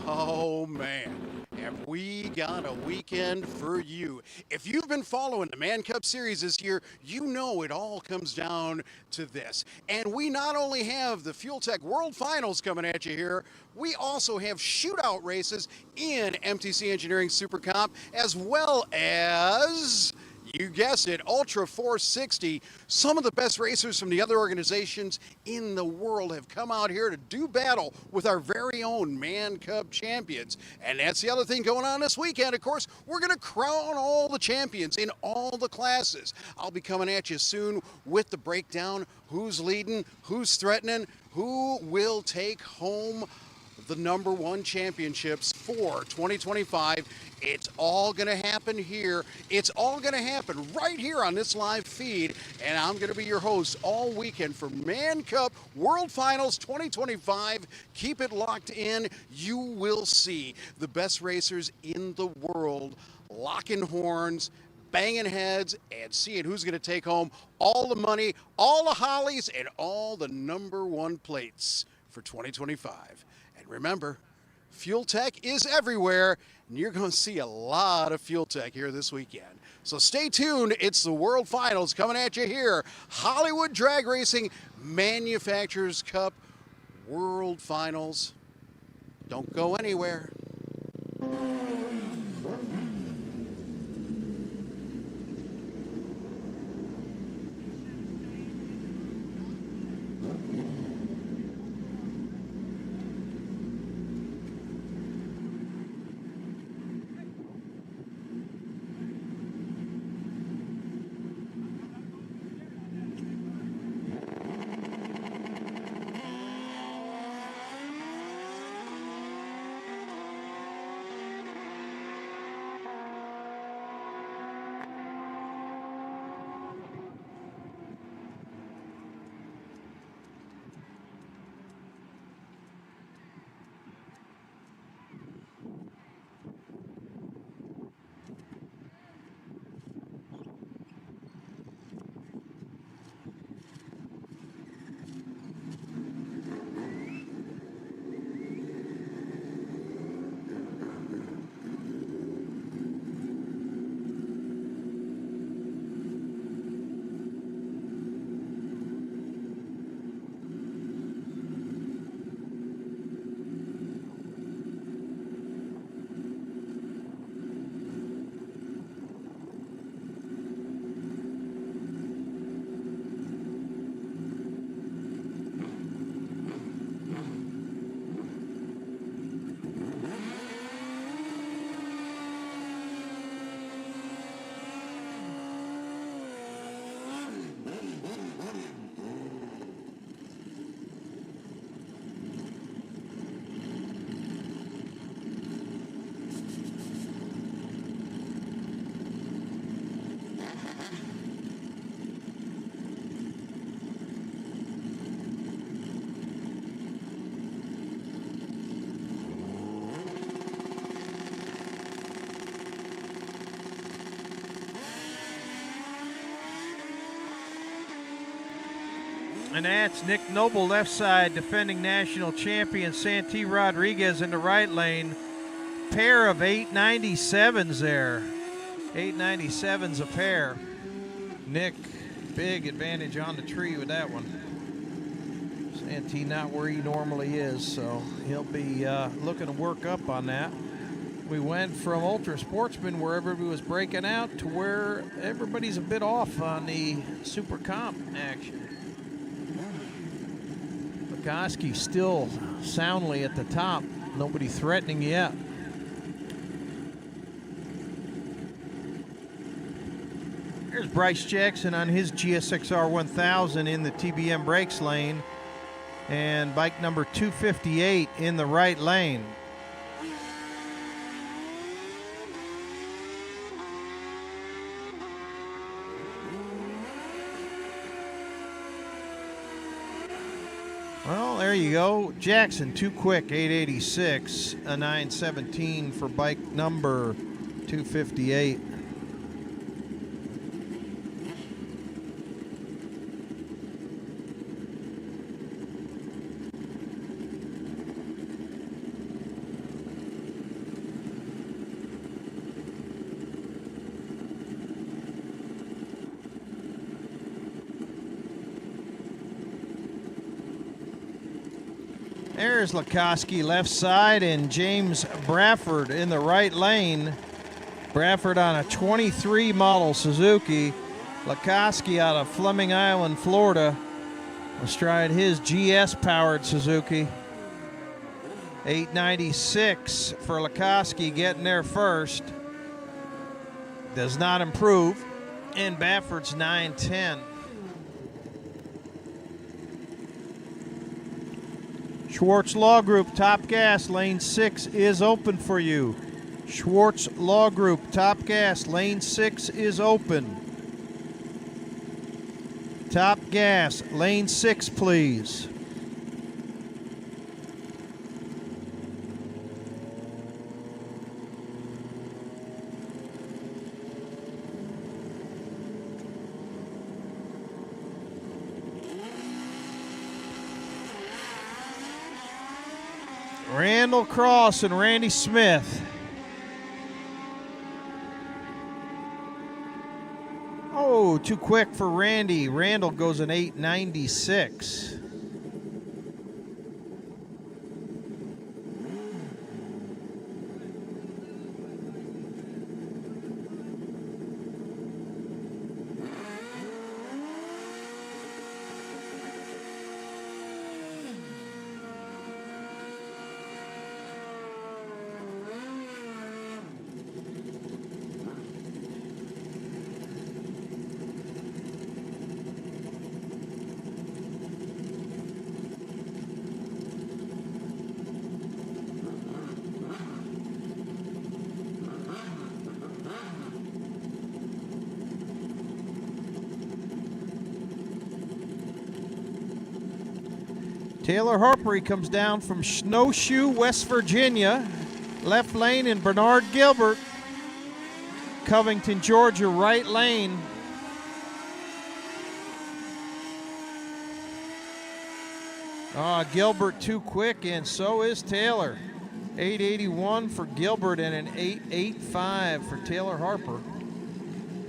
Oh man, have we got a weekend for you. If you've been following the Man Cup Series this year, you know it all comes down to this. And we not only have the FuelTech World Finals coming at you here, we also have shootout races in MTC Engineering Super Comp, as well as, you guessed it, Ultra 460. Some of the best racers from the other organizations in the world have come out here to do battle with our very own Man Cup champions. And that's the other thing going on this weekend. Of course, we're going to crown all the champions in all the classes. I'll be coming at you soon with the breakdown, who's leading, who's threatening, who will take home the #1 championships for 2025. It's all going to happen here. It's all going to happen right here on this live feed. And I'm going to be your host all weekend for Man Cup World Finals 2025. Keep it locked in. You will see the best racers in the world locking horns, banging heads, and seeing who's going to take home all the money, all the hollies, and all the #1 plates for 2025. And remember, FuelTech is everywhere, and you're going to see a lot of FuelTech here this weekend. So stay tuned. It's the World Finals coming at you here. Hollywood Drag Racing Manufacturers Cup World Finals. Don't go anywhere. And that's Nick Noble, left side, defending national champion. Santee Rodriguez in the right lane. Pair of 897s there. 897s a pair. Nick, big advantage on the tree with that one. Santee not where he normally is, so he'll be looking to work up on that. We went from Ultra Sportsman, where everybody was breaking out, to where everybody's a bit off on the Super Comp action. Koski still soundly at the top. Nobody threatening yet. Here's Bryce Jackson on his GSXR 1000 in the TBM brakes lane. And bike number 258 in the right lane. Well, there you go. Jackson, too quick, 886, a 917 for bike number 258. There's Lukoski left side and James Bradford in the right lane. Bradford on a 23 model Suzuki. Lukoski out of Fleming Island, Florida, astride his GS-powered Suzuki. 896 for Lukoski getting there first. Does not improve. And Bradford's 910. Schwartz Law Group, Top Gas, lane 6 is open for you. Schwartz Law Group, Top Gas, lane 6 is open. Top Gas, lane 6, please. Randall Cross and Randy Smith. Oh, too quick for Randy. Randall goes an 896. Taylor Harper, he comes down from Snowshoe, West Virginia. Left lane, and Bernard Gilbert, Covington, Georgia, right lane. Gilbert too quick, and so is Taylor. 881 for Gilbert and an 885 for Taylor Harper.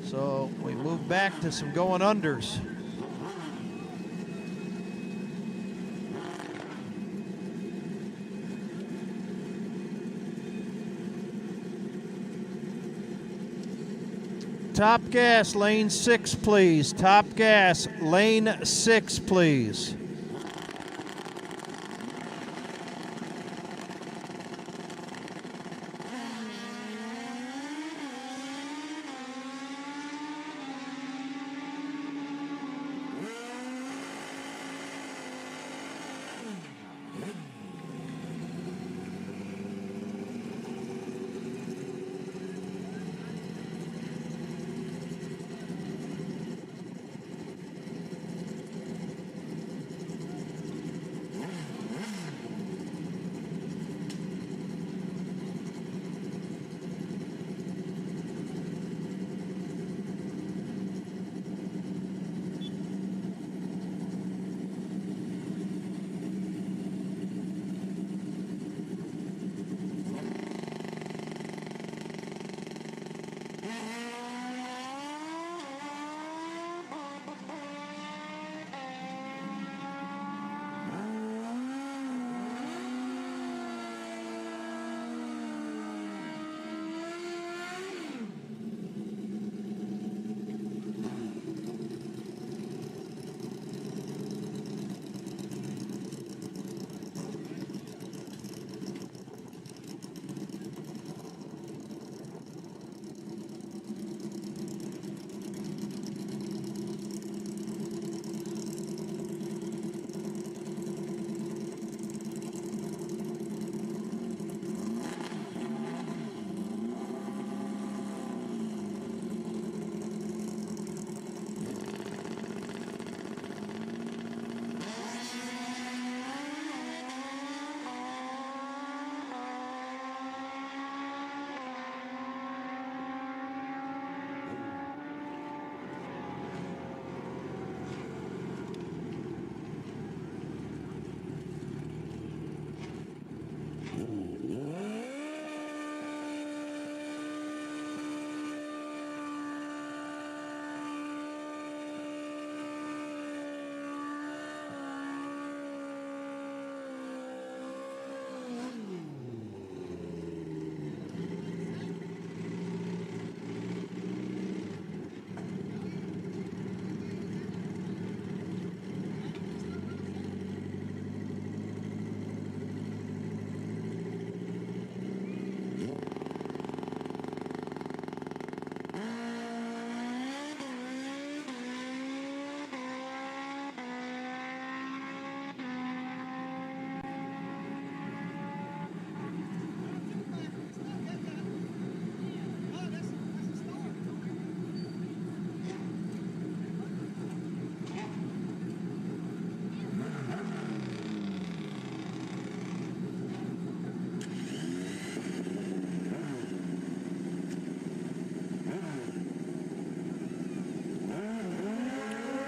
So we move back to some going unders. Top Gas, lane 6, please. Top Gas, lane 6, please.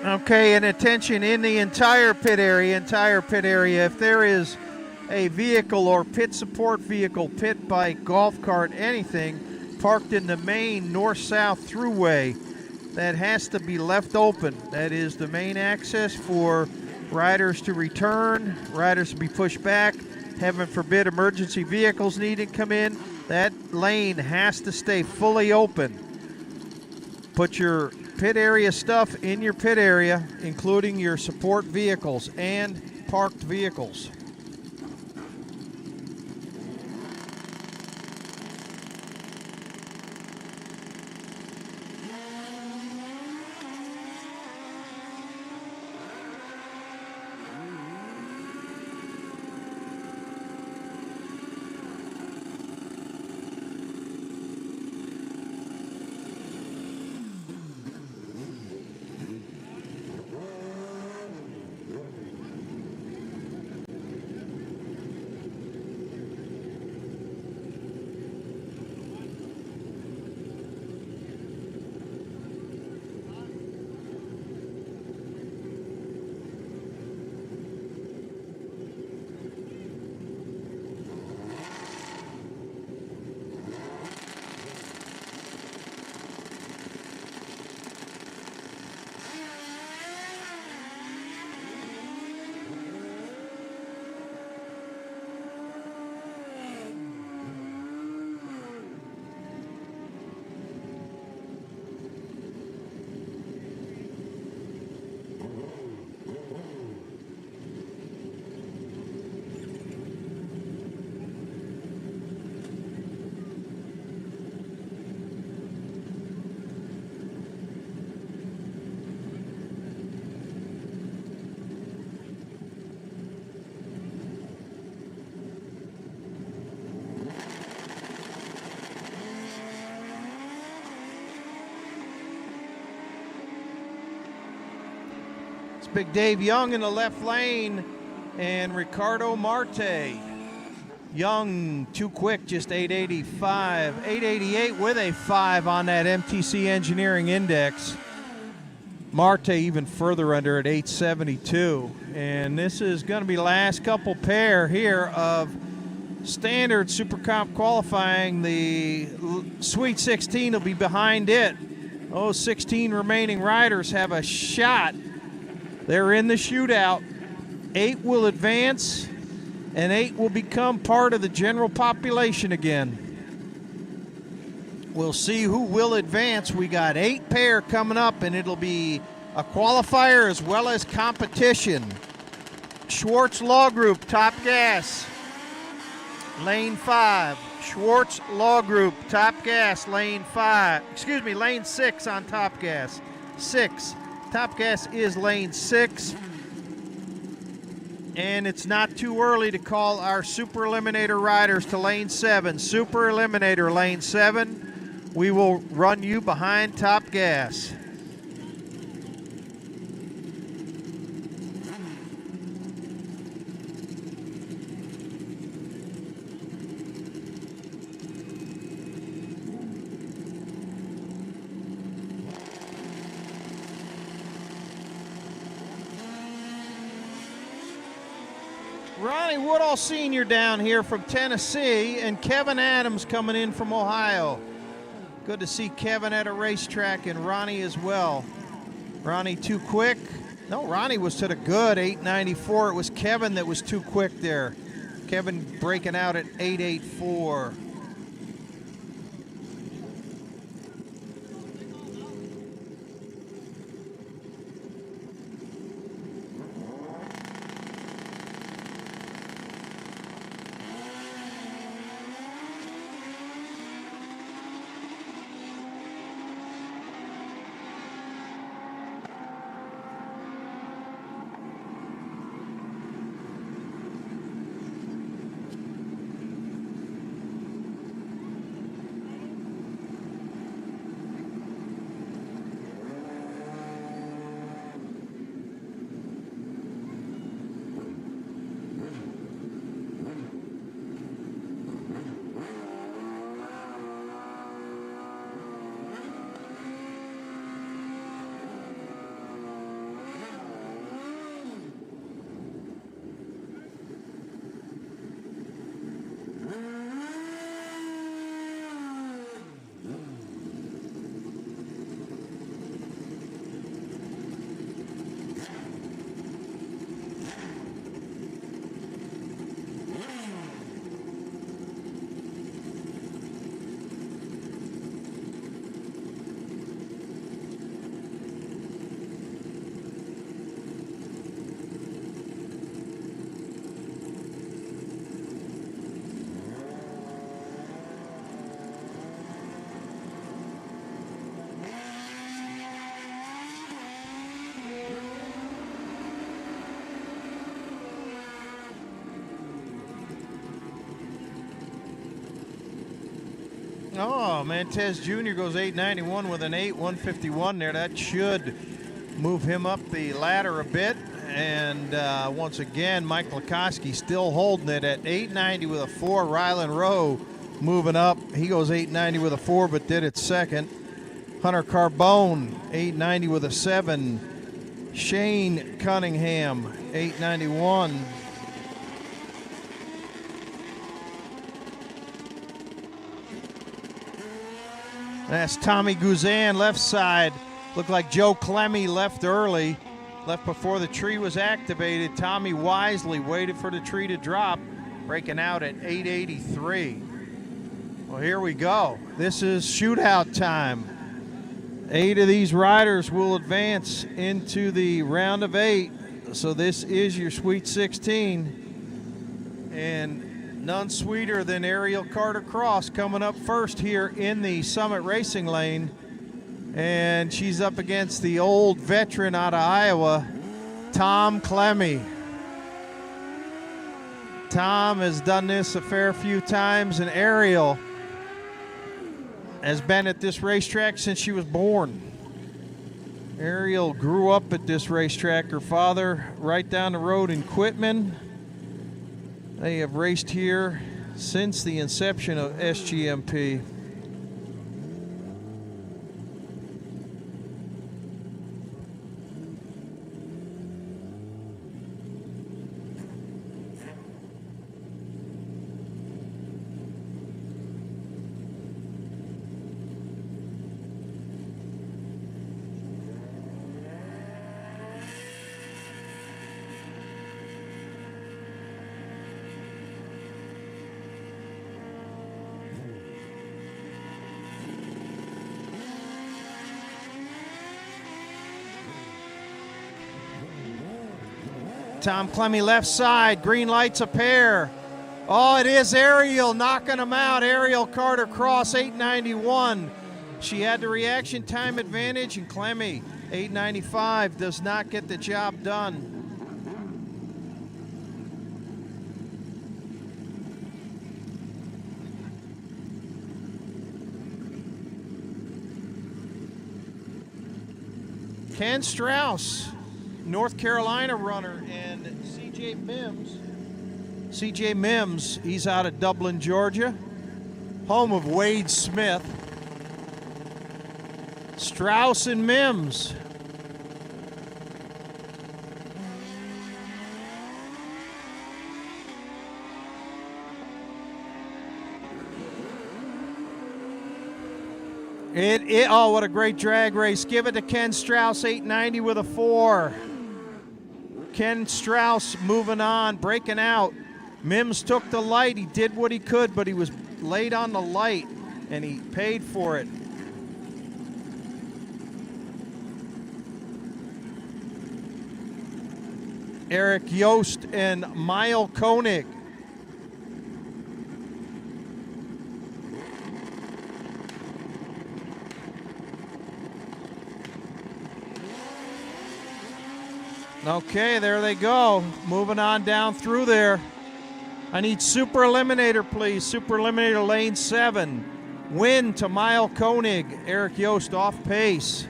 Okay, and attention in the entire pit area, if there is a vehicle or pit support vehicle, pit bike, golf cart, anything parked in the main north-south throughway, that has to be left open. That is the main access for riders to return, riders to be pushed back. Heaven forbid emergency vehicles need to come in. That lane has to stay fully open. Put your pit area stuff in your pit area, including your support vehicles and parked vehicles. Big Dave Young in the left lane and Ricardo Marte. Young too quick, just 885, 888 with a 5 on that MTC Engineering Index. Marte even further under at 872. And this is going to be last couple pair here of standard Super Comp qualifying. The Sweet 16 will be behind it. Those 16 remaining riders have a shot. They're in the shootout. 8 will advance, and 8 will become part of the general population again. We'll see who will advance. We got 8 pair coming up, and it'll be a qualifier as well as competition. Schwartz Law Group, Top Gas, lane 5. Schwartz Law Group, Top Gas, lane 5. Excuse me, lane 6 on Top Gas. 6. Top Gas is lane 6. And it's not too early to call our Super Eliminator riders to lane 7. Super Eliminator, lane 7. We will run you behind Top Gas. Ronnie Woodall Sr. down here from Tennessee, and Kevin Adams coming in from Ohio. Good to see Kevin at a racetrack, and Ronnie as well. Ronnie too quick. No, Ronnie was to the good, 894. It was Kevin that was too quick there. Kevin breaking out at 884. Oh, Mantez Jr. goes 891 with an 8:151 there. That should move him up the ladder a bit. And once again, Mike Lukoski still holding it at 890 with a 4. Rylan Rowe moving up. He goes 890 with a 4, but did it second. Hunter Carbone, 890 with a 7. Shane Cunningham, 891. That's Tommy Guzan, left side. Looked like Joe Clemmy left early. Left before the tree was activated. Tommy wisely waited for the tree to drop, breaking out at 883. Well, here we go. This is shootout time. 8 of these riders will advance into the round of 8. So this is your Sweet 16. And none sweeter than Ariel Carter Cross coming up first here in the Summit Racing Lane. And she's up against the old veteran out of Iowa, Tom Clemmy. Tom has done this a fair few times, and Ariel has been at this racetrack since she was born. Ariel grew up at this racetrack. Her father right down the road in Quitman. They have raced here since the inception of SGMP. Tom Clemmy left side, green lights a pair. Oh, it is Ariel knocking him out. Ariel Carter Cross, 891. She had the reaction time advantage, and Clemmy, 895, does not get the job done. Ken Strauss, North Carolina runner, and C.J. Mims. C.J. Mims, he's out of Dublin, Georgia, home of Wade Smith. Strauss and Mims. Oh, what a great drag race. Give it to Ken Strauss, 890 with a 4. Ken Strauss moving on, breaking out. Mims took the light. He did what he could, but he was late on the light, and he paid for it. Eric Yost and Mile Koenig. Okay, there they go. Moving on down through there. I need Super Eliminator, please. Super Eliminator lane 7. Win to Mile Koenig. Eric Yost off pace.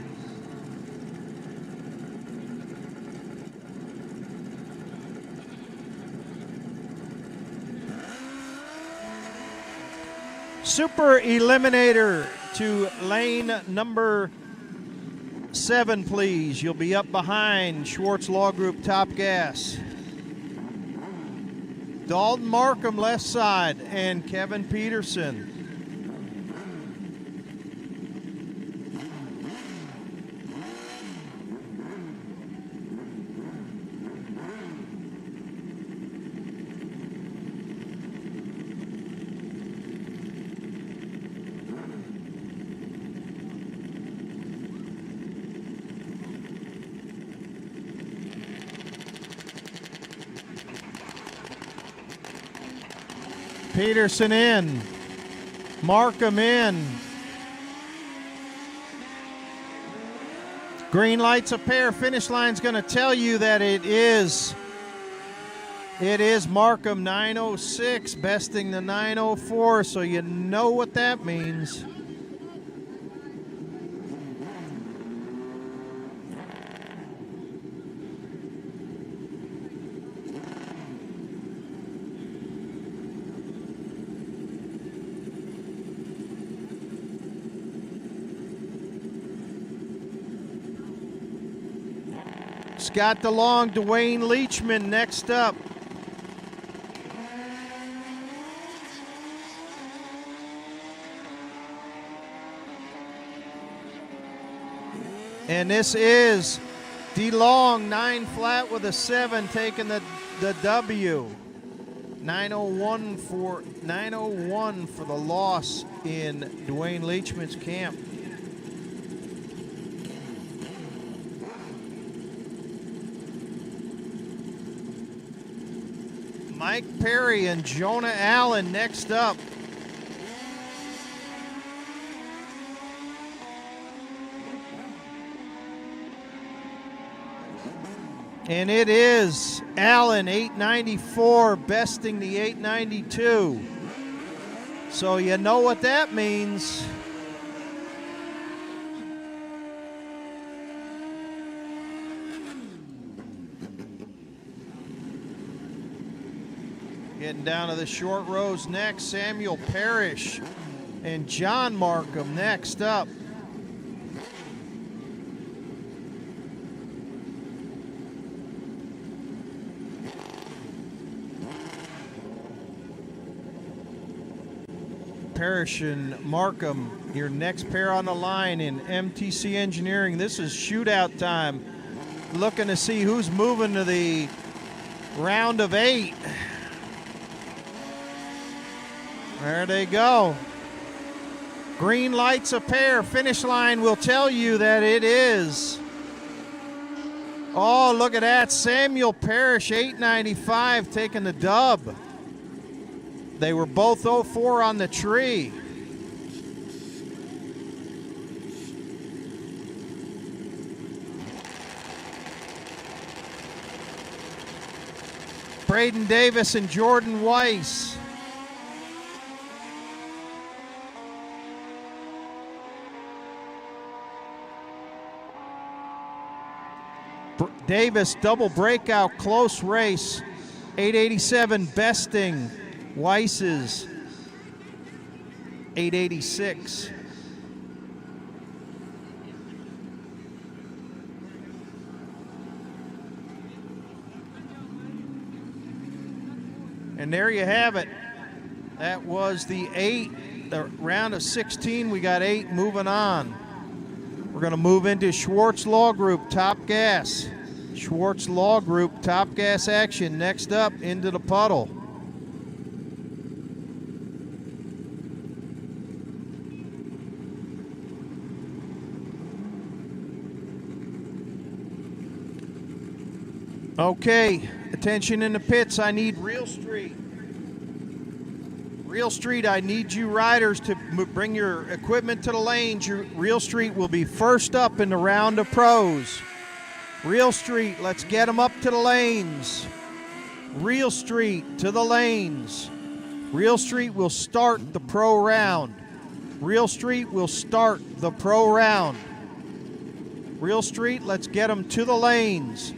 Super Eliminator to lane number 7, please. You'll be up behind Schwartz Law Group Top Gas. Dalton Markham left side and Kevin Peterson. Peterson in, Markham in. Green lights a pair. Finish line's going to tell you that it is It is Markham 906, besting the 904, so you know what that means. Scott DeLong, Dwayne Leachman next up. And this is DeLong, 9 flat with a 7, taking the W. 901 for the loss in Dwayne Leachman's camp. Mike Perry and Jonah Allen next up. And it is Allen, 894, besting the 892. So you know what that means. Getting down to the short rows next, Samuel Parrish and John Markham next up. Parrish and Markham, your next pair on the line in MTC Engineering. This is shootout time. Looking to see who's moving to the round of 8. There they go. Green lights a pair. Finish line will tell you that it is. Oh, look at that. Samuel Parrish, 895, taking the dub. They were both 04 on the tree. Braden Davis and Jordan Weiss. Davis, double breakout, close race. 887 besting Weiss's 886. And there you have it. That was the 8, the round of 16. We got 8 moving on. We're going to move into Schwartz Law Group, Top Gas. Schwartz Law Group, Top Gas action. Next up, into the puddle. Okay, attention in the pits. I need Real Street. Real Street, I need you riders to bring your equipment to the lanes. Real Street will be first up in the round of pros. Real Street, let's get them up to the lanes. Real Street to the lanes. Real Street will start the pro round. Real Street will start the pro round. Real Street, let's get them to the lanes.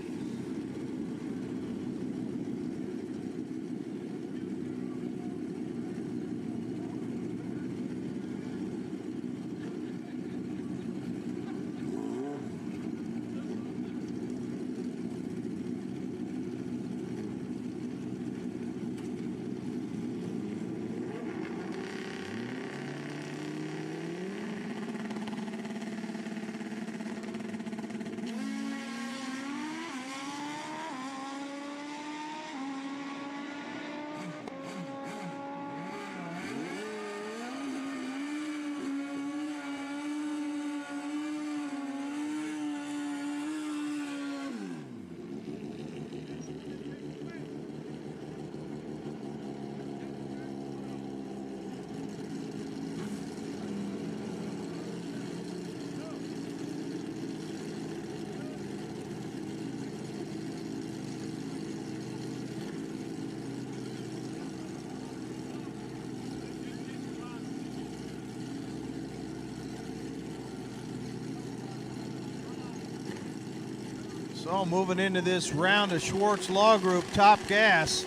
So moving into this round of Schwartz Law Group, top gas.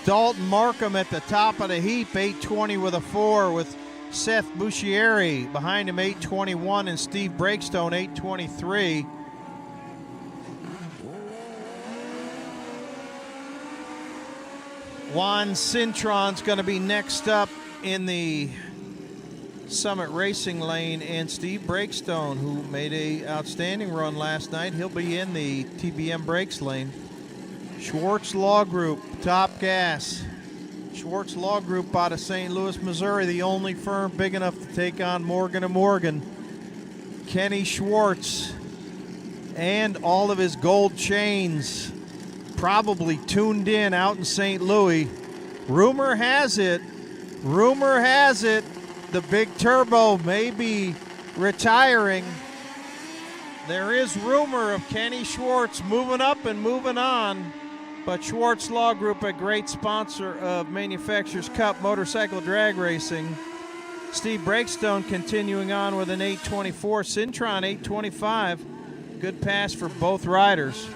Dalton Markham at the top of the heap, 820 with a 4, with Seth Buscieri behind him, 821, and Steve Breakstone, 823. Juan Cintron's going to be next up in the Summit Racing lane, and Steve Breakstone, who made a outstanding run last night, he'll be in the TBM Brakes lane. Schwartz Law Group, top gas. Schwartz Law Group out of St. Louis, Missouri, the only firm big enough to take on Morgan & Morgan. Kenny Schwartz and all of his gold chains probably tuned in out in St. Louis. Rumor has it, the big turbo may be retiring. There is rumor of Kenny Schwartz moving up and moving on, but Schwartz Law Group, a great sponsor of Manufacturers Cup Motorcycle Drag Racing. Steve Breakstone continuing on with an 824, Cintron 825. Good pass for both riders.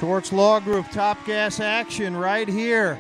Schwartz Law Group, top gas action right here.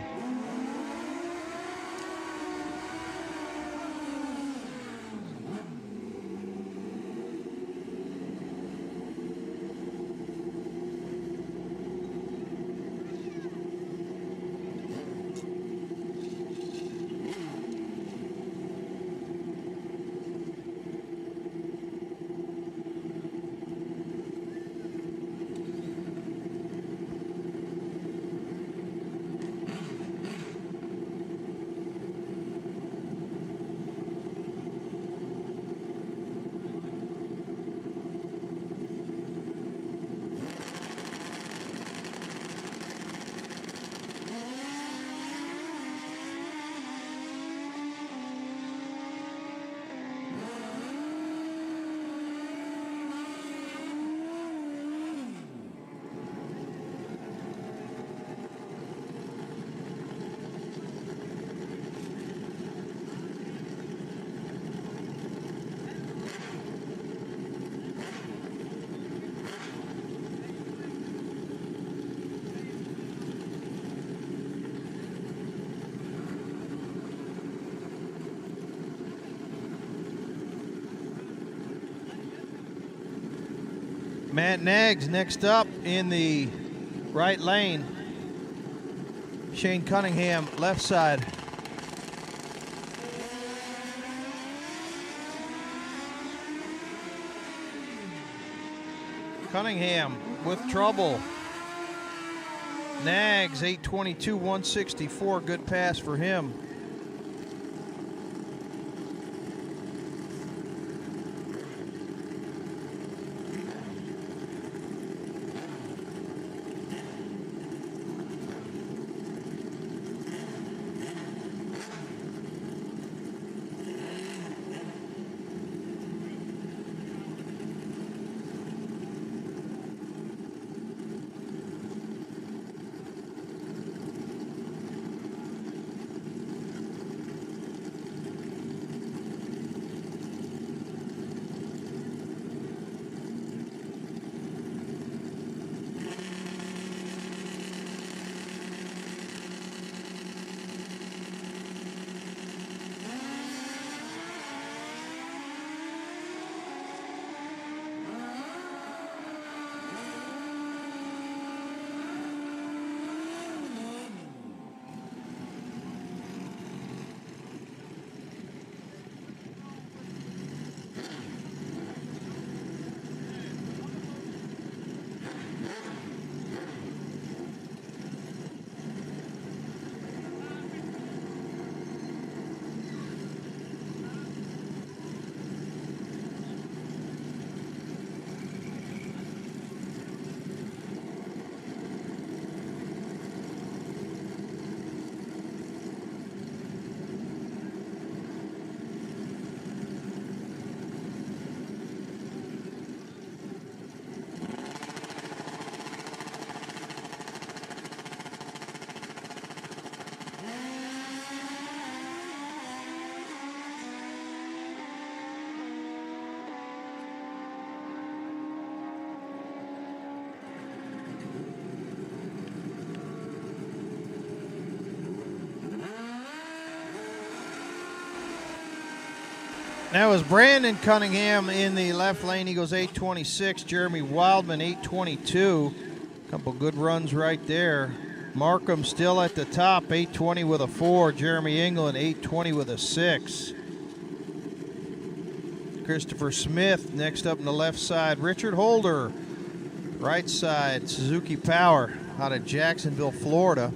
Matt Nags next up in the right lane. Shane Cunningham, left side. Cunningham with trouble. Nags, 822, 164. Good pass for him. That was Brandon Cunningham in the left lane. He goes 826. Jeremy Wildman, 822. Couple good runs right there. Markham still at the top, 820 with a 4. Jeremy England, 820 with a 6. Christopher Smith next up on the left side. Richard Holder, right side. Suzuki Power out of Jacksonville, Florida.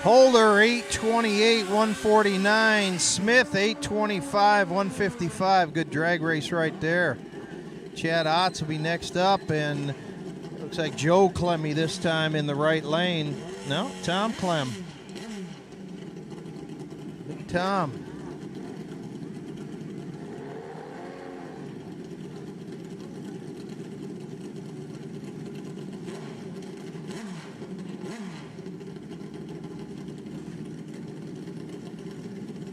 Holder, 828, 149. Smith, 825, 155. Good drag race right there. Chad Otts will be next up, and looks like Joe Clemmy this time in the right lane. No, Tom Clem. Big Tom.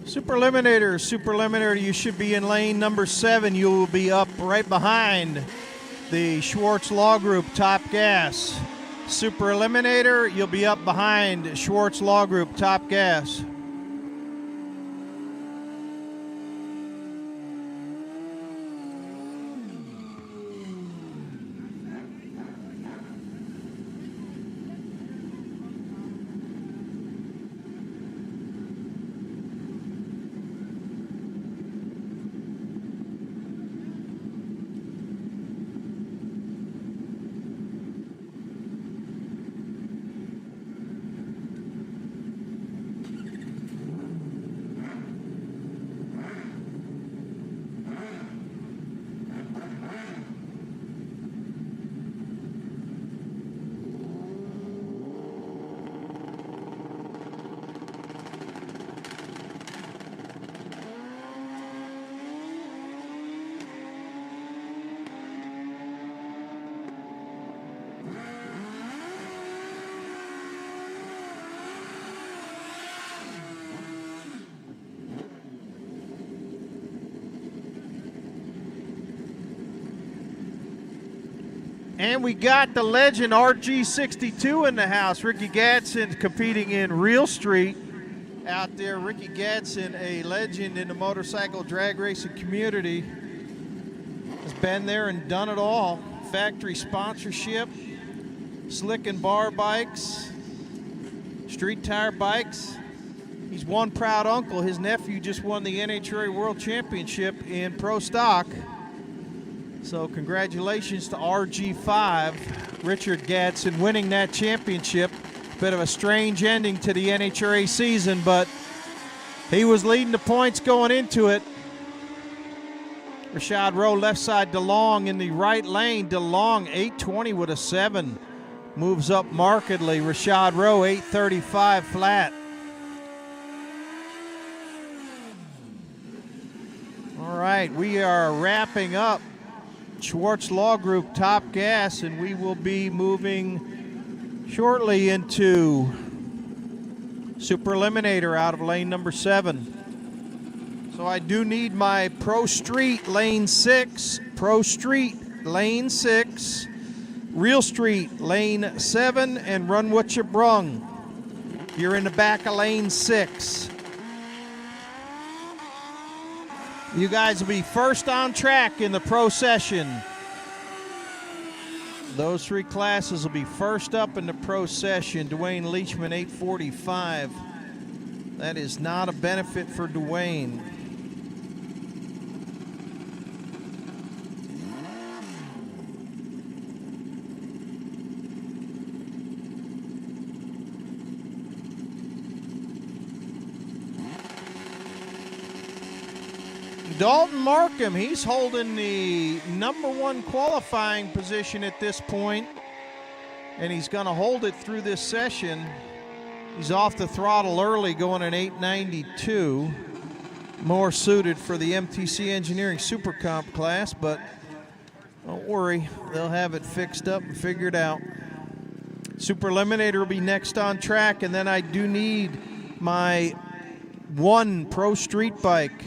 Super Eliminator, you should be in lane number 7. You will be up right behind the Schwartz Law Group Top Gas. Super Eliminator, you'll be up behind Schwartz Law Group Top Gas. And we got the legend RG62 in the house. Ricky Gatson competing in Real Street out there. Ricky Gatson, a legend in the motorcycle drag racing community, has been there and done it all. Factory sponsorship, slick and bar bikes, street tire bikes. He's one proud uncle. His nephew just won the NHRA World Championship in Pro Stock. So congratulations to RG5, Richard Gatson, winning that championship. Bit of a strange ending to the NHRA season, but he was leading the points going into it. Rashad Rowe left side DeLong in the right lane. DeLong 820 with a 7. Moves up markedly. Rashad Rowe 835 flat. All right, we are wrapping up Schwartz Law Group Top Gas, and we will be moving shortly into Super Eliminator out of lane number 7. So I do need my Pro Street lane 6, Pro Street lane 6, Real Street lane 7, and run what you brung. You're in the back of lane 6. You guys will be first on track in the pro session. Those 3 classes will be first up in the pro session. Dwayne Leachman, 845. That is not a benefit for Dwayne. Dalton Markham, he's holding the #1 qualifying position at this point, and he's going to hold it through this session. He's off the throttle early, going at 892, more suited for the MTC Engineering Super Comp class, but don't worry, they'll have it fixed up and figured out. Super Eliminator will be next on track, and then I do need my 1 Pro Street bike.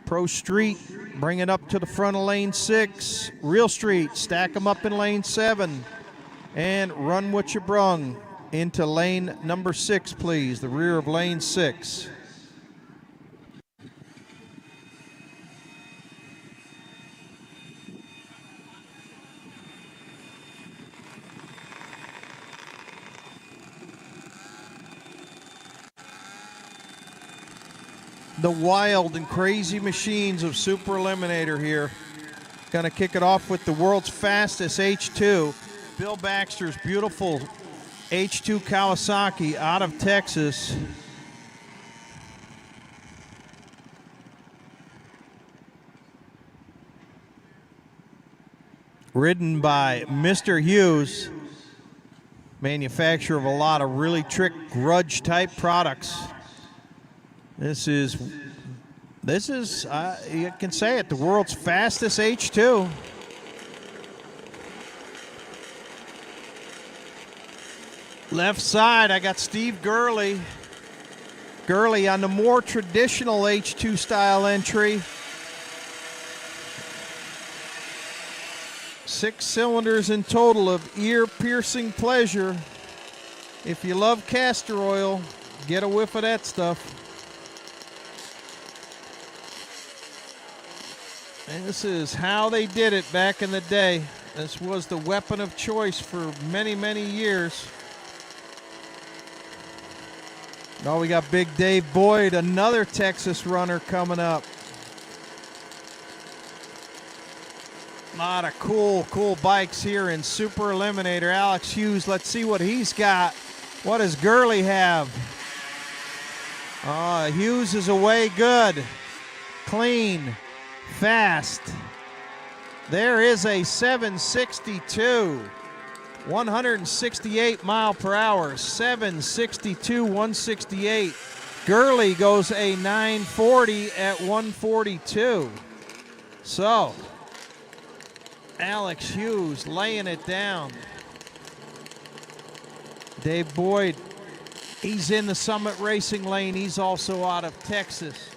Pro Street, bring it up to the front of lane 6. Real Street, stack them up in lane 7. And run what you brung into lane number 6, please, the rear of lane 6. The wild and crazy machines of Super Eliminator here. Gonna kick it off with the world's fastest H2. Bill Baxter's beautiful H2 Kawasaki out of Texas. Ridden by Mr. Hughes, manufacturer of a lot of really trick Grudge type products. This is, you can say it, the world's fastest H2. Left side, I got Steve Gurley. Gurley on the more traditional H2 style entry. 6 cylinders in total of ear-piercing pleasure. If you love castor oil, get a whiff of that stuff. And this is how they did it back in the day. This was the weapon of choice for many, many years. Now we got Big Dave Boyd, another Texas runner coming up. A lot of cool bikes here in Super Eliminator. Alex Hughes, let's see what he's got. What does Gurley have? Hughes is away good. Clean. Fast. There is a 762, 168 mile per hour, 762, 168. Gurley goes a 940 at 142. So, Alex Hughes laying it down. Dave Boyd, he's in the Summit Racing lane. He's also out of Texas.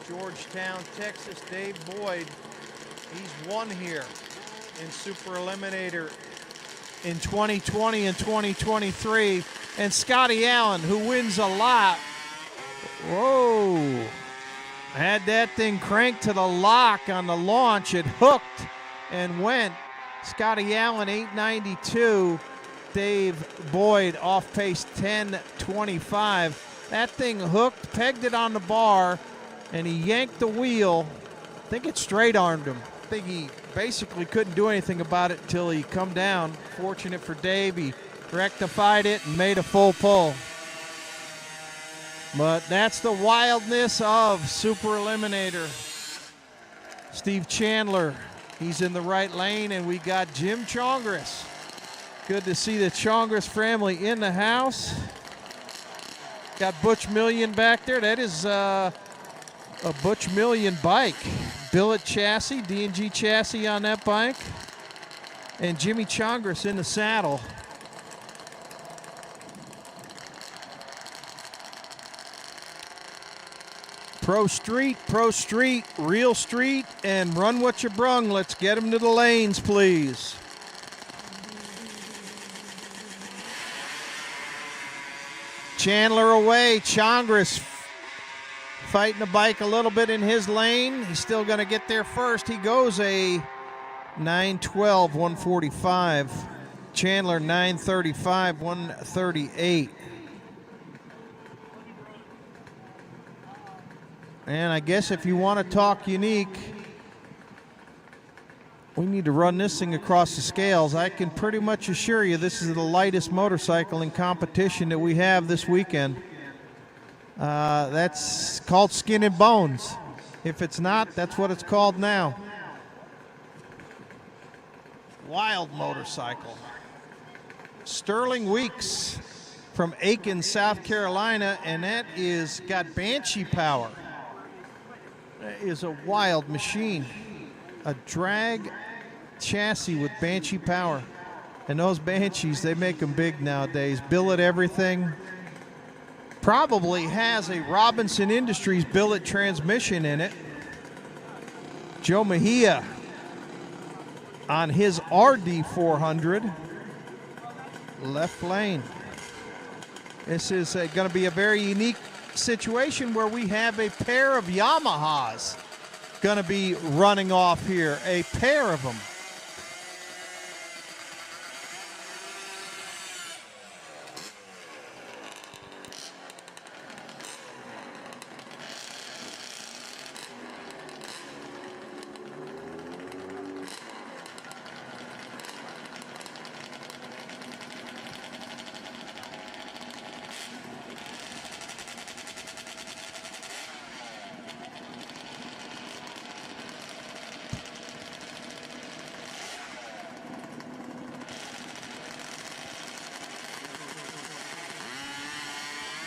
Georgetown, Texas, Dave Boyd, he's won here. in Super Eliminator in 2020 and 2023. And Scotty Allen, who wins a lot. Whoa. Had that thing cranked to the lock on the launch. It hooked and went. Scotty Allen, 892. Dave Boyd off pace 1025. That thing hooked, pegged it on the bar, and he yanked the wheel. I think it straight armed him. I think he basically couldn't do anything about it until he come down. Fortunate for Dave, he rectified it and made a full pull. But that's the wildness of Super Eliminator. Steve Chandler, he's in the right lane, and we got Jim Chongris. Good to see the Chongris family in the house. Got Butch Million back there. That is a Butch Million bike. Billet chassis, D&G chassis on that bike. And Jimmy Chongris in the saddle. Pro Street, Real Street, and run what you brung. Let's get them to the lanes, please. Chandler away, Chongris fighting the bike a little bit in his lane. He's still going to get there first. He goes a 9:12, 145. Chandler 9:35, 138. And I guess if you want to talk unique, we need to run this thing across the scales. I can pretty much assure you this is the lightest motorcycle in competition that we have this weekend. That's called Skin and Bones. If it's not, that's what it's called now. Wild motorcycle. Sterling Weeks from Aiken, South Carolina, and that is got Banshee power. That is a wild machine. A drag chassis with Banshee power. And those Banshees, they make them big nowadays. Billet everything. Probably has a Robinson Industries billet transmission in it. Joe Mejia on his RD400. Left lane. This is going to be a very unique situation where we have a pair of Yamahas going to be running off here. A pair of them.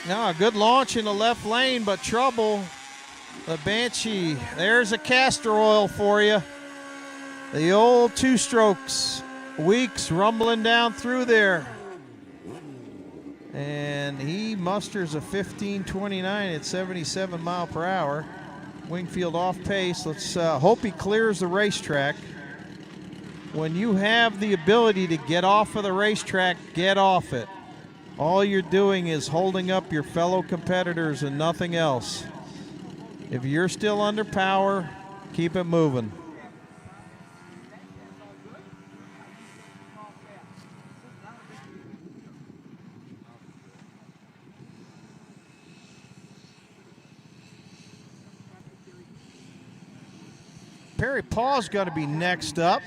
Now a good launch in the left lane, but trouble. The Banshee, there's a castor oil for you. The old two strokes. Weeks rumbling down through there. And he musters a 15:29 at 77 mile per hour. Wingfield off pace. Let's hope he clears the racetrack. When you have the ability to get off of the racetrack, get off it. All you're doing is holding up your fellow competitors and nothing else. If you're still under power, keep it moving. Perry Paul's got to be next up.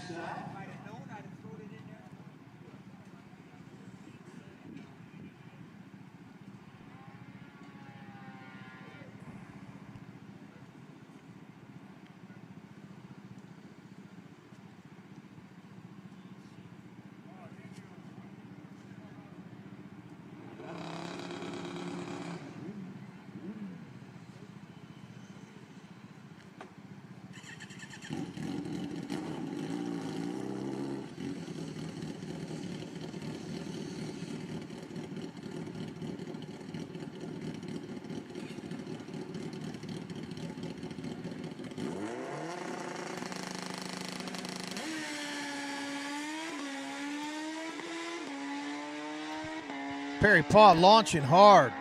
Perry Paw launching hard.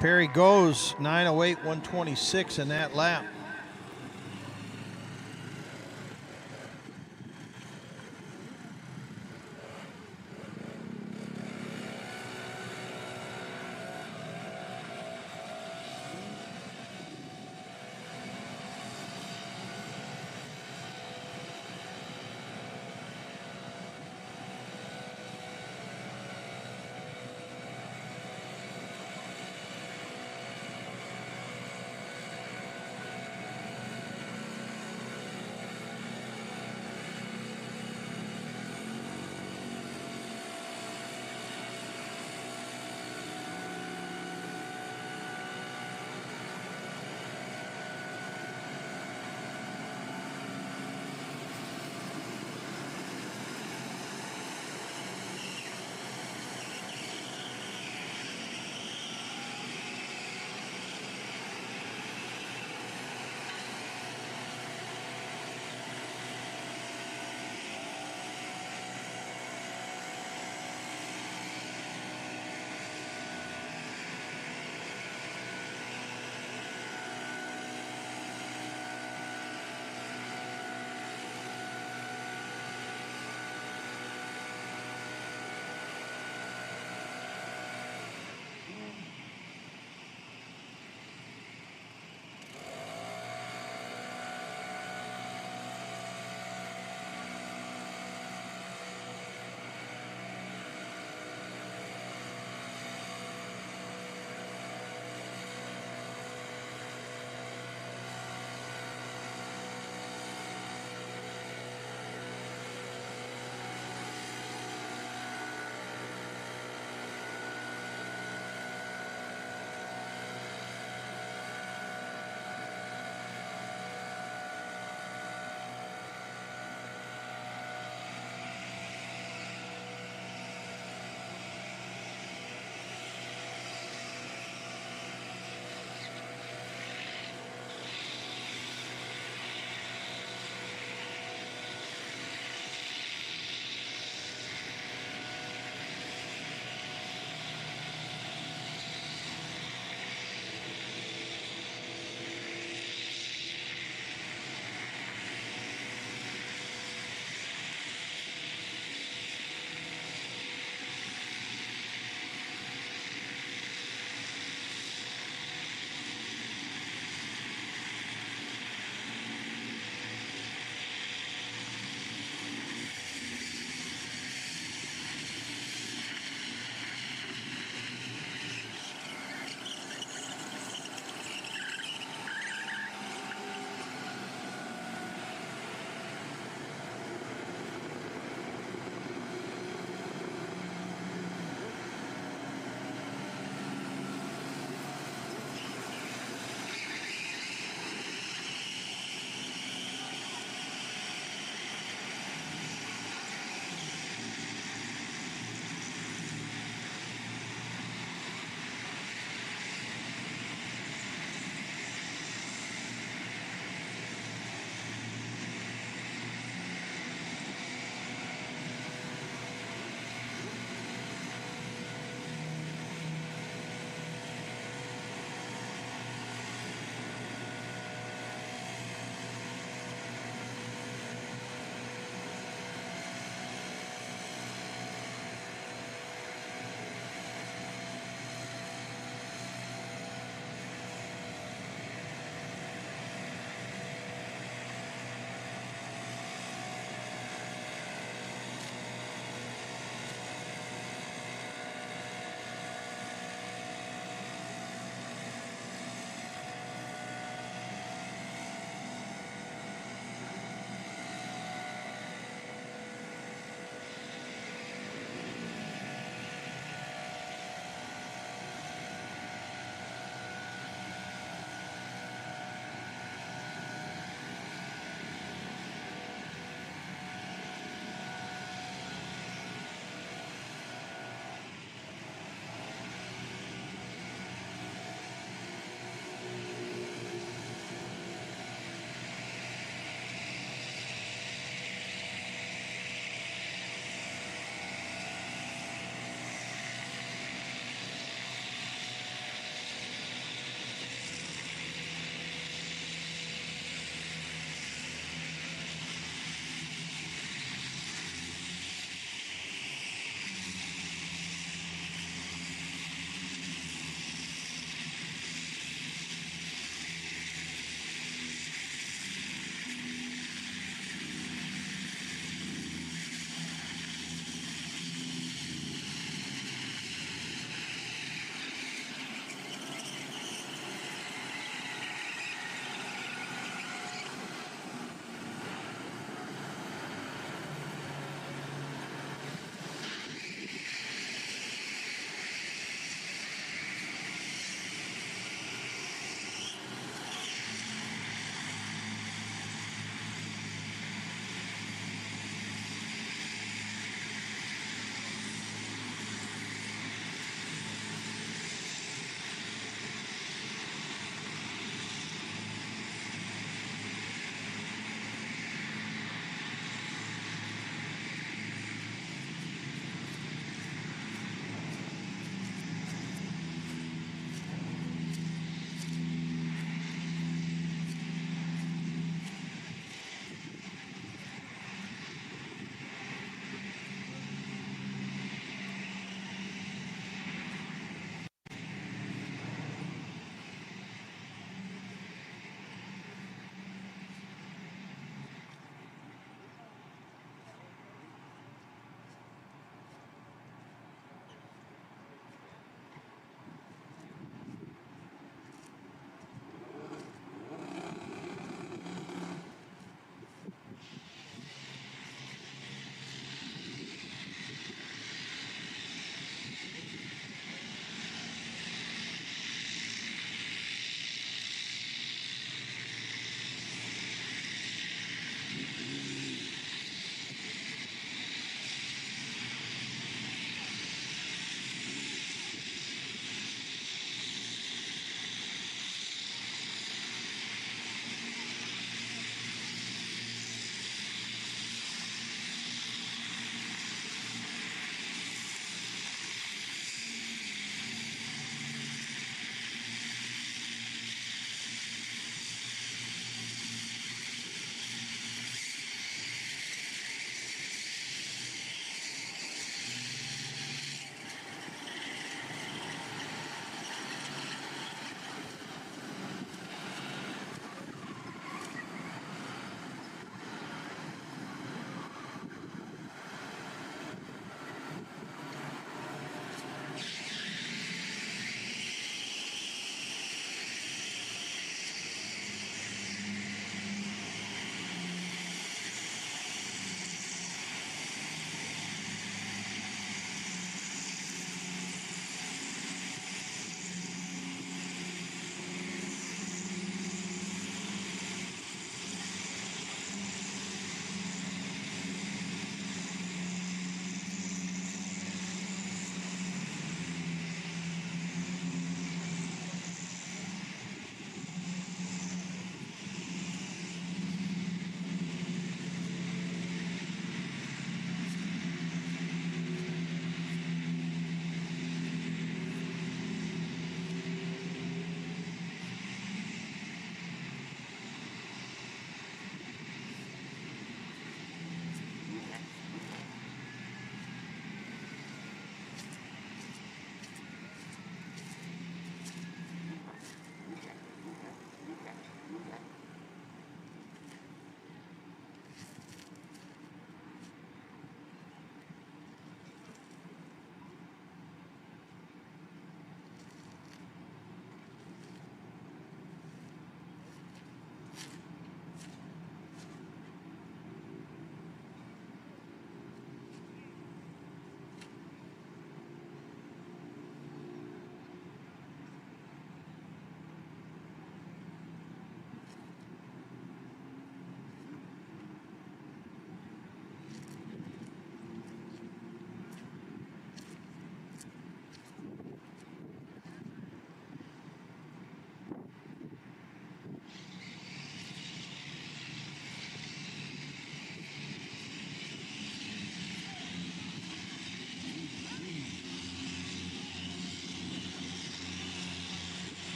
Perry goes 9:08, 126 in that lap.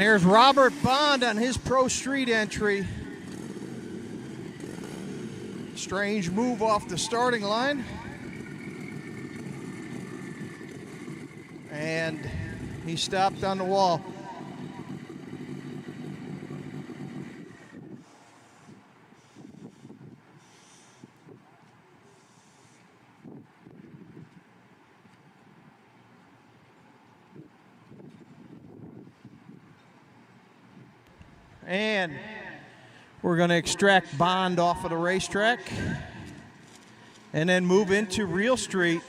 There's Robert Bond on his pro street entry. Strange move off the starting line. And he stopped on the wall. And we're going to extract Bond off of the racetrack and then move into Real Street.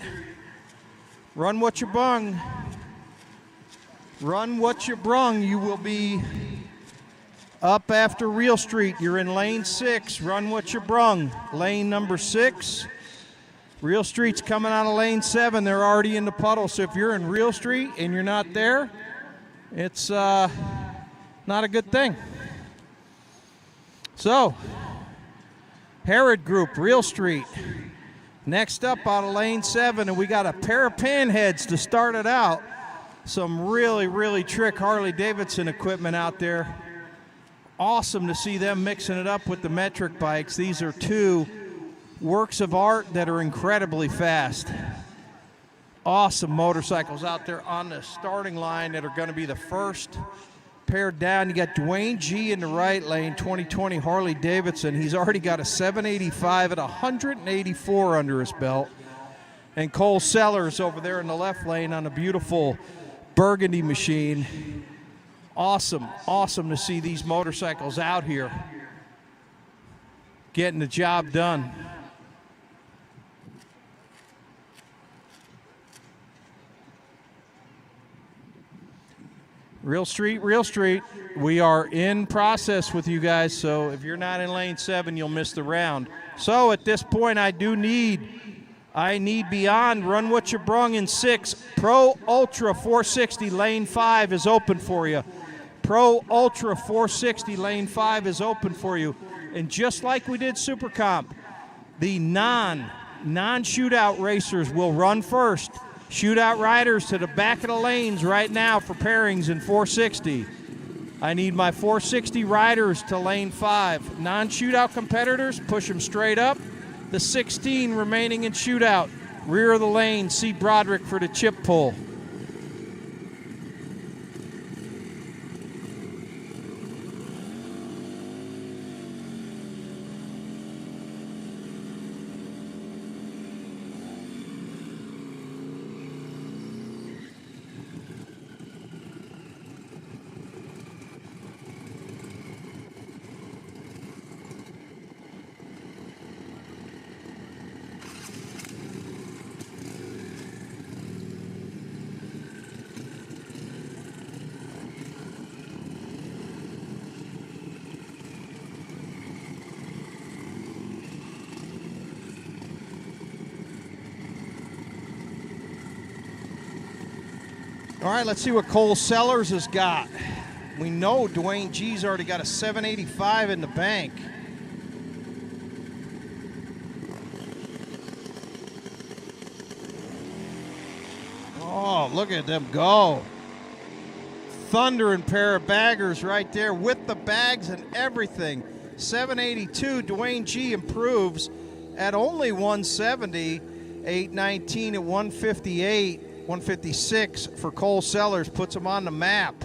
Run what you brung. Run what you brung. You will be up after Real Street. You're in lane 6. Run what you brung. Lane number 6. Real Street's coming out of lane 7. They're already in the puddle. So if you're in Real Street and you're not there, it's not a good thing. So, Herod Group, Real Street. Next up out of lane 7, and we got a pair of panheads to start it out. Some really, really trick Harley-Davidson equipment out there. Awesome to see them mixing it up with the metric bikes. These are two works of art that are incredibly fast. Awesome motorcycles out there on the starting line that are going to be the first paired down. You got Dwayne G in the right lane, 2020 Harley-Davidson. He's already got a 785 at 184 under his belt. And Cole Sellers over there in the left lane on a beautiful burgundy machine. Awesome, awesome to see these motorcycles out here getting the job done. Real Street, Real Street. We are in process with you guys, so if you're not in lane 7, you'll miss the round. So at this point, I need beyond. Run what you brung in 6. Pro Ultra 460, lane 5 is open for you. Pro Ultra 460, lane 5 is open for you. And just like we did Super Comp, the non-shootout racers will run first. Shootout riders to the back of the lanes right now for pairings in 460. I need my 460 riders to lane 5. Non-shootout competitors, push them straight up. The 16 remaining in shootout. Rear of the lane, see Broderick for the chip pull. All right, let's see what Cole Sellers has got. We know Dwayne G's already got a 785 in the bank. Oh, look at them go. Thundering pair of baggers right there with the bags and everything. 782, Dwayne G improves at only 170. 819 at 158. 156 for Cole Sellers, puts him on the map.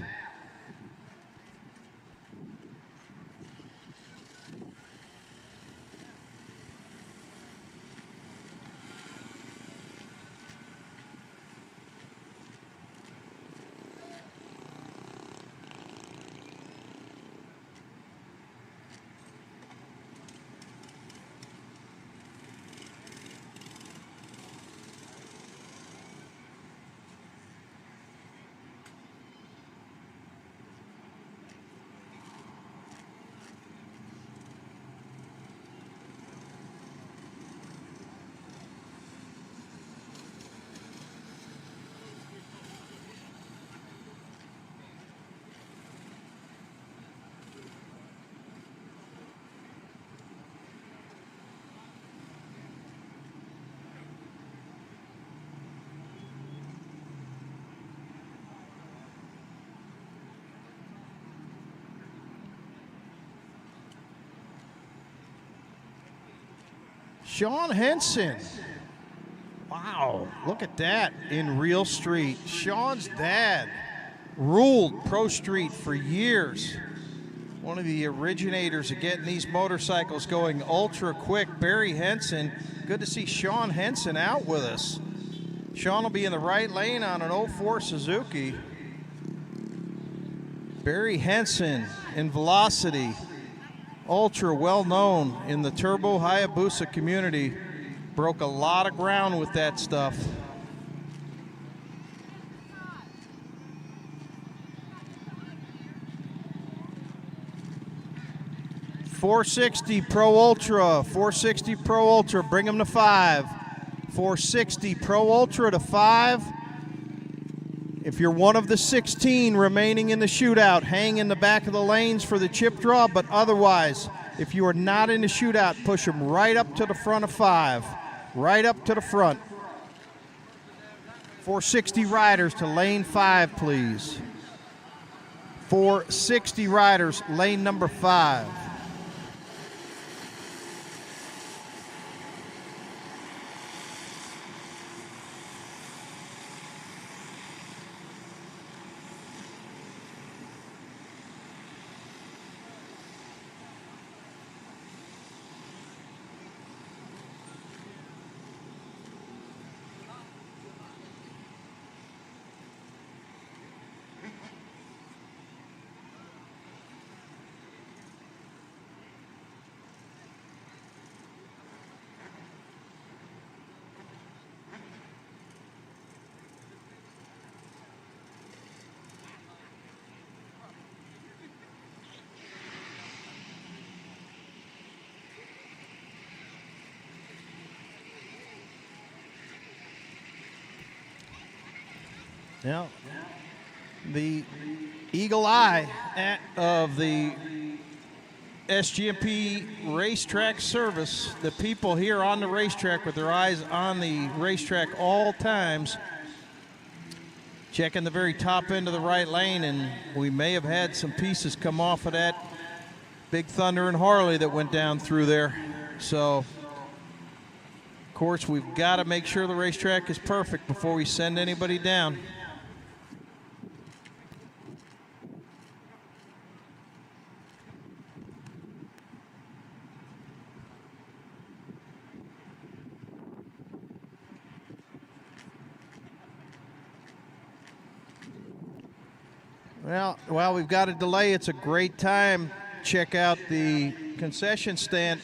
Sean Henson. Wow, look at that in Real Street. Sean's dad ruled Pro Street for years. One of the originators of getting these motorcycles going ultra quick. Barry Henson, good to see Sean Henson out with us. Sean will be in the right lane on an 04 Suzuki. Barry Henson in Velocity, ultra well known in the Turbo Hayabusa community. Broke a lot of ground with that stuff. .460 Pro Ultra, 460 Pro Ultra, bring them to 5. 460 Pro Ultra to 5. If you're one of the 16 remaining in the shootout, hang in the back of the lanes for the chip draw, but otherwise, if you are not in the shootout, push them right up to the front of 5. Right up to the front. 460 riders to lane 5, please. 460 riders, lane number 5. Now, the eagle eye of the SGMP racetrack service, the people here on the racetrack with their eyes on the racetrack all times, checking the very top end of the right lane, and we may have had some pieces come off of that Big Thunder and Harley that went down through there. So, of course, we've got to make sure the racetrack is perfect before we send anybody down. Well, while we've got a delay, it's a great time. Check out the concession stand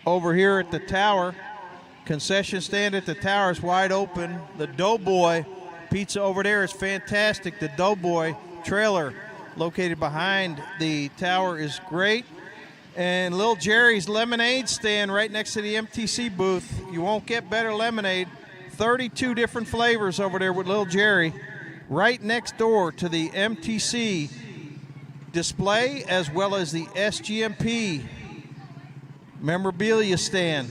over here at the tower. Concession stand at the tower is wide open. The Doughboy pizza over there is fantastic. The Doughboy trailer located behind the tower is great. And Lil Jerry's lemonade stand right next to the MTC booth. You won't get better lemonade. 32 different flavors over there with Lil Jerry. Right next door to the MTC display, as well as the SGMP memorabilia stand.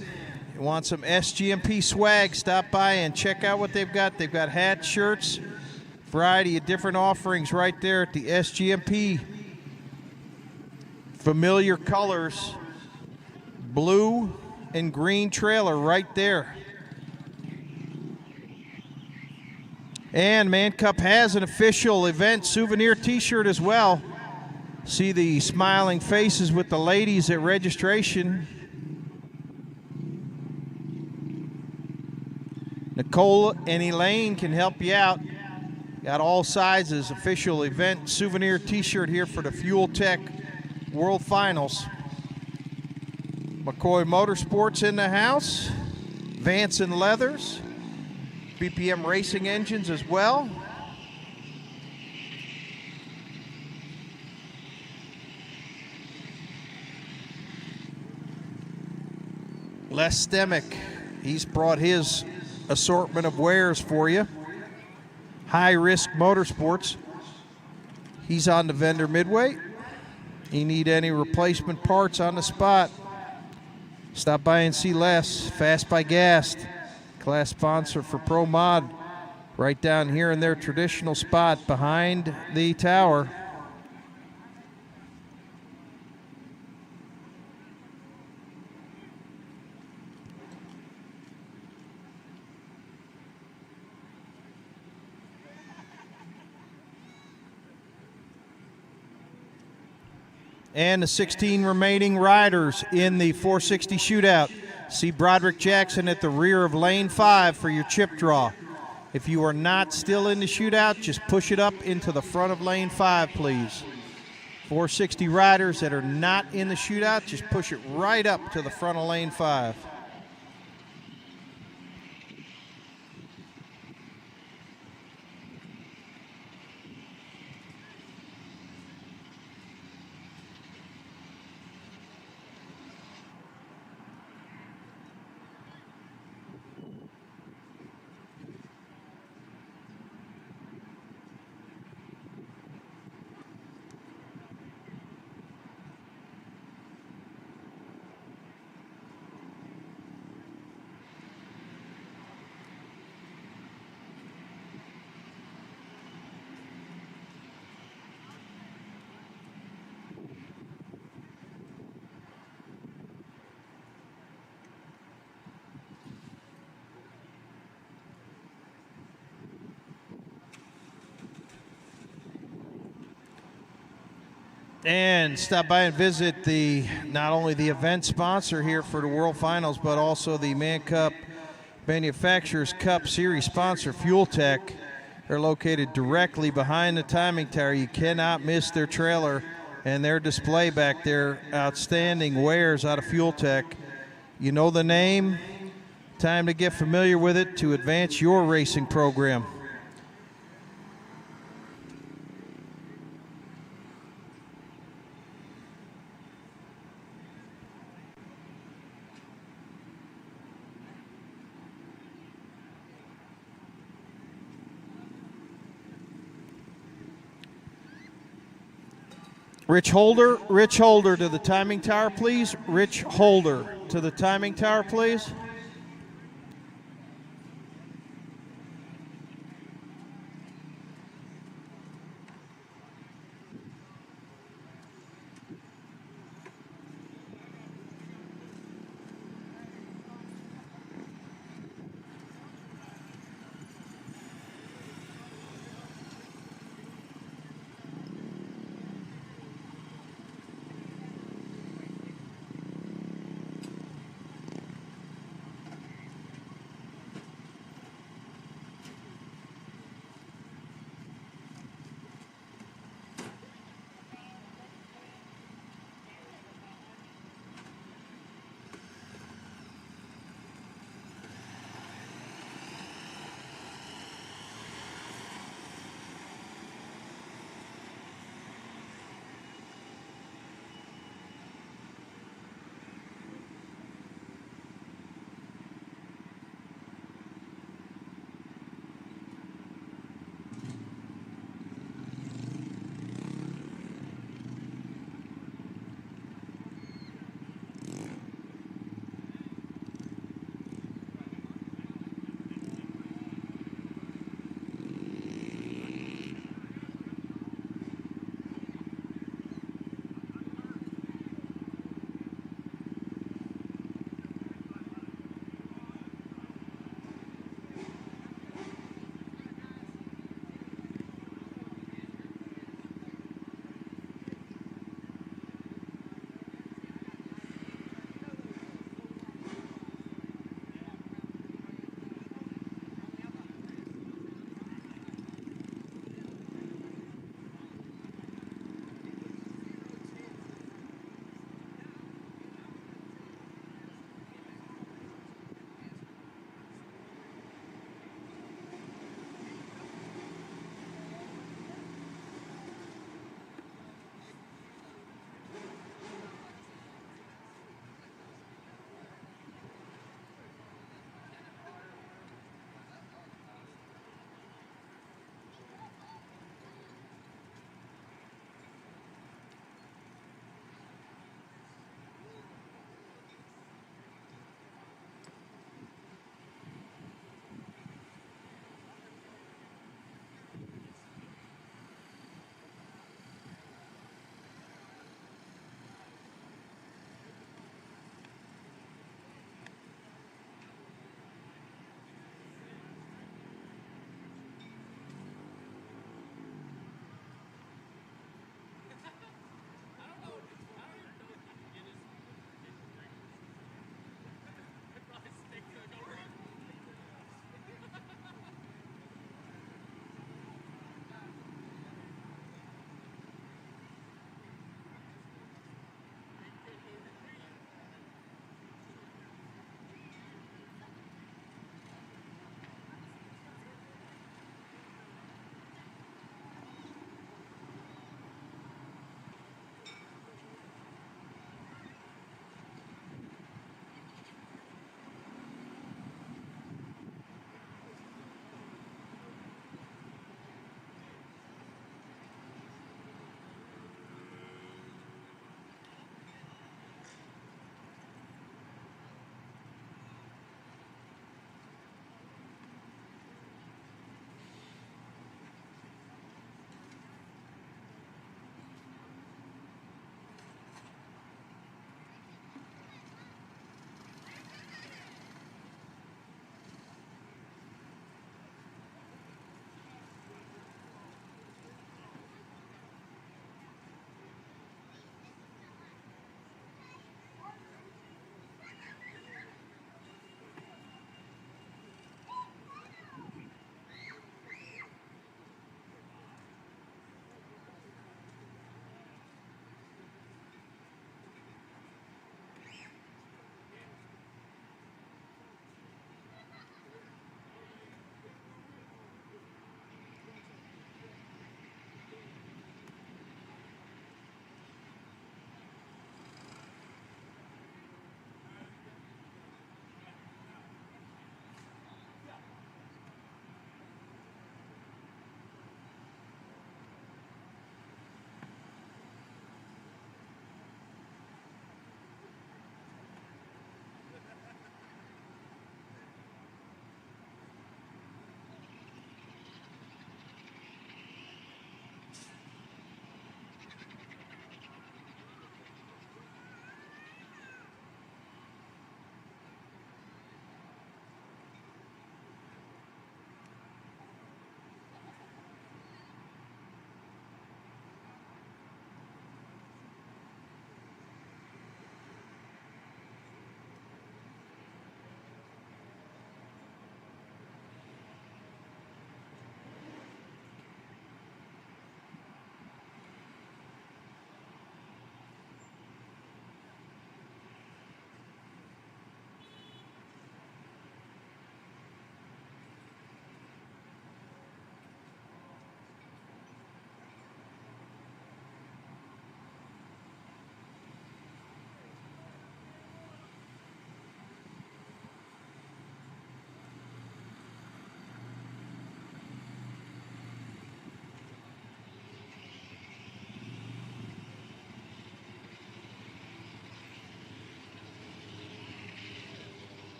You want some SGMP swag, stop by and check out what they've got. They've got hats, shirts, variety of different offerings right there at the SGMP. Familiar colors, blue and green trailer right there. And Man Cup has an official event souvenir t-shirt as well. See the smiling faces with the ladies at registration. Nicole and Elaine can help you out. Got all sizes, official event souvenir t-shirt here for the FuelTech World Finals. McCoy Motorsports in the house. Vance and Leathers. BPM Racing Engines as well. Les Stemick, he's brought his assortment of wares for you. High Risk Motorsports, he's on the vendor midway. You need any replacement parts on the spot, stop by and see Les. Fast by Gas, class sponsor for Pro Mod, right down here in their traditional spot behind the tower. And the 16 remaining riders in the 460 shootout. See Broderick Jackson at the rear of lane 5 for your chip draw. If you are not still in the shootout, just push it up into the front of lane 5, please. 460 riders that are not in the shootout, just push it right up to the front of lane 5. And stop by and visit not only the event sponsor here for the World Finals, but also the Man Cup Manufacturers Cup Series sponsor, FuelTech. They're located directly behind the timing tower. You cannot miss their trailer and their display back there. Outstanding wares out of FuelTech. You know the name. Time to get familiar with it to advance your racing program. Rich Holder to the timing tower, please. Rich Holder to the timing tower, please.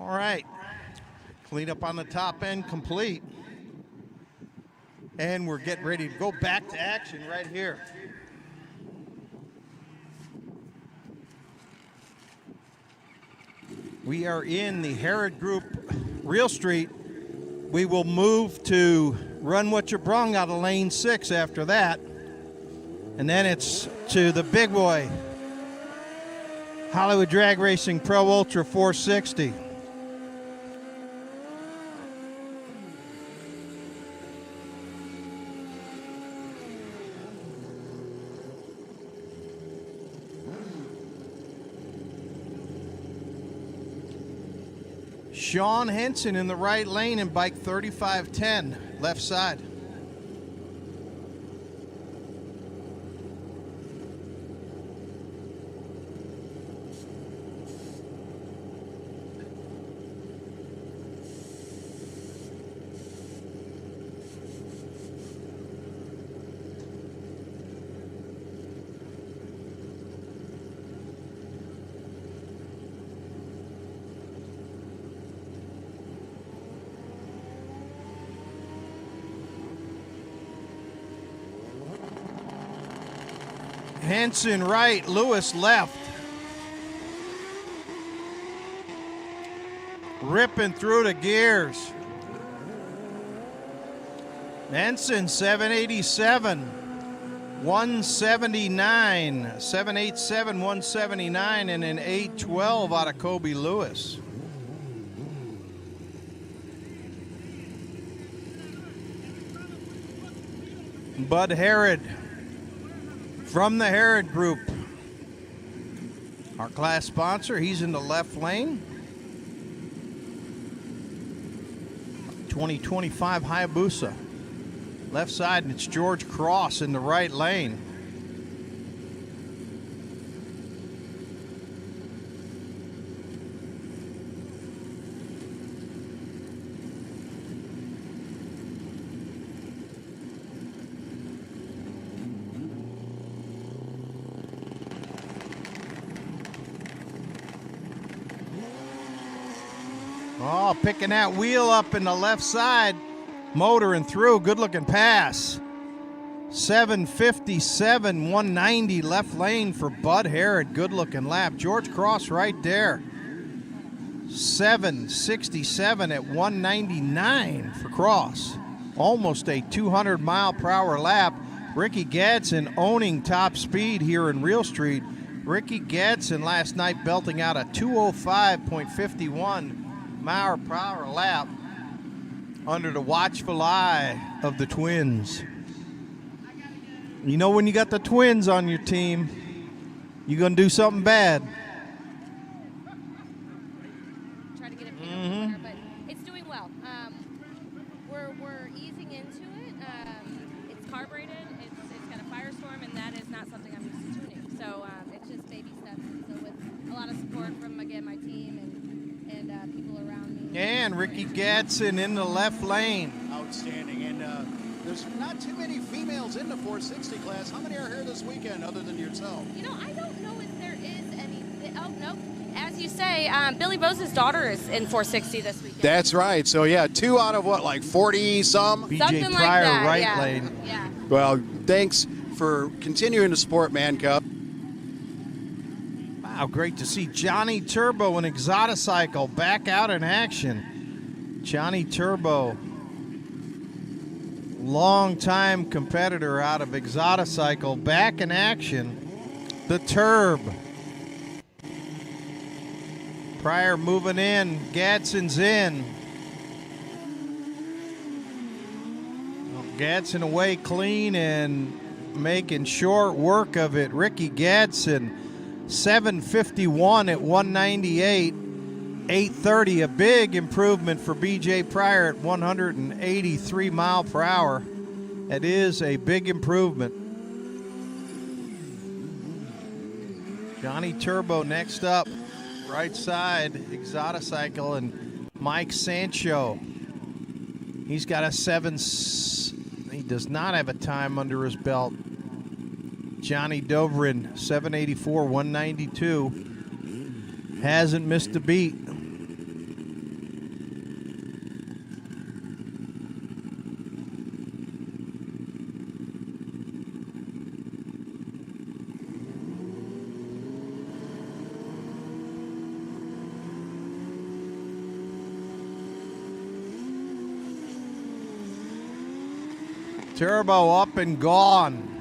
All right. Cleanup on the top end complete. And we're getting ready to go back to action right here. We are in the Herod Group Real Street. We will move to Run What You Brung out of lane 6 after that. And then it's to the big boy, Hollywood Drag Racing Pro Ultra 460. Sean Henson in the right lane in bike 3510, left side. Henson right, Lewis left. Ripping through the gears. Henson 787, 179, 787, 179, and an 812 out of Kobe Lewis. Bud Herod from the Herod Group, our class sponsor. He's in the left lane. 2025 Hayabusa, left side, and it's George Cross in the right lane. Oh, picking that wheel up in the left side, motoring through, good looking pass. 757, 190 left lane for Bud Herod, good looking lap. George Cross right there. 767 at 199 for Cross. Almost a 200 mile per hour lap. Ricky Gatson owning top speed here in Real Street. Ricky Gatson last night belting out a 205.51 mile per hour lap under the watchful eye of the twins. You know, when you got the twins on your team, you're going to do something bad. Try to get it picked up corner, but it's doing well. We're easing into it. It's carbureted. It's got a firestorm, and that is not something I'm used to tuning. So it's just baby steps. So with a lot of support from, again, my team and people around me. And Ricky Gatson in the left lane. Outstanding. And there's not too many females in the 460 class. How many are here this weekend other than yourself? You know, I don't know if there is any. Oh, no. As you say, Billy Bose's daughter is in 460 this weekend. That's right. So, yeah, 2 out of what, like 40 some? BJ Something like Pryor, that, right yeah. lane. Yeah. Well, thanks for continuing to support Man Cup. Wow, great to see Johnny Turbo and Exoticycle back out in action. Johnny Turbo, longtime competitor out of Exoticycle, back in action. The Turb. Pryor moving in, Gadson's in. Gadson away clean and making short work of it. Ricky Gadson, 751 at 198, 830, a big improvement for BJ Pryor at 183 mile per hour. That is a big improvement. Johnny Turbo next up, right side, Exoticycle, and Mike Sancho. He's got a he does not have a time under his belt. Johnny Dovrin, 784, 192. Hasn't missed a beat. Turbo up and gone.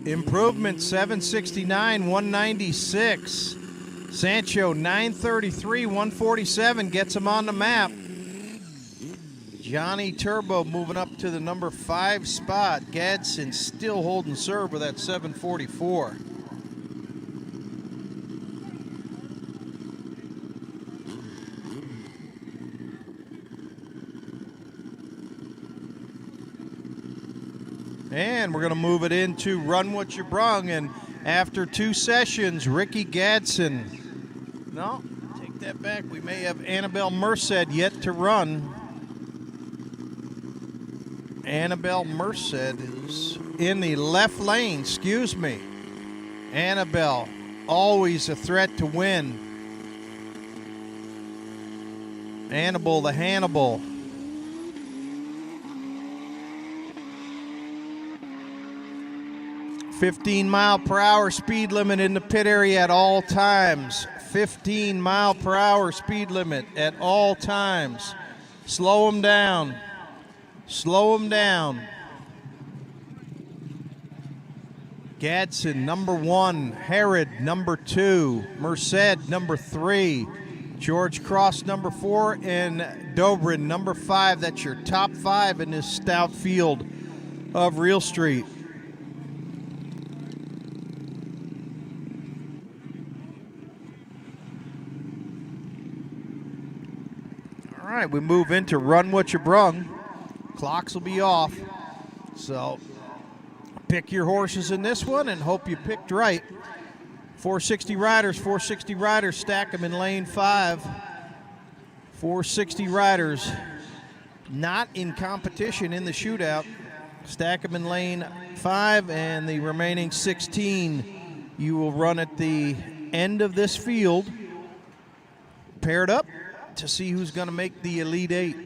Improvement 769, 196. Sancho 933, 147 gets him on the map. Johnny Turbo moving up to the number 5 spot. Gatson still holding serve with that 744. And we're going to move it into Run What You Brung. And after 2 sessions, Ricky Gatson. No, take that back. We may have Annabelle Merced yet to run. Annabelle Merced is in the left lane, excuse me. Annabelle, always a threat to win. Annabelle the Hannibal. 15-mile-per-hour speed limit in the pit area at all times. 15-mile-per-hour speed limit at all times. Slow them down. Slow them down. Gatson, number 1. Herod, number 2. Merced, number 3. George Cross, number 4. And Dobrin, number 5. That's your top 5 in this stout field of Real Street. All right, we move into Run What You Brung. Clocks will be off, so pick your horses in this one and hope you picked right. 460 riders, stack them in lane 5. 460 riders not in competition in the shootout. Stack them in lane 5, and the remaining 16 you will run at the end of this field, paired up to see who's going to make the Elite 8.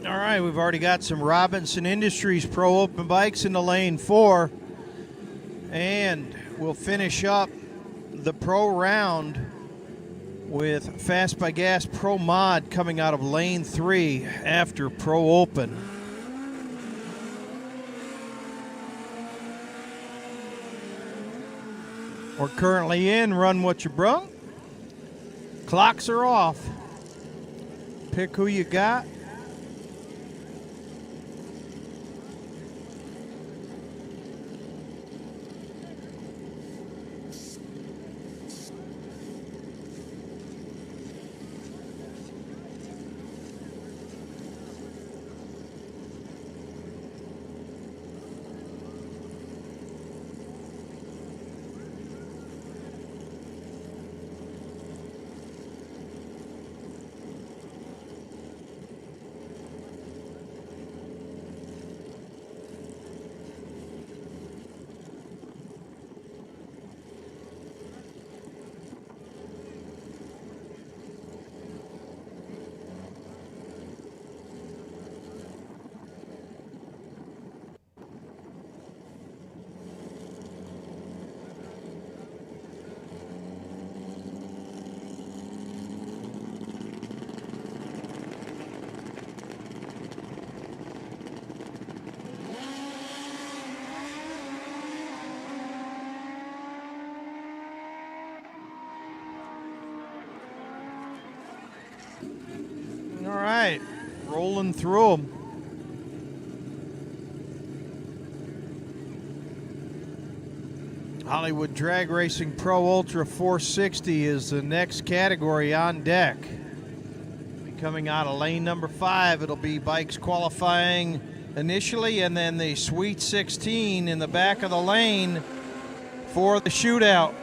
All right, we've already got some Robinson Industries Pro Open bikes in the lane 4. And we'll finish up the pro round with Fast by Gas Pro Mod coming out of lane 3 after Pro Open. We're currently in Run What You Brung. Clocks are off. Pick who you got. All right, rolling through them. Hollywood Drag Racing Pro Ultra 460 is the next category on deck. Coming out of lane number 5, it'll be bikes qualifying initially, and then the Sweet 16 in the back of the lane for the shootout.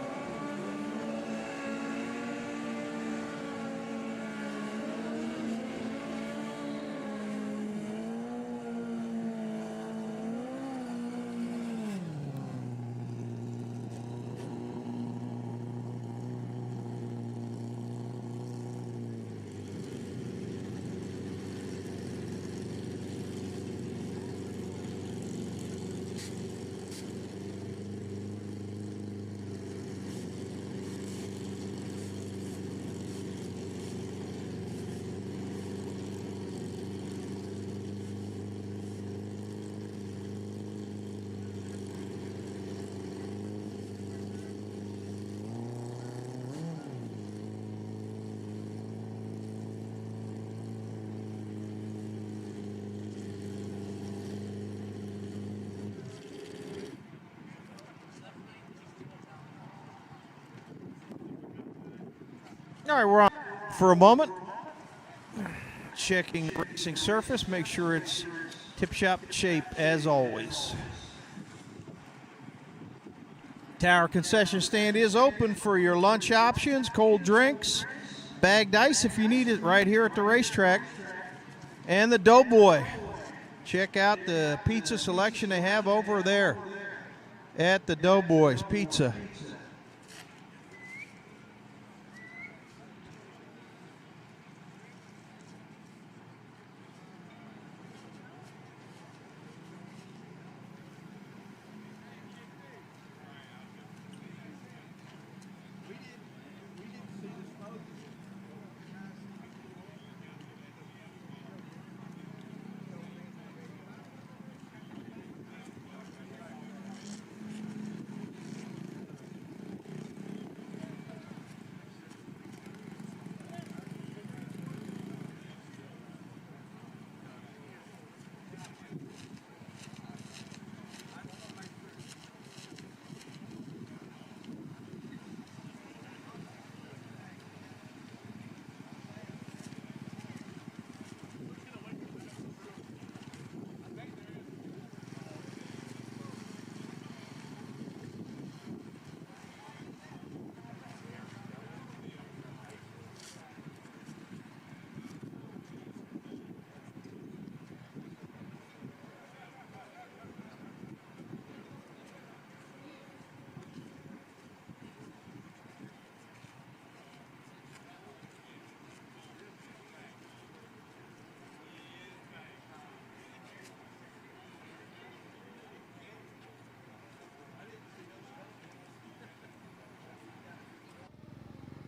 All right, we're on for a moment. Checking the racing surface, make sure it's tip-top shape as always. Tower concession stand is open for your lunch options, cold drinks, bagged ice if you need it right here at the racetrack. And the Doughboy. Check out the pizza selection they have over there at the Doughboy's Pizza.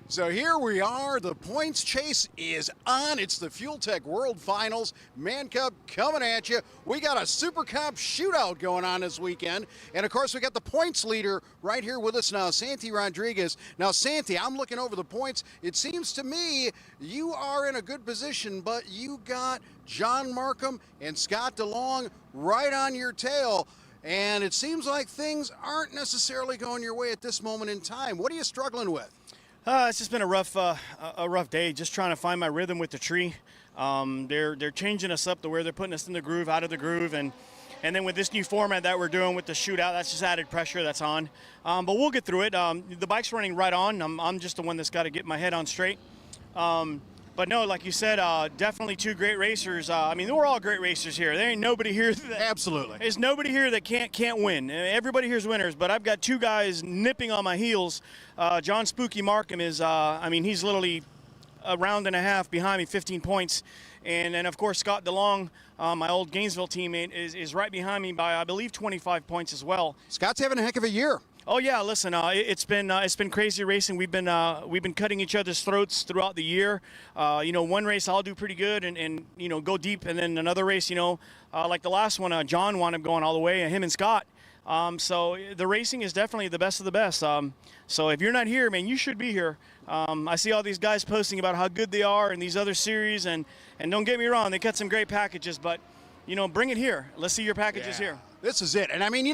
So here we are. The points chase is on. It's the FuelTech World Finals. Man Cup coming at you. We got a Super Cup shootout going on this weekend. And of course, we got the points leader right here with us now, Santi Rodriguez. Now, Santi, I'm looking over the points. It seems to me you are in a good position, but you got John Markham and Scott DeLong right on your tail. And it seems like things aren't necessarily going your way at this moment in time. What are you struggling with? It's just been a rough day, just trying to find my rhythm with the tree. They're changing us up to where they're putting us in the groove, out of the groove, and then with this new format that we're doing with the shootout, that's just added pressure that's on. But we'll get through it. The bike's running right on. I'm just the one that's got to get my head on straight. But no, like you said, definitely two great racers. I mean, we're all great racers here. There ain't nobody here that Absolutely. There's nobody here that can't win. Everybody here's winners, but I've got two guys nipping on my heels. John Spooky Markham is, I mean, he's literally a round and a half behind me, 15 points. And of course, Scott DeLong, my old Gainesville teammate, is right behind me by, I believe, 25 points as well. Scott's having a heck of a year. Oh yeah, listen, it's been crazy racing. We've been cutting each other's throats throughout the year. One race I'll do pretty good and go deep, and then another race, like the last one, John wound up going all the way, him and Scott. So the racing is definitely the best of the best. So if you're not here, man, you should be here. I see all these guys posting about how good they are in these other series, and don't get me wrong, they cut some great packages, but bring it here. Let's see your packages here. This is it, and I mean,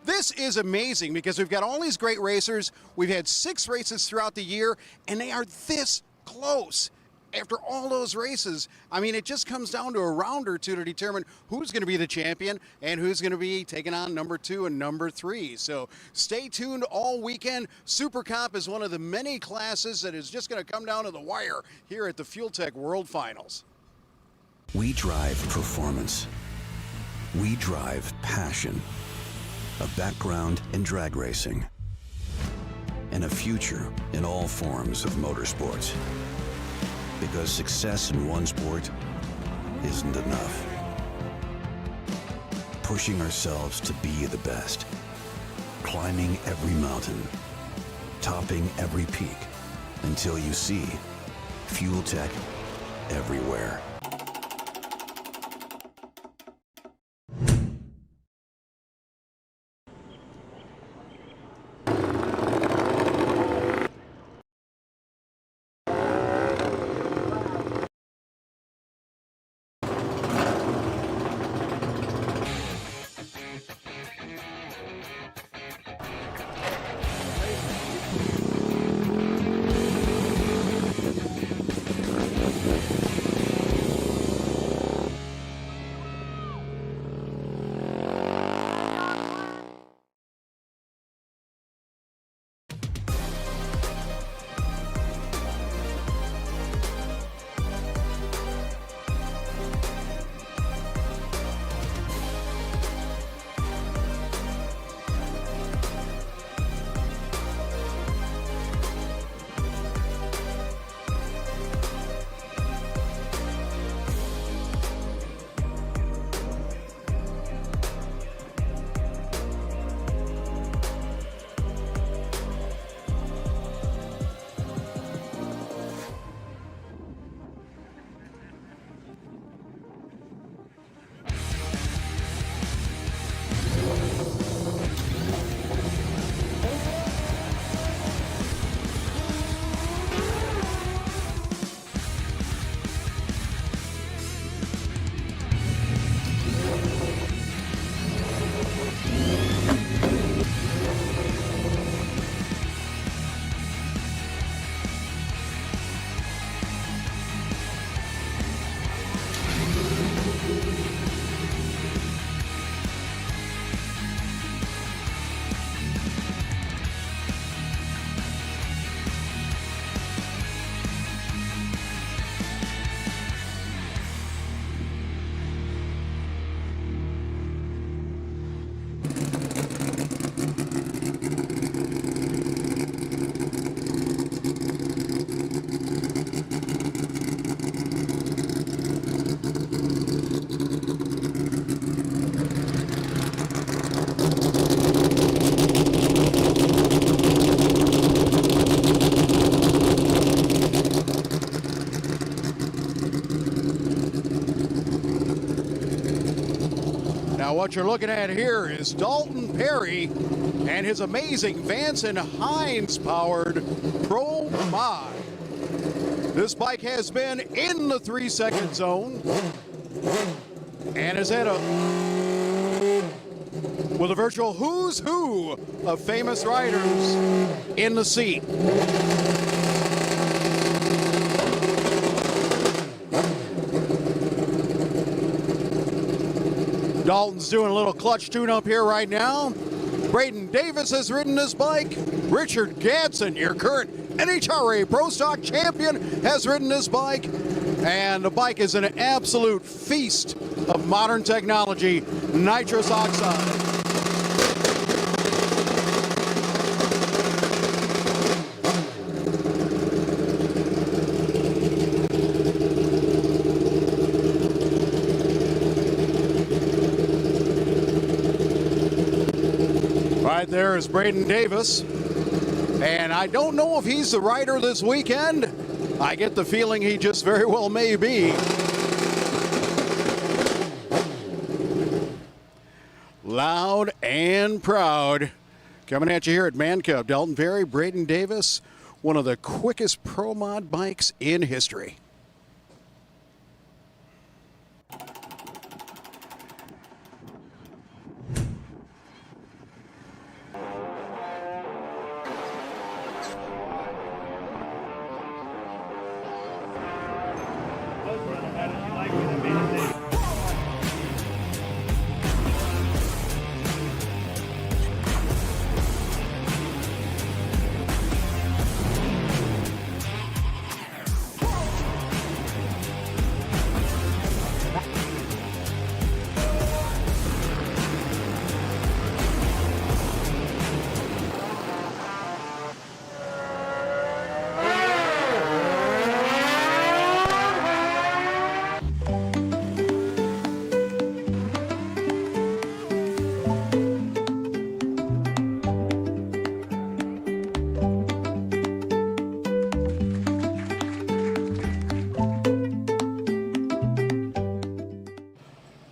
this is amazing because we've got all these great racers. We've had 6 races throughout the year, and they are this close after all those races. I mean, it just comes down to a round or two to determine who's going to be the champion and who's going to be taking on number 2 and number 3. So stay tuned all weekend. Super Comp is one of the many classes that is just going to come down to the wire here at the FuelTech World Finals. We drive performance. We drive passion. A background in drag racing, and a future in all forms of motorsports. Because success in one sport isn't enough. Pushing ourselves to be the best. Climbing every mountain. Topping every peak. Until you see FuelTech everywhere. what you're looking at here is Dalton Perry and his amazing Vance and Hines powered Pro Mod. This bike has been in the 3-second zone and has had with a virtual who's who of famous riders in the seat. Dalton's doing a little clutch tune-up here right now. Braden Davis has ridden this bike. Richard Gatson, your current NHRA Pro Stock champion, has ridden this bike. And the bike is an absolute feast of modern technology, nitrous oxide. Right there is Braden Davis, and I don't know if he's the rider this weekend. I get the feeling he just very well may be. Loud and proud. Coming at you here at Man Cub, Dalton Perry, Braden Davis, one of the quickest Pro Mod bikes in history.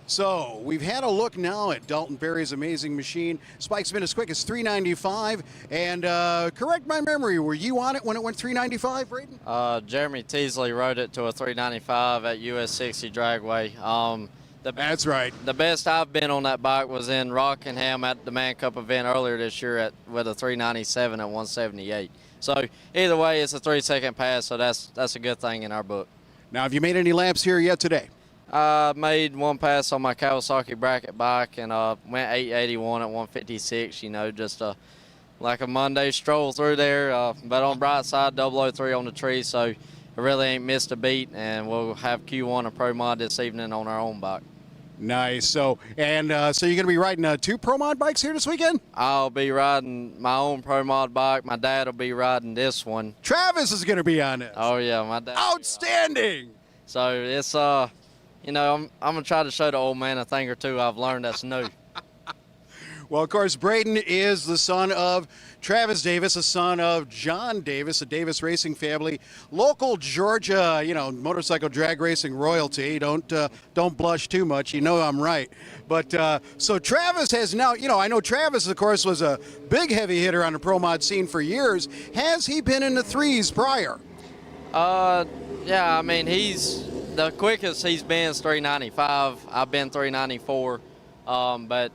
So we've had a look now at Dalton Perry's amazing machine. Spike's been as quick as 395. And correct my memory, were you on it when it went 395, Braden? Jeremy Teasley rode it to a 395 at US 60 Dragway. That's right. The best I've been on that bike was in Rockingham at the Man Cup event earlier this year with a 397 at 178. So either way, it's a 3-second pass, so that's a good thing in our book. Now, have you made any laps here yet today? I made one pass on my Kawasaki bracket bike and went 881 at 156, you know, just like a Monday stroll through there. But on the bright side, 003 on the tree, so I really ain't missed a beat, and we'll have Q1 and Pro Mod this evening on our own bike. Nice. So you're going to be riding 2 Pro Mod bikes here this weekend? I'll be riding my own Pro Mod bike. My dad will be riding this one. Travis is going to be on this. Oh, yeah, my dad. Outstanding. So it's, you know, I'm going to try to show the old man a thing or two I've learned that's new. Well, of course, Braden is the son of Travis Davis, a son of John Davis, a Davis racing family, local Georgia, you know, motorcycle drag racing royalty. Don't blush too much. You know I'm right. But so Travis has now, you know, I know Travis, of course, was a big heavy hitter on the Pro Mod scene for years. Has he been in the 3s prior? Yeah, I mean, the quickest he's been is 395. I've been 394. But,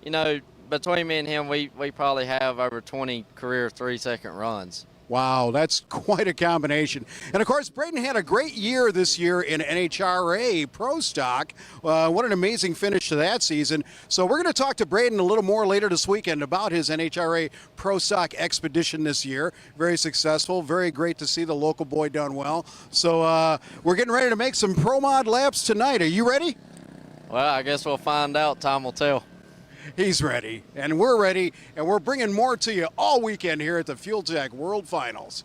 you know, between me and him, we probably have over 20 career 3-second runs. Wow, that's quite a combination. And, of course, Braden had a great year this year in NHRA Pro Stock. What an amazing finish to that season. So we're going to talk to Braden a little more later this weekend about his NHRA Pro Stock expedition this year. Very successful. Very great to see the local boy done well. So we're getting ready to make some Pro Mod laps tonight. Are you ready? Well, I guess we'll find out. Time will tell. He's ready, and we're ready, and we're bringing more to you all weekend here at the FuelTech World Finals.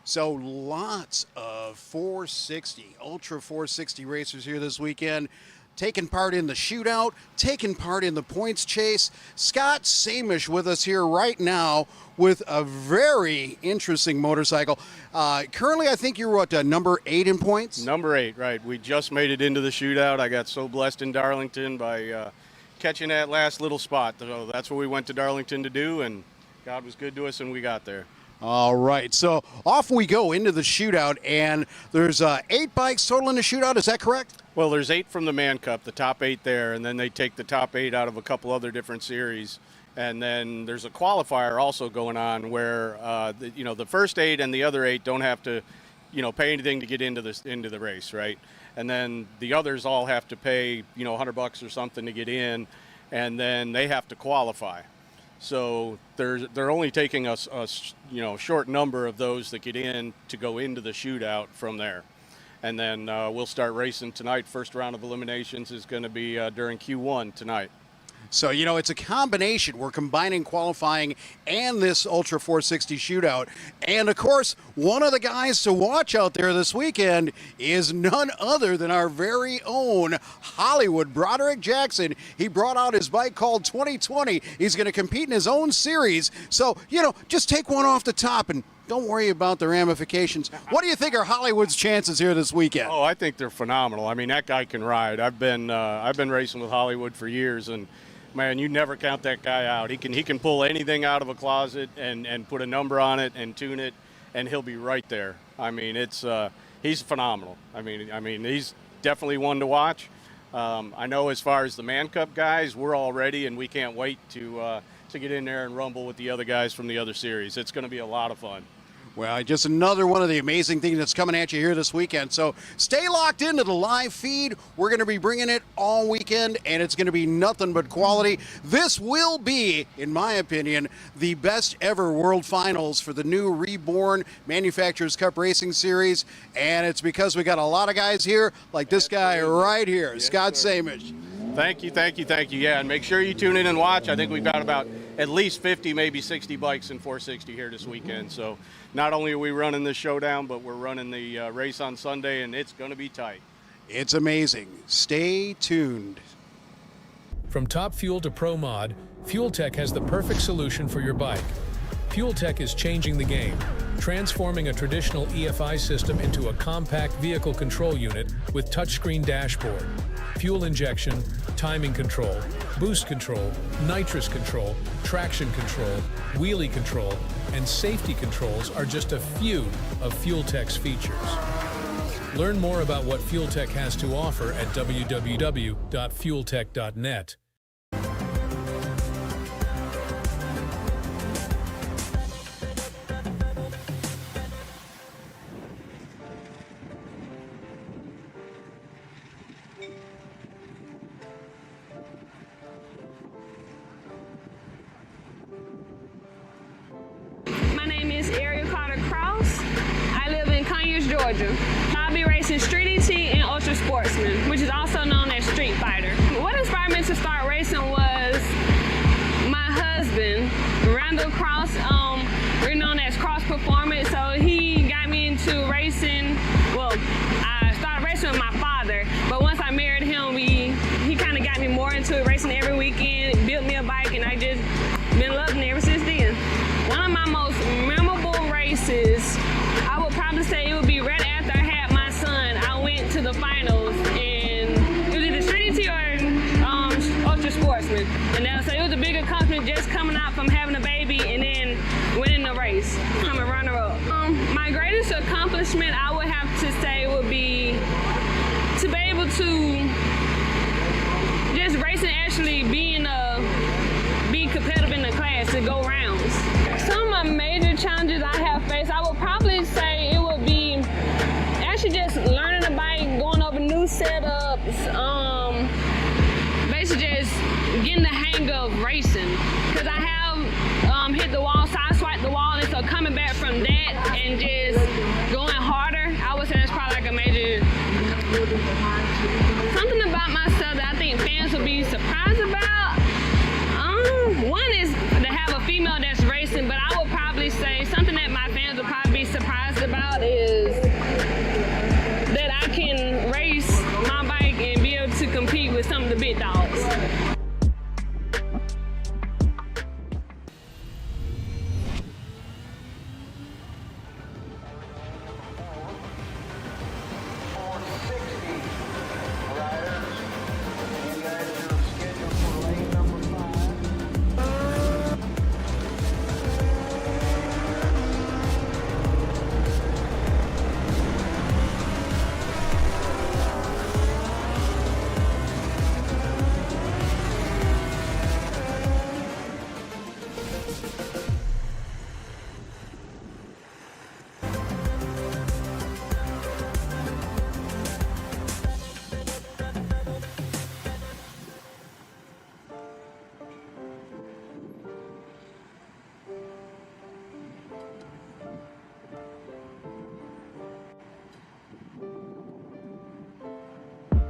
So lots of 460, Ultra 460 racers here this weekend, taking part in the shootout, taking part in the points chase. Scott Samish with us here right now with a very interesting motorcycle. Currently, I think you're what, number 8 in points? Number 8, right. We just made it into the shootout. I got so blessed in Darlington by catching that last little spot. So that's what we went to Darlington to do, and God was good to us, and we got there. All right, so off we go into the shootout, and there's 8 bikes total in the shootout, is that correct? Well, there's 8 from the Man Cup, the top 8 there, and then they take the top 8 out of a couple other different series. And then there's a qualifier also going on where, the first 8 and the other 8 don't have to, pay anything to get into the race, right? And then the others all have to pay, $100 or something to get in, and then they have to qualify. So they're only taking a short number of those that get in to go into the shootout from there. And then we'll start racing tonight. First round of eliminations is going to be during Q1 tonight. So, it's a combination. We're combining qualifying and this Ultra 460 shootout. And, of course, one of the guys to watch out there this weekend is none other than our very own Hollywood, Broderick Jackson. He brought out his bike called 2020. He's going to compete in his own series. So, just take one off the top and don't worry about the ramifications. What do you think are Hollywood's chances here this weekend? Oh, I think they're phenomenal. I mean, that guy can ride. I've been racing with Hollywood for years, and man, you never count that guy out. He can pull anything out of a closet and put a number on it and tune it, and he'll be right there. I mean, he's phenomenal. I mean, he's definitely one to watch. I know as far as the Man Cup guys, we're all ready, and we can't wait to get in there and rumble with the other guys from the other series. It's going to be a lot of fun. Well, just another one of the amazing things that's coming at you here this weekend. So stay locked into the live feed. We're going to be bringing it all weekend, and it's going to be nothing but quality. This will be, in my opinion, the best ever World Finals for the new reborn Manufacturers Cup Racing Series, and it's because we got a lot of guys here, like this guy right here, yes, Scott Samish. Thank you. Yeah, and make sure you tune in and watch. I think we've got about at least 50, maybe 60 bikes in 460 here this weekend. So not only are we running the showdown, but we're running the race on Sunday, and it's going to be tight. It's amazing. Stay tuned. From Top Fuel to Pro Mod, FuelTech has the perfect solution for your bike. FuelTech is changing the game, transforming a traditional EFI system into a compact vehicle control unit with touchscreen dashboard. Fuel injection, timing control, boost control, nitrous control, traction control, wheelie control, and safety controls are just a few of FuelTech's features. Learn more about what FuelTech has to offer at www.fueltech.net. Georgia. I'll be racing Street ET and Ultra Sportsman, which is also known as Street Fighter. What inspired me to start racing was my husband, Randall Cross. We're known as Cross Performance, so he got me into racing. Well, I started racing with my father, but once I married him, he kind of got me more into racing every weekend, built me a bike, and I just been loving it ever since then. One of my most memorable races, I would probably say it would be right after I had my son. I went to the finals in, it was either Street ET or Ultra Sportsman. And so it was a big accomplishment just coming out from having a baby and then winning the race, coming runner-up. My greatest accomplishment, I would have to say, would be to be able to just race and actually be competitive in the class, to go rounds. Some of my major challenges I have faced, I would probably say it would be actually just learning the bike, going over new setups, basically just getting the hang of racing. Because I have hit the wall, sideswiped the wall, and so coming back from that and just going harder, I would say that's probably like a major. Something about myself that I think fans will be surprised about. One is to have a female that's racing, but I would probably say something that my fans would probably be surprised about is that I can race my bike and be able to compete with some of the big dogs.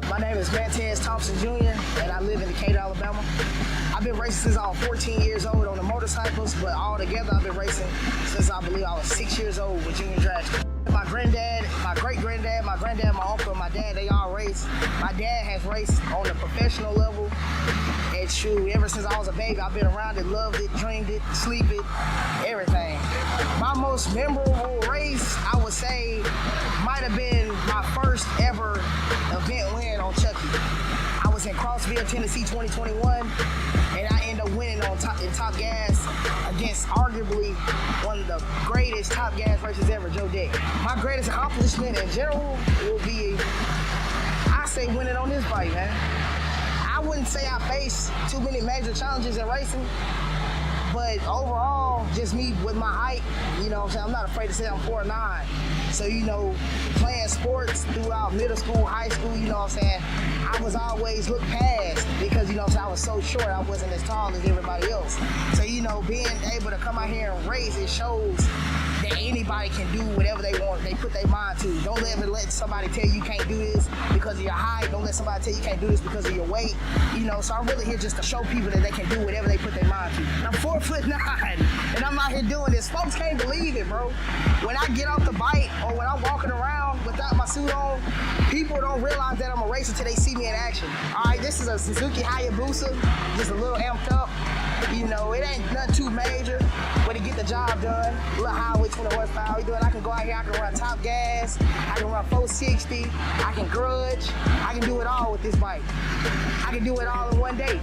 My name is Montez Thompson Jr. and I live in Decatur, Alabama. I've been racing since I was 14 years old on the motorcycles, but all together I've been racing since I believe I was 6 years old with junior drag. My granddad, my great-granddad, my granddad, my uncle, and my dad, they all race. My dad has raced on the professional level. And shoot, ever since I was a baby, I've been around it, loved it, dreamed it, sleep it, everything. My most memorable race, I would say, might have been my first ever event win on Chucky. I was in Crossville, Tennessee, 2021, and I ended up winning on in Top Gas against arguably one of the greatest Top Gas races ever, Joe Dick. My greatest accomplishment in general will be, I say, winning on this bike, man. I wouldn't say I faced too many major challenges in racing, but overall, just me with my height, you know what I'm saying? I'm not afraid to say I'm 4'9". So, you know, playing sports throughout middle school, high school, you know what I'm saying? I was always looked past because, you know what I'm saying, I was so short, I wasn't as tall as everybody else. So, you know, being able to come out here and race, it shows that anybody can do whatever they want, they put their mind to. Don't ever let somebody tell you can't do this because of your height. Don't let somebody tell you can't do this because of your weight. You know, so I'm really here just to show people that they can do whatever they put their mind to. I'm 4'9", and I'm out here doing this. Folks can't believe it, bro. When I get off the bike or when I'm walking around without my suit on, people don't realize that I'm a racer till they see me in action. All right, this is a Suzuki Hayabusa, just a little amped up. You know, it ain't nothing too major, but it get the job done. A little highway 20 horsepower. I can go out here, I can run Top Gas, I can run 460, I can Grudge, I can do it all with this bike. I can do it all in one day.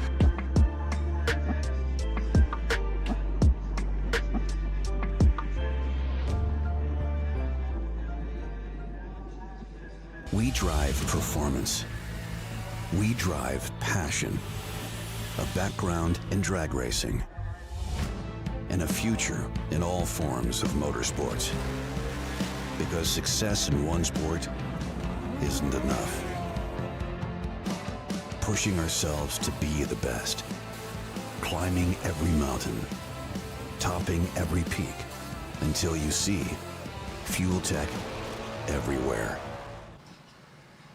We drive performance. We drive passion. A background in drag racing. And a future in all forms of motorsports. Because success in one sport isn't enough. Pushing ourselves to be the best. Climbing every mountain. Topping every peak. Until you see FuelTech everywhere.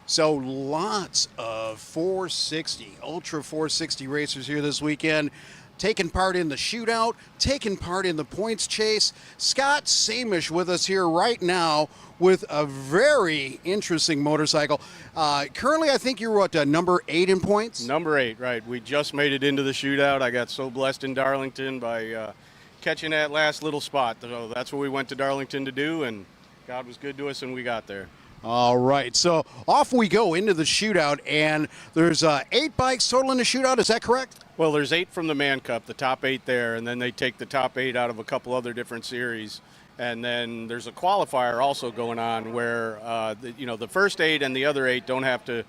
So lots of 460, Ultra 460 racers here this weekend, taking part in the shootout, taking part in the points chase. Scott Samish with us here right now with a very interesting motorcycle. Currently, I think you're what, number 8 in points? Number 8, right. We just made it into the shootout. I got so blessed in Darlington by catching that last little spot. So that's what we went to Darlington to do, and God was good to us, and we got there. All right, so off we go into the shootout, and there's 8 bikes total in the shootout, is that correct? Well, there's 8 from the Man Cup, the top 8 there, and then they take the top 8 out of a couple other different series. And then there's a qualifier also going on where, the first 8 and the other 8 don't have to,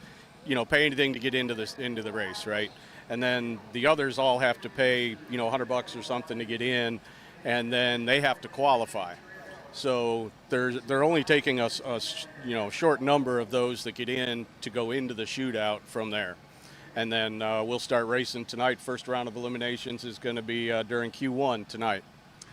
pay anything to get into the race, right? And then the others all have to pay, $100 or something to get in, and then they have to qualify. So they're only taking a short number of those that get in to go into the shootout from there. And then we'll start racing tonight. First round of eliminations is going to be during Q1 tonight.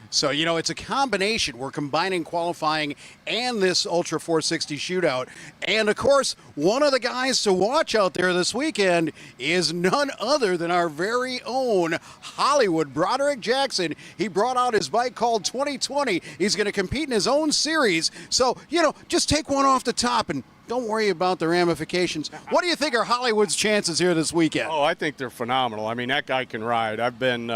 So, you know, it's a combination. We're combining qualifying and this Ultra 460 shootout. And, of course, one of the guys to watch out there this weekend is none other than our very own Hollywood, Broderick Jackson. He brought out his bike called 2020. He's going to compete in his own series. So, you know, just take one off the top and don't worry about the ramifications. What do you think are Hollywood's chances here this weekend? Oh, I think they're phenomenal. I mean, that guy can ride. I've been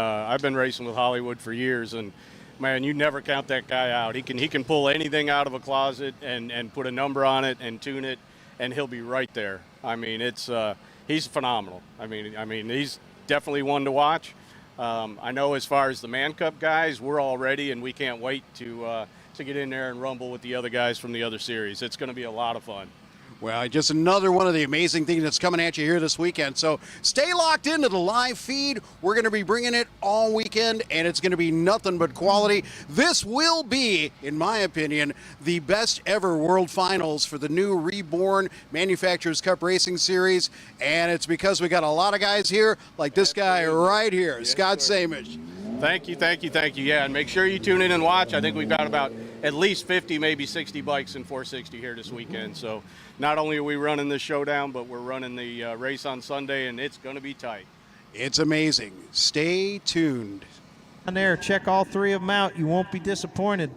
racing with Hollywood for years, and man, you never count that guy out. He can pull anything out of a closet and put a number on it and tune it, and he'll be right there. I mean, he's phenomenal. I mean, he's definitely one to watch. I know as far as the Man Cup guys, we're all ready, and we can't wait to get in there and rumble with the other guys from the other series. It's going to be a lot of fun. Well, just another one of the amazing things that's coming at you here this weekend. So stay locked into the live feed. We're going to be bringing it all weekend, and it's going to be nothing but quality. This will be, in my opinion, the best ever World Finals for the new reborn Manufacturers Cup Racing Series, and it's because we got a lot of guys here, like this guy right here, yes, Scott Samish. Thank you. Yeah, and make sure you tune in and watch. I think we've got about at least 50, maybe 60 bikes in 460 here this weekend. So not only are we running the showdown, but we're running the race on Sunday, and it's going to be tight. It's amazing. Stay tuned. On there, check all three of them out. You won't be disappointed.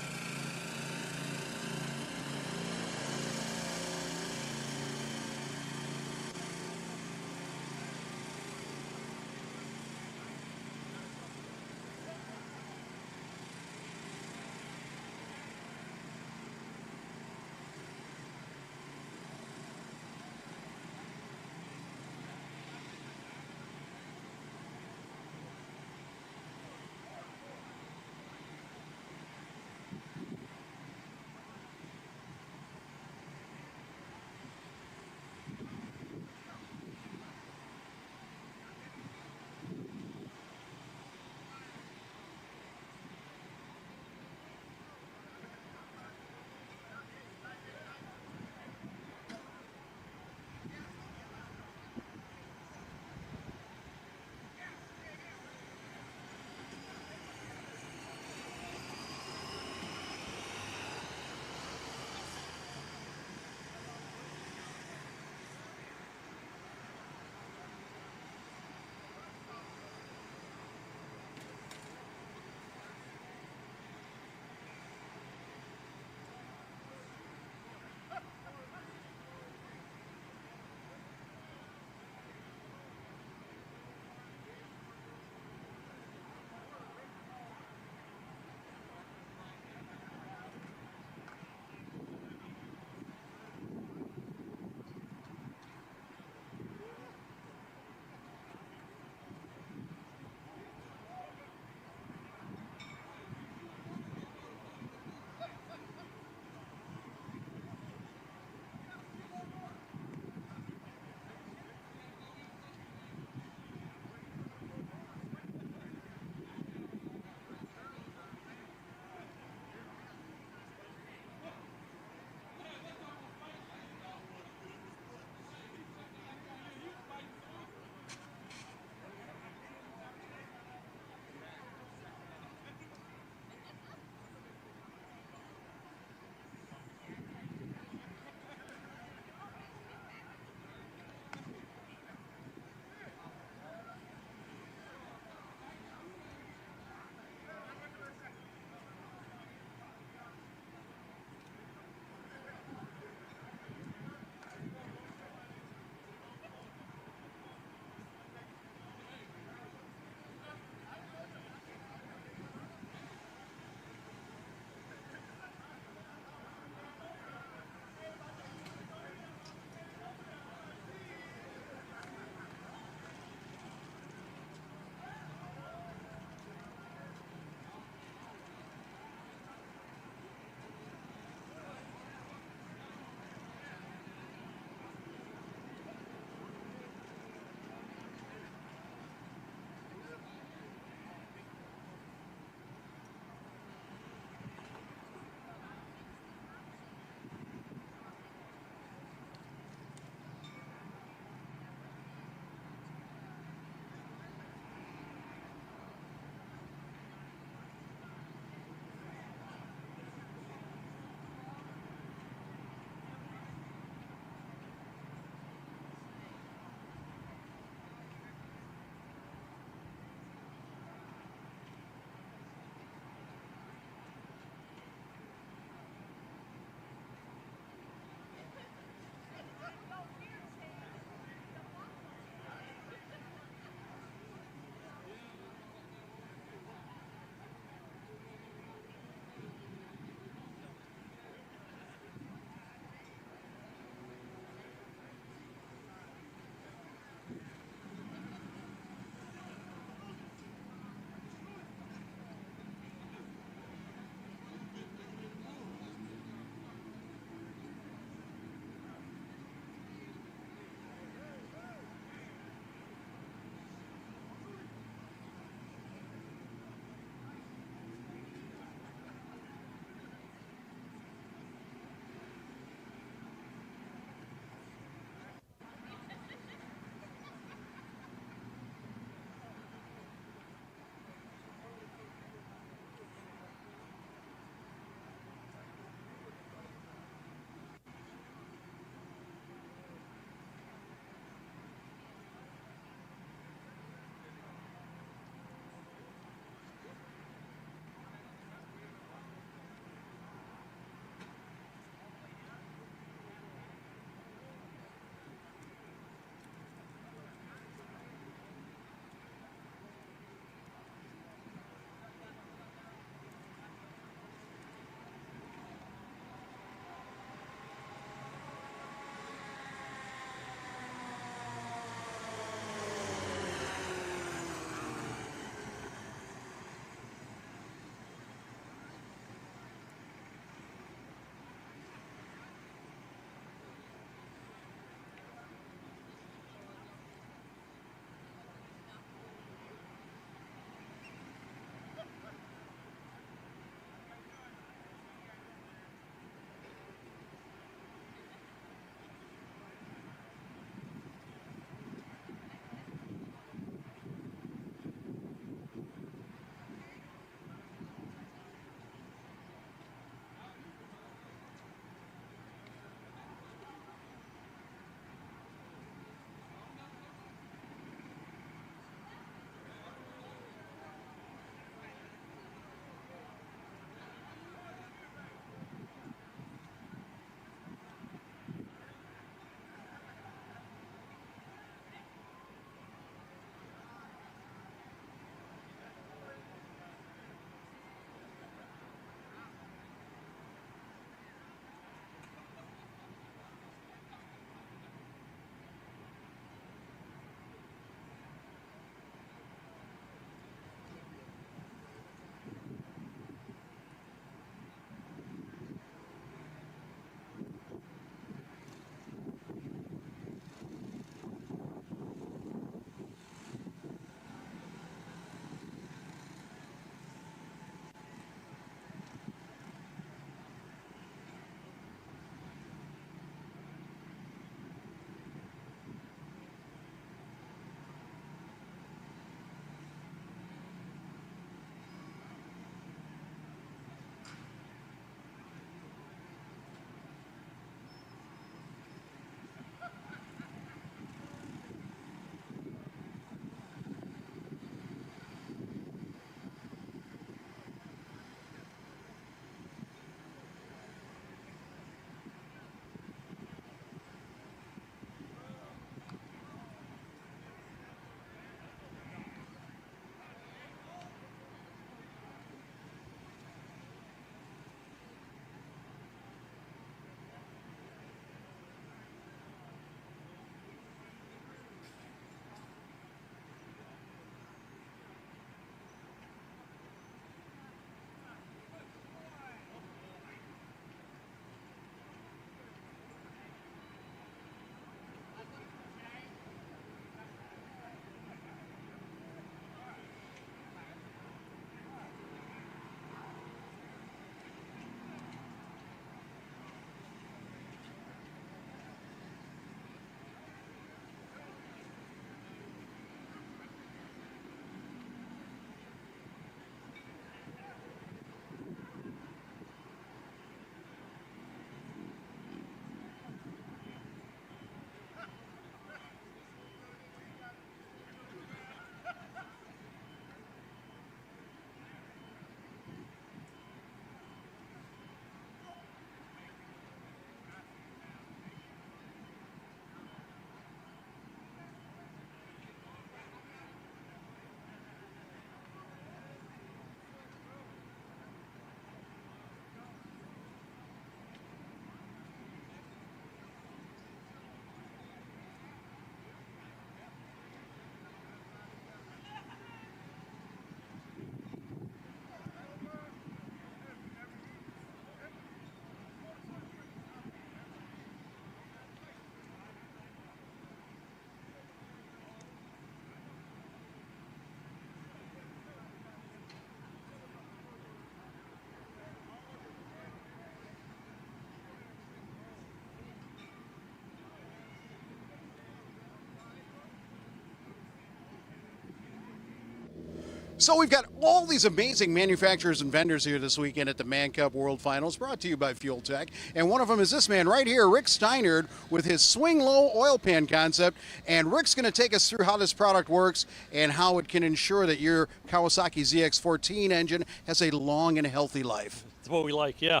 So we've got all these amazing manufacturers and vendors here this weekend at the Man Cup World Finals, brought to you by FuelTech. And one of them is this man right here, Rick Steinert, with his swing low oil pan concept. And Rick's going to take us through how this product works and how it can ensure that your Kawasaki ZX-14 engine has a long and healthy life. That's what we like, yeah.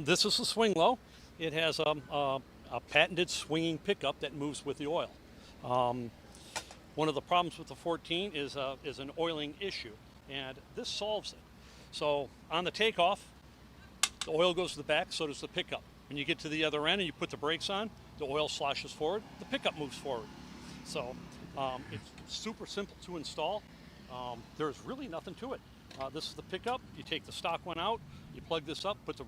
This is the swing low. It has a patented swinging pickup that moves with the oil. One of the problems with the 14 is an oiling issue, and this solves it. So on the takeoff, the oil goes to the back, so does the pickup. When you get to the other end and you put the brakes on, the oil sloshes forward, the pickup moves forward. So it's super simple to install. There's really nothing to it. This is the pickup. You take the stock one out, you plug this up, put the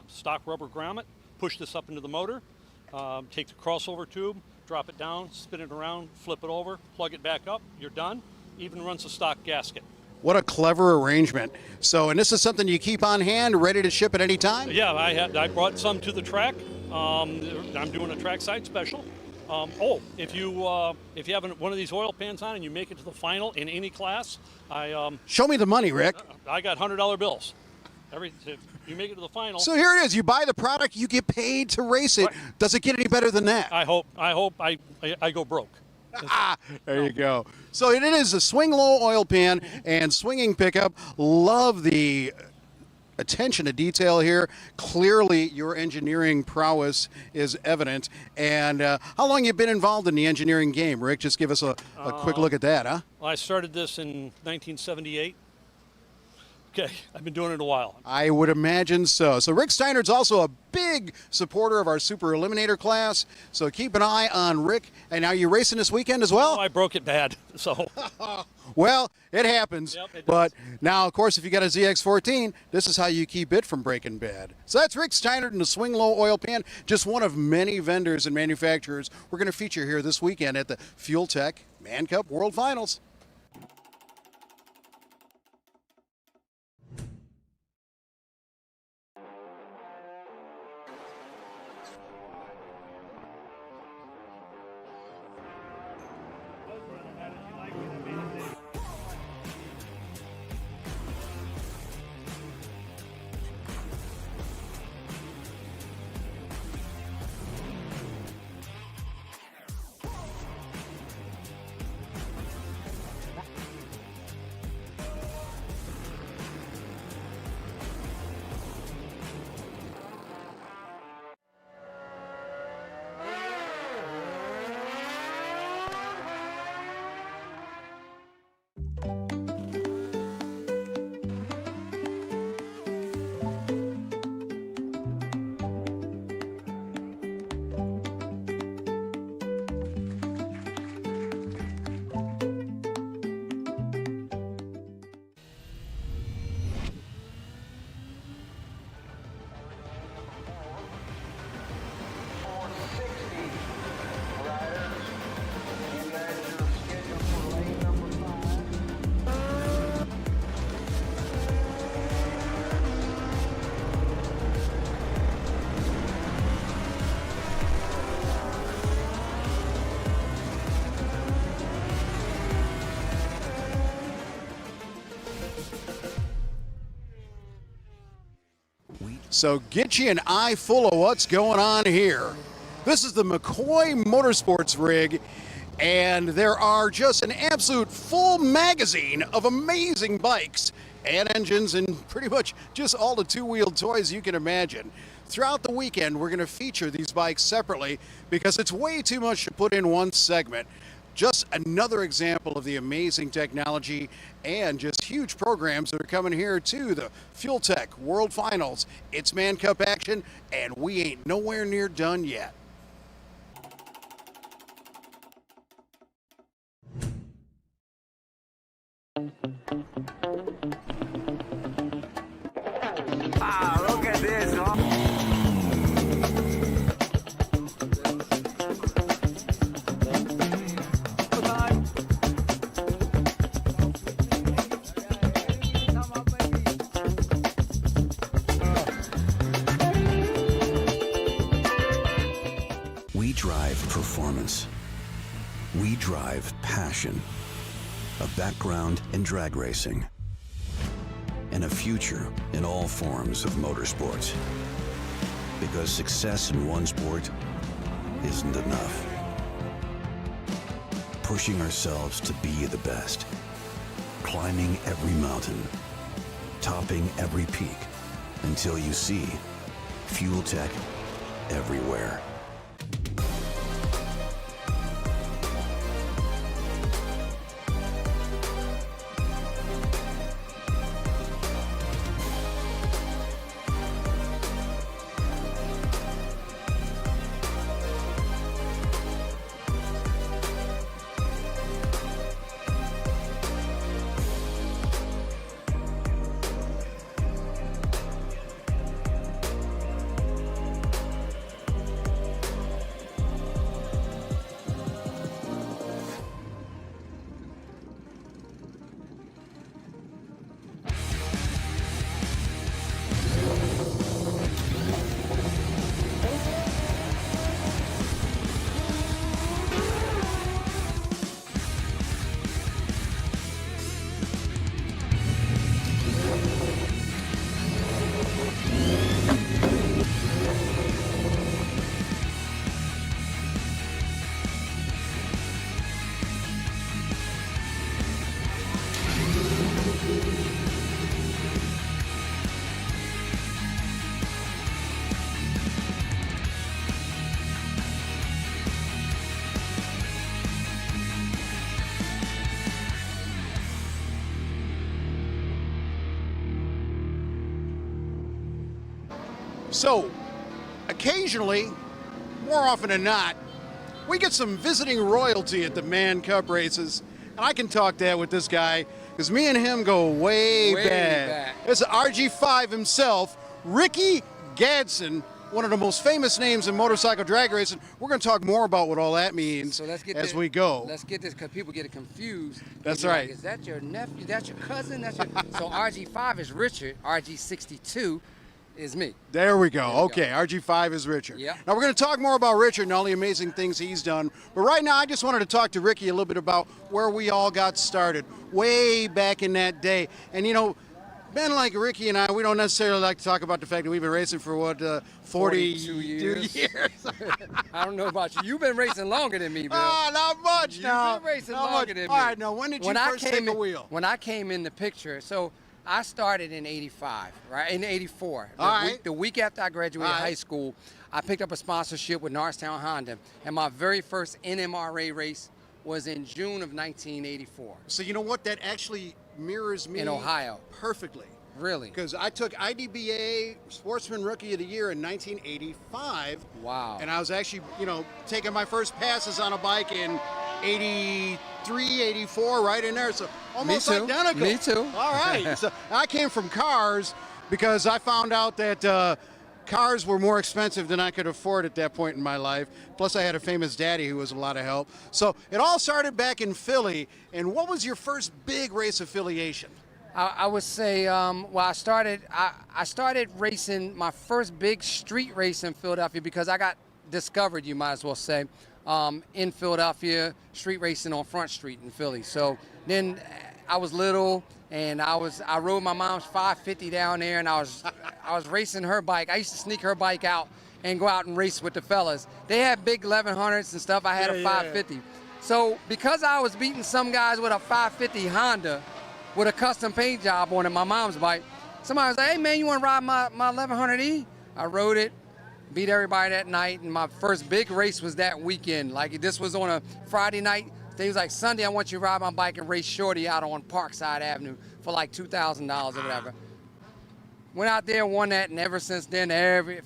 stock rubber grommet, push this up into the motor, take the crossover tube, drop it down, spin it around, flip it over, plug it back up, you're done. Even runs a stock gasket. What a clever arrangement. So, and this is something you keep on hand, ready to ship at any time? Yeah, I brought some to the track. I'm doing a trackside special. If you have one of these oil pans on and you make it to the final in any class, Show me the money, Rick. I got $100 bills. If you make it to the final. So here it is. You buy the product, you get paid to race it. Right. Does it get any better than that? I hope I go broke. There you go. So it is a swing low oil pan and swinging pickup. Love the attention to detail here. Clearly your engineering prowess is evident. And how long have you been involved in the engineering game, Rick? Just give us a quick look at that, huh? Well, I started this in 1978. Okay, I've been doing it a while. I would imagine so. So Rick Steinert's also a big supporter of our Super Eliminator class. So keep an eye on Rick. And now you're racing this weekend as well? Oh, I broke it bad, so. Well, it happens. Yep, it but does. now, of course, if you got a ZX-14, this is how you keep it from breaking bad. So that's Rick Steinert in the swing low oil pan, just one of many vendors and manufacturers we're going to feature here this weekend at the FuelTech Man Cup World Finals. So get you an eye full of what's going on here. This is the McCoy Motorsports rig, and there are just an absolute full magazine of amazing bikes and engines and pretty much just all the two-wheeled toys you can imagine. Throughout the weekend, we're going to feature these bikes separately because it's way too much to put in one segment. Just another example of the amazing technology and just huge programs that are coming here to the FuelTech World Finals. It's Man Cup action, and we ain't nowhere near done yet. Look at this, huh? We drive performance. We drive passion. a background in drag racing, and a future in all forms of motorsports. Because success in one sport isn't enough. Pushing ourselves to be the best, climbing every mountain, topping every peak, until you see FuelTech everywhere. So, occasionally, more often than not, we get some visiting royalty at the Man Cup races. And I can talk that with this guy, because me and him go way back. It's RG5 himself, Ricky Gatson, one of the most famous names in motorcycle drag racing. We're going to talk more about what all that means as we go. Let's get this, because people get it confused. That's right. Like, is that your nephew? That's your cousin? So RG5 is Richard. RG62 is me. There we go. Okay, RG5 is Richard. Yeah. Now we're going to talk more about Richard and all the amazing things he's done. But right now, I just wanted to talk to Ricky a little bit about where we all got started, way back in that day. And you know, men like Ricky and I, we don't necessarily like to talk about the fact that we've been racing for what, 42 years. I don't know about you. You've been racing longer than me, Bill. Oh, not much. You've now. been racing not longer much. than me. All right, now when did you first take the wheel? When I came in the picture, so I started in '85, right? In '84. The week after I graduated high school, I picked up a sponsorship with Norristown Honda, and my very first NMRA race was in June of 1984. So you know what? That actually mirrors me in Ohio perfectly. Really? Because I took IDBA Sportsman Rookie of the Year in 1985. Wow. And I was actually, you know, taking my first passes on a bike in 83, 84, right in there. So almost Me too. identical. Me too. All right. So I came from cars because I found out that cars were more expensive than I could afford at that point in my life. Plus I had a famous daddy who was a lot of help. So it all started back in Philly. And what was your first big race affiliation? I would say, well, I started racing my first big street race in Philadelphia because I got discovered, you might as well say, in Philadelphia, street racing on Front Street in Philly. So then I was little, and I rode my mom's 550 down there, and I was racing her bike. I used to sneak her bike out and go out and race with the fellas. They had big 1100s and stuff. I had a 550. So because I was beating some guys with a 550 Honda, with a custom paint job on it, my mom's bike. Somebody was like, hey man, you wanna ride my 1100E? I rode it, beat everybody that night, and my first big race was that weekend. Like this was on a Friday night. They was like, Sunday, I want you to ride my bike and race Shorty out on Parkside Avenue for like $2,000 or whatever. Went out there, won that, and ever since then,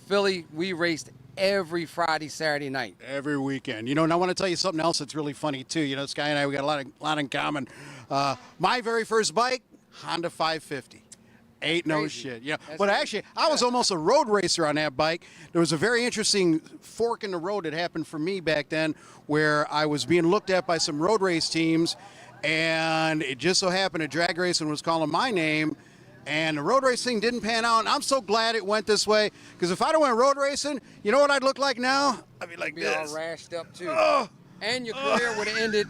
Philly, we raced every Friday, Saturday night. Every weekend. You know, and I want to tell you something else that's really funny too. You know, this guy and I, we got a lot in common. My very first bike, Honda 550. Ain't no shit. Yeah. But actually, I was almost a road racer on that bike. There was a very interesting fork in the road that happened for me back then where I was being looked at by some road race teams, and it just so happened a drag racing was calling my name, and the road race thing didn't pan out, and I'm so glad it went this way, because if I'd have went road racing, you know what I'd look like now? I'd be like this. All rashed up too. Oh. And your career would have ended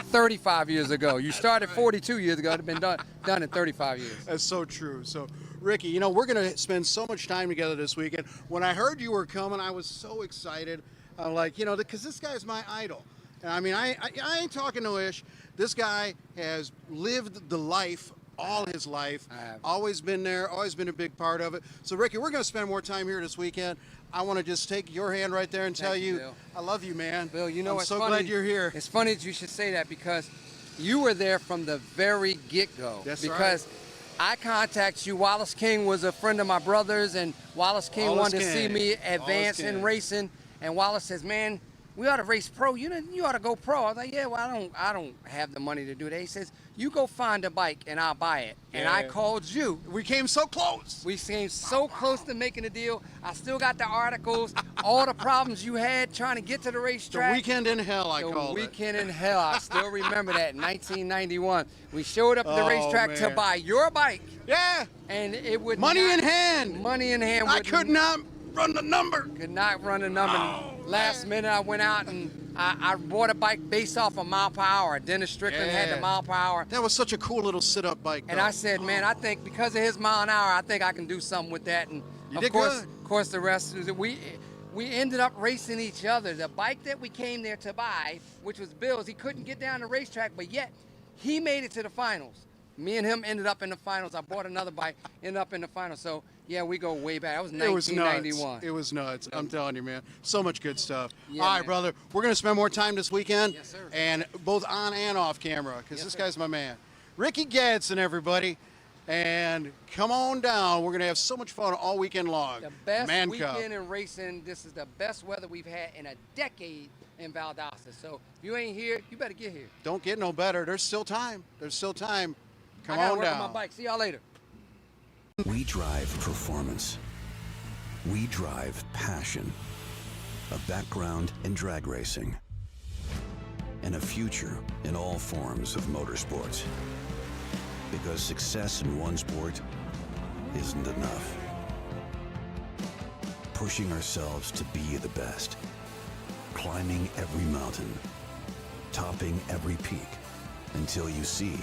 35 years ago. You started 42 years ago. It'd have been done in 35 years. That's so true. So, Ricky, you know, we're going to spend so much time together this weekend. When I heard you were coming, I was so excited. I'm like, you know, because this guy's my idol. And I mean, I ain't talking no ish. This guy has lived the life all his life, always been there, always been a big part of it. So, Ricky, we're going to spend more time here this weekend. I want to just take your hand right there and tell you, Bill. I love you, man. Bill, you know I'm what's so funny? glad you're here. It's funny that you should say that because you were there from the very get-go. That's because I contacted you. Wallace King was a friend of my brother's, and Wallace King wanted to see me advance in racing. And Wallace says, man, we ought to race pro. You ought to go pro. I was like, yeah, well, I don't have the money to do that. He says, you go find a bike and I'll buy it. And I called you. We came so close. We came so close to making a deal. I still got the articles, all the problems you had trying to get to the racetrack. The weekend in hell, I called it. The weekend in hell. I still remember that, 1991. We showed up at the racetrack to buy your bike. Yeah. And it would Money in hand. Money in hand. I could not run the number. Could not run the number. Last minute, I went out and I bought a bike based off of mile per hour. Dennis Strickland had the mile per hour. That was such a cool little sit-up bike. And I said, man, I think because of his mile an hour, I think I can do something with that. And of course, the rest is we ended up racing each other. The bike that we came there to buy, which was Bill's, he couldn't get down the racetrack, but yet he made it to the finals. Me and him ended up in the finals. I bought another bike, ended up in the finals. So, yeah, we go way back. That was 1991. It was nuts. I'm telling you, man. So much good stuff. Yeah, all right, man. brother. We're going to spend more time this weekend. Yes, sir. And both on and off camera, because this guy's my man. Ricky Gatson, everybody. And come on down. We're going to have so much fun all weekend long. The best Man Cup. weekend in racing. This is the best weather we've had in a decade in Valdosta. So if you ain't here, you better get here. Don't get no better. There's still time. There's still time. Come I gotta on work down. on my bike. See y'all later. We drive performance. We drive passion, a background in drag racing, and a future in all forms of motorsports. Because success in one sport isn't enough. Pushing ourselves to be the best, climbing every mountain, topping every peak, until you see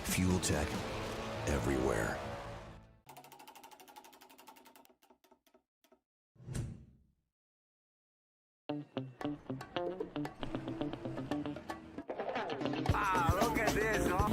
FuelTech everywhere. Ah, look at this, huh?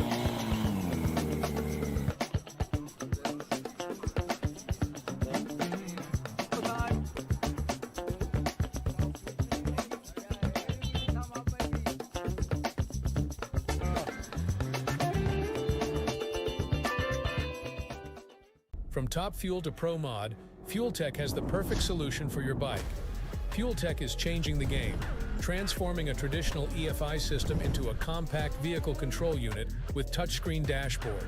From Top Fuel to Pro Mod, FuelTech has the perfect solution for your bike. FuelTech is changing the game, transforming a traditional EFI system into a compact vehicle control unit with touchscreen dashboard.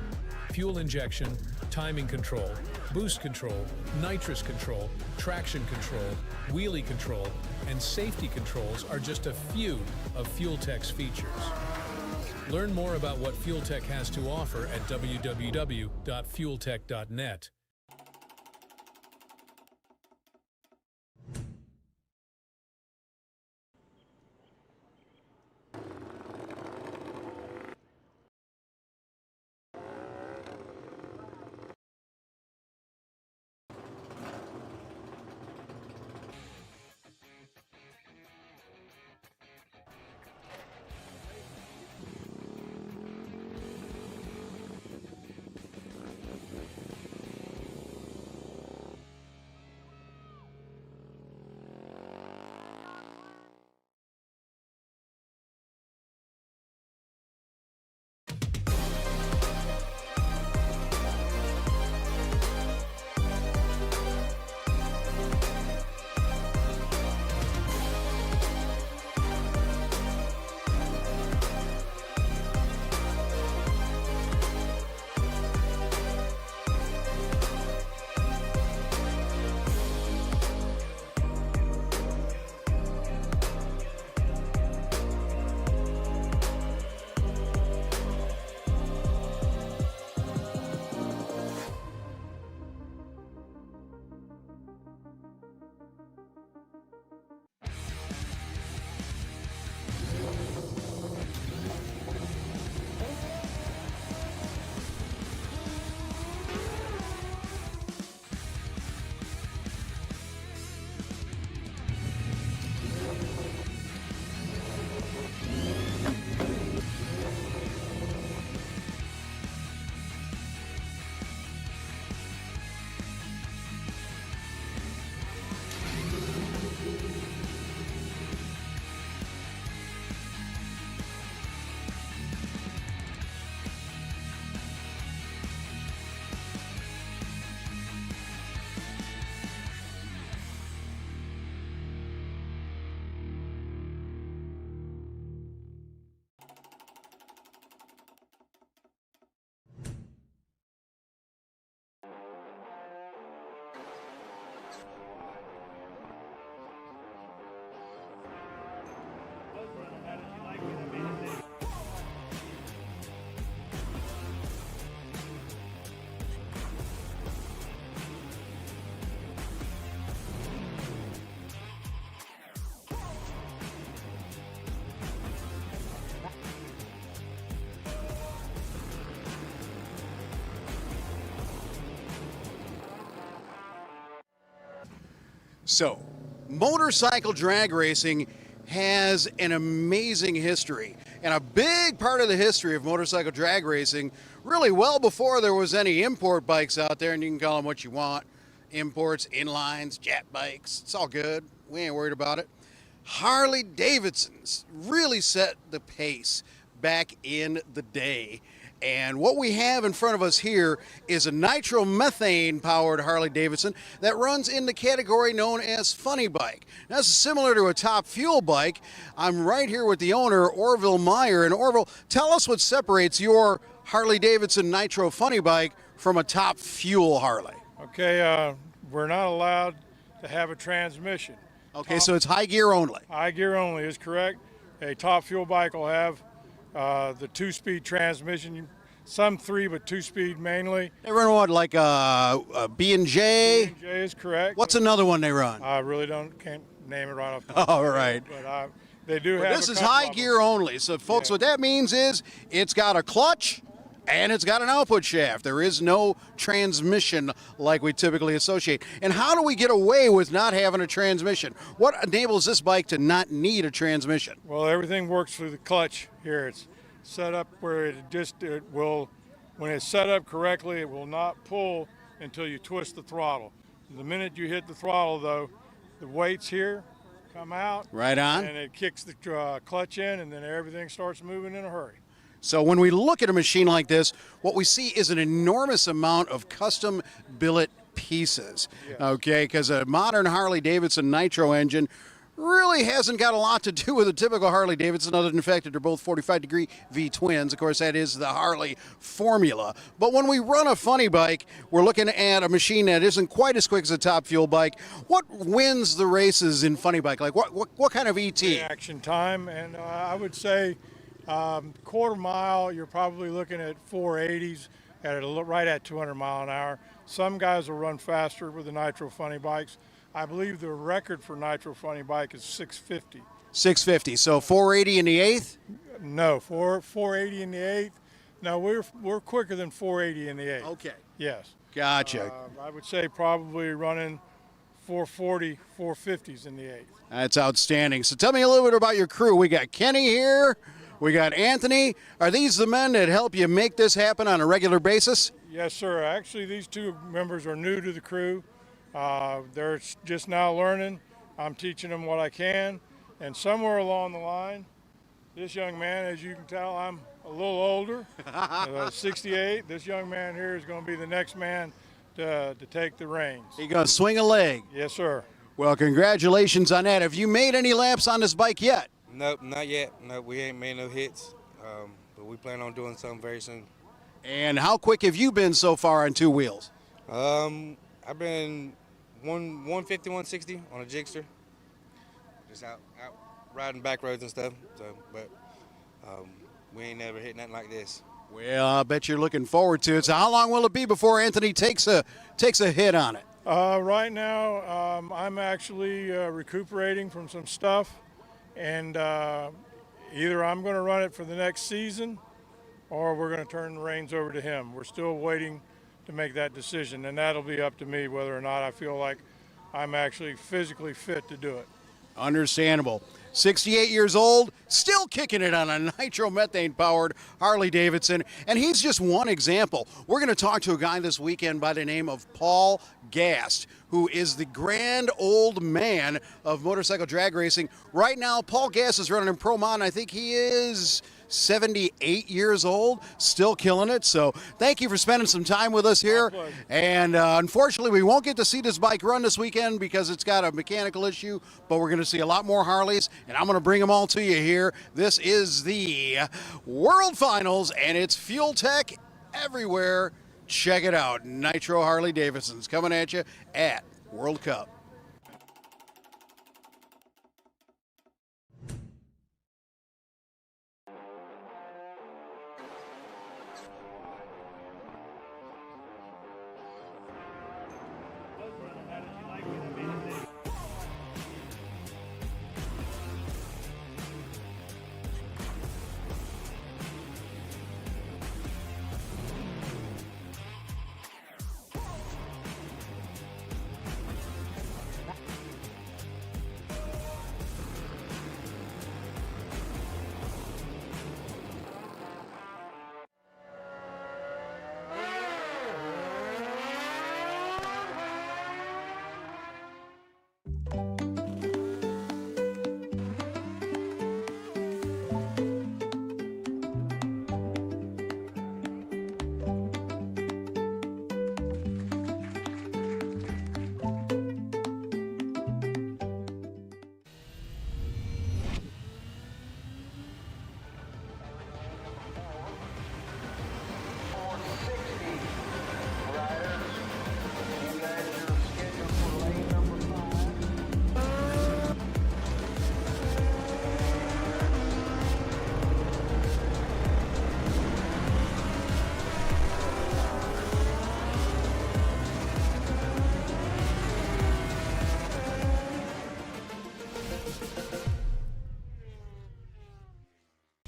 Fuel injection, timing control, boost control, nitrous control, traction control, wheelie control, and safety controls are just a few of FuelTech's features. Learn more about what FuelTech has to offer at www.fueltech.net. So, motorcycle drag racing has an amazing history. And a big part of the history of motorcycle drag racing, really well before there was any import bikes out there, and you can call them what you want. Imports, inlines, jet bikes, it's all good. We ain't worried about it. Harley Davidsons really set the pace back in the day. And what we have in front of us here is a nitromethane powered Harley Davidson that runs in the category known as funny bike. Now, this is similar to a Top Fuel bike. I'm right here with the owner, Orville Meyer. And Orville, tell us what separates your Harley Davidson Nitro funny bike from a Top Fuel Harley. Okay, we're not allowed to have a transmission. Okay, so it's high gear only. High gear only is correct. A Top Fuel bike will have the 2-speed transmission, some 3, but 2-speed mainly. They run what, like a B&J? B&J is correct. What's another one they run? I really can't name it right off the top. All right. But they do But have this a is couple high of them. gear only. So, folks, what that means is it's got a clutch and it's got an output shaft. There is no transmission like we typically associate. And how do we get away with not having a transmission? What enables this bike to not need a transmission? Well, everything works through the clutch here. It's set up where it will, when it's set up correctly, it will not pull until you twist the throttle. The minute you hit the throttle, though, the weights here come out. Right on. And it kicks the clutch in, and then everything starts moving in a hurry. So when we look at a machine like this, what we see is an enormous amount of custom billet pieces, okay? Because a modern Harley-Davidson Nitro engine really hasn't got a lot to do with a typical Harley-Davidson, other than the fact that they're both 45-degree V-twins. Of course, that is the Harley formula. But when we run a funny bike, we're looking at a machine that isn't quite as quick as a Top Fuel bike. What wins the races in funny bike? Like what kind of ET? Reaction time, and I would say quarter mile, you're probably looking at 480s right at 200 mile an hour. Some guys will run faster with the Nitro funny bikes. I believe the record for Nitro funny bike is 650. 650. So 480 in the eighth? No, 480 in the eighth. No, we're quicker than 480 in the eighth. Okay. Yes. Gotcha. I would say probably running 440, 450s in the eighth. That's outstanding. So tell me a little bit about your crew. We got Kenny here. We got Anthony. Are these the men that help you make this happen on a regular basis? Yes, sir. Actually, these two members are new to the crew. They're just now learning. I'm teaching them what I can. And somewhere along the line, this young man, as you can tell, I'm a little older, 68. This young man here is going to be the next man to take the reins. You're going to swing a leg? Yes, sir. Well, congratulations on that. Have you made any laps on this bike yet? Nope, not yet. Nope, we ain't made no hits, but we plan on doing something very soon. And how quick have you been so far on two wheels? I've been 150, 160 on a Jigster, just out riding back roads and stuff. So, but we ain't never hit nothing like this. Well, I bet you're looking forward to it. So how long will it be before Anthony takes a hit on it? Right now, I'm actually recuperating from some stuff, and either I'm going to run it for the next season, or we're going to turn the reins over to him. We're still waiting to make that decision, and that'll be up to me whether or not I feel like I'm actually physically fit to do it. Understandable. 68 years old, still kicking it on a nitromethane-powered Harley-Davidson, and he's just one example. We're going to talk to a guy this weekend by the name of Paul Gast, who is the grand old man of motorcycle drag racing. Right now, Paul Gast is running in Pro Mod, and I think he is 78 years old, still killing it. So thank you for spending some time with us here. And unfortunately, we won't get to see this bike run this weekend because it's got a mechanical issue, but we're going to see a lot more Harleys, and I'm going to bring them all to you here. This is the World Finals, and it's FuelTech everywhere. Check it out. Nitro Harley Davidson's coming at you at World Cup.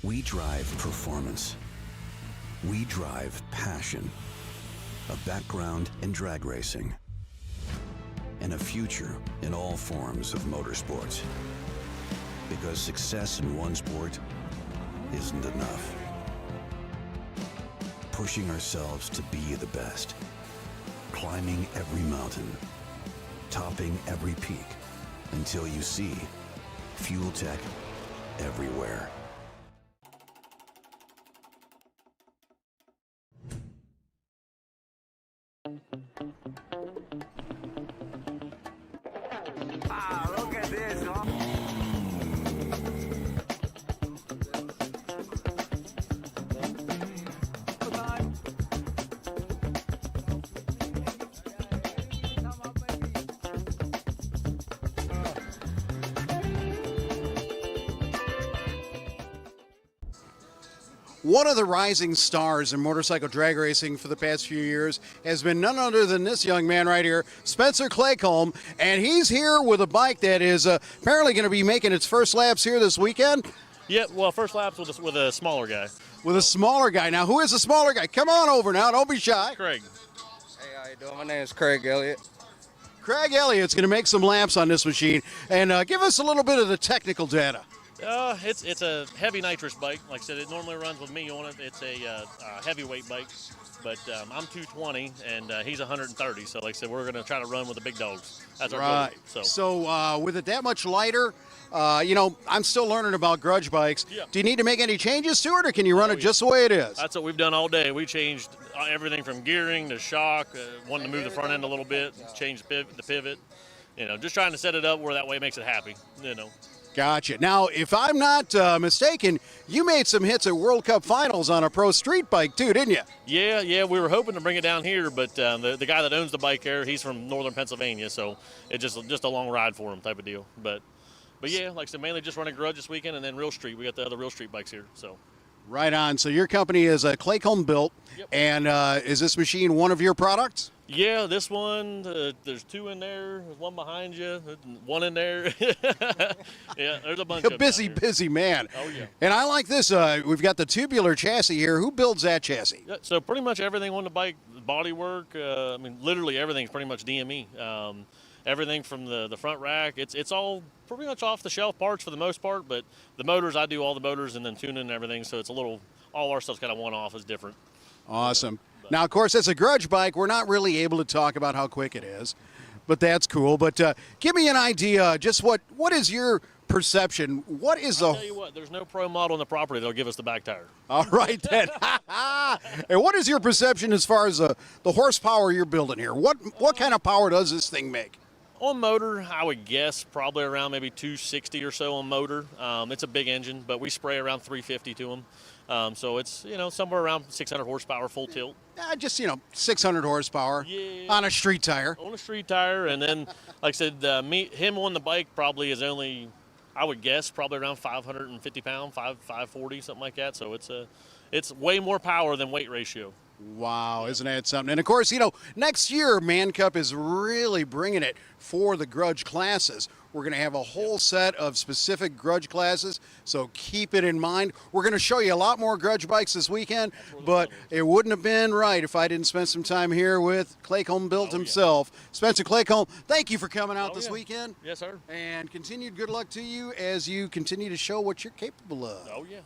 We drive performance. We drive passion. A background in drag racing. And a future in all forms of motorsports. Because success in one sport isn't enough. Pushing ourselves to be the best. Climbing every mountain. Topping every peak. Until you see FuelTech everywhere. Ah, look at this, huh? One of the rising stars in motorcycle drag racing for the past few years has been none other than this young man right here, Spencer Claycomb, and he's here with a bike that is apparently going to be making its first laps here this weekend. Yeah, well, first laps with a smaller guy. With a smaller guy. Now, who is the smaller guy? Come on over now. Don't be shy. Craig. Hey, how you doing? My name is Craig Elliott. Craig Elliott's going to make some laps on this machine, and give us a little bit of the technical data. It's a heavy nitrous bike. Like I said, it normally runs with me on it. It's a heavyweight bike, but I'm 220 and he's 130. So like I said, we're going to try to run with the big dogs. That's our Right. goal. So with it that much lighter, I'm still learning about Grudge bikes. Yeah. Do you need to make any changes to it, or can you run it just the way it is? That's what we've done all day. We changed everything from gearing to shock, wanted to move the front end a little bit, change the pivot. Just trying to set it up where that way it makes it happy. Gotcha. Now, if I'm not mistaken, you made some hits at World Cup finals on a pro street bike too, didn't you? Yeah, we were hoping to bring it down here, but the guy that owns the bike there, he's from northern Pennsylvania, so it's just a long ride for him type of deal. But yeah, like I said, mainly just running Grudge this weekend and then Real Street. We got the other Real Street bikes here, so. Right on. So your company is Claycomb built, and is this machine one of your products? Yeah, this one, there's two in there, there's one behind you, one in there. Yeah, there's a bunch of them. Busy man. Oh, yeah. And I like this. We've got the tubular chassis here. Who builds that chassis? Yeah, so pretty much everything on the bike, body work, literally everything's pretty much DME. Everything from the front rack, it's all pretty much off-the-shelf parts for the most part, but the motors, I do all the motors and then tuning and everything, so it's all our stuff's kind of one-off, is different. Awesome. Now, of course, as a Grudge bike, we're not really able to talk about how quick it is, but that's cool. But give me an idea, just what is your perception? What is I'll tell you what, there's no pro model on the property that'll give us the back tire. All right, then. And what is your perception as far as the horsepower you're building here? What kind of power does this thing make? On motor, I would guess probably around maybe 260 or so on motor. It's a big engine, but we spray around 350 to them. So it's, somewhere around 600 horsepower full tilt. Just, 600 horsepower on a street tire. On a street tire. And then, like I said, him on the bike probably is only, I would guess, probably around 550 pounds, 540, something like that. So it's way more power than weight ratio. Wow, isn't that something? And of course, next year, Man Cup is really bringing it for the Grudge classes. We're going to have a whole set of specific Grudge classes, so keep it in mind. We're going to show you a lot more Grudge bikes this weekend, but it wouldn't have been right if I didn't spend some time here with Claycomb built himself. Spencer Claycomb, thank you for coming out this weekend. Yes, sir. And continued good luck to you as you continue to show what you're capable of. Oh, yeah.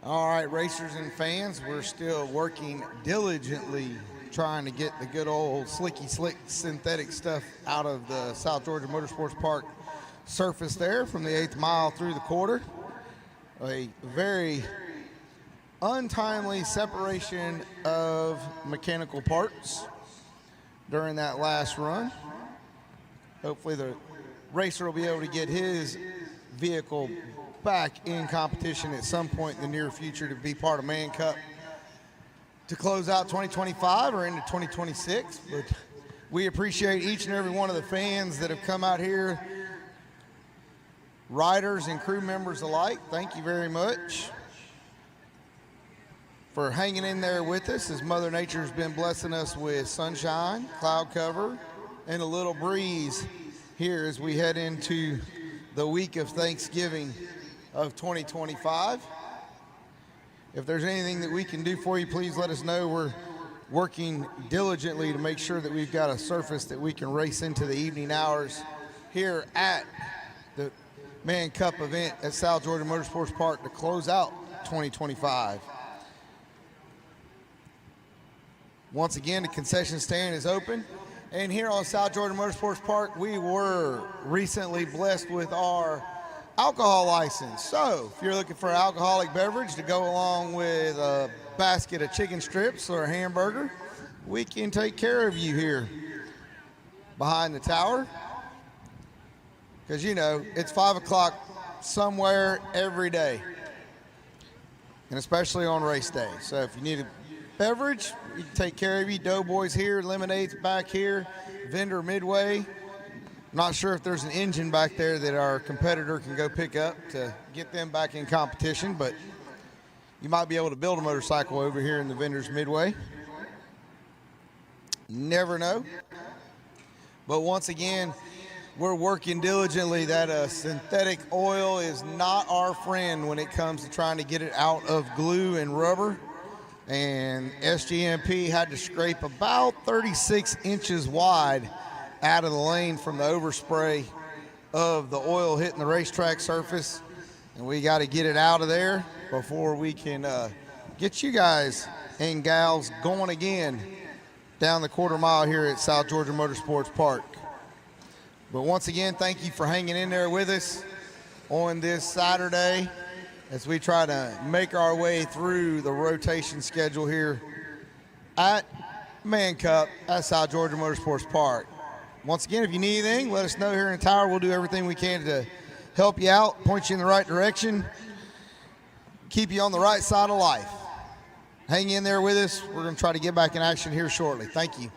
All right, racers and fans, we're still working diligently trying to get the good old slicky slick synthetic stuff out of the South Georgia Motorsports Park surface there from the 8th mile through the quarter. A very untimely separation of mechanical parts during that last run. Hopefully the racer will be able to get his vehicle back in competition at some point in the near future to be part of Man Cup to close out 2025 or into 2026. But we appreciate each and every one of the fans that have come out here, riders and crew members alike. Thank you very much for hanging in there with us as Mother Nature has been blessing us with sunshine, cloud cover, and a little breeze here as we head into the week of Thanksgiving of 2025. If there's anything that we can do for you, please let us know. We're working diligently to make sure that we've got a surface that we can race into the evening hours here at the Man Cup event at South Georgia Motorsports Park to close out 2025. Once again, the concession stand is open. And here on South Georgia Motorsports Park, we were recently blessed with our alcohol license. So if you're looking for an alcoholic beverage to go along with a basket of chicken strips or a hamburger, we can take care of you here behind the tower. Because, you know, it's 5 o'clock somewhere every day, and especially on race day. So if you need a beverage, we can take care of you. Doughboys here, lemonades back here, vendor midway. Not sure if there's an engine back there that our competitor can go pick up to get them back in competition, but you might be able to build a motorcycle over here in the vendor's midway. Never know. But once again, we're working diligently. That synthetic oil is not our friend when it comes to trying to get it out of glue and rubber. And SGMP had to scrape about 36 inches wide out of the lane from the overspray of the oil hitting the racetrack surface. And we got to get it out of there before we can get you guys and gals going again down the quarter mile here at South Georgia Motorsports Park. But once again, thank you for hanging in there with us on this Saturday as we try to make our way through the rotation schedule here at Man Cup at South Georgia Motorsports Park. Once again, if you need anything, let us know here in the tower. We'll do everything we can to help you out, point you in the right direction, keep you on the right side of life. Hang in there with us. We're going to try to get back in action here shortly. Thank you.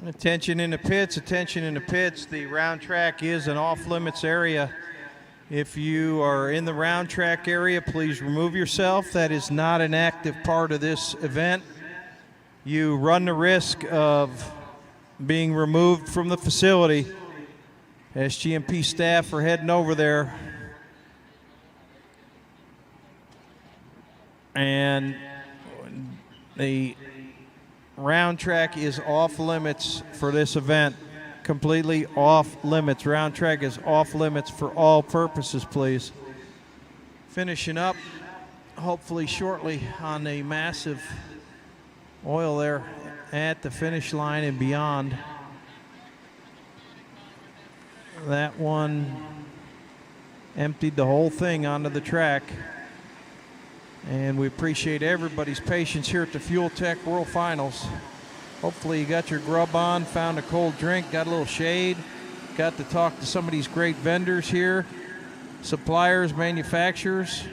Attention in the pits, attention in the pits. The round track is an off-limits area. If you are in the round track area, please remove yourself. That is not an active part of this event. You run the risk of being removed from the facility. SGMP staff are heading over there. And the round track is off limits for this event. Completely off limits. Round track is off limits for all purposes, please. Finishing up, hopefully shortly, on the massive oil there at the finish line and beyond. That one emptied the whole thing onto the track. And we appreciate everybody's patience here at the FuelTech World Finals. Hopefully you got your grub on, found a cold drink, got a little shade, got to talk to some of these great vendors here, suppliers, manufacturers.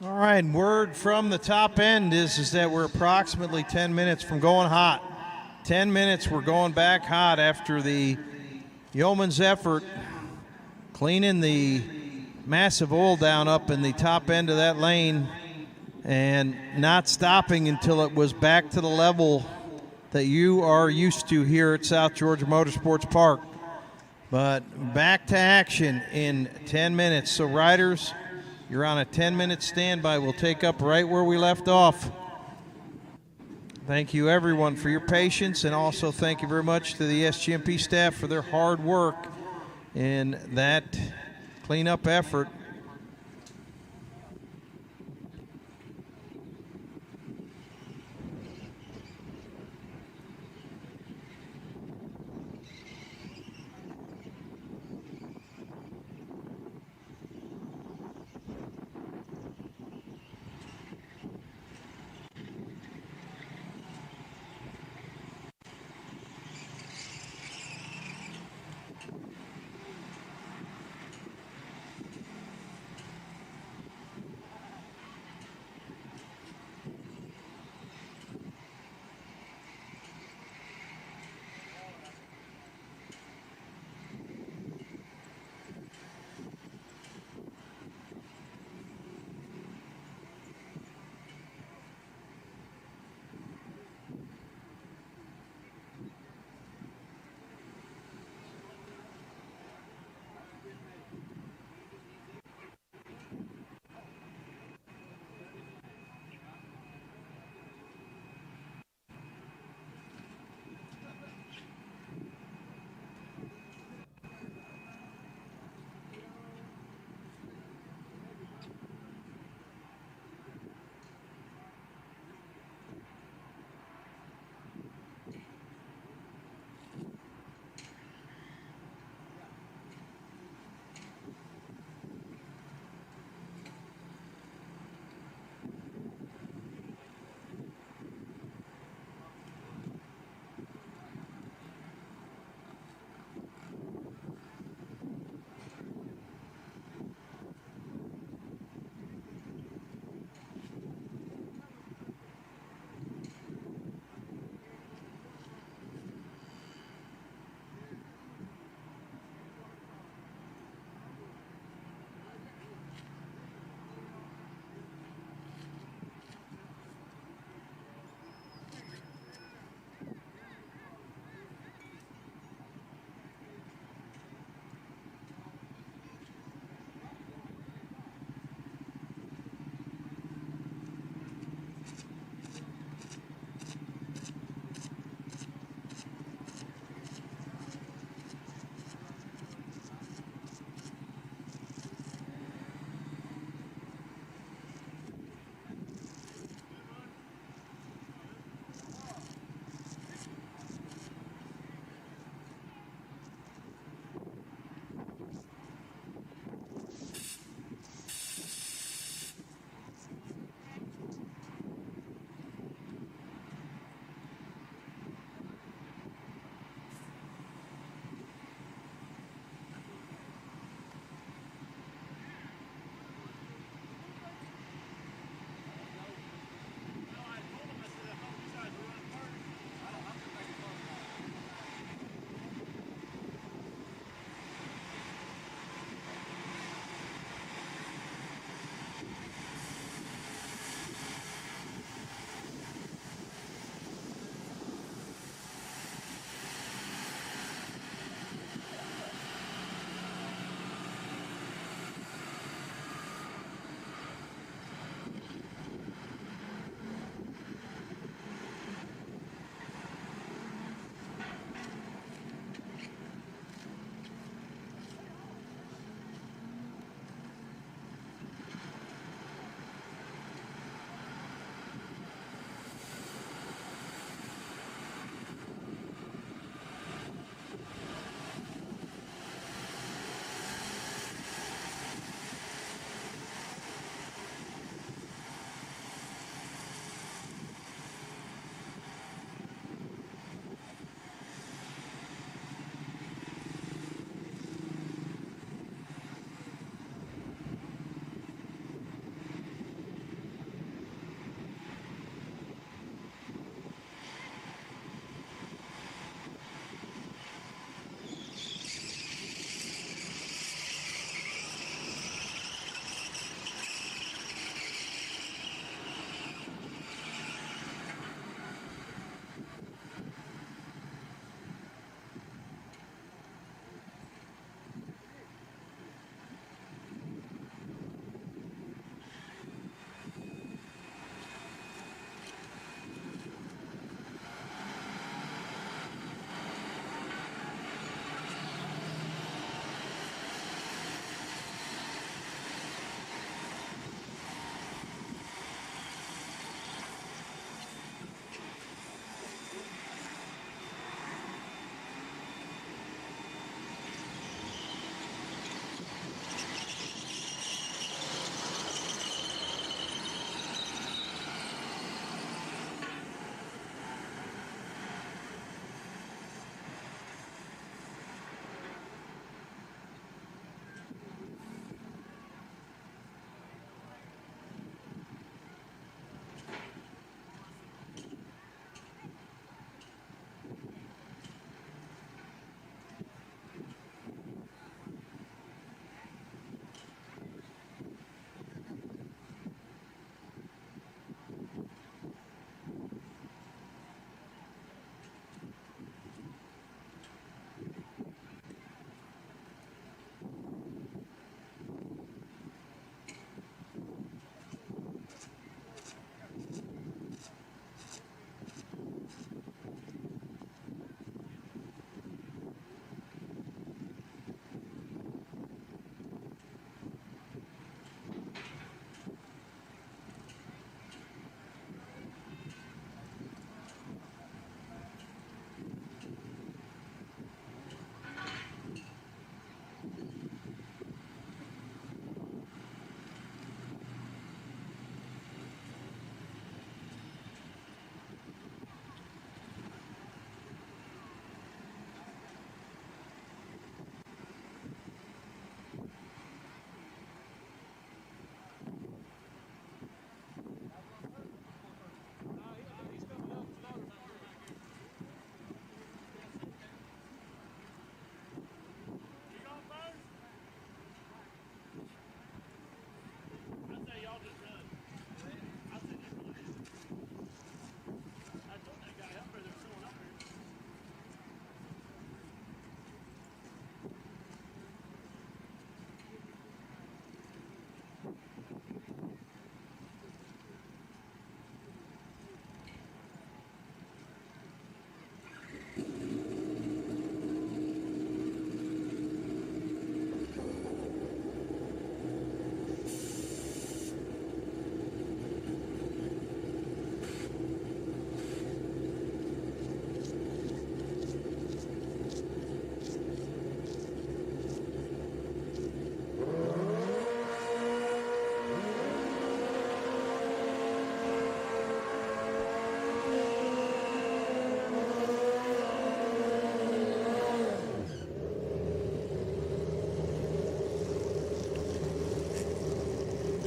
All right, word from the top end is that we're approximately 10 minutes from going hot. 10 minutes, we're going back hot after the yeoman's effort cleaning the massive oil down up in the top end of that lane and not stopping until it was back to the level that you are used to here at South Georgia Motorsports Park. But back to action in 10 minutes. So riders, you're on a 10-minute standby. We'll take up right where we left off. Thank you, everyone, for your patience, and also thank you very much to the SGMP staff for their hard work in that cleanup effort.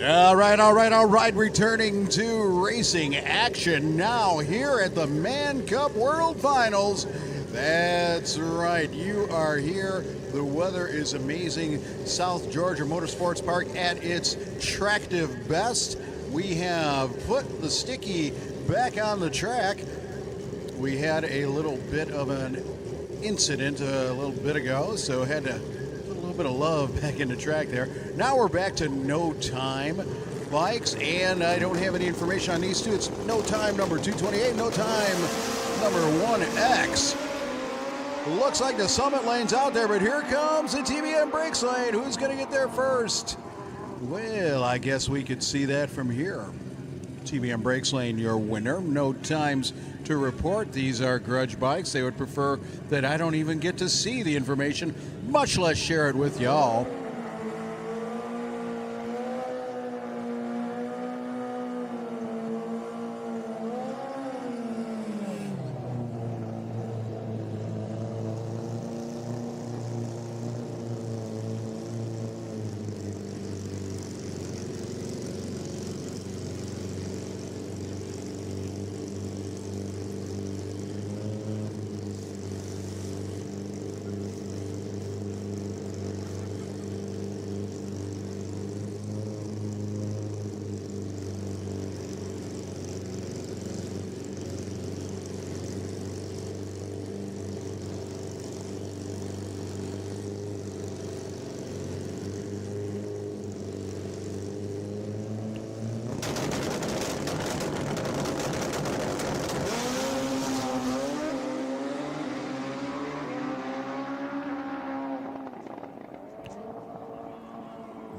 All right. Returning to racing action now here at the Man Cup World Finals. That's right. You are here. The weather is amazing. South Georgia Motorsports Park at its attractive best. We have put the sticky back on the track. We had a little bit of an incident a little bit ago, so had to put a little bit of love back in the track there. Now we're back to no time bikes, and I don't have any information on these two. It's no time number 228, no time number 1X. Looks like the Summit lane's out there, but here comes the TBM Brakes lane. Who's going to get there first? Well, I guess we could see that from here. TBM Brakes lane, your winner. No times to report. These are Grudge bikes. They would prefer that I don't even get to see the information, much less share it with y'all.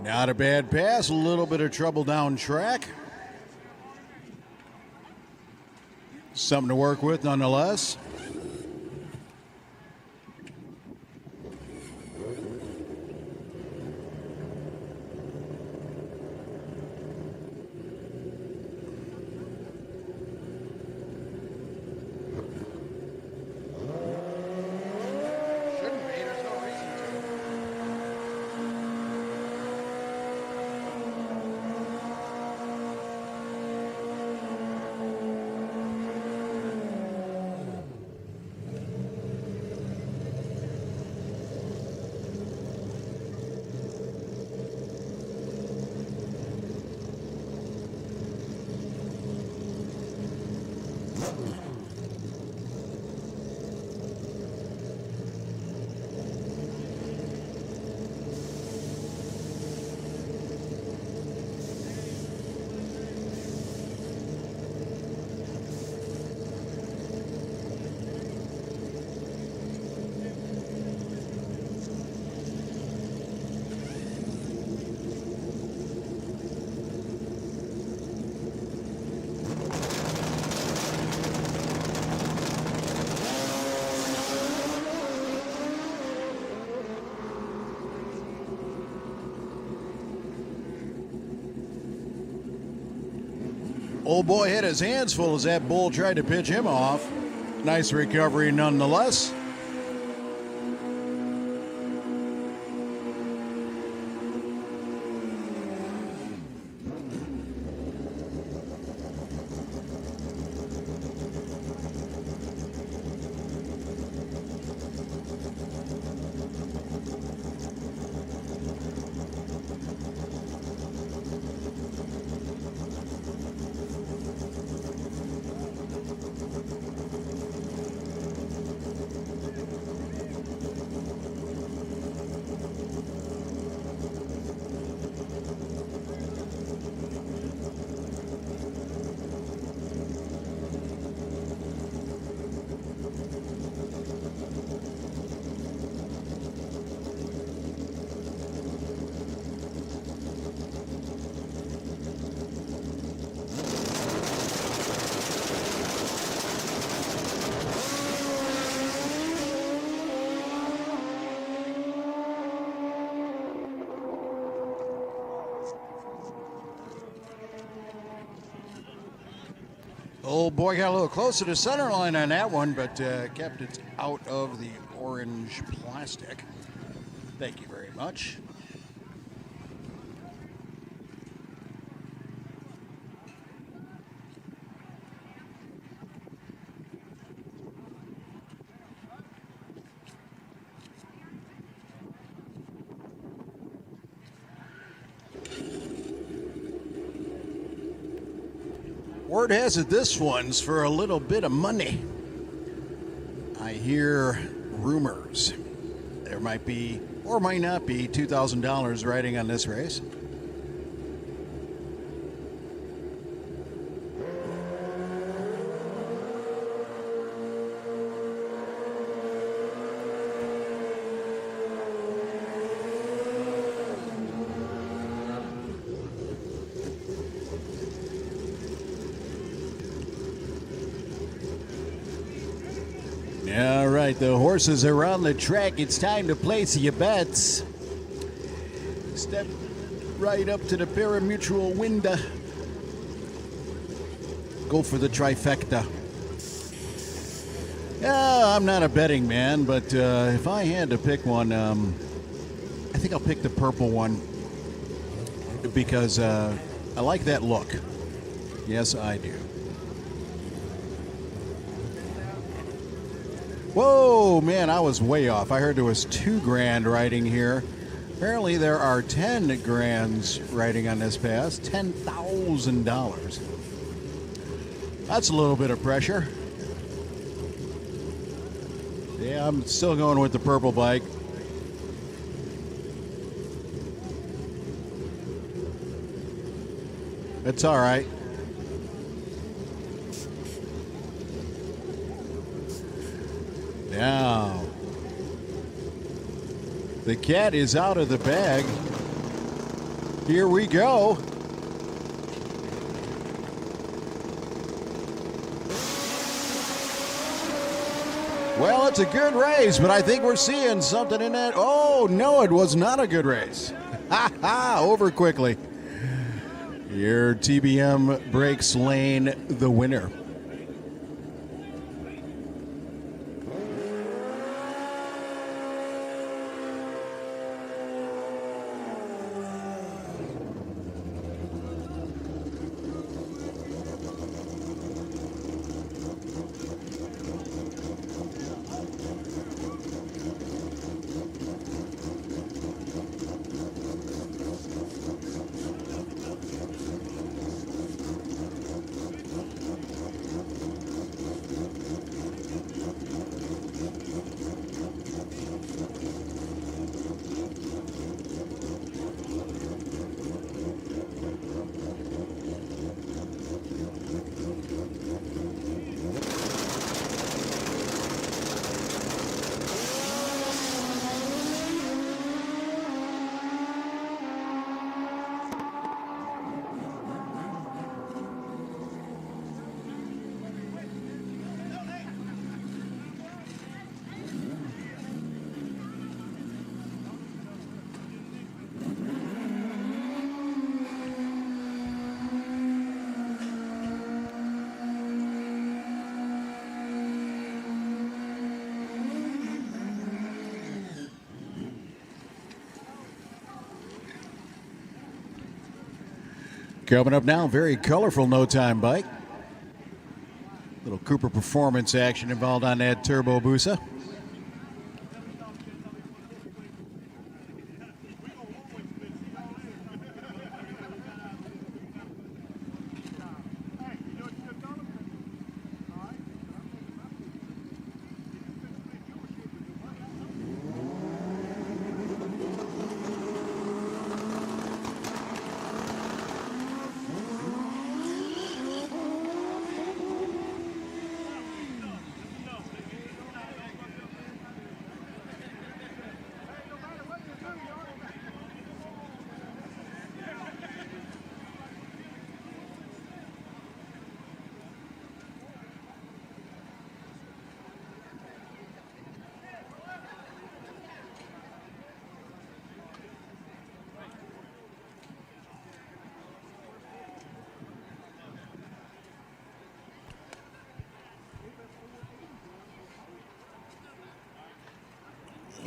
Not a bad pass, a little bit of trouble down track. Something to work with nonetheless. Old boy had his hands full as that bull tried to pitch him off. Nice recovery nonetheless. Old boy got a little closer to center line on that one, but kept it out of the orange plastic. Thank you very much. Word has it this one's for a little bit of money. I hear rumors. There might be, or might not be, $2,000 riding on this race. All right, the horses are on the track. It's time to place your bets. Step right up to the parimutuel window. Go for the trifecta. Yeah, I'm not a betting man, but if I had to pick one, I think I'll pick the purple one because I like that look. Yes, I do. Whoa, man, I was way off. I heard there was $2,000 riding here. Apparently there are 10 grands riding on this pass. $10,000. That's a little bit of pressure. Yeah, I'm still going with the purple bike. It's all right. Now, the cat is out of the bag. Here we go. Well, it's a good race, but I think we're seeing something in that. Oh, no, it was not a good race. Ha ha, over quickly. Your TBM breaks lane the winner. Coming up now, very colorful no-time bike. Little Cooper Performance action involved on that Turbo Busa.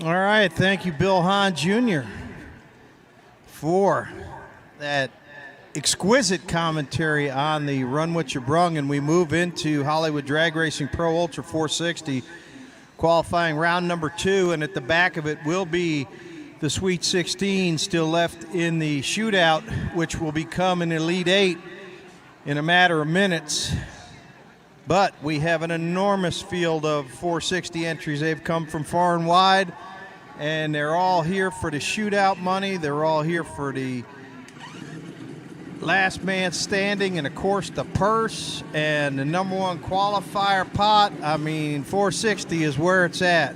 All right, thank you, Bill Hahn Jr., for that exquisite commentary on the Run What You Brung, and we move into Hollywood Drag Racing Pro Ultra 460 qualifying round number 2, and at the back of it will be the Sweet 16 still left in the shootout, which will become an Elite 8 in a matter of minutes. But we have an enormous field of 460 entries. They've come from far and wide, and they're all here for the shootout money. They're all here for the last man standing, and of course the purse and the #1 qualifier pot. I mean, 460 is where it's at.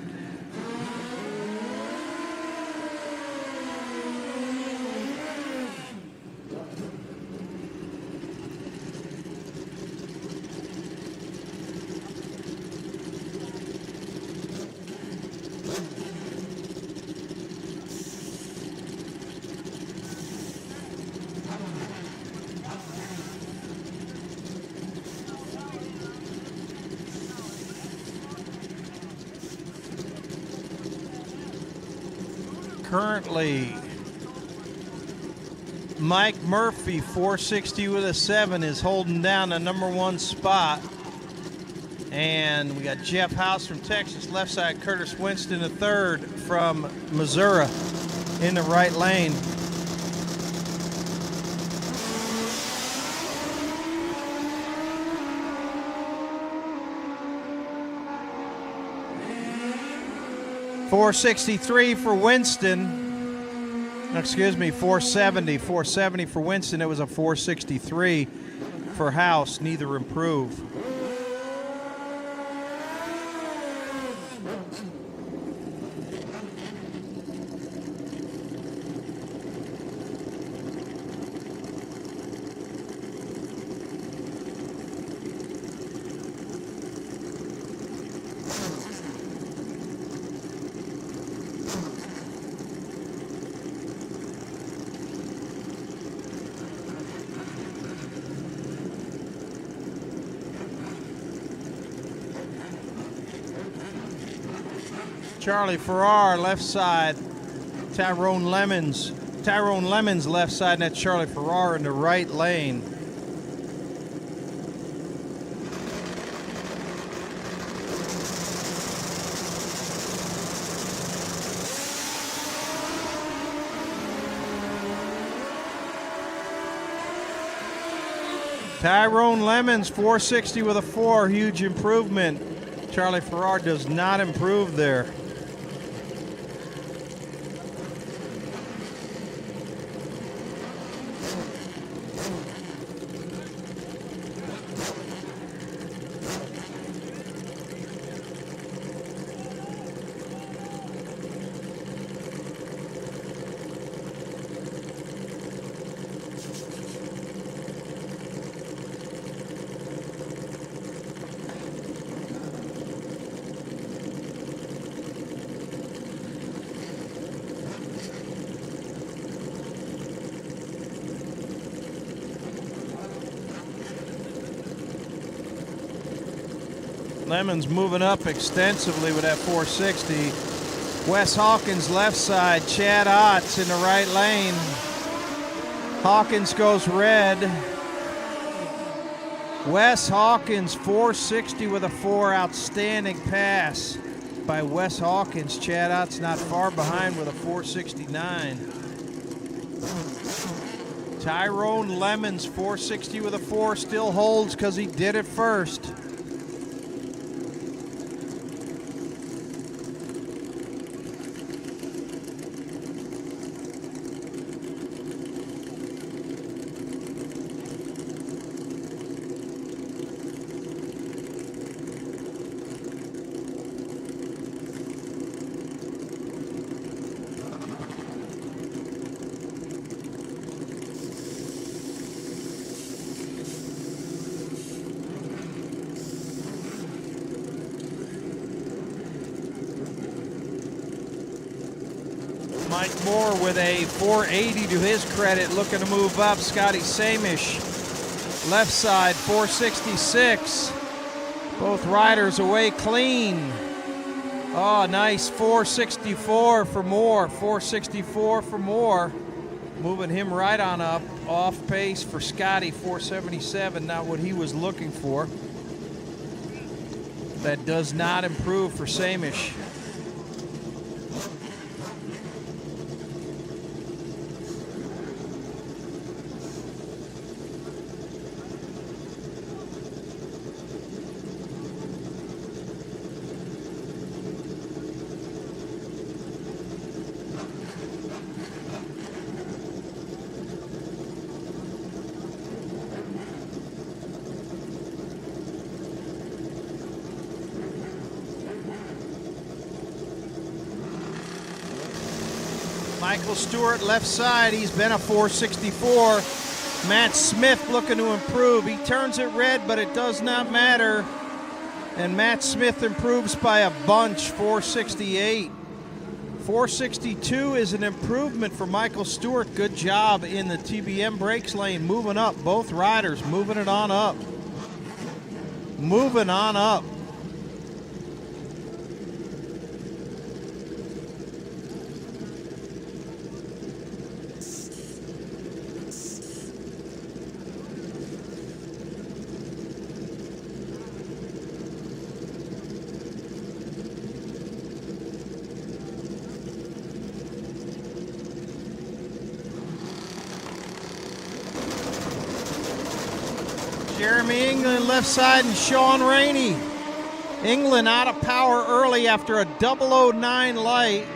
Currently, Mike Murphy, 460 with a 7, is holding down the #1 spot. And we got Jeff House from Texas, left side. Curtis Winston, the third from Missouri, in the right lane. .463 for Winston. Excuse me, 470. 470 for Winston. It was a 463 for House. Neither improve. Charlie Farrar, left side. Tyrone Lemons left side, and that's Charlie Farrar in the right lane. Tyrone Lemons, 460 with a 4, huge improvement. Charlie Farrar does not improve there. Lemons moving up extensively with that 460. Wes Hawkins left side, Chad Otts in the right lane. Hawkins goes red. Wes Hawkins, 460 with a 4, outstanding pass by Wes Hawkins. Chad Otts not far behind with a 469. Tyrone Lemons, 460 with a 4, still holds because he did it first. Mike Moore with a 480 to his credit, looking to move up. Scotty Samish, left side, 466. Both riders away clean. Oh, nice 464 for Moore, 464 for Moore. Moving him right on up, off pace for Scotty, 477, not what he was looking for. That does not improve for Samish. Michael Stewart, left side. He's been a 464. Matt Smith looking to improve. He turns it red, but it does not matter. And Matt Smith improves by a bunch, 468. 462 is an improvement for Michael Stewart. Good job in the TBM brakes lane, moving up. Both riders moving it on up. Moving on up. Jeremy England left side and Sean Rainey. England out of power early after a 009 light.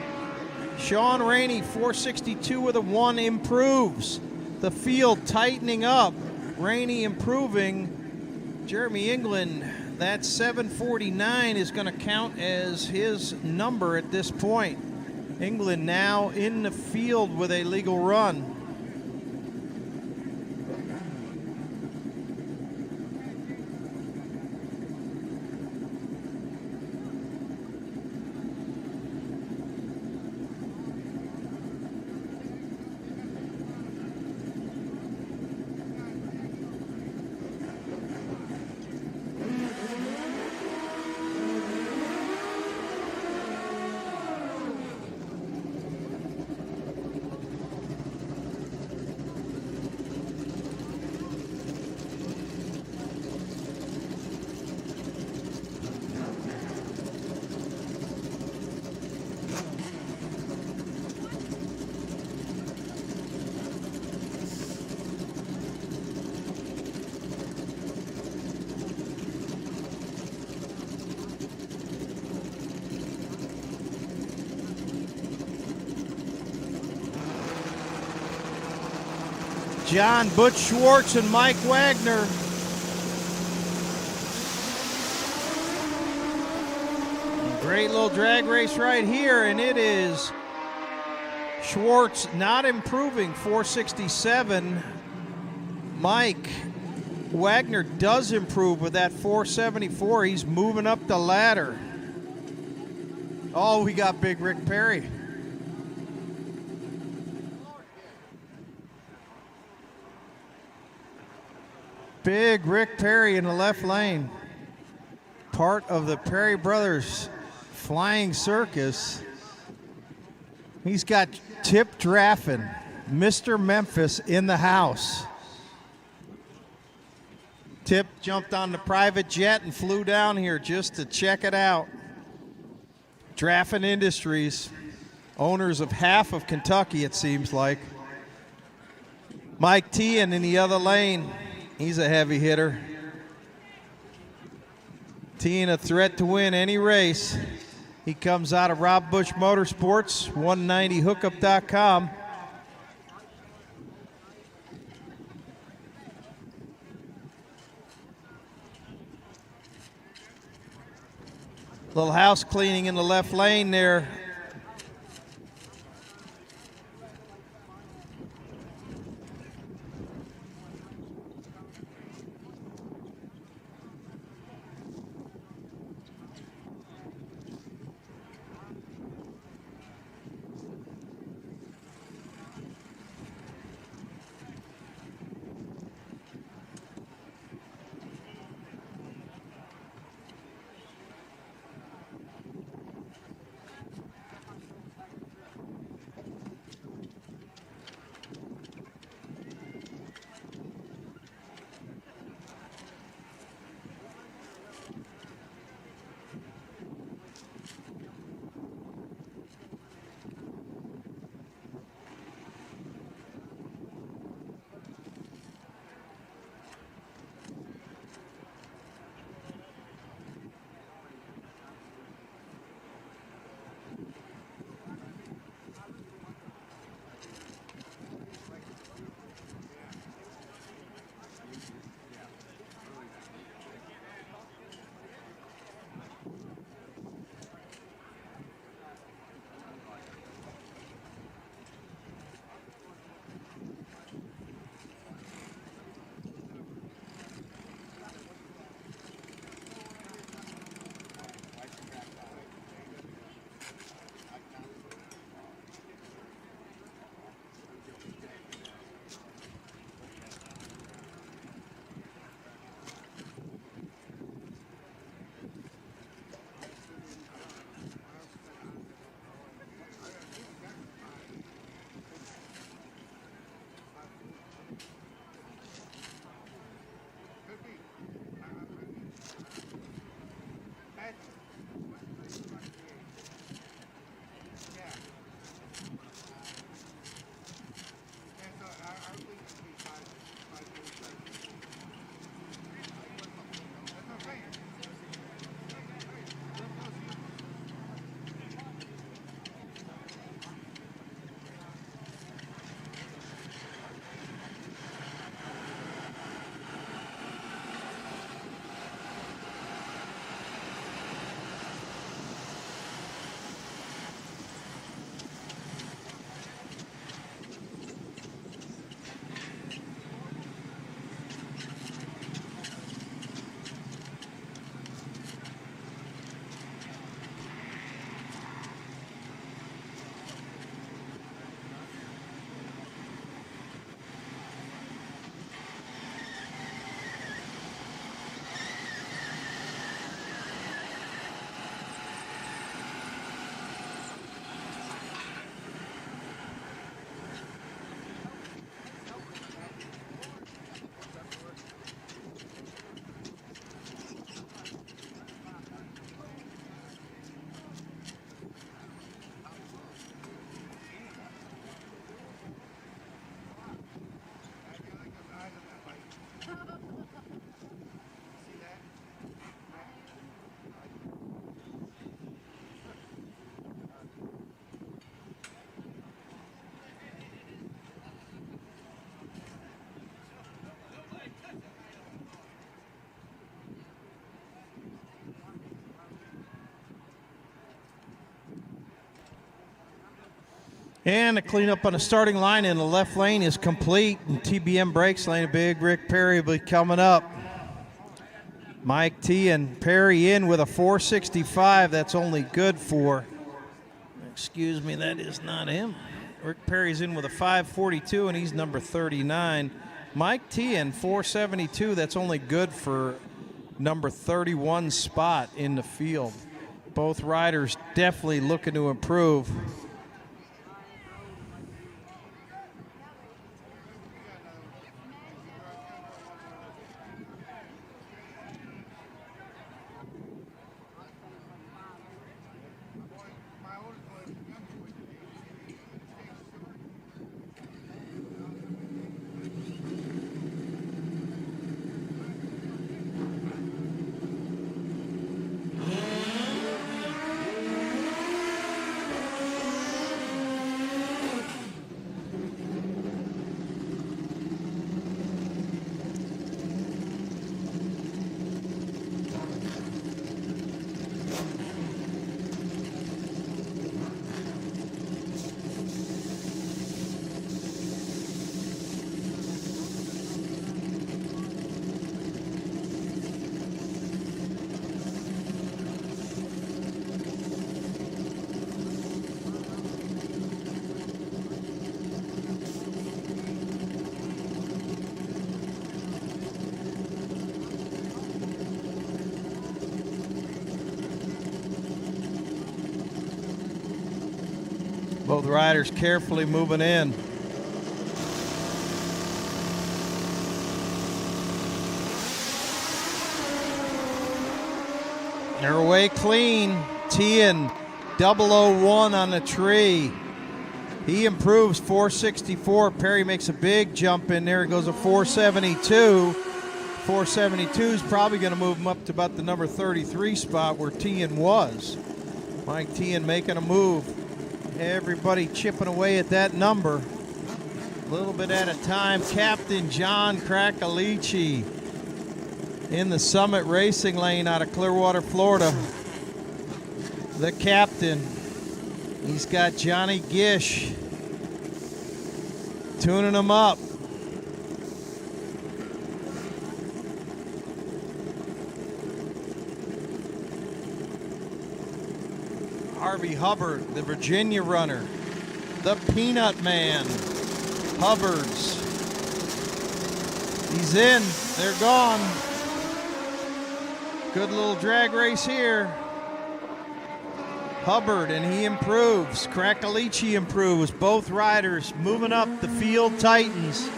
Sean Rainey 462 with a 1 improves. The field tightening up. Rainey improving. Jeremy England, that 749 is going to count as his number at this point. England now in the field with a legal run. John Butch Schwartz and Mike Wagner. Great little drag race right here, and it is Schwartz not improving, 467. Mike Wagner does improve with that 474. He's moving up the ladder. Oh, we got Big Rick Perry. Big Rick Perry in the left lane. Part of the Perry Brothers Flying Circus. He's got Tip Draffin, Mr. Memphis in the house. Tip jumped on the private jet and flew down here just to check it out. Draffin Industries, owners of half of Kentucky, it seems like. Mike Tian in the other lane. He's a heavy hitter. Tian a threat to win any race. He comes out of Rob Bush Motorsports, 190hookup.com. Little house cleaning in the left lane there. And the cleanup on the starting line in the left lane is complete. And TBM brakes lane, a big Rick Perry will be coming up. Mike T and Perry in with a 465. That's only good for, excuse me, that is not him. Rick Perry's in with a 542, and he's number 39. Mike T in 472. That's only good for number 31 spot in the field. Both riders definitely looking to improve. Both riders carefully moving in. They're away clean. T and 001 on the tree. He improves 464. Perry makes a big jump in there. He goes to 472. 472 is probably going to move him up to about the number 33 spot where Tian was. Mike Tian making a move. Everybody chipping away at that number. A little bit at a time. Captain John Krakalici in the Summit Racing lane out of Clearwater, Florida. The captain. He's got Johnny Gish tuning him up. Harvey Hubbard, the Virginia runner. The Peanut Man. Hubbards. He's in. They're gone. Good little drag race here. Hubbard, and he improves. Krakalici improves. Both riders moving up. The field tightens.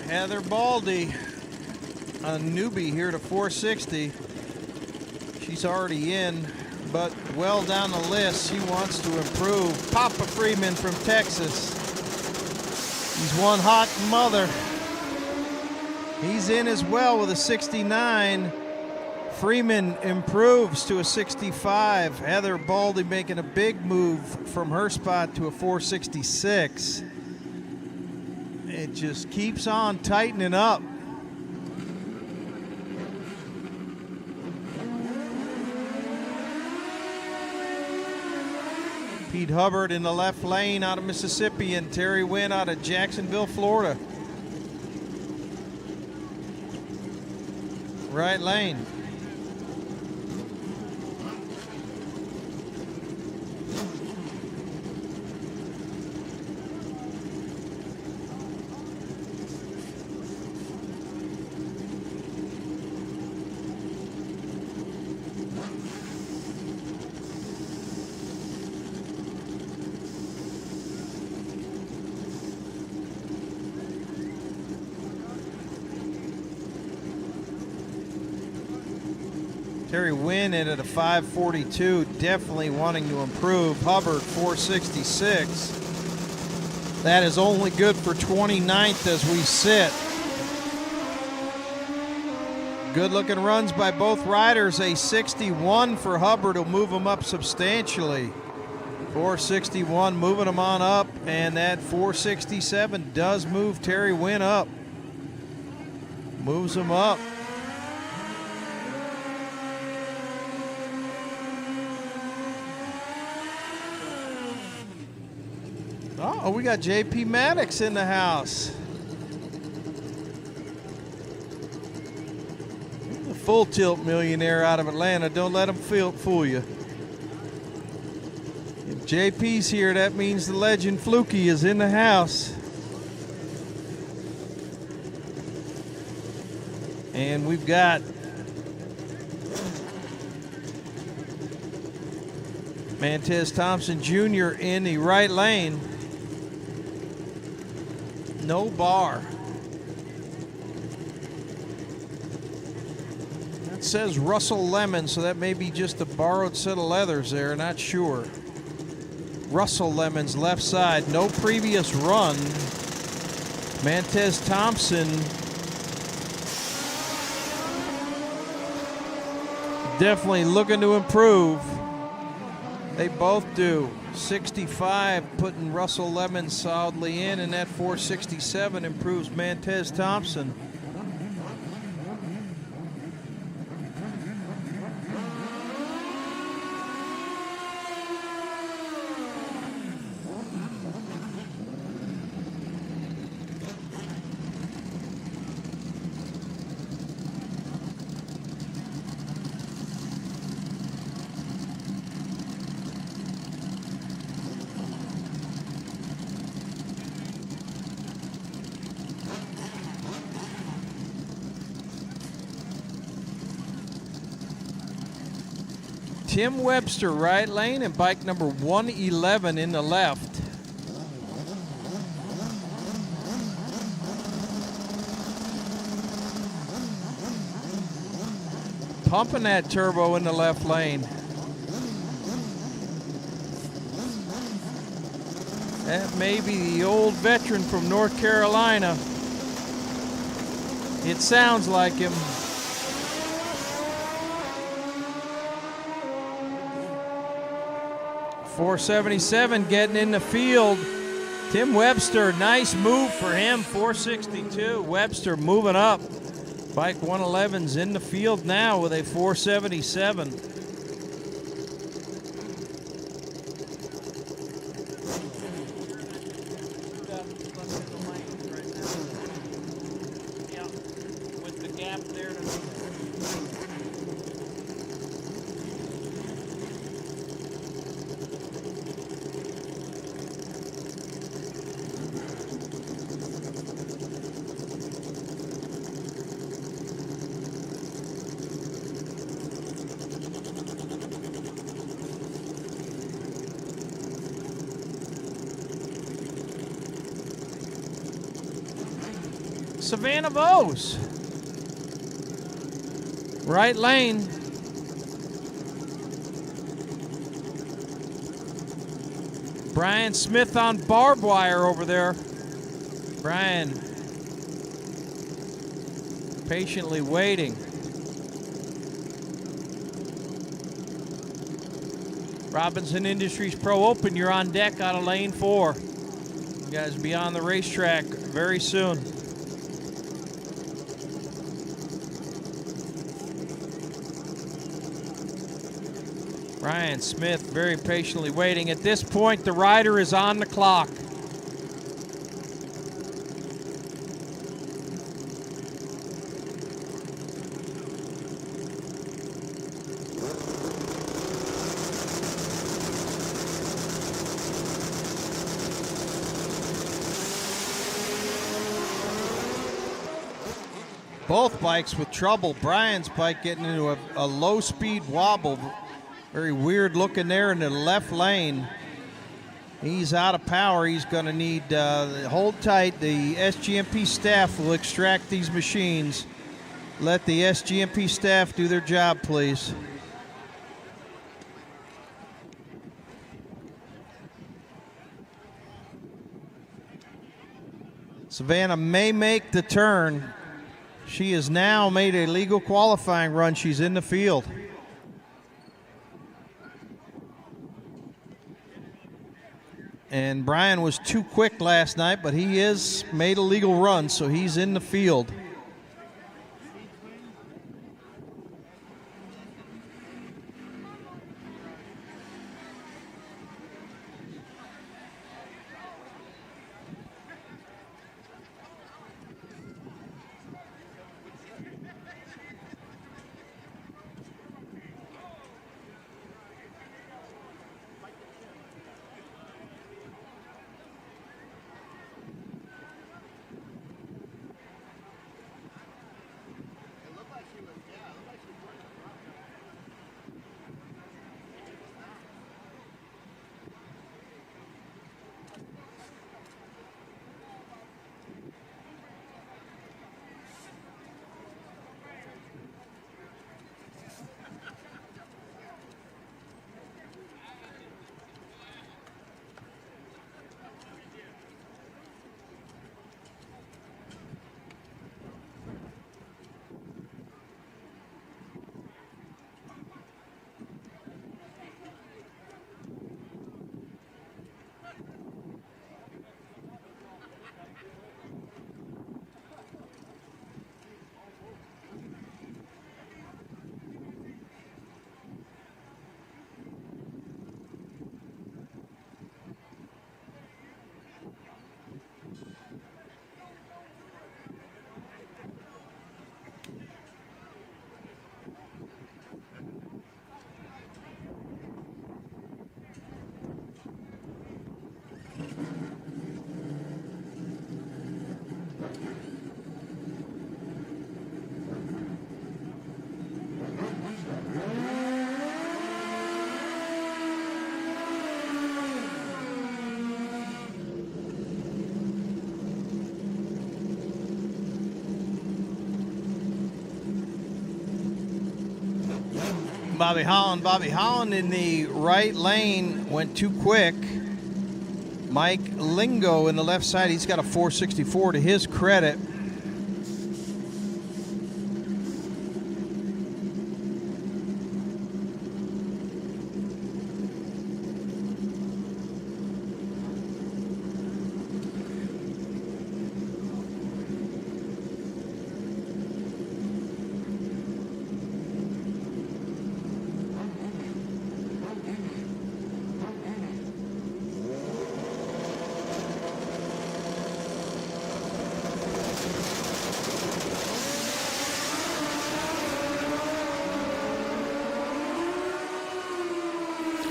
Heather Baldy, a newbie here to 460. She's already in, but well down the list. She wants to improve. Papa Freeman from Texas. He's one hot mother. He's in as well with a 69. Freeman improves to a 65. Heather Baldy making a big move from her spot to a 466. It just keeps on tightening up. Pete Hubbard in the left lane out of Mississippi, and Terry Wynn out of Jacksonville, Florida. Right lane. Terry Wynn in at a 542, definitely wanting to improve. Hubbard 466. That is only good for 29th as we sit. Good looking runs by both riders. A 61 for Hubbard will move them up substantially. 461 moving them on up, and that 467 does move Terry Wynn up. Moves him up. Oh, we got JP Maddox in the house. The full tilt millionaire out of Atlanta. Don't let him fool you. If JP's here, that means the legend Fluky is in the house. And we've got Mantez Thompson Jr. in the right lane. No bar. That says Russell Lemon, so that may be just a borrowed set of leathers there, not sure. Russell Lemon's left side, no previous run. Mantez Thompson definitely looking to improve. They both do. 65 putting Russell Lemon solidly in, and that 467 improves Mantez Thompson. Tim Webster, right lane, and bike number 111 in the left. Pumping that turbo in the left lane. That may be the old veteran from North Carolina. It sounds like him. .477 getting in the field. Tim Webster, nice move for him. 462. Webster moving up. Bike 111's in the field now with a 477. Savannah Bose. Right lane. Brian Smith on barbed wire over there. Brian patiently waiting. Robinson Industries Pro Open, you're on deck out of lane 4. You guys will be on the racetrack very soon. Ryan Smith very patiently waiting. At this point, the rider is on the clock. Both bikes with trouble. Brian's bike getting into a low-speed wobble. Very weird looking there in the left lane. He's out of power. He's going to need hold tight. The SGMP staff will extract these machines. Let the SGMP staff do their job, please. Savannah may make the turn. She has now made a legal qualifying run. She's in the field. And Brian was too quick last night, but he has made a legal run, so he's in the field. Bobby Holland in the right lane went too quick. Mike Lingo in the left side, he's got a 464 to his credit.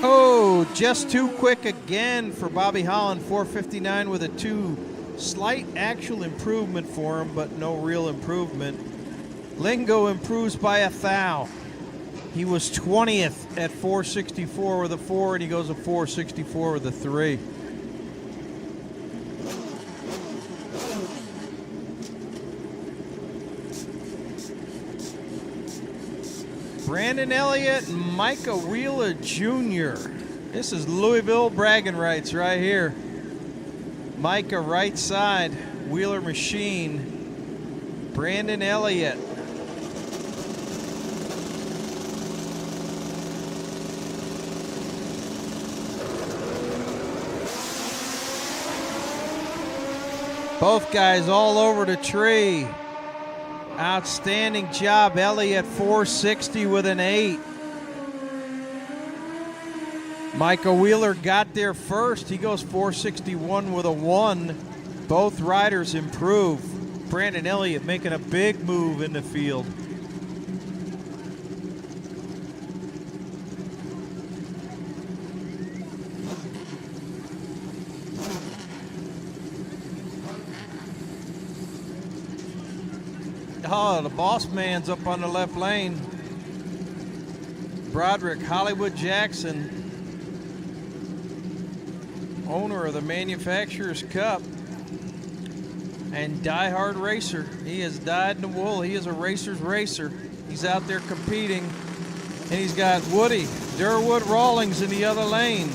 Oh, just too quick again for Bobby Holland, 459 with a 2. Slight actual improvement for him, but no real improvement. Lingo improves by a thou. He was 20th at 464 with a 4, and he goes to 464 with a 3. Brandon Elliott and Micah Wheeler Jr. This is Louisville bragging rights right here. Micah right side, Wheeler machine. Brandon Elliott. Both guys all over the tree. Outstanding job, Elliott 460 with an 8. Micah Wheeler got there first. He goes 461 with a 1. Both riders improve. Brandon Elliott making a big move in the field. Oh, the boss man's up on the left lane. Broderick Hollywood Jackson, owner of the Manufacturers Cup and diehard racer. He has dyed in the wool. He is a racer's racer. He's out there competing, and he's got Woody Durwood Rawlings in the other lane.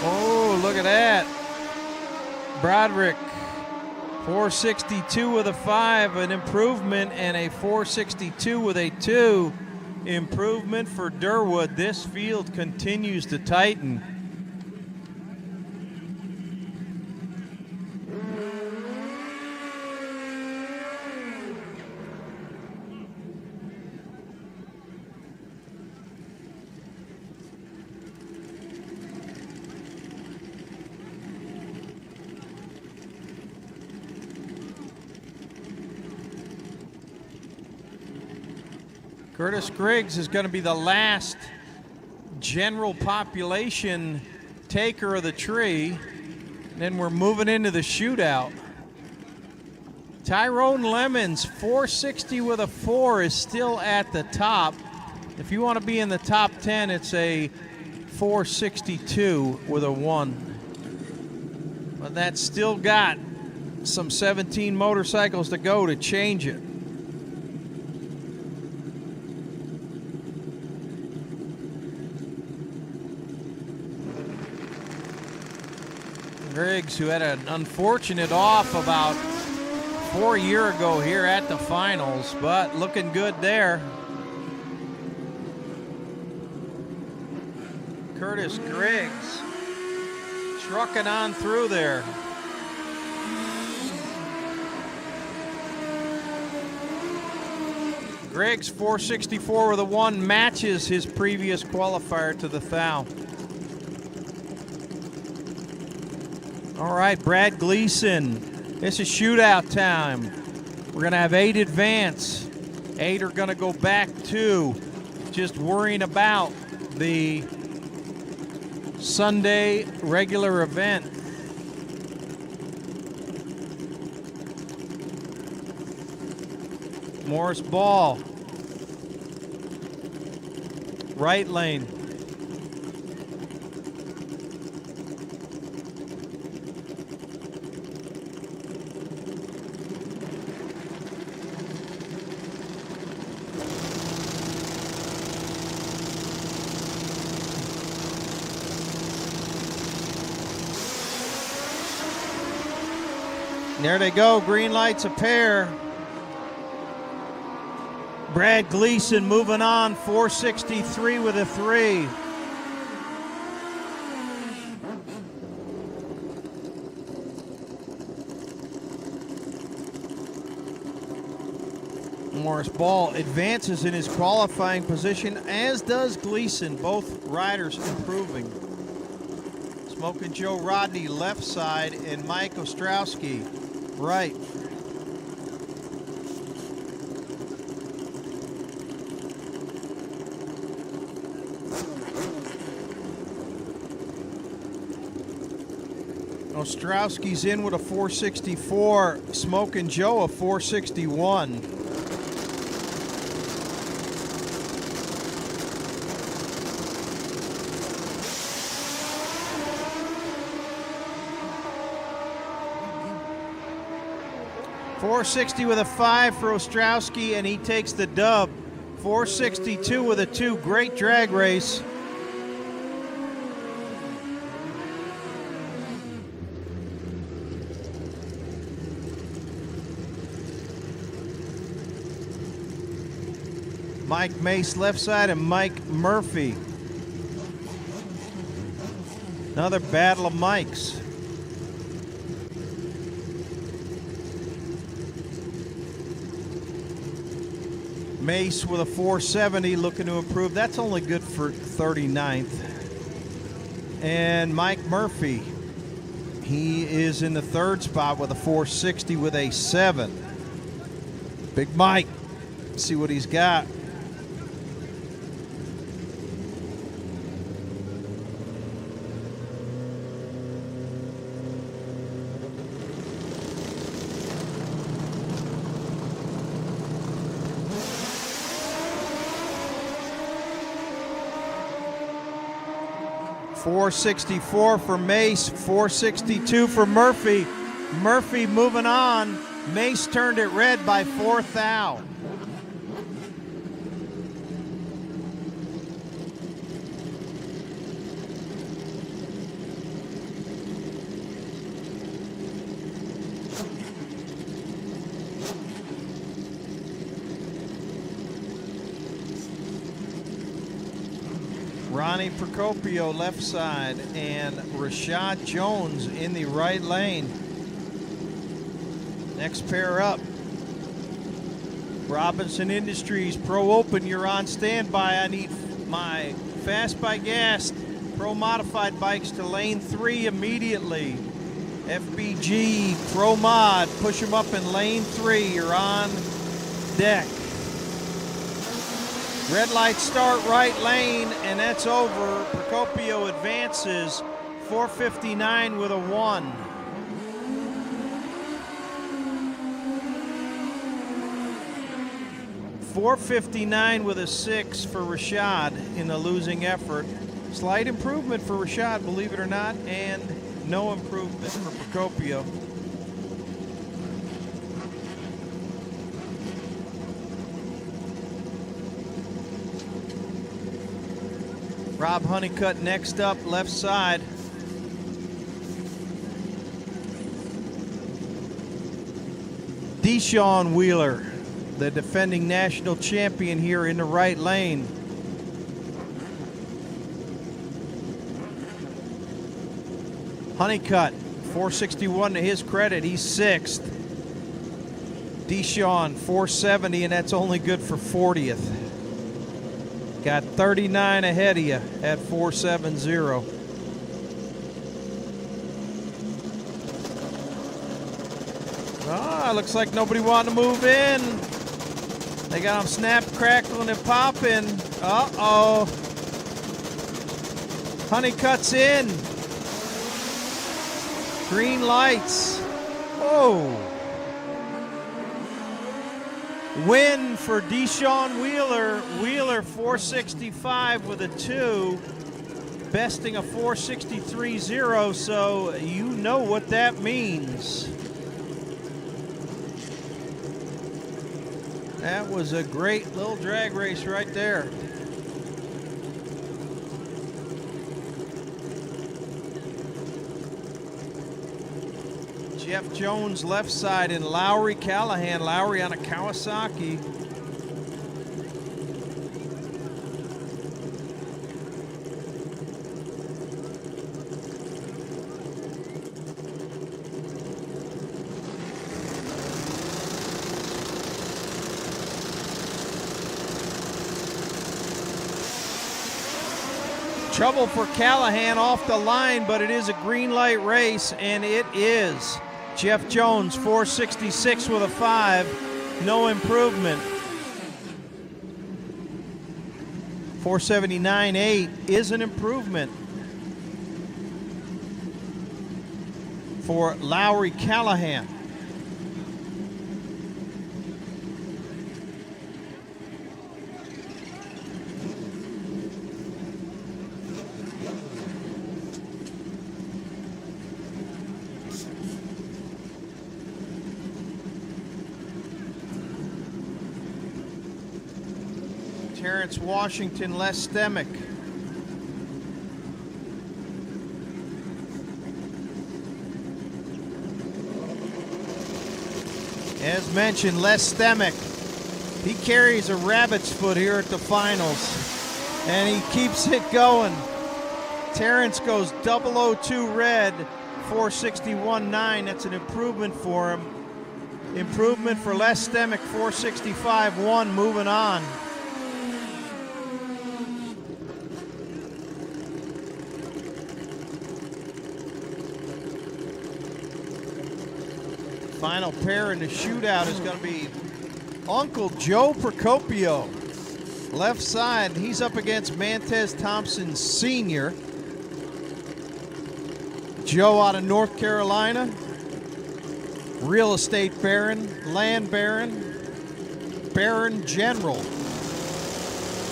Oh, look at that. Broderick, 462 with a 5, an improvement, and a 462 with a 2. Improvement for Durwood. This field continues to tighten. Curtis Griggs is going to be the last general population taker of the tree. And then we're moving into the shootout. Tyrone Lemons, 460 with a 4, is still at the top. If you want to be in the top 10, it's a 462 with a 1. But that's still got some 17 motorcycles to go to change it. Griggs, who had an unfortunate off about 4 years ago here at the finals, but looking good there. Curtis Griggs trucking on through there. Griggs, 464 with a 1, matches his previous qualifier to the thou. All right, Brad Gleason, this is shootout time. We're going to have 8 advance. 8 are going to go back 2, just worrying about the Sunday regular event. Morris Ball, right lane. There they go, green lights a pair. Brad Gleason moving on, 463 with a 3. Morris Ball advances in his qualifying position, as does Gleason, both riders improving. Smoking Joe Rodney left side and Mike Ostrowski right. Ostrowski's in with a 464, Smoking Joe a 461. .460 with a 5 for Ostrowski, and he takes the dub. 462 with a 2. Great drag race. Mike Mace left side and Mike Murphy. Another battle of Mikes. Mace with a 470 looking to improve. That's only good for 39th. And Mike Murphy, he is in the 3rd spot with a 460 with a 7. Big Mike, see what he's got. .464 for Mace, 462 for Murphy. Murphy moving on. Mace turned it red by 4th thou. Ronnie Procopio left side, and Rashad Jones in the right lane. Next pair up. Robinson Industries Pro Open, you're on standby. I need my Fast by Gas Pro Modified bikes to lane 3 immediately. FBG Pro Mod, push them up in lane 3. You're on deck. Red light start right lane, and that's over. Procopio advances 4:59 with a 1. .459 with a 6 for Rashad in the losing effort. Slight improvement for Rashad, believe it or not, and no improvement for Procopio. Rob Honeycutt next up, left side. Deshaun Wheeler, the defending national champion, here in the right lane. Honeycutt, 461 to his credit, he's 6th. Deshaun, 470, and that's only good for 40th. Got 39 ahead of you at 470. Looks like nobody wanted to move in. They got them snap, crackling, and popping. Uh-oh. Honeycutt's in. Green lights. Oh. Win for Deshaun Wheeler. Wheeler 465 with a 2. Besting a 463.0, so you know what that means. That was a great little drag race right there. Jeff Jones left side and Lowry Callahan. Lowry on a Kawasaki. Trouble for Callahan off the line, but it is a green light race, and it is. Jeff Jones, 466 with a 5, no improvement. 479.8 is an improvement for Lowry Callahan. Terrence Washington, Les Stemick. As mentioned, Les Stemick, he carries a rabbit's foot here at the finals, and he keeps it going. Terrence goes 002 red, 461.9. That's an improvement for him. Improvement for Les Stemick, 465.1, moving on. Final pair in the shootout is going to be Uncle Joe Procopio. Left side, he's up against Mantez Thompson Sr. Joe out of North Carolina. Real estate baron, land baron, baron general.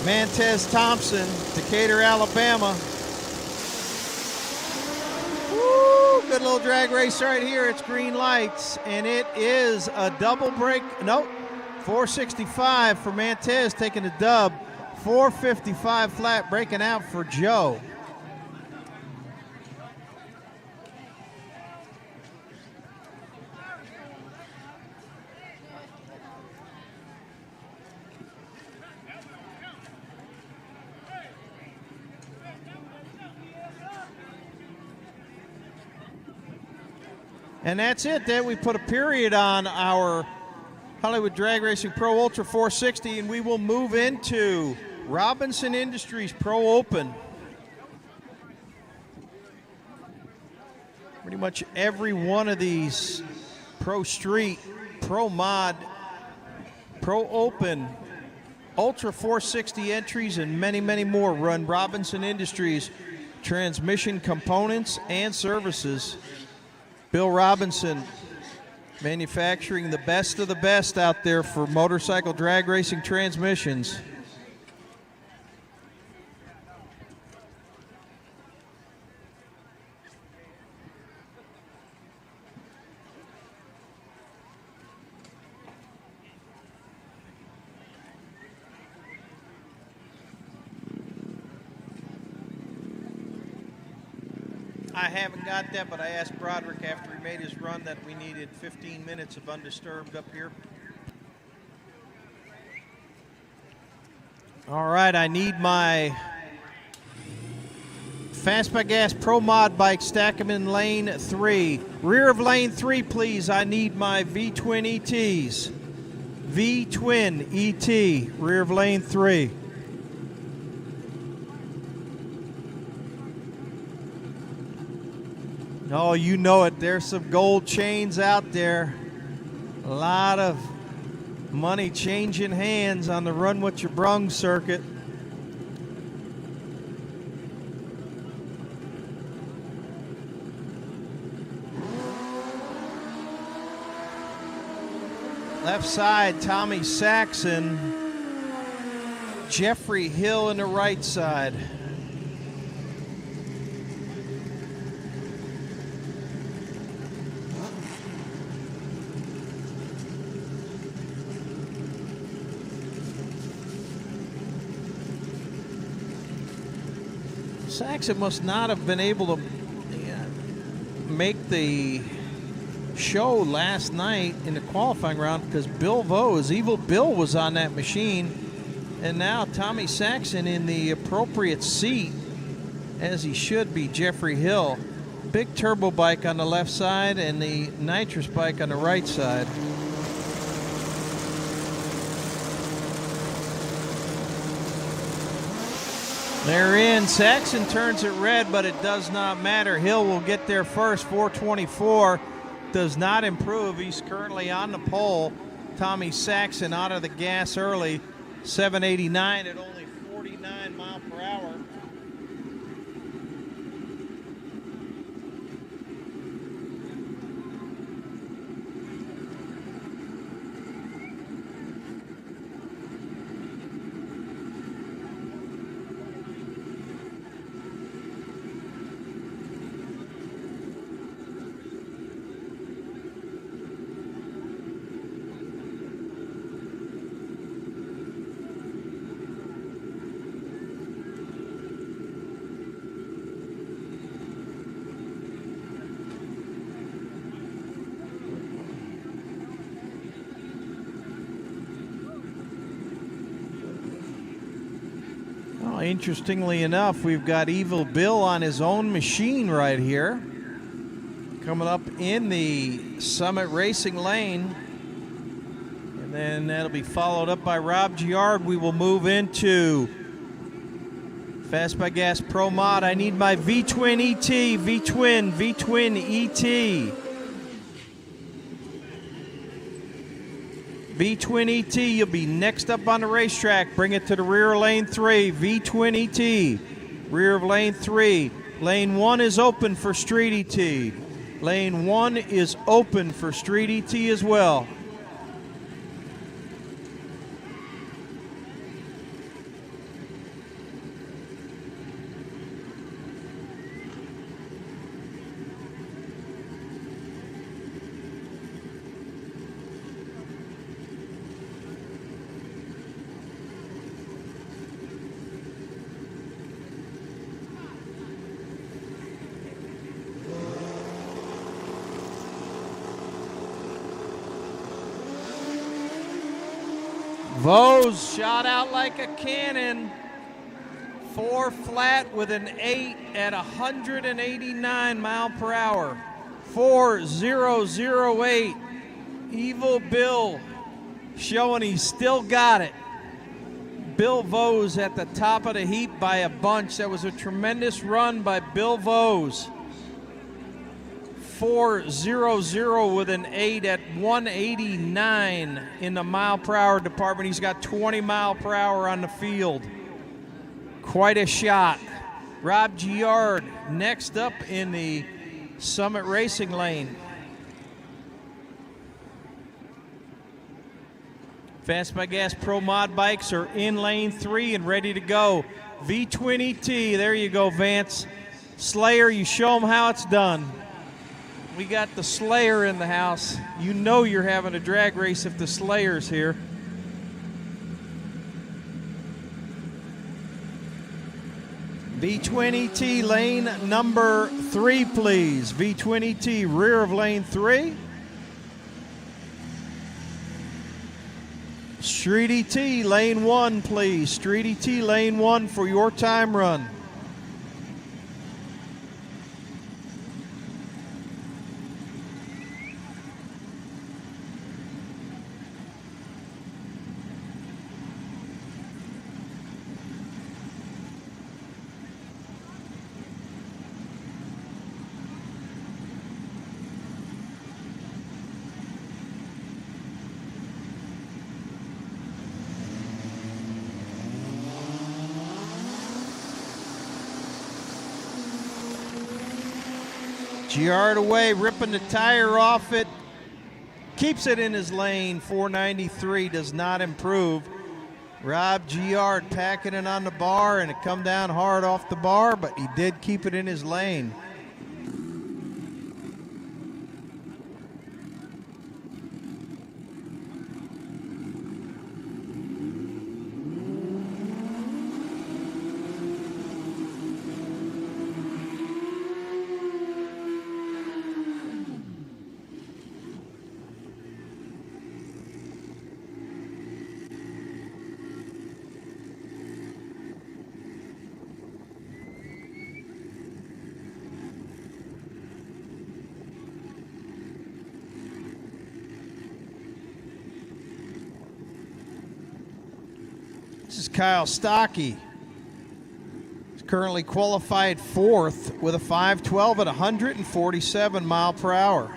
Mantez Thompson, Decatur, Alabama. Good little drag race right here. It's green lights, and it is a double break. Nope, 465 for Mantez taking the dub. 455 flat breaking out for Joe. And that's it. Then we put a period on our Hollywood Drag Racing Pro Ultra 460, and we will move into Robinson Industries Pro Open. Pretty much every one of these Pro Street, Pro Mod, Pro Open, Ultra 460 entries, and many, many more run Robinson Industries transmission components and services. Bill Robinson, manufacturing the best of the best out there for motorcycle drag racing transmissions. I haven't got that, but I asked Broderick after he made his run that we needed 15 minutes of undisturbed up here. All right, I need my Fast by Gas Pro Mod bike. Stack them in lane 3. Rear of lane 3, please. I need my V-Twin ETs. V-Twin ET, rear of lane 3. Oh, you know it. There's some gold chains out there. A lot of money changing hands on the Run What You Brung circuit. Left side, Tommy Saxon. Jeffrey Hill in the right side. Saxon must not have been able to make the show last night in the qualifying round because Bill Vose, Evil Bill, was on that machine. And now Tommy Saxon in the appropriate seat, as he should be, Jeffrey Hill. Big turbo bike on the left side and the nitrous bike on the right side. They're in. Saxon turns it red, but it does not matter. Hill will get there first. 424 does not improve. He's currently on the pole. Tommy Saxon out of the gas early. 789 at only 49 miles per hour. Interestingly enough, we've got Evil Bill on his own machine right here, coming up in the Summit Racing lane. And then that'll be followed up by Rob Giard. We will move into Fast by Gas Pro Mod. I need my V-Twin ET, V-Twin ET. V-Twin ET, you'll be next up on the racetrack. Bring it to the rear of lane 3. V-Twin ET, rear of lane 3. Lane 1 is open for Street ET. Lane 1 is open for Street ET as well. Vose shot out like a cannon. 4 flat with an 8 at 189 mile per hour. 4:008. Evil Bill showing he's still got it. Bill Vose at the top of the heap by a bunch. That was a tremendous run by Bill Vose. 4:00 with an 8 at 189 in the mile per hour department. He's got 20 mile per hour on the field. Quite a shot. Rob Giard next up in the Summit Racing lane. Fast by Gas Pro Mod bikes are in lane 3 and ready to go. V20T, there you go, Vance. Slayer, you show them how it's done. We got the Slayer in the house. You know you're having a drag race if the Slayer's here. V20T lane number 3, please. V20T rear of lane 3. Streety T lane 1, please. Streety T lane 1 for your time run. Giard away, ripping the tire off it. Keeps it in his lane. 493 does not improve. Rob Giard packing it on the bar, and it come down hard off the bar, but he did keep it in his lane. This is Kyle Stockey. He's currently qualified 4th with a 5:12 at 147 mile per hour.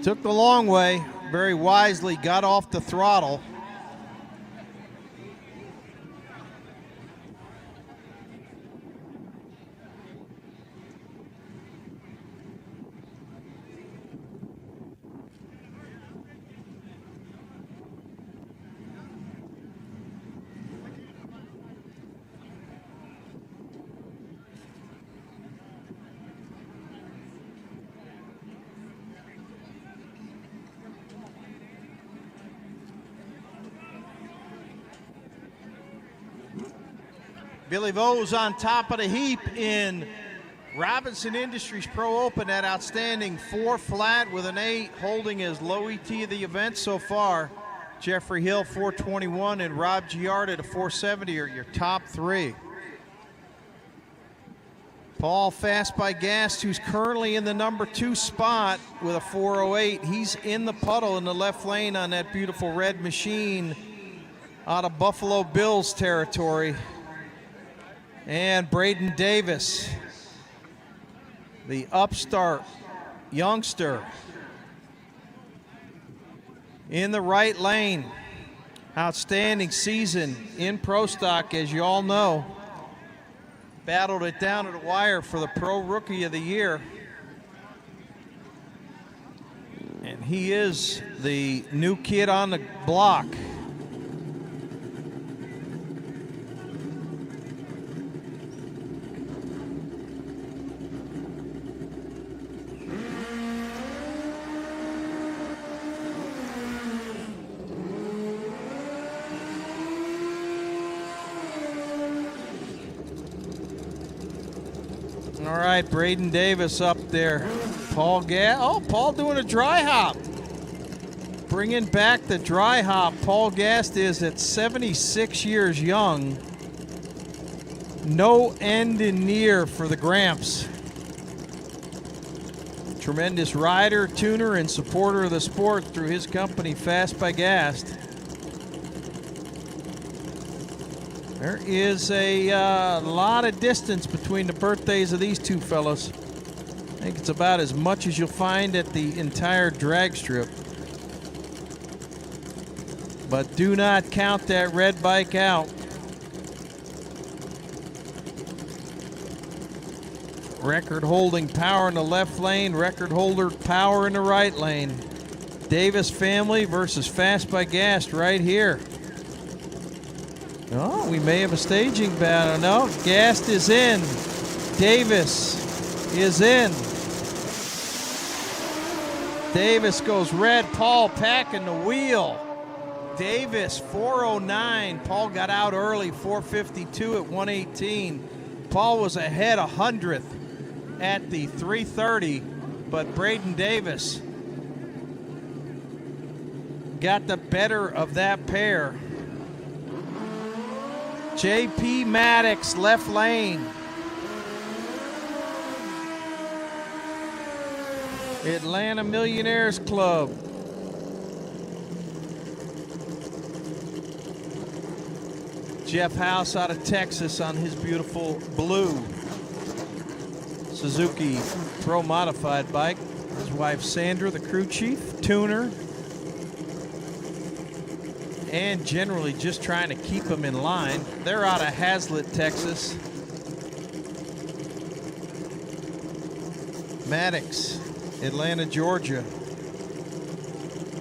Took the long way. Very wisely got off the throttle. Billy Vose on top of the heap in Robinson Industries Pro Open. That outstanding 4 flat with an 8, holding his low ET of the event so far. Jeffrey Hill 421 and Rob Giard at a 470 are your top 3. Paul Fast by Gas, who's currently in the number 2 spot with a 408. He's in the puddle in the left lane on that beautiful red machine out of Buffalo Bills territory. And Braden Davis, the upstart youngster, in the right lane. Outstanding season in Pro Stock, as you all know. Battled it down to the wire for the Pro Rookie of the Year. And he is the new kid on the block. All right, Braden Davis up there. Paul doing a dry hop. Bringing back the dry hop. Paul Gast is at 76 years young. No end in near for the Gramps. Tremendous rider, tuner, and supporter of the sport through his company, Fast by Gast. There is a lot of distance between the birthdays of these two fellows. I think it's about as much as you'll find at the entire drag strip. But do not count that red bike out. Record holding power in the left lane, record holder power in the right lane. Davis family versus Fast by Gast right here. Oh, we may have a staging battle. No, Gast is in. Davis is in. Davis goes red. Paul packing the wheel. Davis 409. Paul got out early, 452 at 118. Paul was ahead 100th at the 330, but Braden Davis got the better of that pair. JP Maddox, left lane. Atlanta Millionaires Club. Jeff House out of Texas on his beautiful blue Suzuki Pro Modified bike. His wife Sandra, the crew chief, tuner, and generally just trying to keep them in line. They're out of Hazlet, Texas. Maddox, Atlanta, Georgia.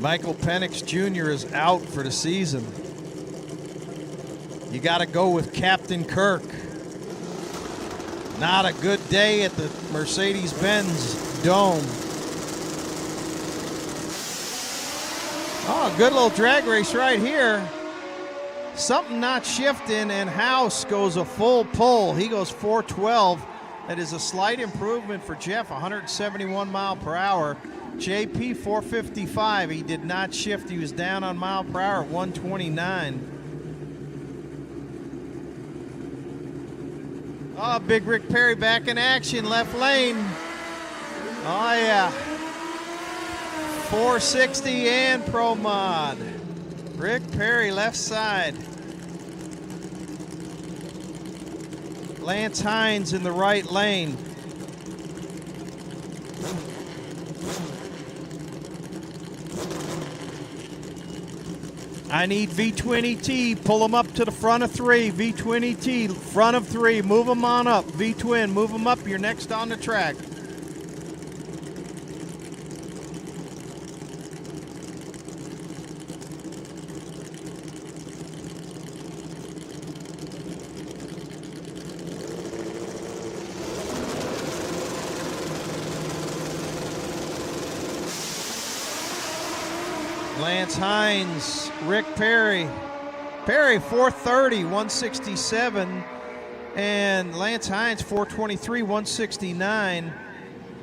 Michael Penix Jr. is out for the season. You got to go with Captain Kirk. Not a good day at the Mercedes-Benz Dome. Oh, good little drag race right here. Something not shifting, and House goes a full pull. He goes 412. That is a slight improvement for Jeff, 171 mile per hour. JP 455. He did not shift. He was down on mile per hour at 129. Oh, Big Rick Perry back in action, left lane. Oh, yeah. 460 and Pro Mod. Rick Perry, left side. Lance Hines in the right lane. I need V20T, pull them up to the front of three. V20T, front of three, move them on up. V-Twin, move them up, you're next on the track. Lance Hines, Rick Perry. Perry 430, 167. And Lance Hines 423, 169.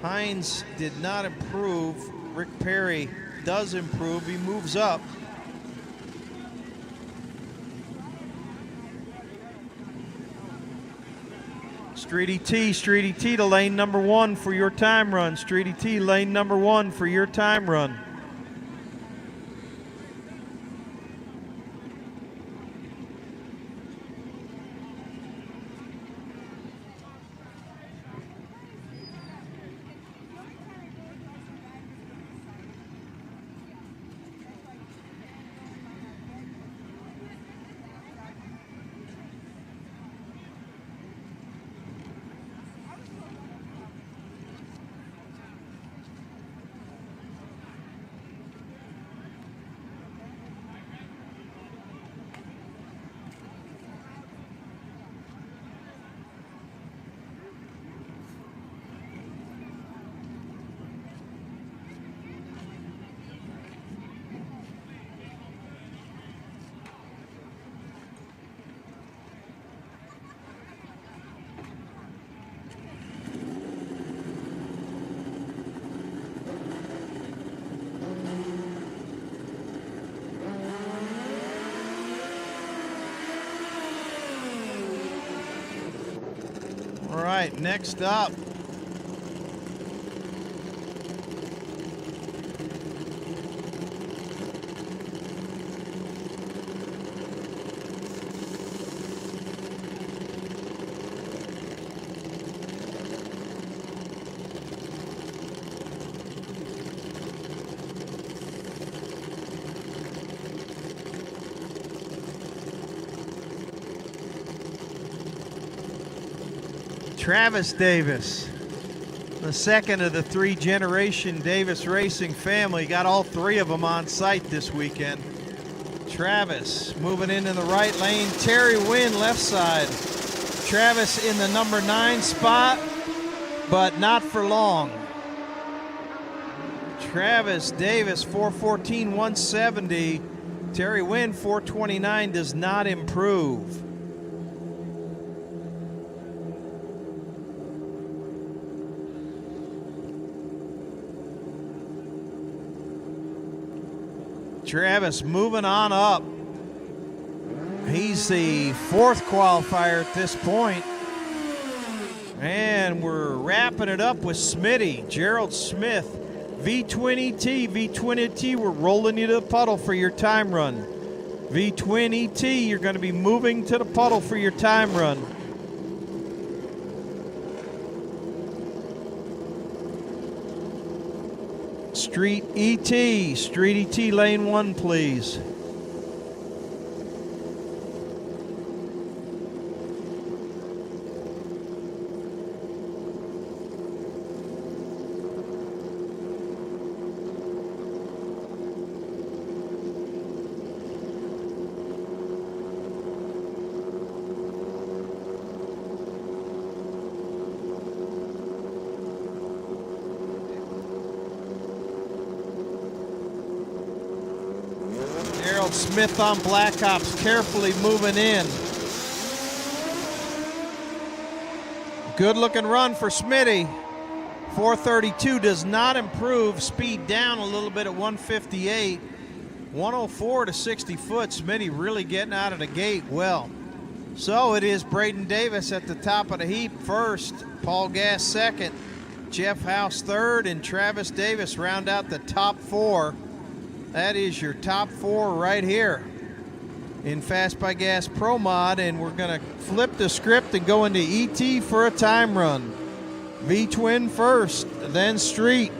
Hines did not improve. Rick Perry does improve. He moves up. Streety T to lane number one for your time run. Streety T, lane number one for your time run. All right, next up. Travis Davis, the second of the three-generation Davis Racing family. Got all three of them on site this weekend. Travis moving in the right lane. Terry Wynn left side. Travis in the number 9 spot, but not for long. Travis Davis 414, 170. Terry Wynn 429 does not improve. Travis moving on up. He's the 4th qualifier at this point. And we're wrapping it up with Smitty, Gerald Smith, V20T, V20T, we're rolling you to the puddle for your time run. V20T, you're going to be moving to the puddle for your time run. Street ET lane 1, please. Smith on Black Ops, carefully moving in. Good looking run for Smitty. 432 does not improve. Speed down a little bit at 158. 104 to 60 foot. Smitty really getting out of the gate well. So it is Braden Davis at the top of the heap first. Paul Gass second. Jeff House third, and Travis Davis round out the top 4. That is your top 4 right here in Fast by Gas Pro Mod, and we're going to flip the script and go into ET for a time run. V-Twin first, then Street.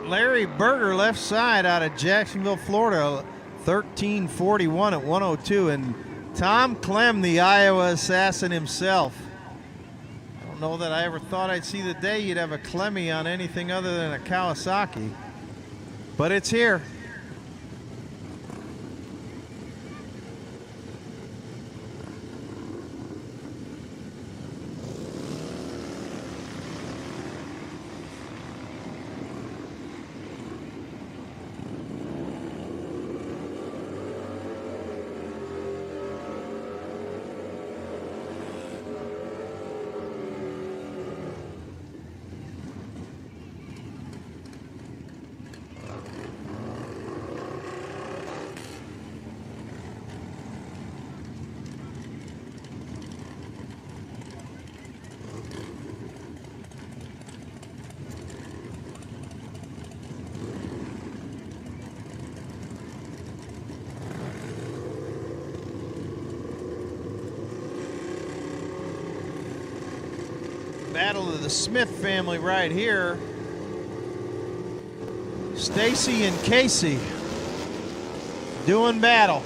Larry Berger left side out of Jacksonville, Florida, 1341 at 102. And Tom Clem, the Iowa assassin himself. I don't know that I ever thought I'd see the day you'd have a Clemmy on anything other than a Kawasaki, but it's here. Battle of the Smith family right here. Stacy and Casey doing battle.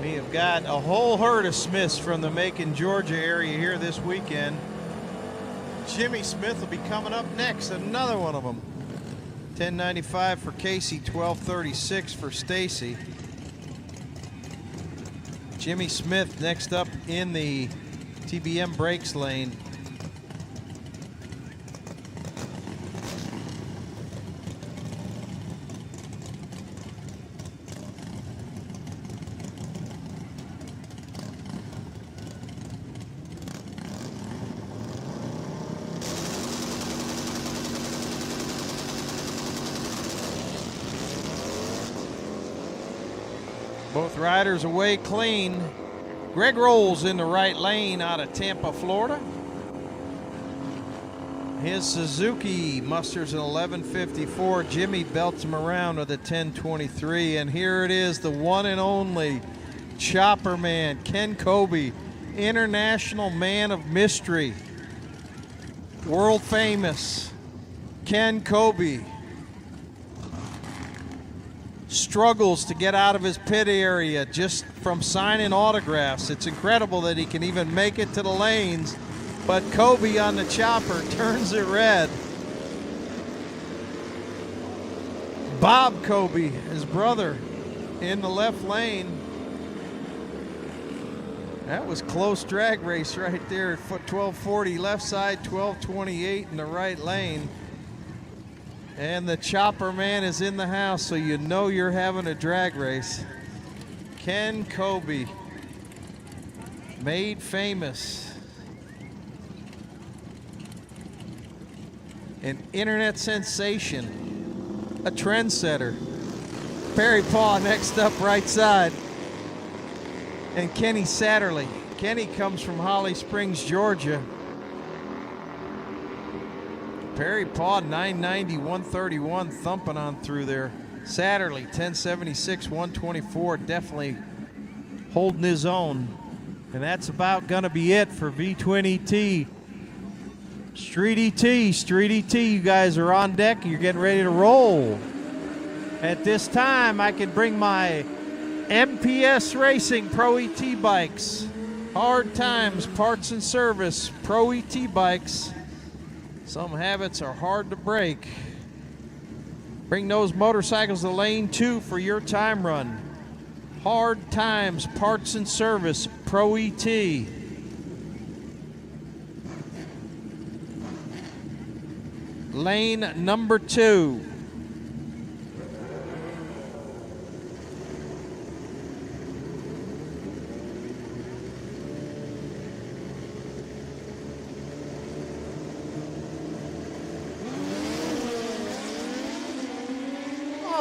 We have got a whole herd of Smiths from the Macon, Georgia area here this weekend. Jimmy Smith will be coming up next, another one of them. 10.95 for Casey, 12.36 for Stacy. Jimmy Smith next up in the TBM brakes lane. Both riders away clean. Greg Rolls in the right lane out of Tampa, Florida. His Suzuki musters an 11.54. Jimmy belts him around with a 10.23. And here it is, the one and only Chopper Man, Ken Kobe, international man of mystery. World famous Ken Kobe struggles to get out of his pit area just from signing autographs. It's incredible that he can even make it to the lanes, but Kobe on the chopper turns it red. Bob Kobe, his brother, in the left lane. That was close drag race right there. 12.40 left side, 12.28 in the right lane. And the Chopper Man is in the house, so you know you're having a drag race. Ken Kobe, made famous. An internet sensation, a trendsetter. Perry Paw next up right side. And Kenny Satterley. Kenny comes from Holly Springs, Georgia. Perry Paw, 990, 131, thumping on through there. Satterley, 1076, 124, definitely holding his own. And that's about going to be it for V-Twin ET. Street ET, you guys are on deck. You're getting ready to roll. At this time, I can bring my MPS Racing Pro ET bikes. Hard Times Parts and Service Pro ET bikes. Some habits are hard to break. Bring those motorcycles to lane 2 for your time run. Hard Times Parts and Service Pro ET. Lane number 2.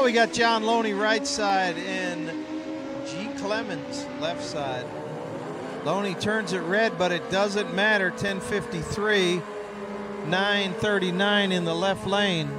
We got John Loney right side and G. Clemens left side. Loney turns it red, but it doesn't matter. 10.53, 9.39 in the left lane.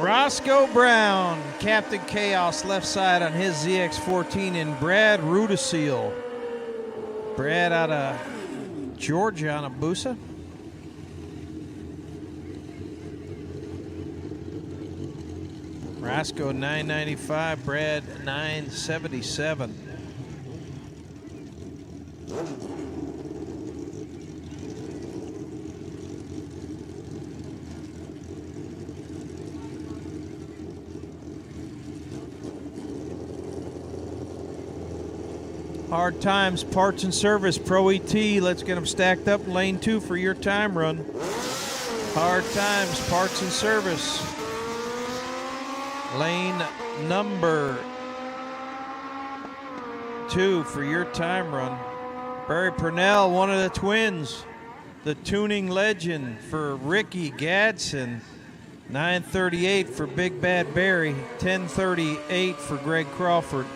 Roscoe Brown, Captain Chaos, left side on his ZX14, and Brad Rudisil. Brad out of Georgia on a Busa. Roscoe 995, Brad 977. Hard Times Parts and Service Pro ET. Let's get them stacked up in lane 2 for your time run. Hard Times Parts and Service. Lane number 2 for your time run. Barry Purnell, one of the twins. The tuning legend for Ricky Gatson. 938 for Big Bad Barry. 1038 for Greg Crawford.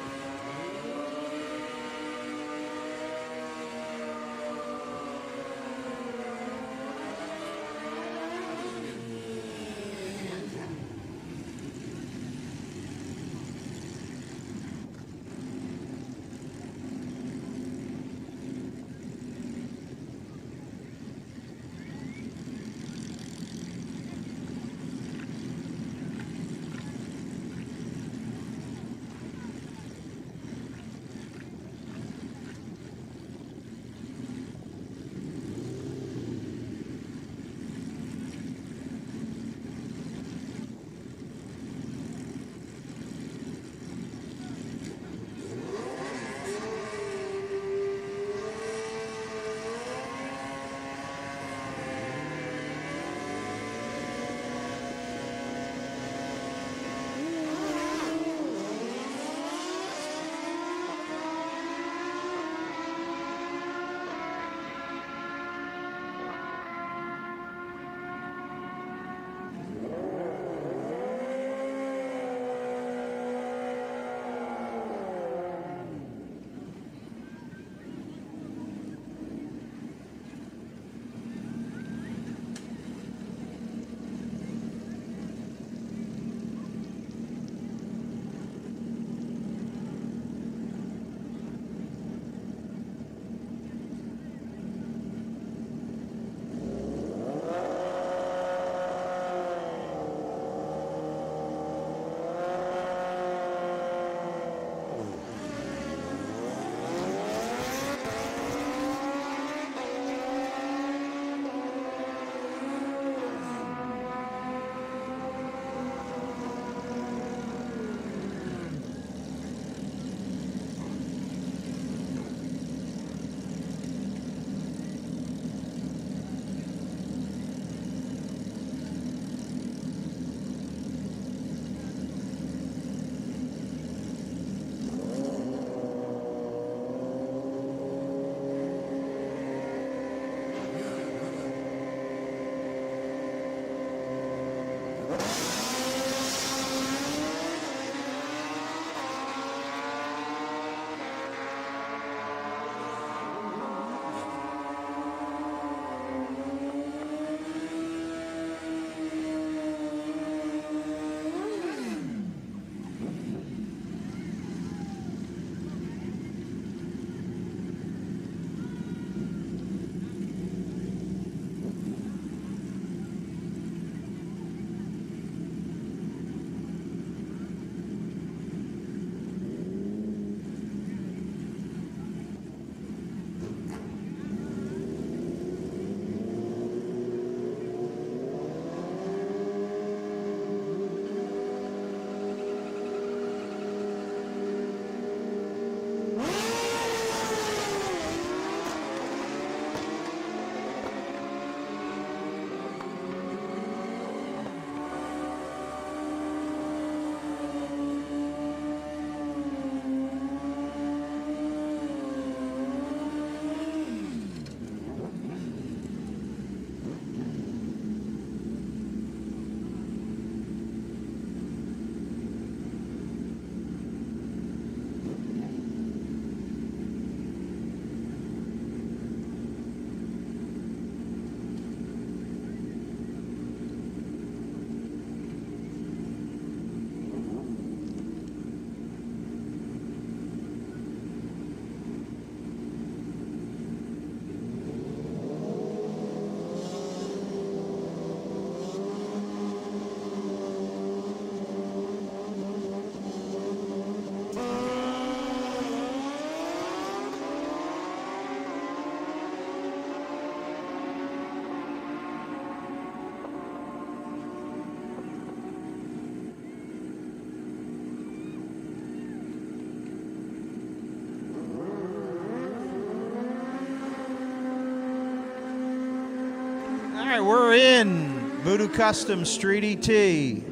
right, we're in Voodoo Custom Street ET.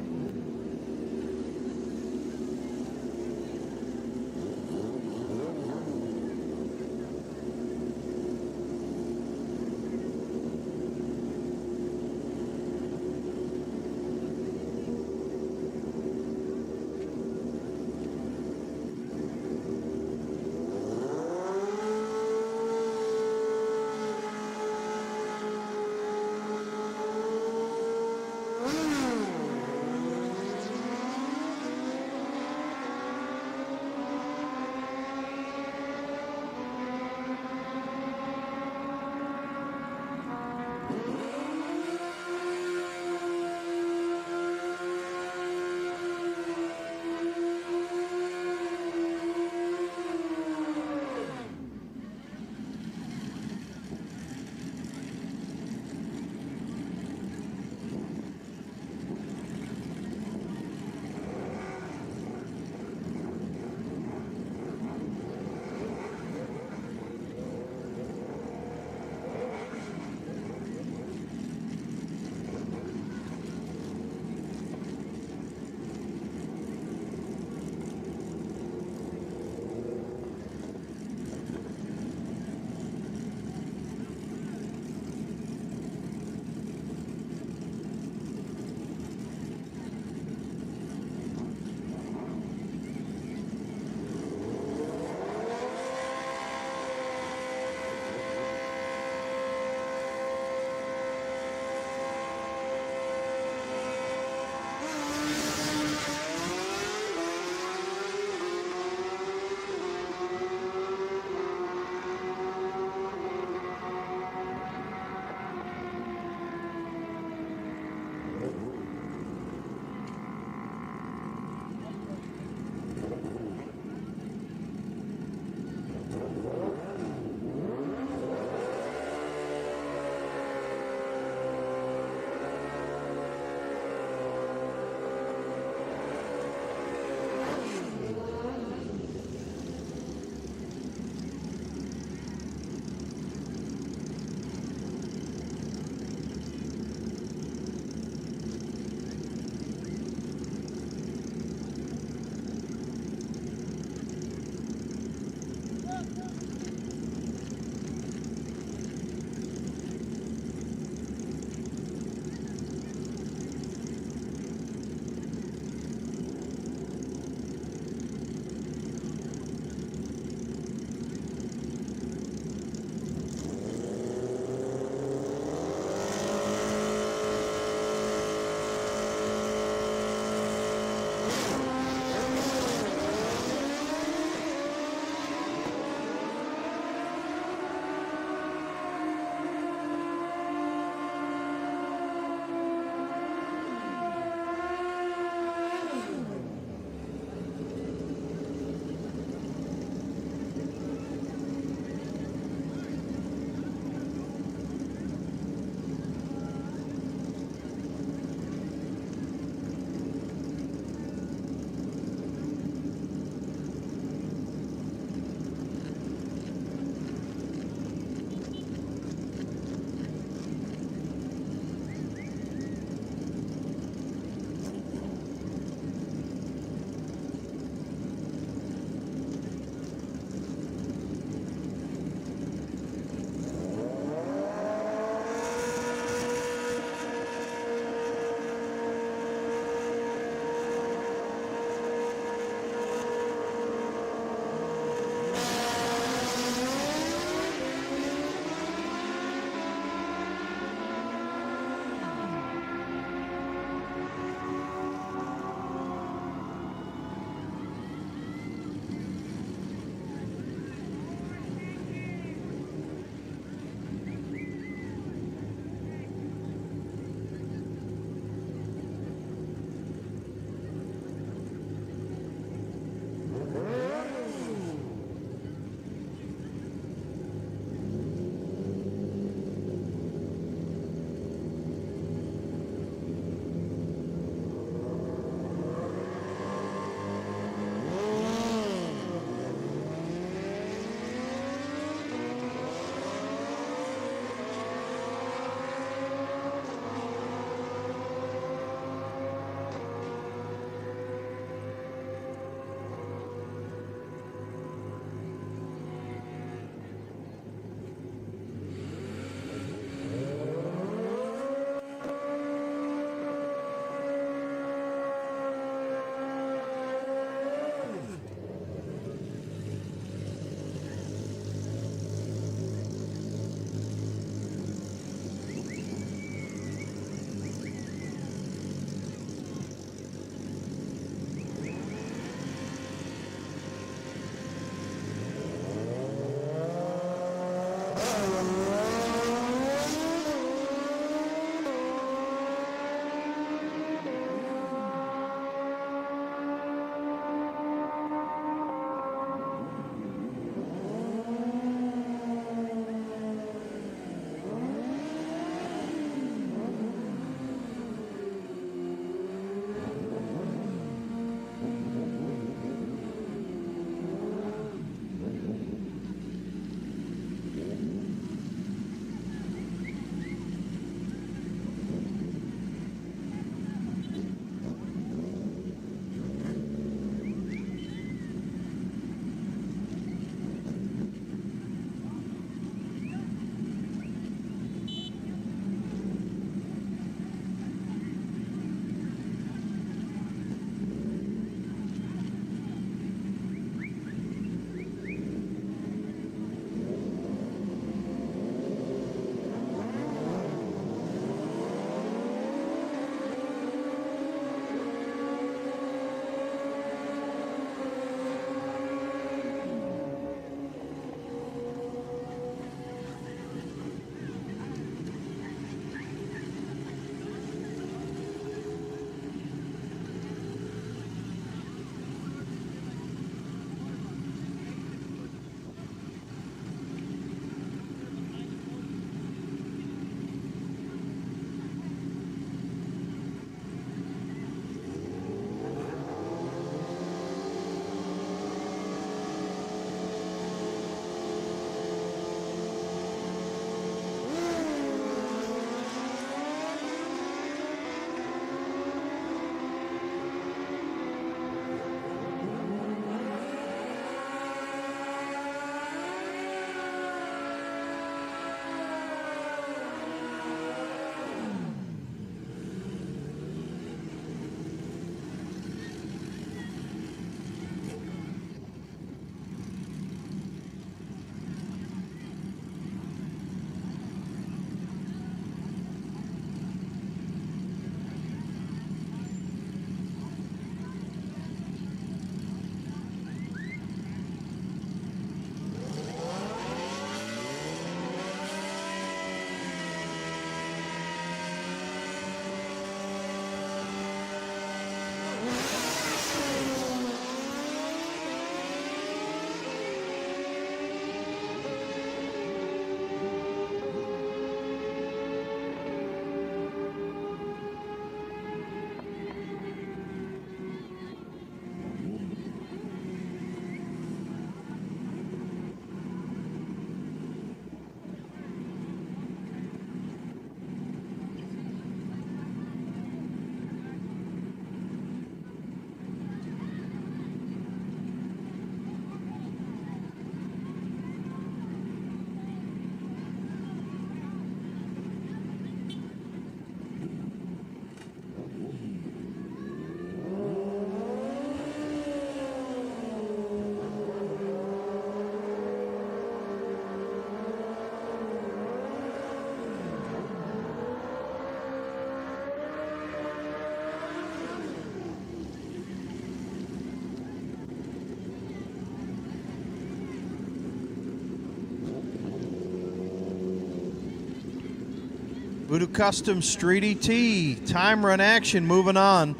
Voodoo Custom Street ET, time run action moving on.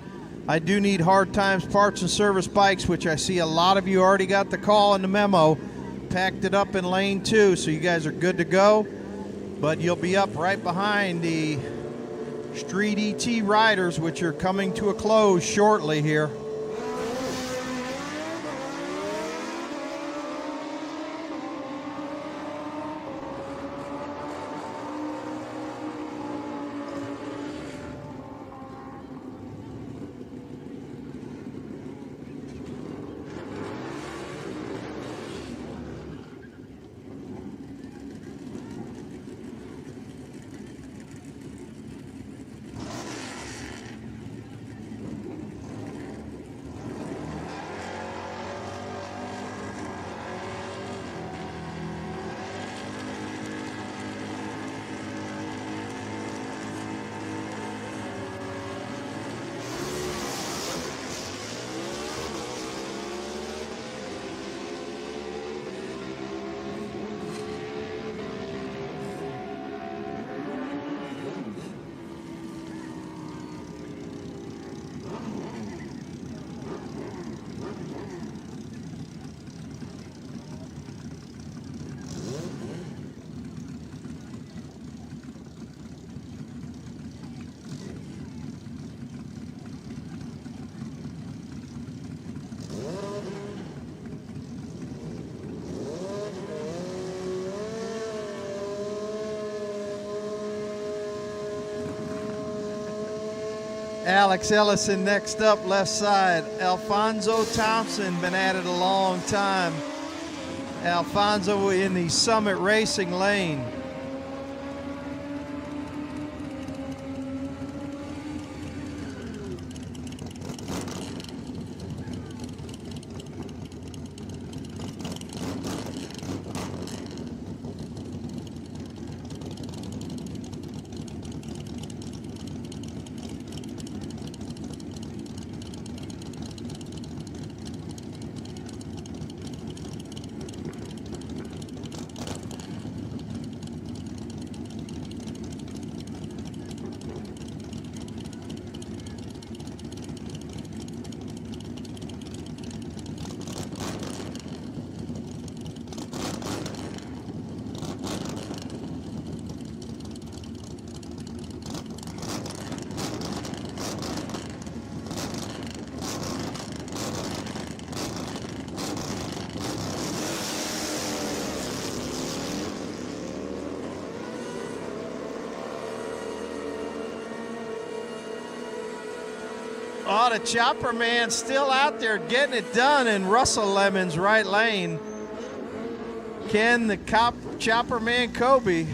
I do need Hard Times Parts and Service bikes, which I see a lot of you already got the call in the memo. Packed it up in lane 2, so you guys are good to go. But you'll be up right behind the Street ET riders, which are coming to a close shortly here. Alex Ellison next up, left side. Alfonso Thompson, been at it a long time. Alfonso in the Summit Racing lane. Oh, the Chopper Man still out there getting it done in Russell Lemon's right lane. Ken, the Chopper Man Kobe.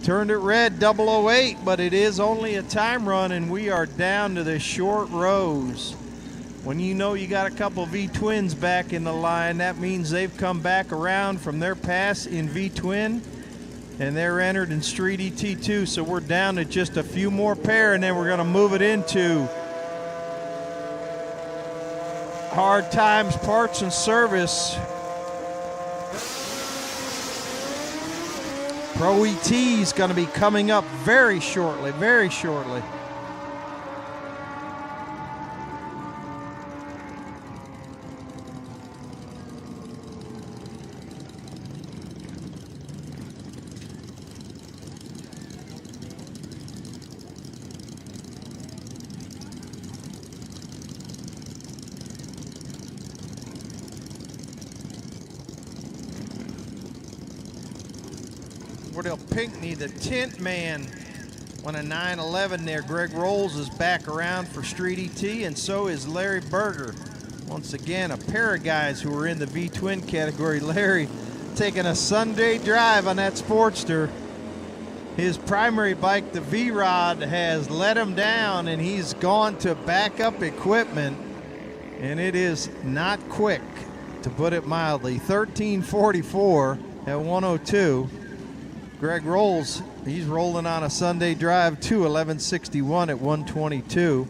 Turned it red, 008, but it is only a time run, and we are down to the short rows. When you know you got a couple V-twins back in the line, that means they've come back around from their pass in V-twin, and they're entered in Street ET2, so we're down to just a few more pair, and then we're going to move it into Hard Times Parts and Service. Pro ET is going to be coming up very shortly, very shortly. Pinckney, the Tint Man, on a 911 there. Greg Rolls is back around for Street ET, and so is Larry Berger. Once again, a pair of guys who are in the V-twin category. Larry taking a Sunday drive on that Sportster. His primary bike, the V-Rod, has let him down, and he's gone to backup equipment, and it is not quick, to put it mildly. 13:44 at 102. Greg Rolls, he's rolling on a Sunday drive too, 11:61 at 122.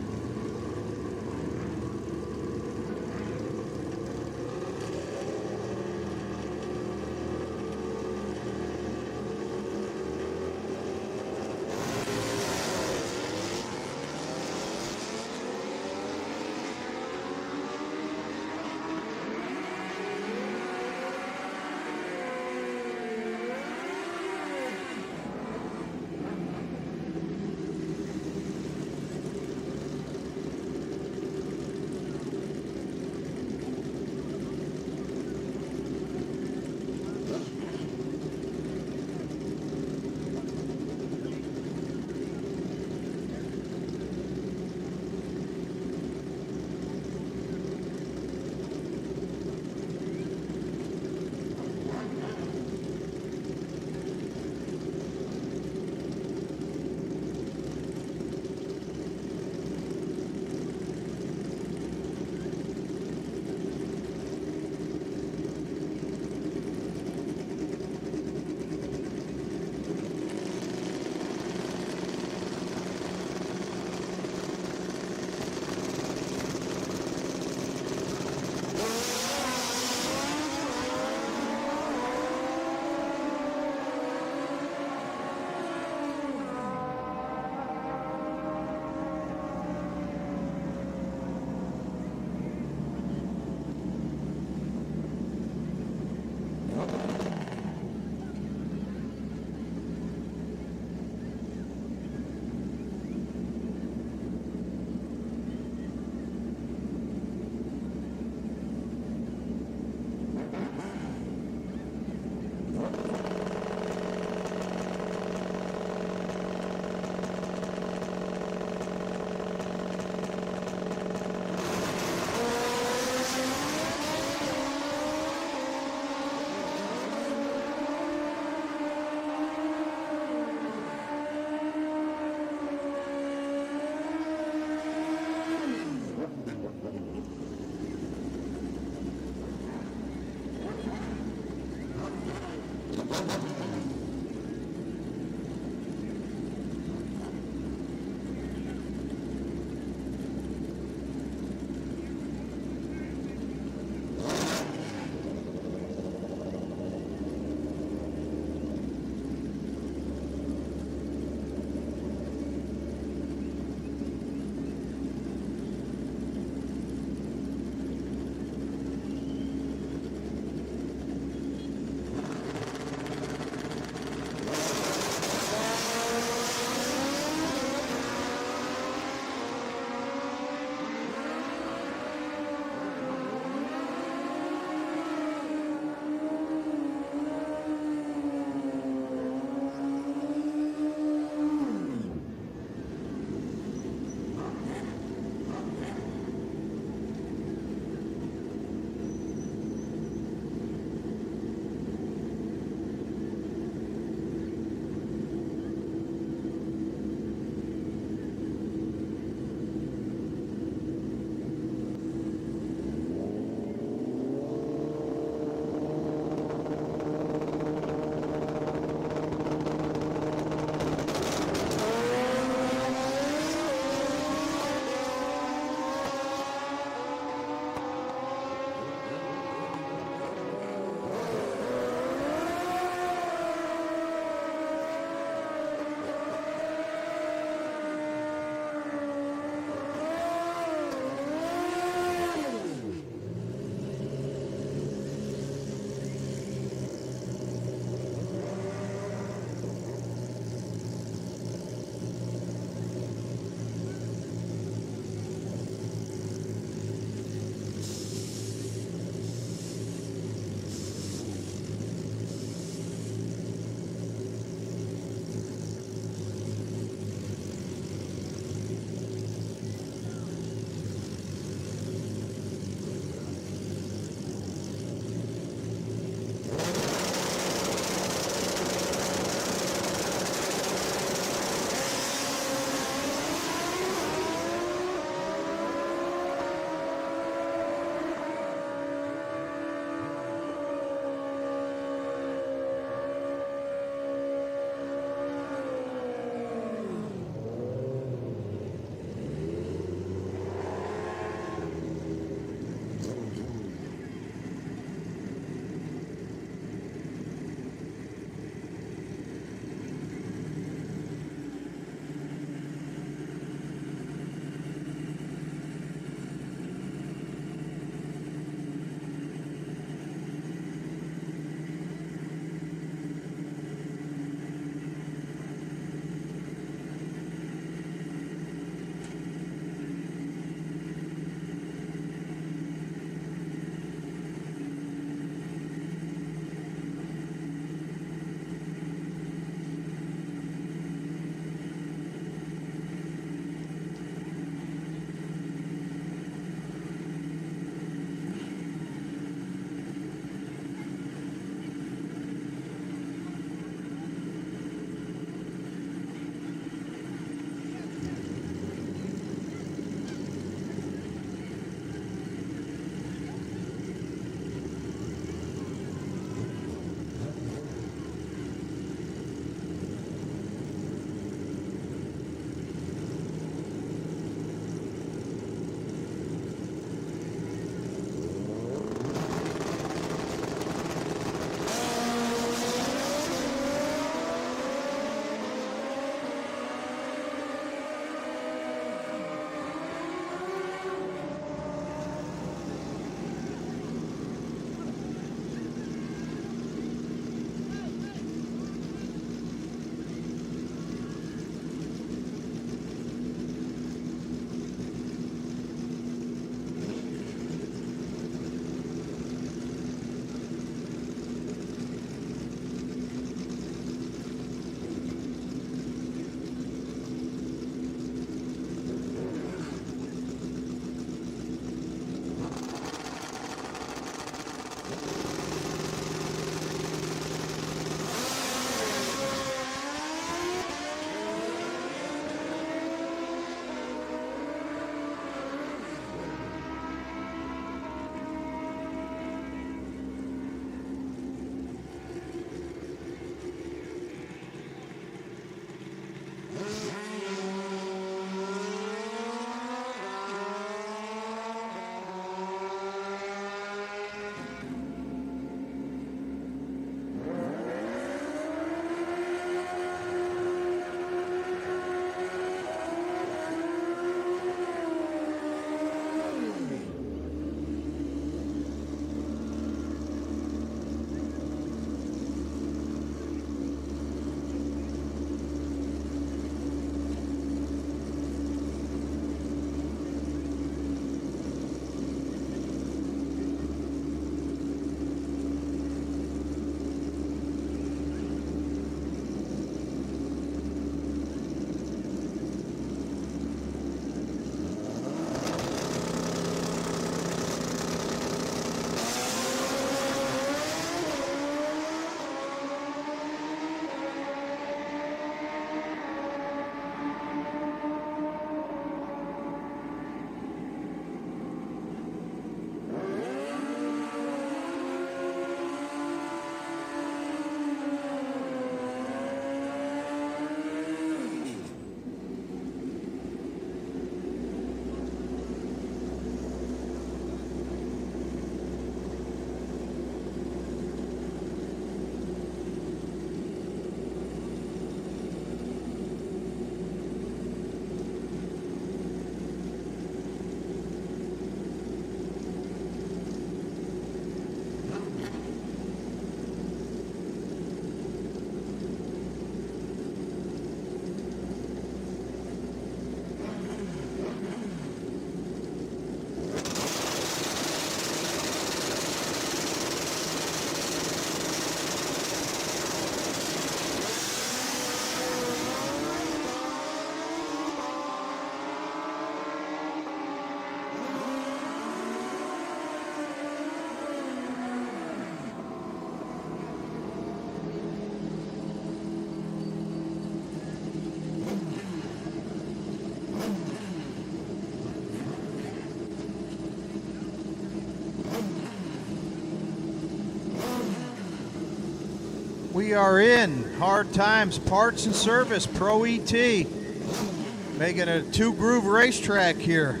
We are in Hard Times Parts and Service Pro ET, making a 2-groove racetrack here.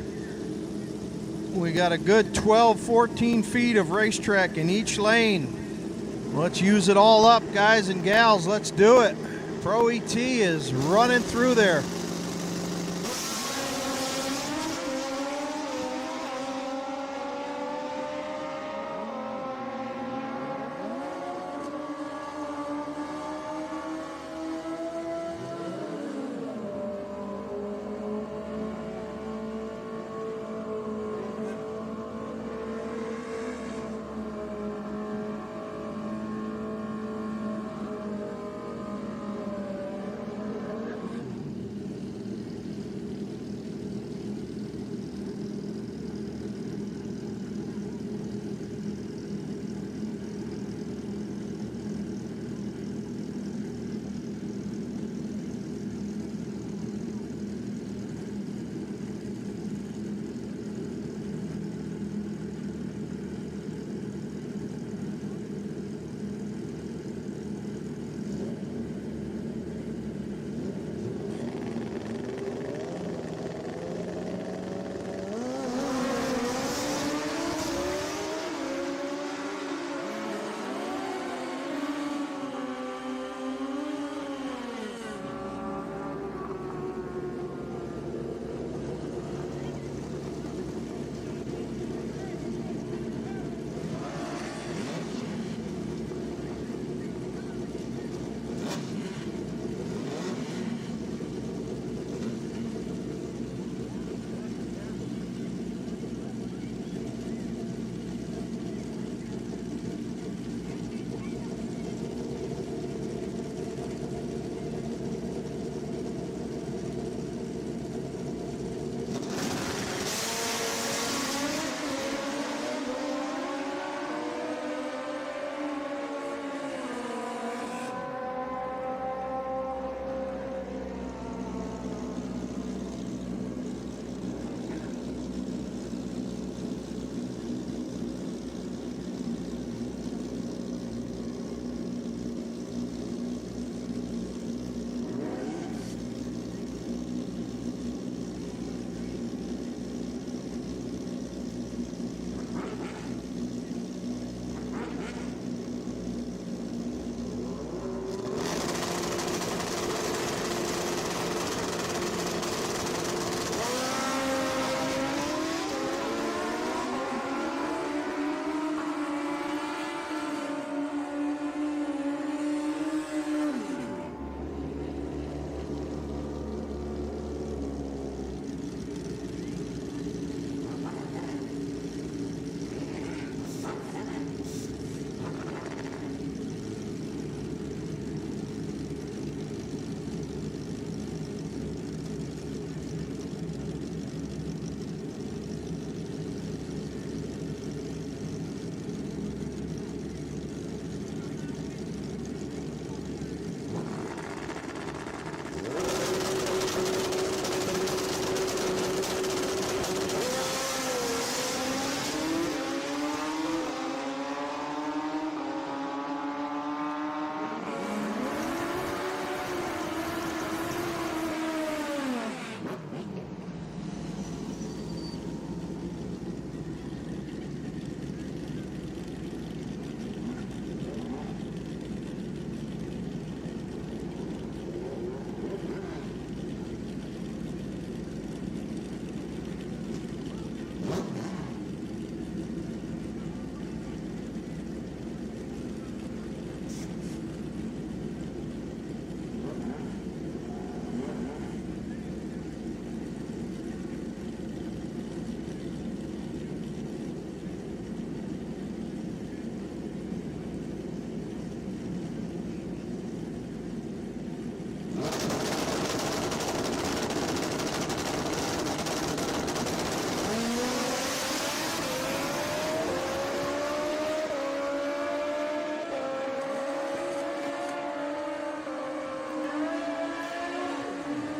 We got a good 12, 14 feet of racetrack in each lane. Let's use it all up, guys and gals. Let's do it. Pro ET is running through there.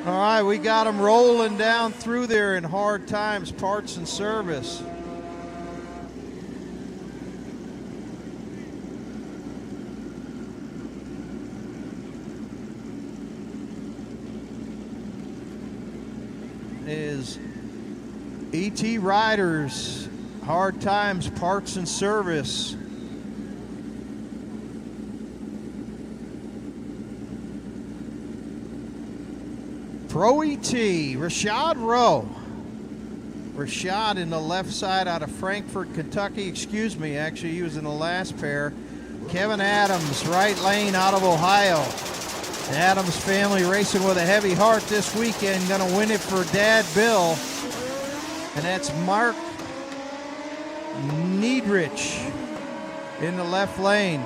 All right, we got them rolling down through there in Hard Times Parts and Service. is ET Riders, Hard Times Parts and Service. Pro ET, Rashad Rowe. Rashad in the left side out of Frankfort, Kentucky. Excuse me, actually, he was in the last pair. Kevin Adams, right lane out of Ohio. The Adams family racing with a heavy heart this weekend. Going to win it for Dad Bill. And that's Mark Niedrich in the left lane.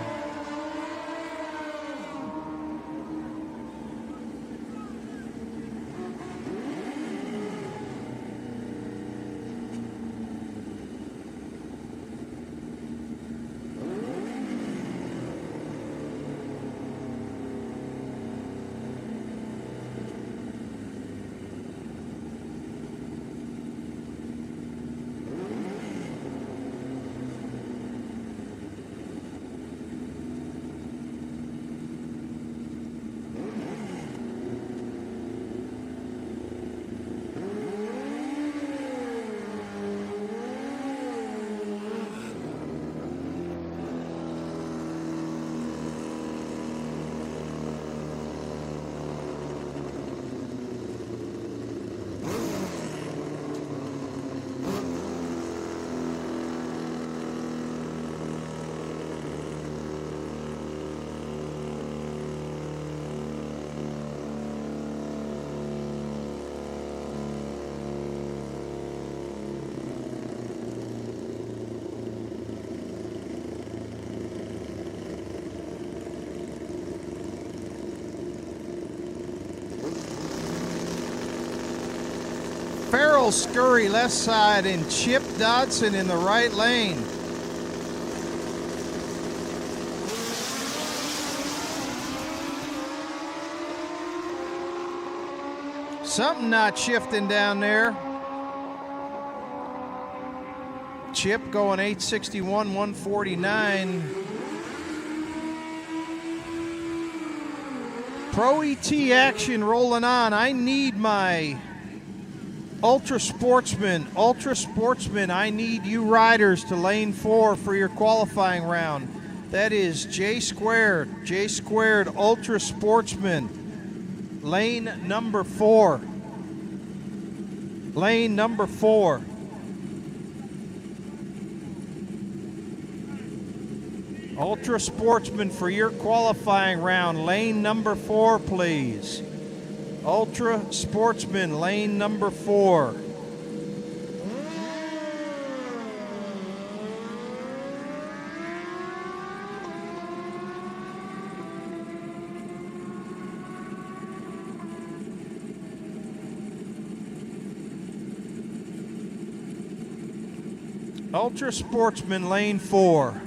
Farrell Scurry left side and Chip Dodson in the right lane. Something not shifting down there. Chip going 861, 149. Pro ET action rolling on. I need my Ultra Sportsman, I need you riders to lane 4 for your qualifying round. That is J Squared Ultra Sportsman, lane number 4. Lane number 4. Ultra Sportsman for your qualifying round, lane number 4, please. Ultra Sportsman, lane number 4. Ultra Sportsman, lane 4.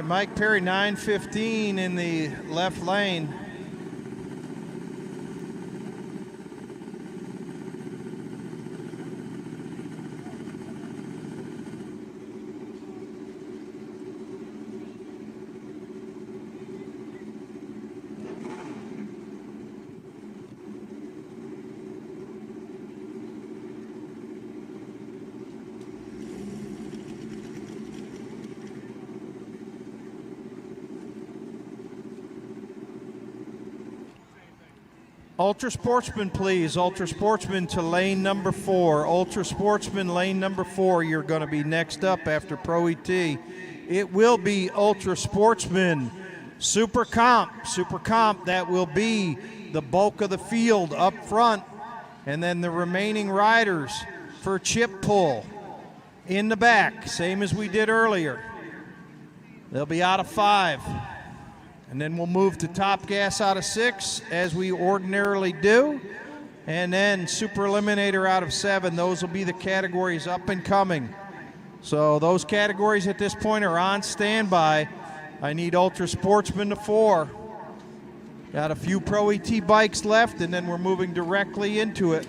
Mike Perry, 9:15 in the left lane. Ultra Sportsman, please. Ultra Sportsman to lane number 4. Ultra Sportsman, lane number 4. You're going to be next up after Pro ET. It will be Ultra Sportsman. Super Comp. Super Comp, that will be the bulk of the field up front. And then the remaining riders for chip pull in the back, same as we did earlier. They'll be out of 5. And then we'll move to top gas out of 6, as we ordinarily do. And then super eliminator out of 7. Those will be the categories up and coming. So those categories at this point are on standby. I need Ultra Sportsman to 4. Got a few Pro ET bikes left, and then we're moving directly into it.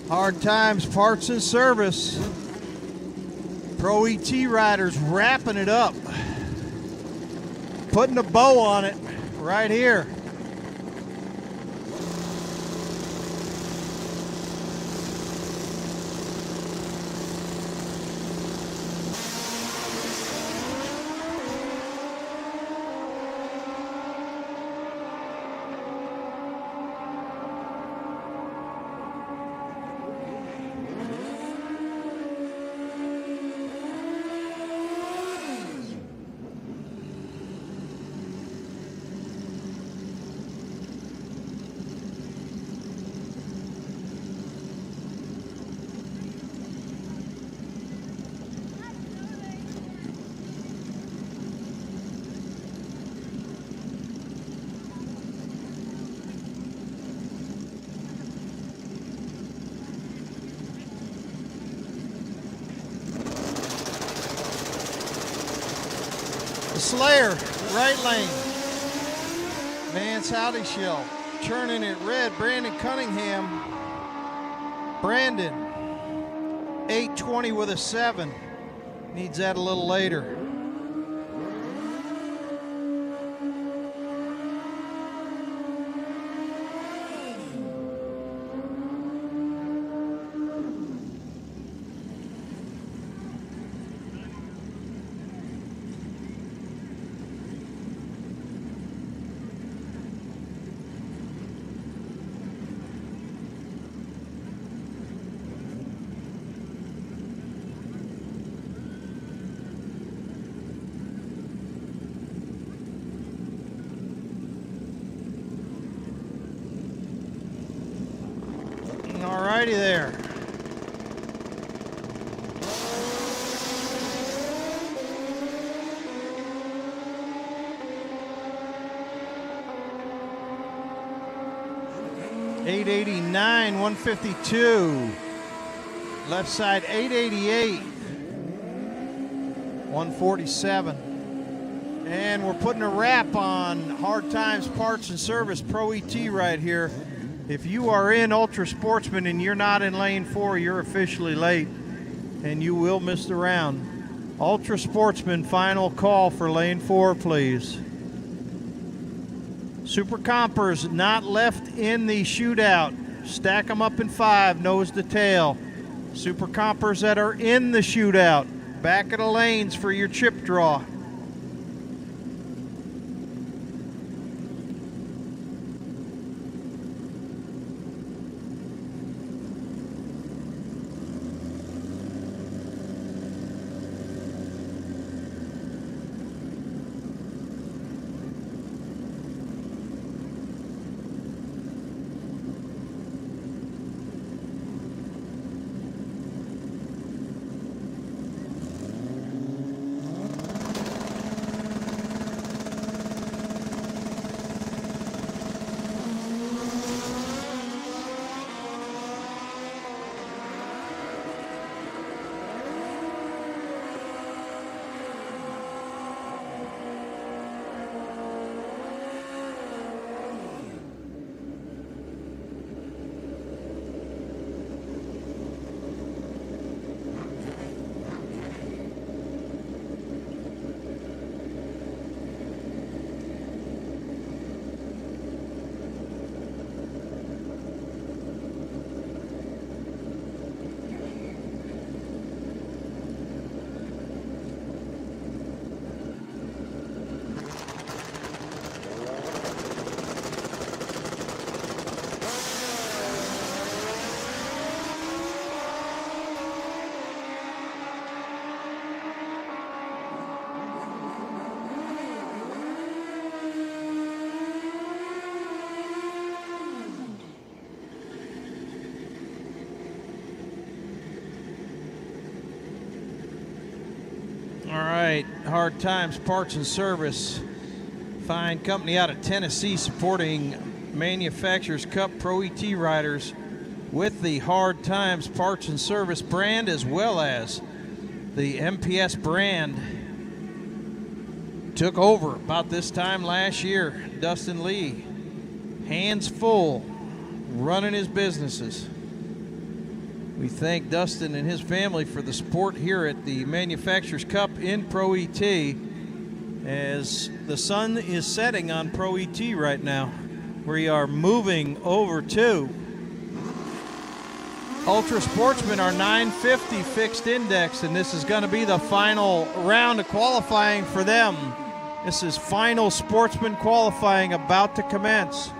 Hard Times Parts and Service. Pro ET riders wrapping it up. Putting a bow on it right here. Slayer, right lane. Vance Howdy Shell, churning it red. Brandon Cunningham. Brandon, 820 with a 7. Needs that a little later. Alrighty there. $889, 152. Left side 888, 147. And we're putting a wrap on Hard Times Parts and Service Pro ET right here. If you are in Ultra Sportsman and you're not in lane 4, you're officially late and you will miss the round. Ultra Sportsman, final call for lane 4, please. Super Compers not left in the shootout. Stack them up in 5, nose to tail. Super Compers that are in the shootout, back of the lanes for your chip draw. All right, Hard Times Parts and Service, fine company out of Tennessee, supporting Manufacturers Cup Pro ET riders with the Hard Times Parts and Service brand, as well as the MPS brand. Took over about this time last year. Dustin Lee, hands full, running his businesses. We thank Dustin and his family for the support here at the Manufacturers Cup in Pro ET as the sun is setting on Pro ET right now. We are moving over to Ultra Sportsman, our 950 fixed index, and this is going to be the final round of qualifying for them. This is final Sportsman qualifying about to commence.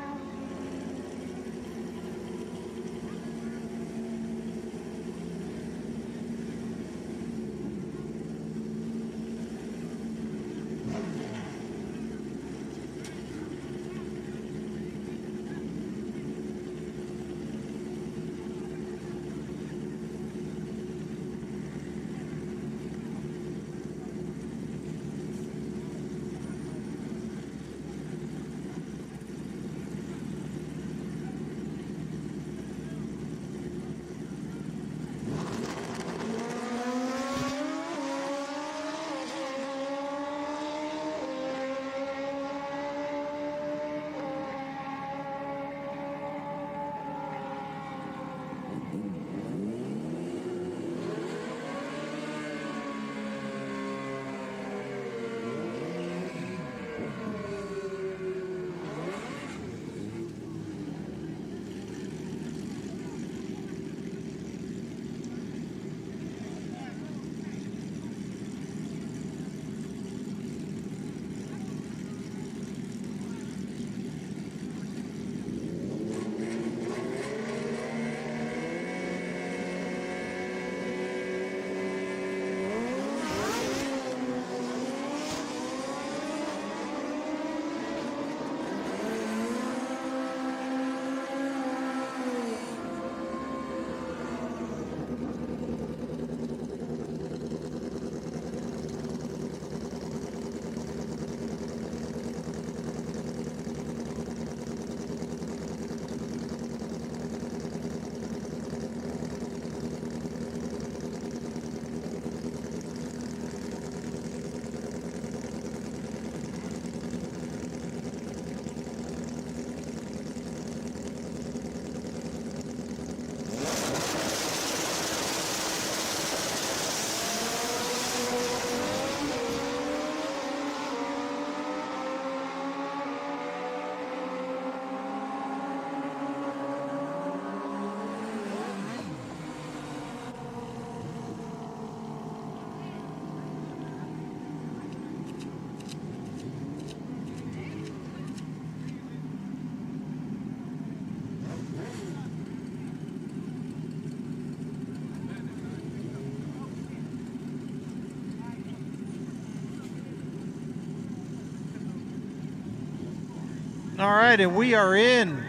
All right, and we are in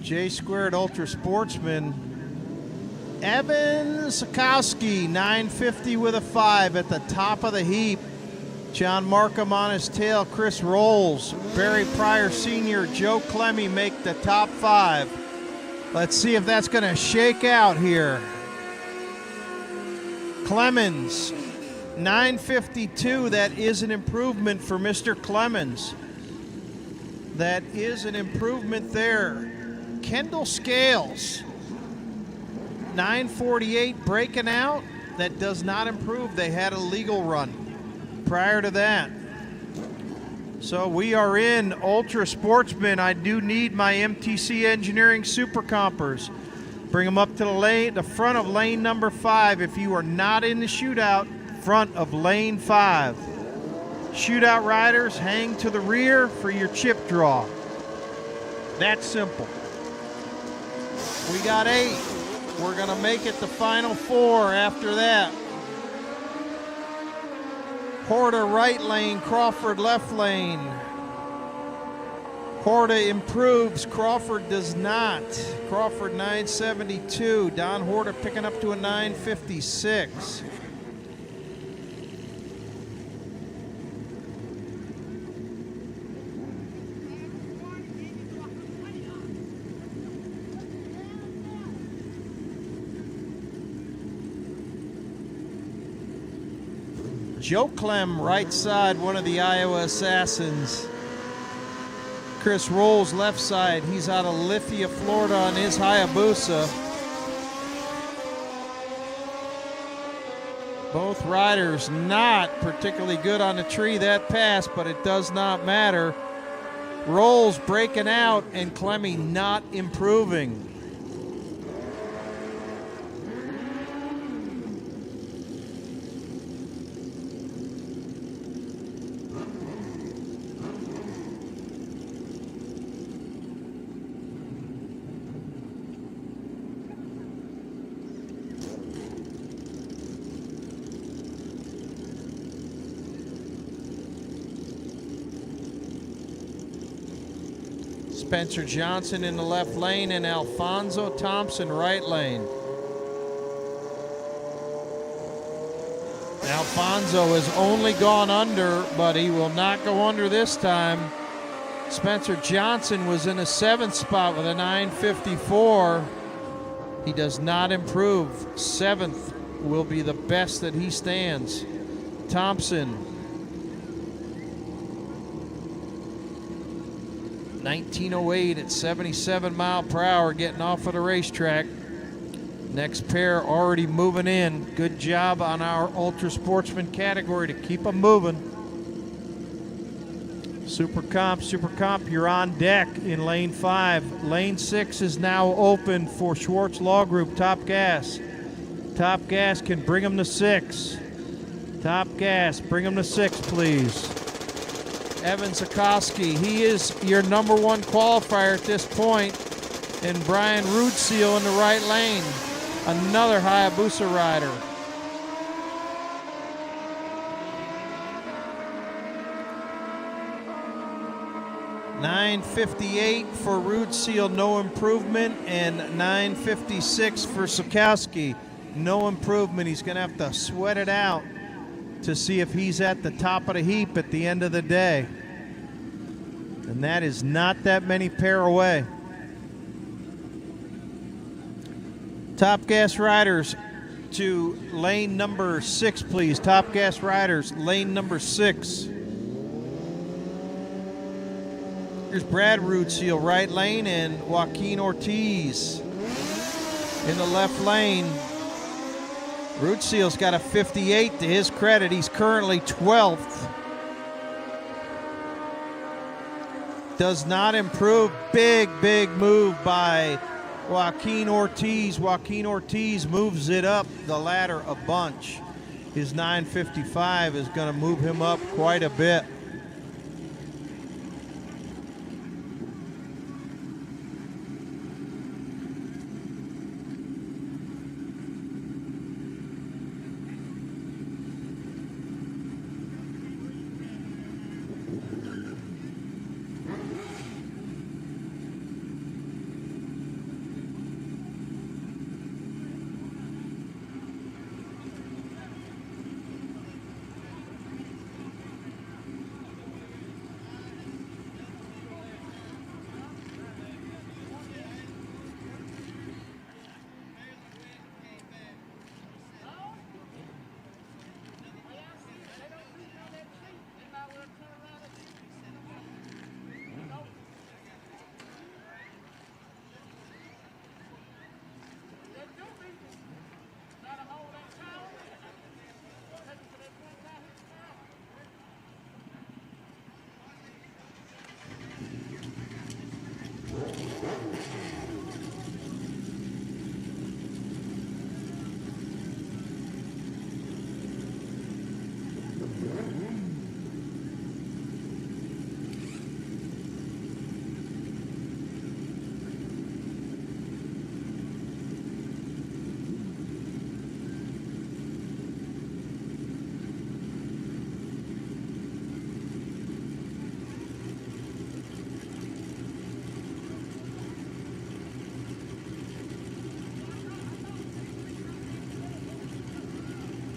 J Squared Ultra Sportsman. Evan Sikowski, 950 with a 5 at the top of the heap. John Markham on his tail. Chris Rolls, Barry Pryor Sr., Joe Clemmy make the top 5. Let's see if that's going to shake out here. Clemens, 952. That is an improvement for Mr. Clemens. That is an improvement there. Kendall Scales, 948 breaking out. That does not improve. They had a legal run prior to that. So we are in Ultra Sportsman. I do need my MTC Engineering Super Compers. Bring them up to the front of lane number 5. If you are not in the shootout, front of lane 5. Shootout riders, hang to the rear for your chip draw. That's simple. We got 8. We're going to make it the final 4 after that. Horta right lane, Crawford left lane. Horta improves, Crawford does not. Crawford 972, Don Horta picking up to a 956. Joe Clem, right side, one of the Iowa Assassins. Chris Rolls, left side. He's out of Lithia, Florida on his Hayabusa. Both riders not particularly good on the tree that pass, but it does not matter. Rolls breaking out and Clemmy not improving. Spencer Johnson in the left lane and Alfonso Thompson right lane. Alfonso has only gone under, but he will not go under this time. Spencer Johnson was in a 7th spot with a 9:54. He does not improve. 7th will be the best that he stands. Thompson, 1908 at 77 mile per hour, getting off of the racetrack. Next pair already moving in. Good job on our Ultra Sportsman category to keep them moving. Super Comp, you're on deck in lane 5. Lane 6 is now open for Schwartz Law Group. Top Gas. Top Gas can bring them to 6. Top Gas, bring them to 6, please. Evan Sikorsky, he is your number 1 qualifier at this point. And Brian Rootseal in the right lane, another Hayabusa rider. $9.58 for Rootseal, no improvement, and $9.56 for Sikorsky, no improvement. He's going to have to sweat it out to see if he's at the top of the heap at the end of the day. And that is not that many pair away. Top Gas riders to lane number 6, please. Top Gas riders, lane number 6. Here's Brad Rootseal, right lane, and Joaquin Ortiz in the left lane. Rootseal's got a 58 to his credit. He's currently 12th. Does not improve. Big move by Joaquin Ortiz. Joaquin Ortiz moves it up the ladder a bunch. His 9:55 is going to move him up quite a bit.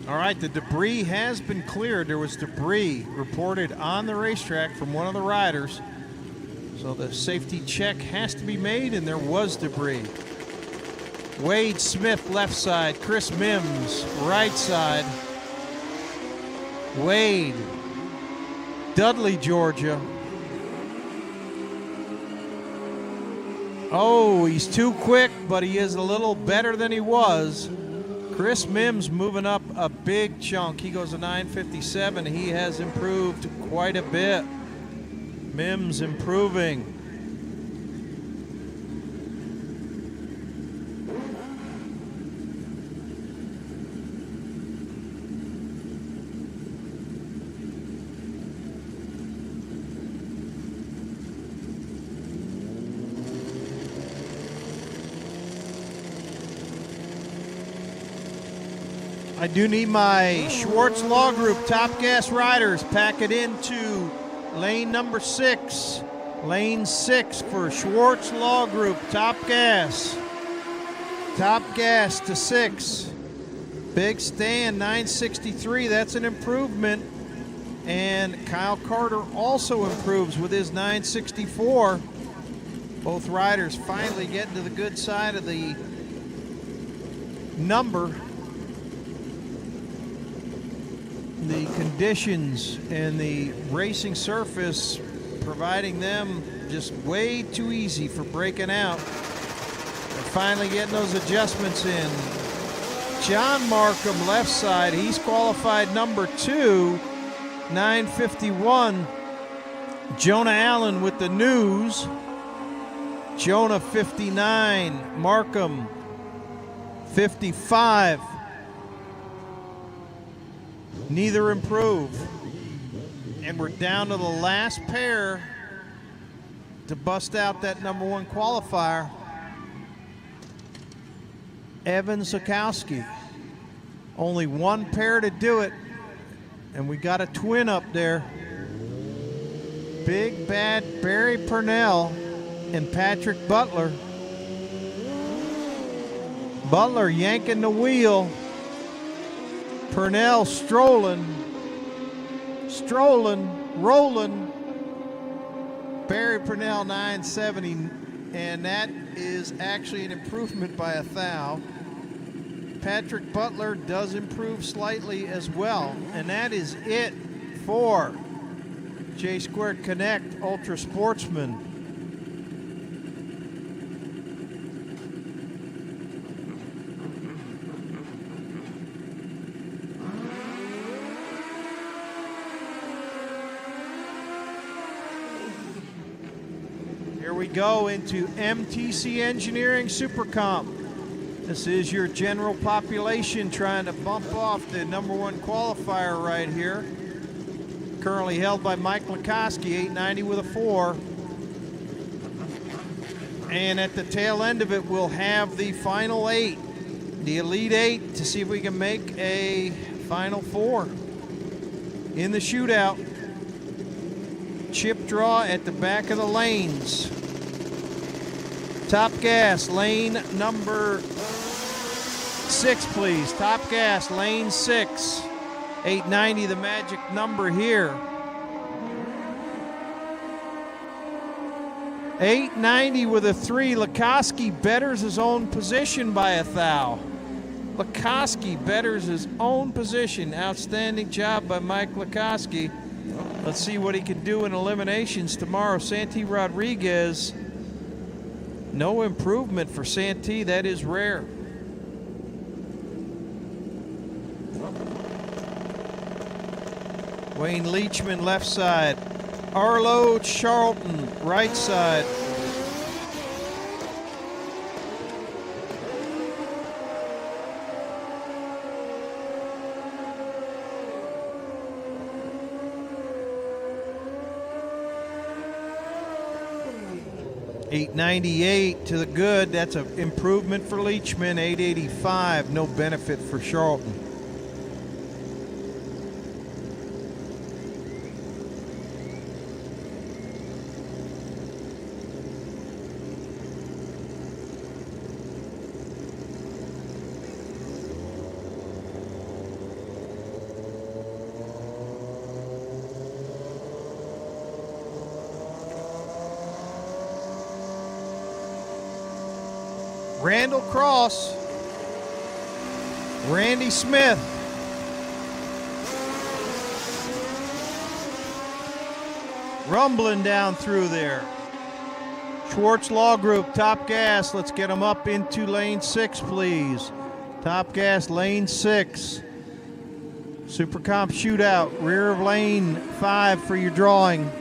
All right, the debris has been cleared. There was debris reported on the racetrack from one of the riders. So the safety check has to be made, and there was debris. Wade Smith, left side. Chris Mims, right side. Wade. Dudley, Georgia. Oh, he's too quick, but he is a little better than he was. Chris Mims moving up a big chunk. He goes to 9:57. He has improved quite a bit. Mims improving. I do need my Schwartz Law Group Top Gas riders. Pack it into lane number 6. Lane 6 for Schwartz Law Group. Top Gas. Top Gas to 6. Big Stan, 963. That's an improvement. And Kyle Carter also improves with his 964. Both riders finally getting to the good side of the number. The conditions and the racing surface providing them just way too easy for breaking out. They're finally getting those adjustments in. John Markham, left side, he's qualified number 2, 951. Jonah Allen with the news. Jonah 59, Markham 55. Neither improve. And we're down to the last pair to bust out that number 1 qualifier. Evan Zukowski. Only one pair to do it. And we got a twin up there. Big Bad Barry Purnell and Patrick Butler. Butler yanking the wheel. Purnell strolling, rolling. Barry Purnell 970, and that is actually an improvement by a thou. Patrick Butler does improve slightly as well, and that is it for J Squared Connect Ultra Sportsman. We go into MTC Engineering Super Comp. This is your general population trying to bump off the number 1 qualifier right here. Currently held by Mike Lukoski, 890 with a 4. And at the tail end of it, we'll have the final 8, the Elite 8, to see if we can make a final 4 in the shootout. Chip draw at the back of the lanes. Top Gas, lane number 6, please. Top Gas, lane 6. 890, the magic number here. 890 with a 3. Lukoski betters his own position by a thou. Lukoski betters his own position. Outstanding job by Mike Lukoski. Let's see what he can do in eliminations tomorrow. Santi Rodriguez. No improvement for Santee, that is rare. Wayne Leachman, left side. Arlo Charlton, right side. $898 to the good. That's an improvement for Leachman. $885, no benefit for Charlton. Randall Cross, Randy Smith, rumbling down through there. Schwartz Law Group, Top Gas, let's get them up into lane 6, please. Top Gas, lane 6. Super Comp Shootout, rear of lane 5 for your drawing.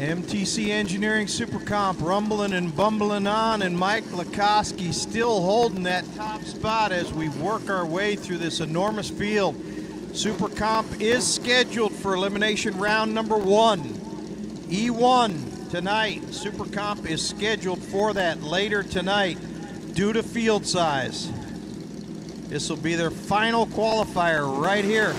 MTC Engineering Super Comp rumbling and bumbling on, and Mike Lakoski still holding that top spot as we work our way through this enormous field. Super Comp is scheduled for elimination round number 1. E1 tonight. Super Comp is scheduled for that later tonight due to field size. This will be their final qualifier right here.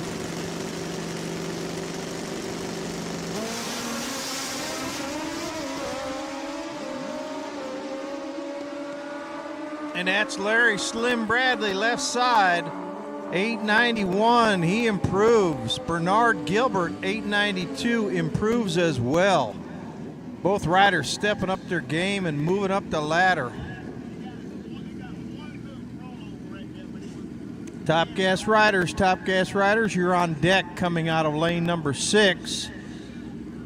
And that's Larry Slim Bradley, left side, 891. He improves. Bernard Gilbert, 892, improves as well. Both riders stepping up their game and moving up the ladder. Top Gas riders, you're on deck coming out of lane number 6.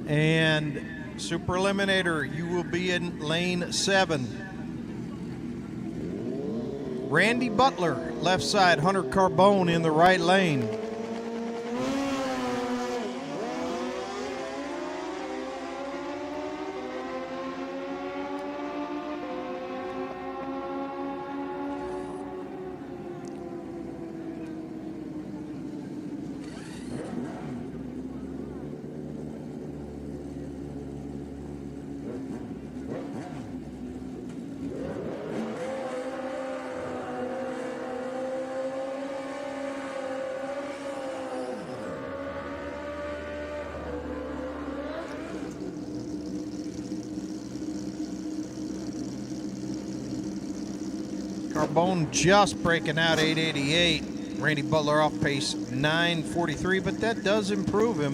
And Super Eliminator, you will be in lane 7. Randy Butler, left side, Hunter Carbone in the right lane. Carbone just breaking out 888. Randy Butler off pace 943, but that does improve him.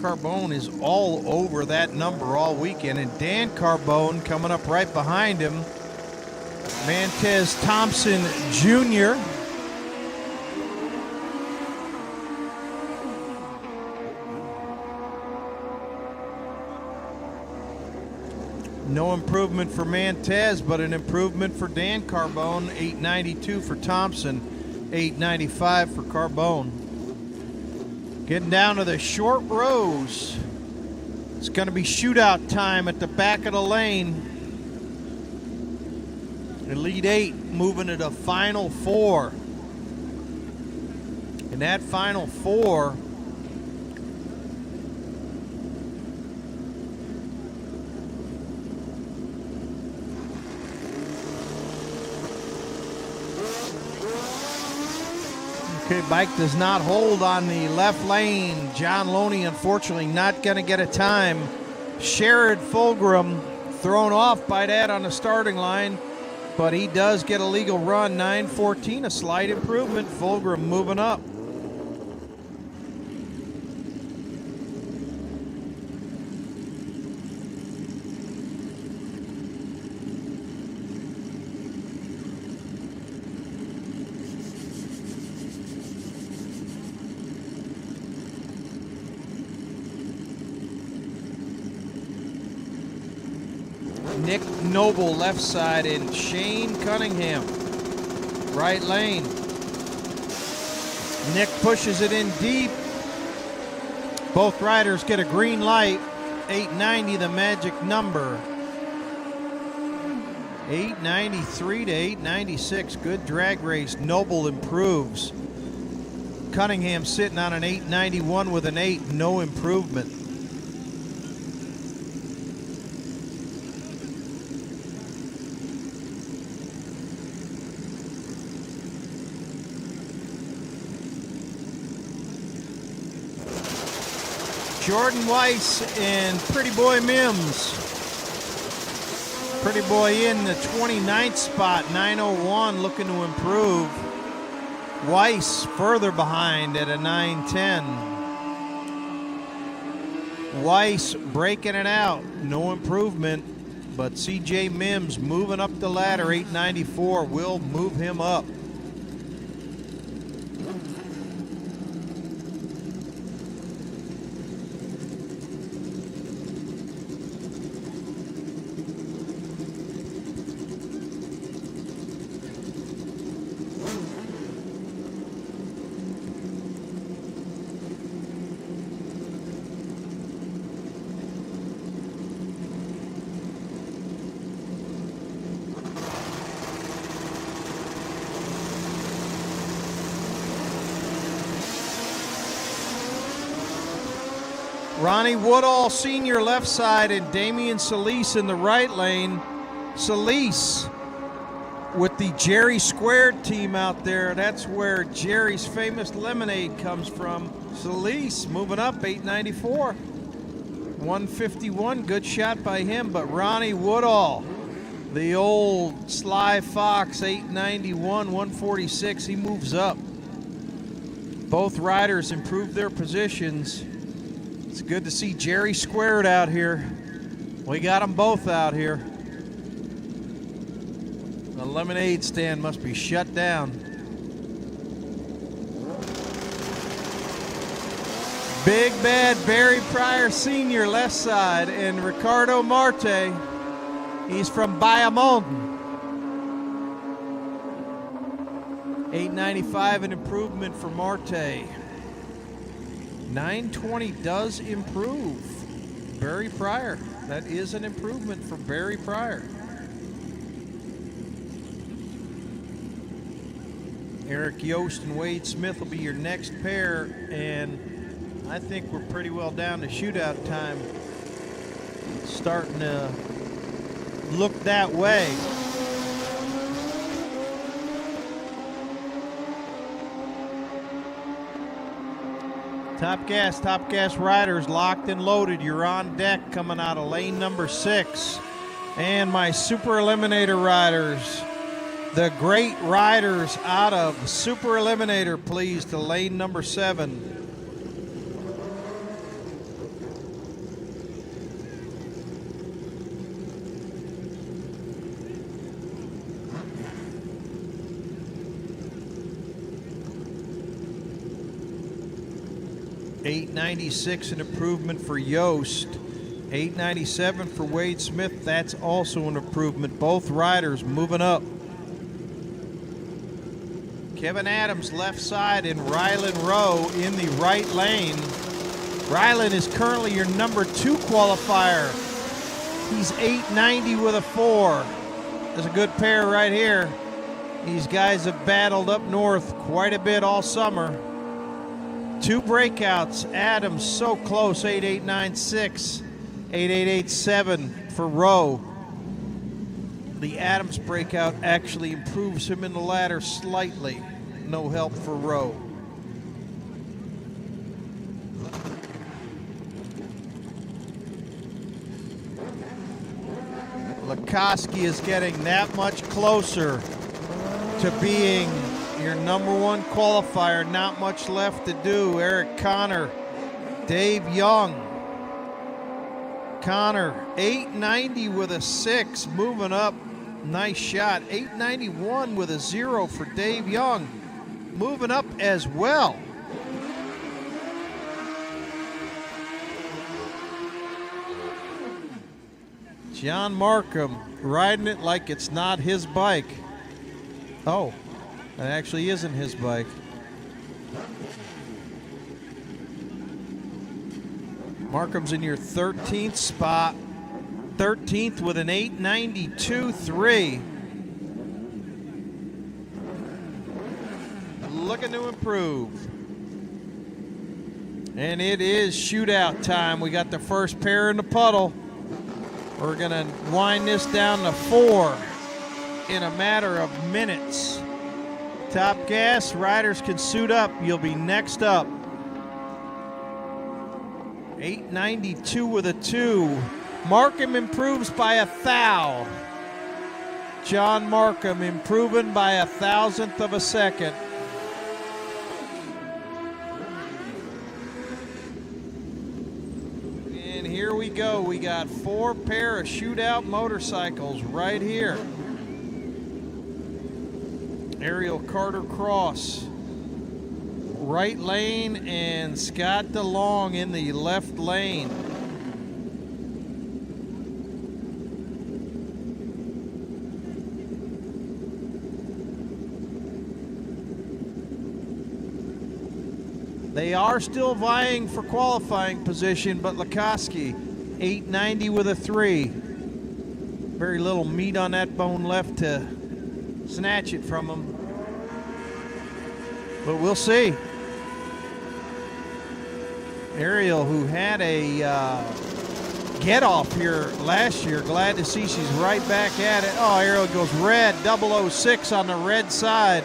Carbone is all over that number all weekend, and Dan Carbone coming up right behind him. Mantez Thompson Jr. No improvement for Mantez, but an improvement for Dan Carbone. 892 for Thompson, 895 for Carbone. Getting down to the short rows. It's going to be shootout time at the back of the lane. Elite 8 moving to the final 4. And that final 4 Okay, bike does not hold on the left lane. John Loney, unfortunately, not going to get a time. Sherrod Fulgrim thrown off by that on the starting line, but he does get a legal run. 9:14, a slight improvement. Fulgrim moving up. Nick Noble left side and Shane Cunningham right lane. Nick pushes it in deep. Both riders get a green light. 890 the magic number. 893 to 896. Good drag race. Noble improves. Cunningham sitting on an 891 with an 8. No improvement. Jordan Weiss and Pretty Boy Mims. Pretty Boy in the 29th spot, 901, looking to improve. Weiss further behind at a 910. Weiss breaking it out, no improvement, but CJ Mims moving up the ladder, 894, will move him up. Ronnie Woodall Sr. left side and Damian Solis in the right lane. Solis with the Jerry Squared team out there. That's where Jerry's famous lemonade comes from. Solis moving up, 894. 151, good shot by him, but Ronnie Woodall, the old Sly Fox, 891, 146, he moves up. Both riders improved their positions. It's good to see Jerry Squared out here. We got them both out here. The lemonade stand must be shut down. Big bad Barry Pryor Sr. left side and Ricardo Marte. He's from Bayamon. 895, an improvement for Marte. 920 does improve. Barry Pryor, that is an improvement for Barry Pryor. Eric Yost and Wade Smith will be your next pair, and I think we're pretty well down to shootout time. Starting to look that way. Top gas riders locked and loaded. You're on deck coming out of lane number 6. And my Super Eliminator riders, the great riders out of Super Eliminator, please, to lane number 7. $896, an improvement for Yost. $897 for Wade Smith. That's also an improvement. Both riders moving up. Kevin Adams left side and Rylan Rowe in the right lane. Rylan is currently your number 2 qualifier. He's 890 with a 4. There's a good pair right here. These guys have battled up north quite a bit all summer. 2 breakouts. Adams so close, 8896, 8887 for Rowe. The Adams breakout actually improves him in the ladder slightly. No help for Rowe. Lukoski is getting that much closer to being your number 1 qualifier. Not much left to do. Eric Connor, Dave Young. Connor, 890 with a 6, moving up. Nice shot. 891 with a 0 for Dave Young, moving up as well. John Markham riding it like it's not his bike. Oh, that actually isn't his bike. Markham's in your 13th spot. 13th with an 892.3. Looking to improve. And it is shootout time. We got the first pair in the puddle. We're going to wind this down to 4 in a matter of minutes. Top gas, riders can suit up. You'll be next up. 892 with a 2. Markham improves by a thou. John Markham improving by 1,000th of a second. And here we go. We got 4 pair of shootout motorcycles right here. Ariel Carter Cross, right lane, and Scott DeLong in the left lane. They are still vying for qualifying position, but Lukoski, 890 with a 3. Very little meat on that bone left to snatch it from him. But we'll see. Ariel, who had a get off here last year. Glad to see she's right back at it. Oh, Ariel goes red, 006 on the red side.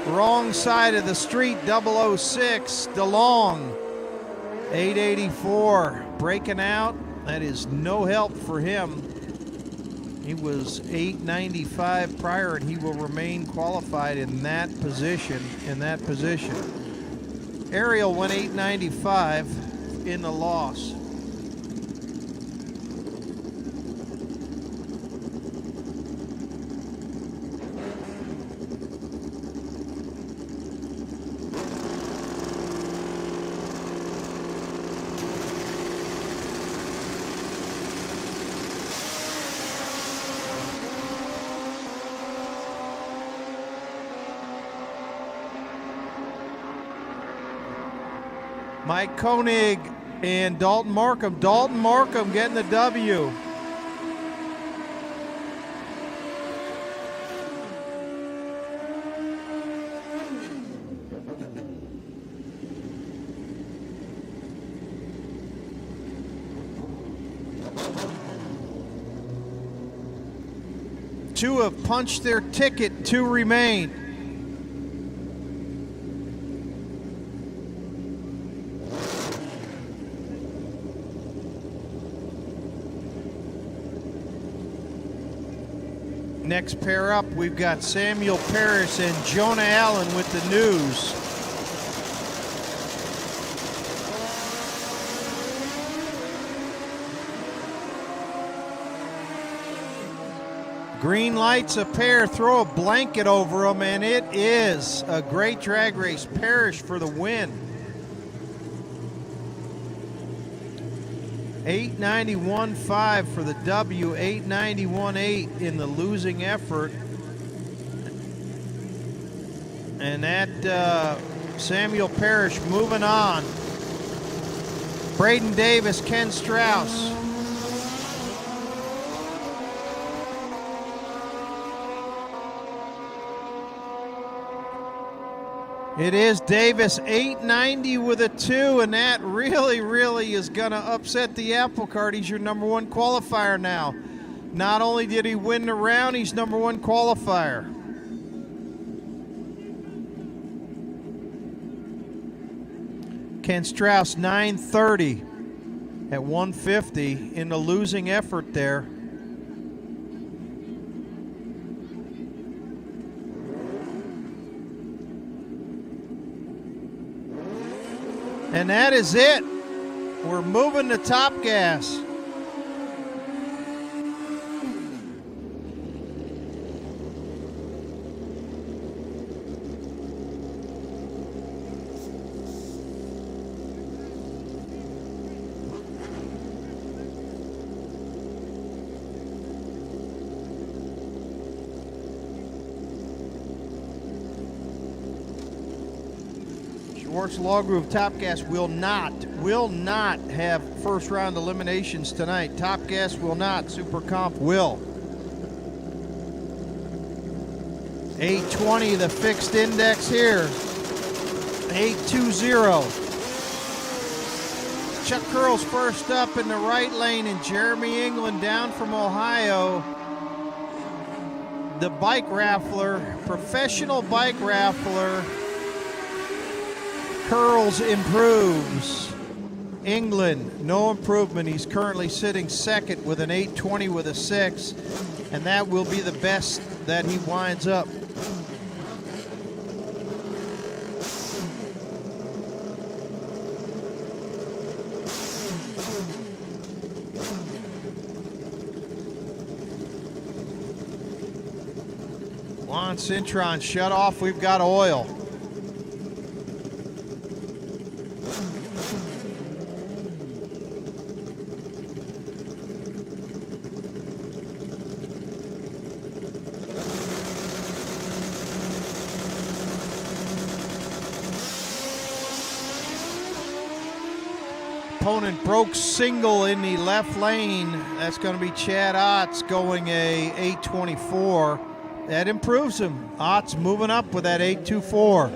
Wrong side of the street, 006, DeLong. 884, breaking out. That is no help for him. He was 895 prior, and he will remain qualified in that position. Ariel went 895 in the loss. Mike Koenig and Dalton Markham. Dalton Markham getting the W. Two have punched their ticket, two remain. Next pair up, we've got Samuel Parrish and Jonah Allen with the news. Green lights a pair, throw a blanket over them, and it is a great drag race. Parrish for the win. 891.5 for the W, 891.8 in the losing effort. And that Samuel Parrish moving on. Braden Davis, Ken Strauss. It is Davis, 890 with a 2, and that really is going to upset the apple cart. He's your number one qualifier now. Not only did he win the round, he's number one qualifier. Ken Strauss, 930 at 150 in the losing effort there. And that is it. We're moving to Top Gas. Schwartz Law Group Top Gas will not have first round eliminations tonight. Top Gas will not. Super Comp will. 820, the fixed index here. 820. Chuck Curls first up in the right lane, and Jeremy England down from Ohio. The bike raffler, professional bike raffler. Curls improves. England, no improvement. He's currently sitting second with an 820 with a 6, and that will be the best that he winds up. Juan Cintron shut off. We've got oil. Opponent broke single in the left lane. That's going to be Chad Otts going a 824. That improves him. Otts moving up with that 824.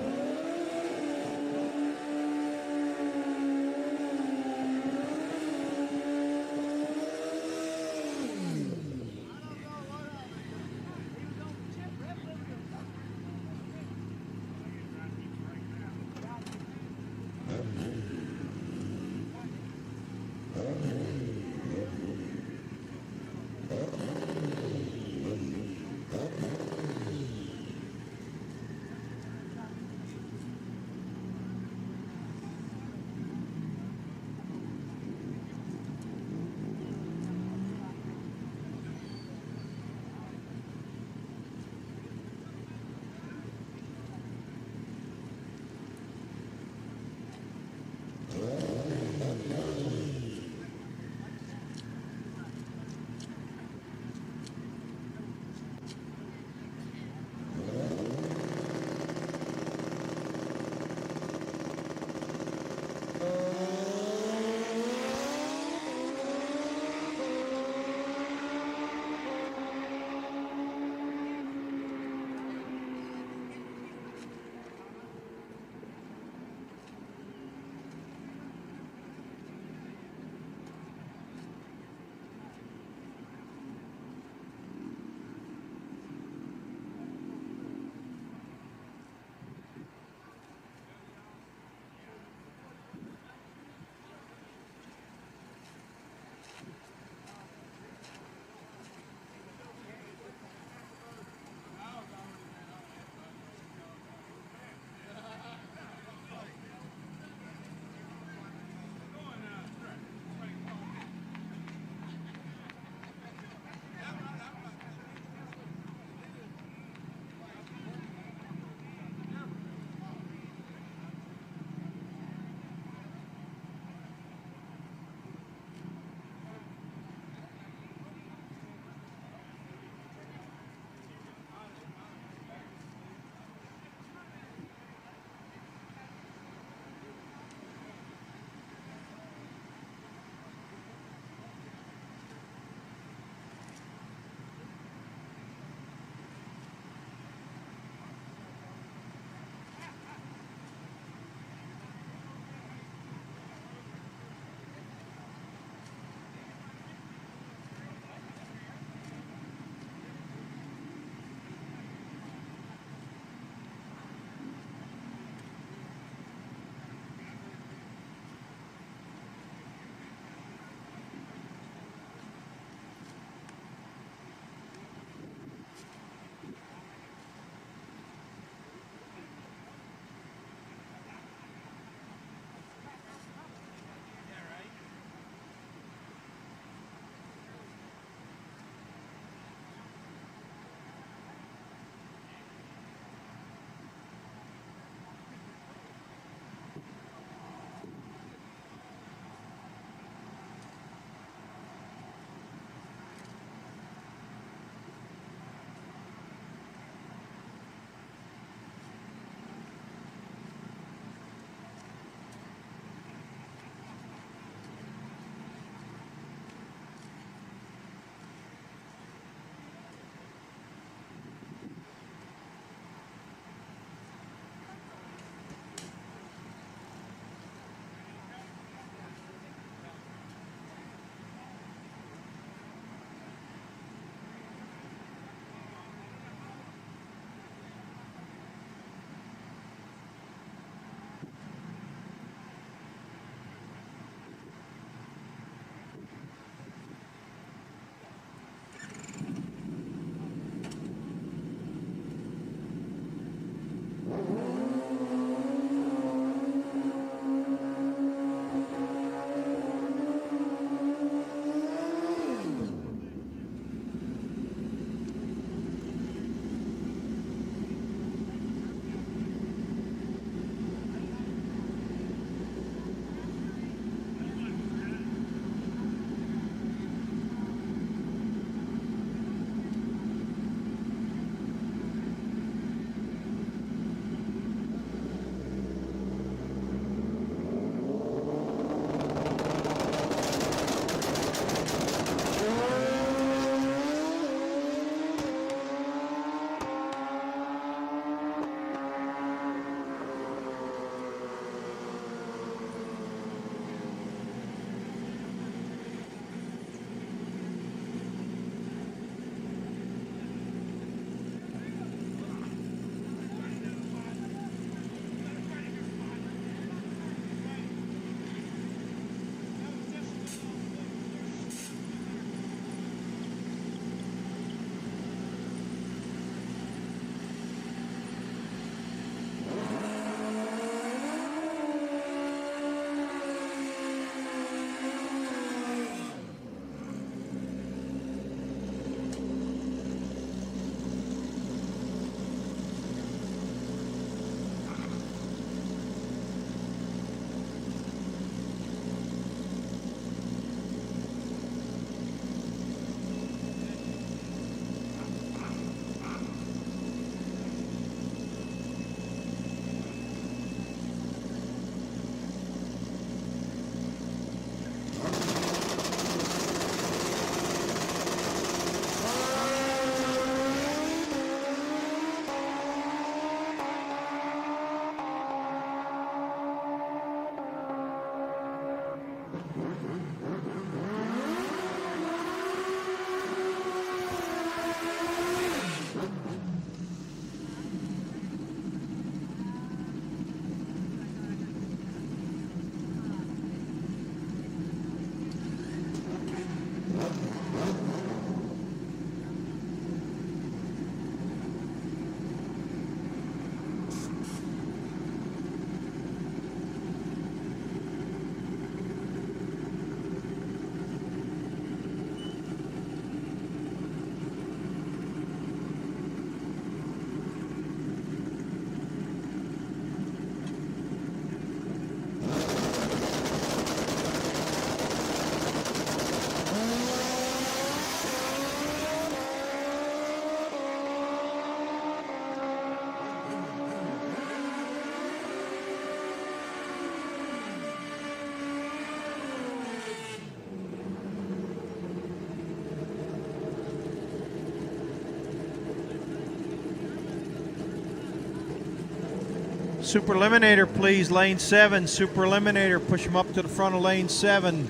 Super Eliminator, please. Lane 7. Super Eliminator. Push him up to the front of lane 7.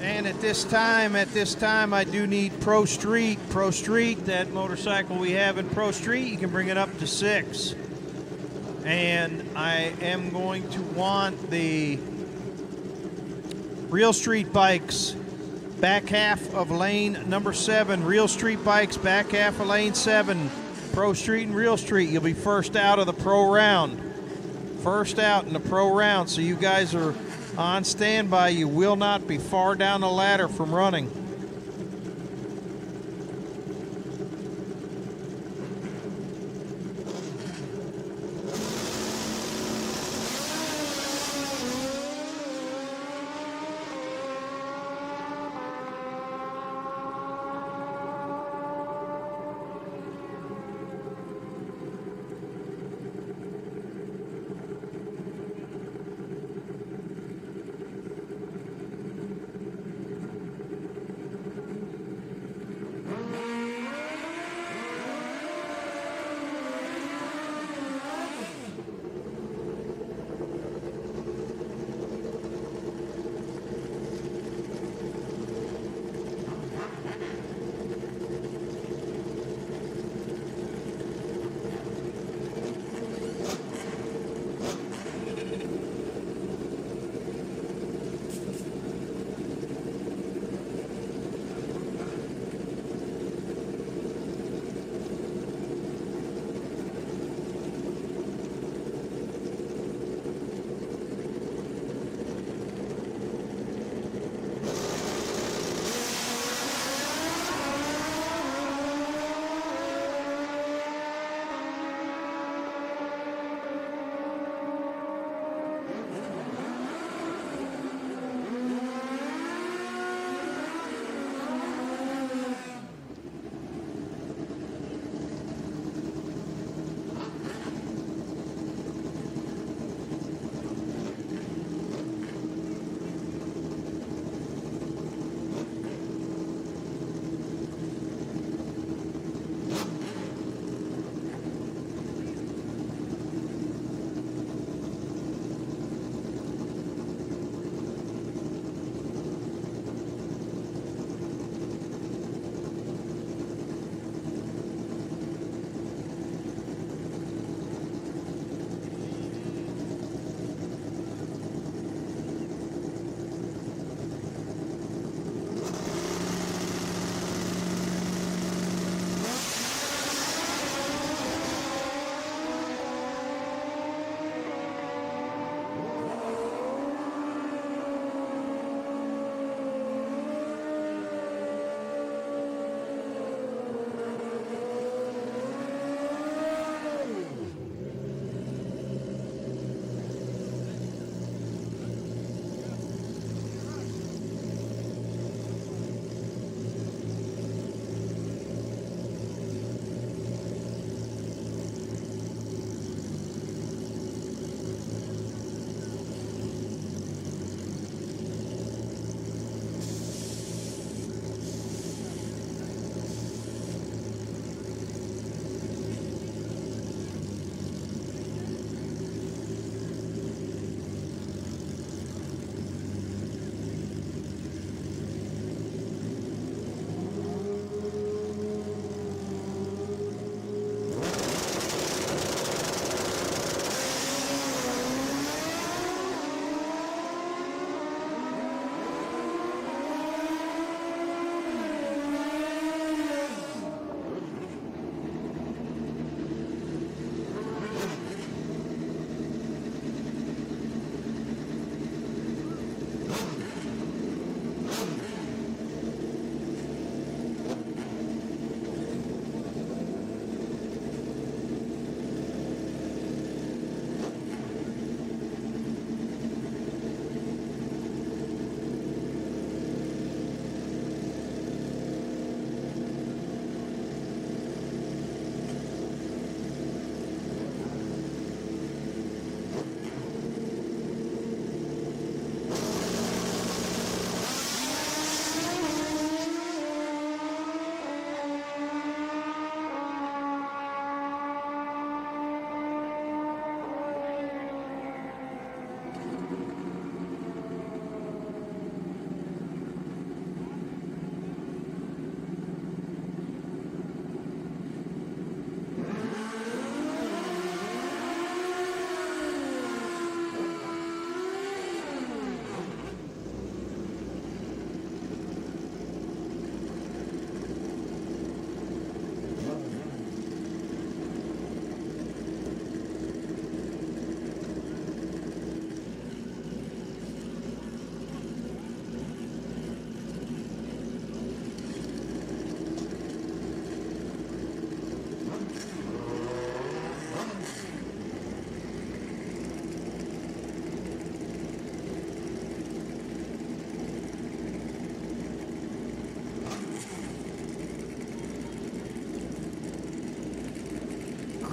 And at this time, I do need Pro Street. Pro Street, that motorcycle we have in Pro Street, you can bring it up to 6. And I am going to want the Real Street Bikes, back half of lane number 7. Real Street Bikes, back half of lane 7. Pro Street and Real Street, you'll be first out of the pro round. First out in the pro round, so you guys are on standby. You will not be far down the ladder from running.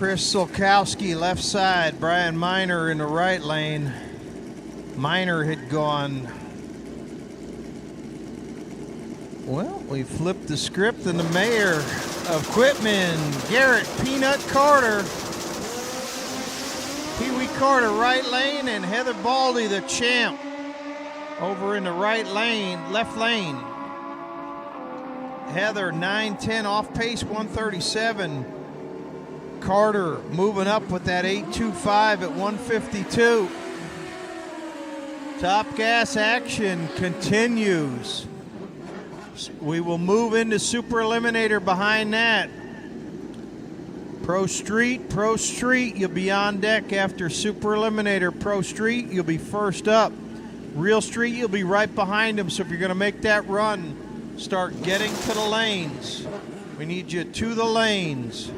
Chris Sulkowski left side, Brian Miner in the right lane. Miner had gone, well, we flipped the script, and the mayor of Quitman, Garrett Peanut Carter. Pee-wee Carter right lane, and Heather Baldy, the champ, over in the right lane, left lane. Heather 9:10 off pace, 137. Carter moving up with that 8.25 at 152. Top gas action continues. We will move into Super Eliminator behind that. Pro Street, you'll be on deck after Super Eliminator. Pro Street, you'll be first up. Real Street, you'll be right behind them. So if you're going to make that run, start getting to the lanes. We need you to the lanes.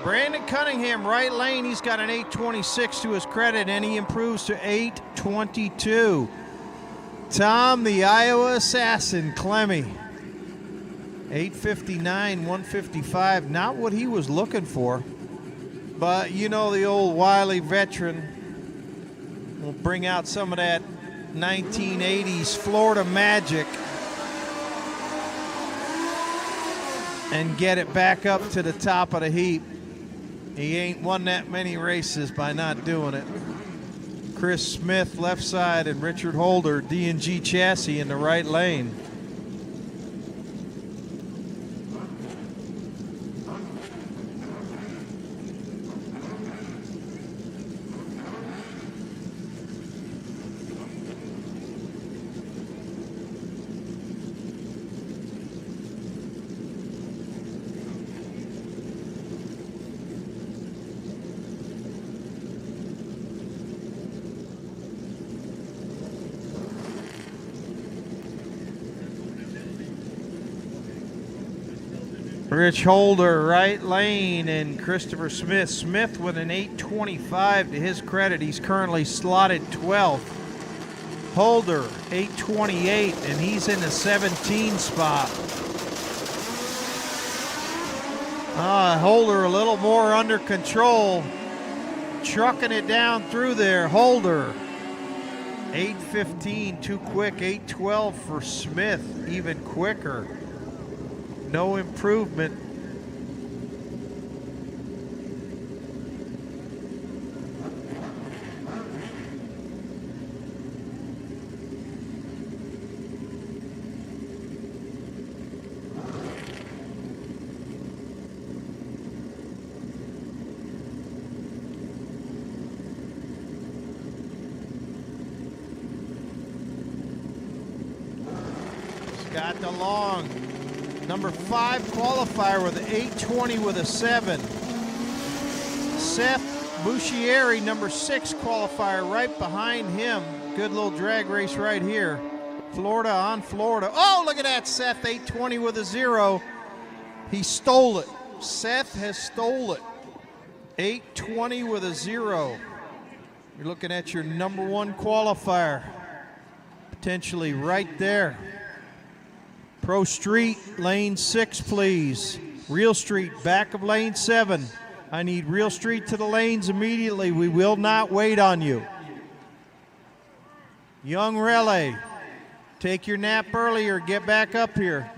Brandon Cunningham, right lane, he's got an 8.26 to his credit, and he improves to 8.22. Tom, the Iowa Assassin, Clemmy, 8.59, 155, not what he was looking for. But you know the old wily veteran will bring out some of that 1980s Florida magic and get it back up to the top of the heap. He ain't won that many races by not doing it. Chris Smith left side, and Richard Holder, D&G chassis, in the right lane. Rich Holder, right lane, and Christopher Smith. Smith with an 8.25 to his credit. He's currently slotted 12th. Holder, 8.28, and he's in the 17 spot. Holder a little more under control. Trucking it down through there. Holder, 8.15, too quick. 8.12 for Smith, even quicker. No improvement. Scott DeLong, number 5 qualifier with an 8.20 with a 7. Seth Buscieri, number 6 qualifier, right behind him. Good little drag race right here. Florida on Florida. Oh, look at that, Seth, 8.20 with a 0. He stole it. Seth has stole it. 8:20 with a 0. You're looking at your number 1 qualifier. Potentially right there. Pro Street, lane 6, please. Real Street, back of lane 7. I need Real Street to the lanes immediately. We will not wait on you. Young Relay, take your nap earlier. Get back up here.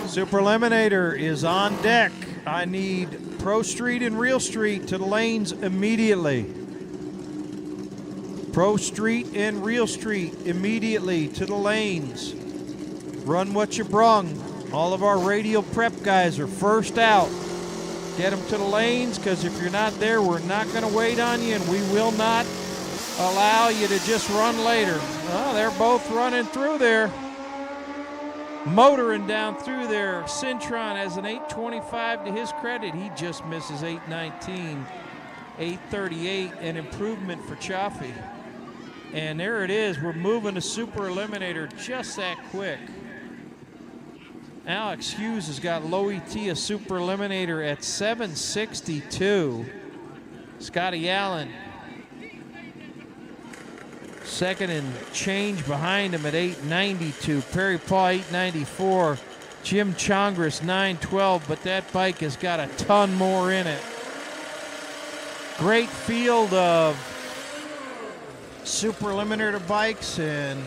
Super Eliminator is on deck. I need Pro Street and Real Street to the lanes immediately. Pro Street and Real Street immediately to the lanes. Run what you brung. All of our radial prep guys are first out. Get them to the lanes, because if you're not there, we're not going to wait on you, and we will not allow you to just run later. Oh, they're both running through there. Motoring down through there. Cintron has an 8:25 to his credit. He just misses 8:19. 8:38, an improvement for Chaffee. And there it is. We're moving to Super Eliminator just that quick. Alex Hughes has got low ET, a Super Eliminator at 7:62. Scotty Allen, second and change behind him at 8:92. Perry Paul 8:94. Jim Chongris 9:12, but that bike has got a ton more in it. Great field of Super Eliminator bikes, and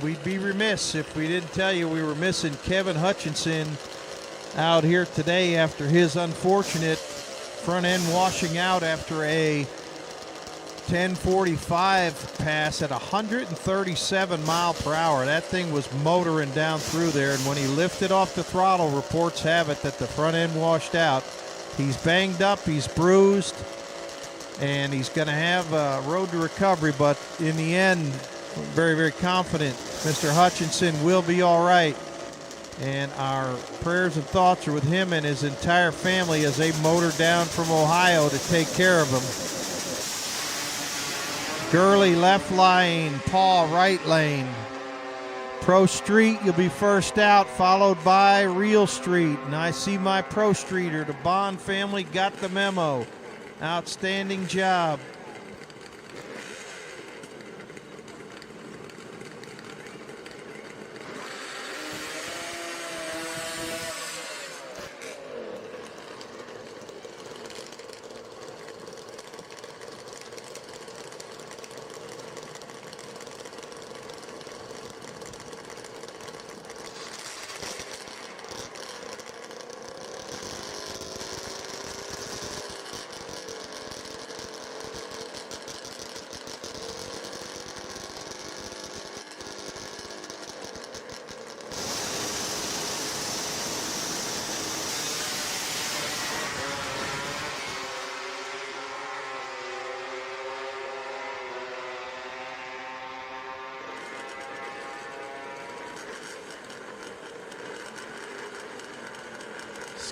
we'd be remiss if we didn't tell you we were missing Kevin Hutchinson out here today after his unfortunate front end washing out after a 10:45 pass at 137 mile per hour. That thing was motoring down through there, and when he lifted off the throttle, reports have it that the front end washed out. He's banged up, he's bruised, and he's going to have a road to recovery, but in the end, very, very confident Mr. Hutchinson will be all right. And our prayers and thoughts are with him and his entire family as they motor down from Ohio to take care of him. Gurley left lane, Paul right lane. Pro Street, you'll be first out, followed by Real Street. And I see my Pro Streeter, the Bond family got the memo. Outstanding job.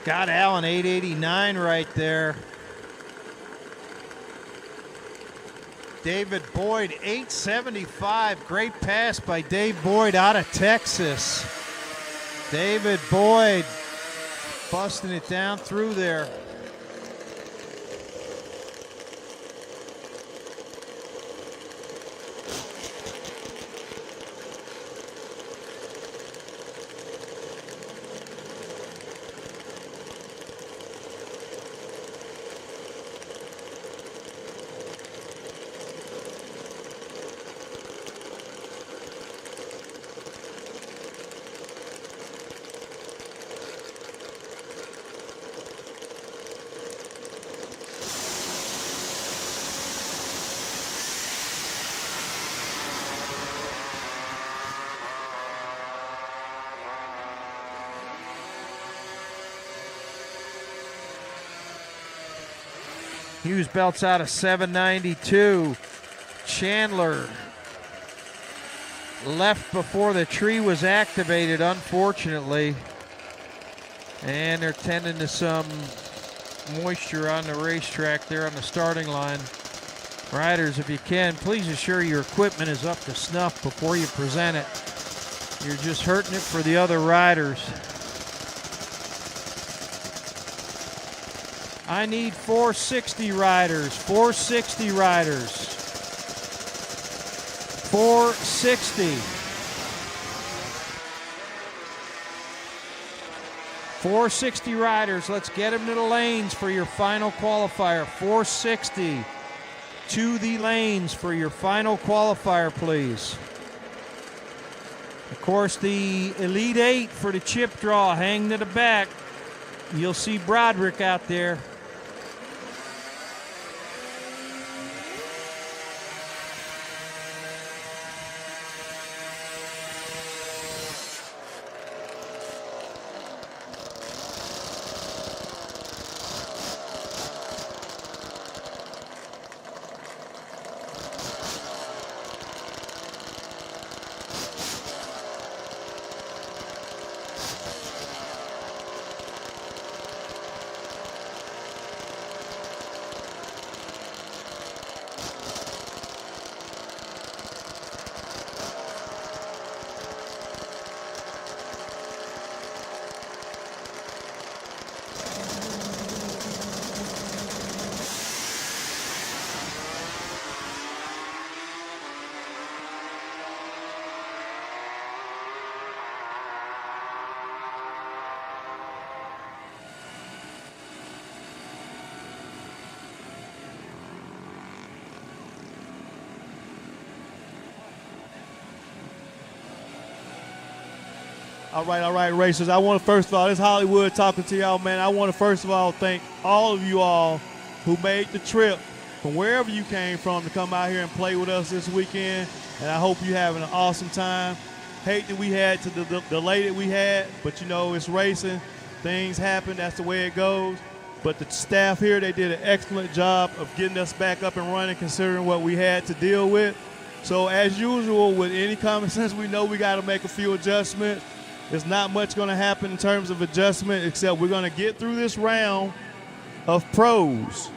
Scott Allen, 889 right there. David Boyd, 875. Great pass by Dave Boyd out of Texas. David Boyd busting it down through there. Hughes belts out a 792. Chandler left before the tree was activated, unfortunately. And they're tending to some moisture on the racetrack there on the starting line. Riders, if you can, please assure your equipment is up to snuff before you present it. You're just hurting it for the other riders. I need 460 riders. 460 riders. 460. 460 riders. Let's get them to the lanes for your final qualifier. 460 to the lanes for your final qualifier, please. Of course, the Elite 8 for the chip draw hang to the back. You'll see Broderick out there. All right, racers. I want to first of all, this is Hollywood talking to y'all, man. I want to first of all thank all of you all who made the trip from wherever you came from to come out here and play with us this weekend. And I hope you're having an awesome time. Hate that we had to the delay that we had, but you know, it's racing. Things happen. That's the way it goes. But the staff here, they did an excellent job of getting us back up and running considering what we had to deal with. So as usual, with any common sense, we know we got to make a few adjustments. There's not much going to happen in terms of adjustment, except we're going to get through this round of pros.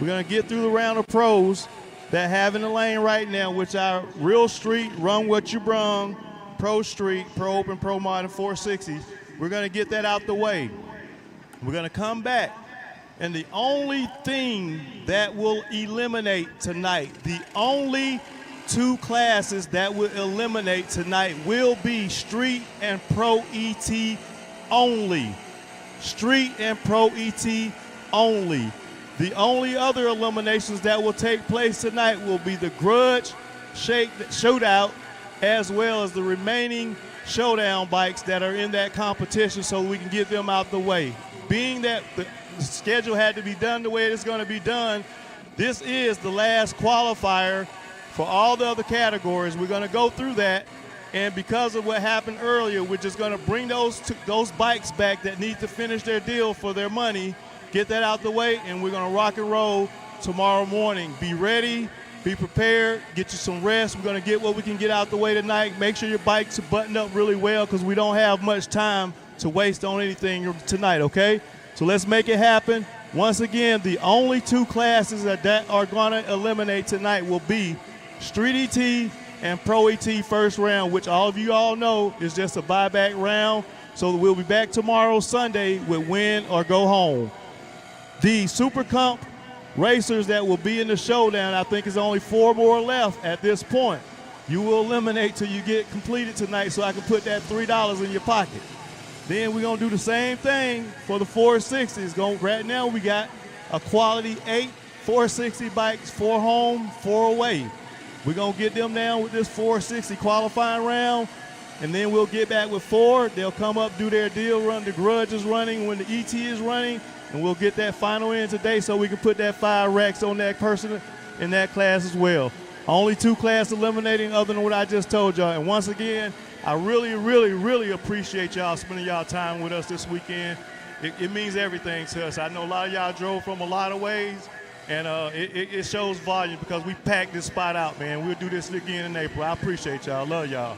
We're going to get through the round of pros that have in the lane right now, which are Real Street, Run What You Brung, Pro Street, Pro Open, Pro Modern 460. We're going to get that out the way. We're going to come back. And the only thing that will eliminate tonight, the only two classes that will eliminate tonight will be Street and Pro ET only. Street and Pro ET only. The only other eliminations that will take place tonight will be the Grudge Shootout, as well as the remaining showdown bikes that are in that competition, so we can get them out the way. Being that the schedule had to be done the way it is going to be done, this is the last qualifier for all the other categories. We're going to go through that, and because of what happened earlier, we're just going to bring those bikes back that need to finish their deal for their money, get that out the way, and we're going to rock and roll tomorrow morning. Be ready, be prepared, get you some rest. We're going to get what we can get out the way tonight. Make sure your bikes are buttoned up really well, because we don't have much time to waste on anything tonight, okay? So let's make it happen. Once again, the only two classes that are going to eliminate tonight will be Street ET and Pro ET first round, which all of you all know is just a buyback round. So we'll be back tomorrow, Sunday, with win or go home. The Super Comp racers that will be in the showdown, I think is only 4 more left at this point. You will eliminate till you get completed tonight, so I can put that $3 in your pocket. Then we're going to do the same thing for the 460s. Right now we got a quality 8 460 bikes, 4 home, 4 away. We're going to get them down with this 460 qualifying round, and then we'll get back with 4. They'll come up, do their deal run. The Grudge is running when the ET is running, and we'll get that final in today so we can put that 5 racks on that person in that class as well. Only 2 class eliminating other than what I just told y'all. And once again, I really, really, really appreciate y'all spending y'all time with us this weekend. It means everything to us. I know a lot of y'all drove from a lot of ways, And it shows volume because we packed this spot out, man. We'll do this again in April. I appreciate y'all. Love y'all.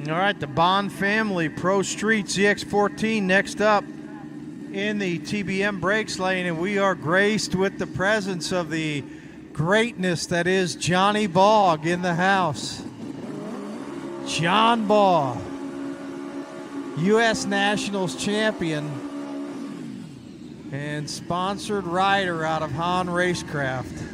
All right, the Bond family, Pro Street ZX14 next up in the TBM brakes lane, and we are graced with the presence of the greatness that is Johnny Bogg in the house. John Bogg, U.S. Nationals champion and sponsored rider out of Hahn Racecraft.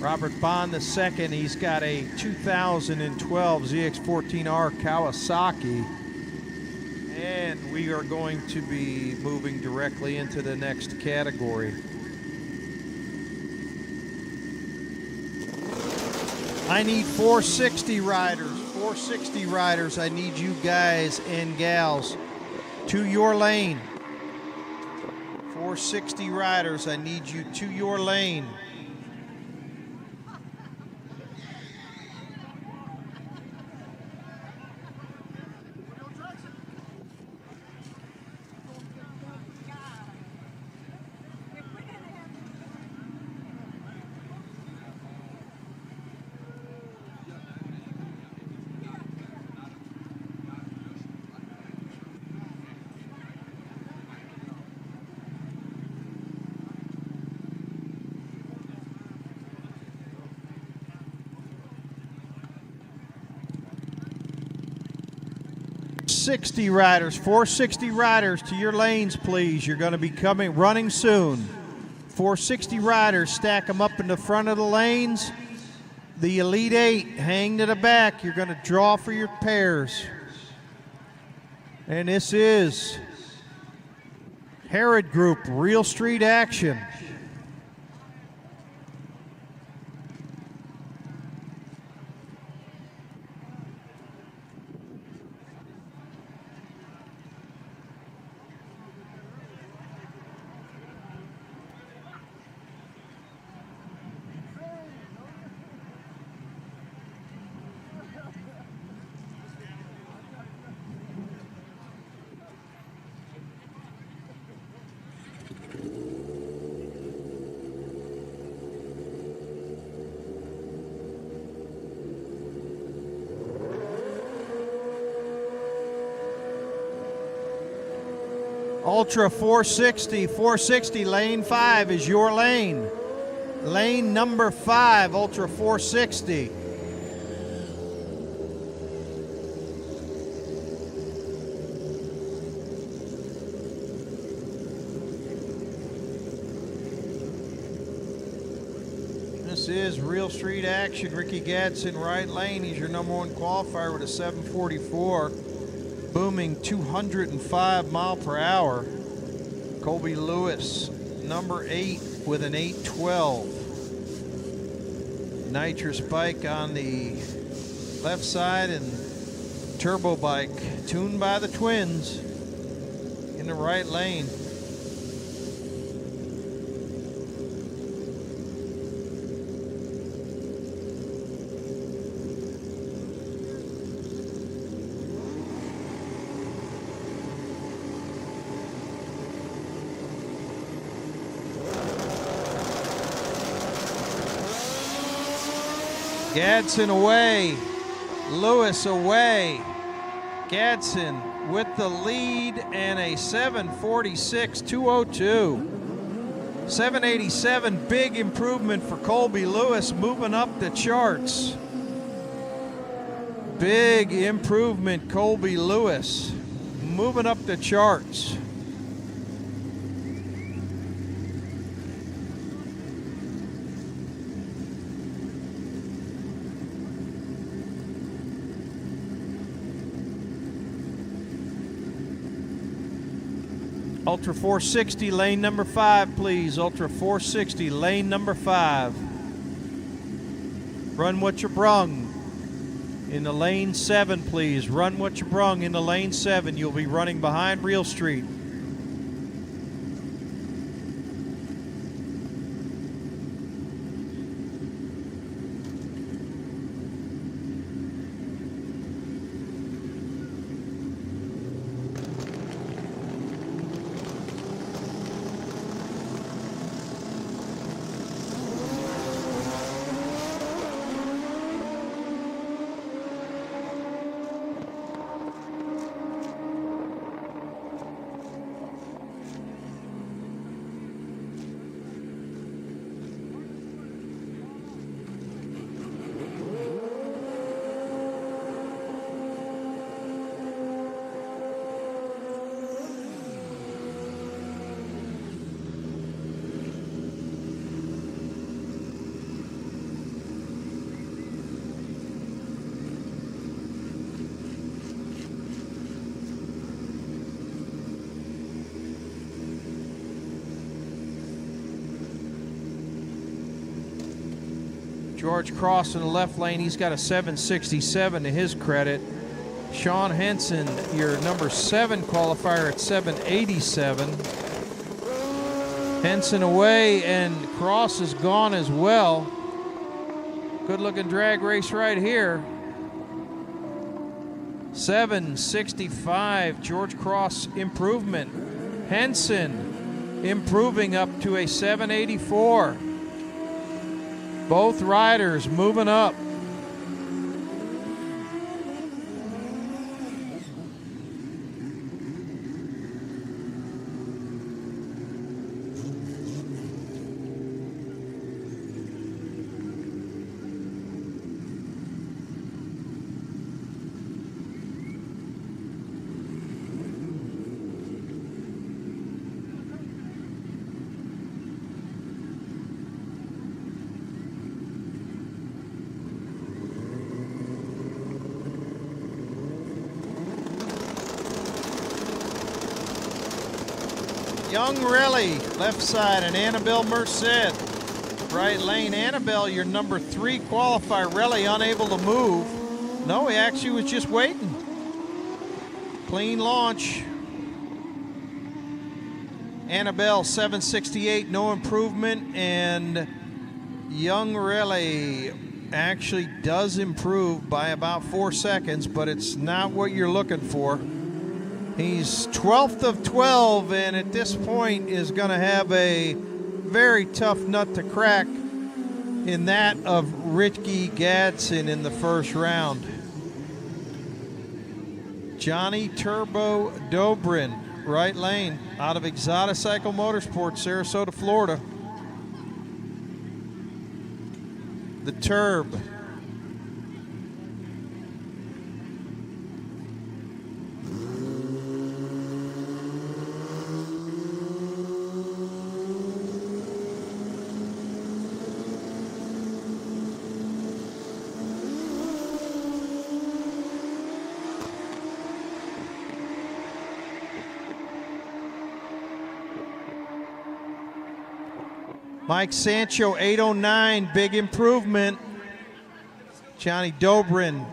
Robert Bond II, he's got a 2012 ZX14R Kawasaki. And we are going to be moving directly into the next category. I need 460 riders. 460 riders. I need you guys and gals to your lane. 460 riders. I need you to your lane. Riders, 460 riders to your lanes, please. You're going to be running soon. 460 riders, stack them up in the front of the lanes. The Elite 8 hang to the back. You're going to draw for your pairs. And this is Herod Group, Real Street Action. Ultra 460, lane 5 is your lane. Lane number 5, Ultra 460. This is Real Street Action. Ricky Gatson, right lane. He's your number 1 qualifier with a 744. Booming 205 mile per hour. Colby Lewis, number 8 with an 812. Nitrous bike on the left side and turbo bike tuned by the twins in the right lane. Gatson away, Lewis away. Gatson with the lead and a 746.202. 787, big improvement for Colby Lewis, moving up the charts. Big improvement, Colby Lewis, moving up the charts. Ultra 460, lane number 5, please. Ultra 460, lane number 5. Run what you brung. In the lane 7, please. Run what you brung in the lane 7. You'll be running behind Real Street. George Cross in the left lane, he's got a 767 to his credit. Sean Henson, your number 7 qualifier at 787. Henson away and Cross is gone as well. Good looking drag race right here. 765, George Cross improvement. Henson improving up to a 784. Both riders moving up. Young Relly, left side, and Annabelle Merced, right lane. Annabelle, your number 3 qualifier. Relly unable to move. No, he actually was just waiting. Clean launch. Annabelle, 768, no improvement. And Young Relly actually does improve by about 4 seconds, but it's not what you're looking for. He's 12th of 12, and at this point is going to have a very tough nut to crack in that of Ricky Gatson in the first round. Johnny Turbo Dobrin, right lane, out of Exoticycle Motorsports, Sarasota, Florida. The Turb. Mike Sancho, 809, big improvement. Johnny Dobrin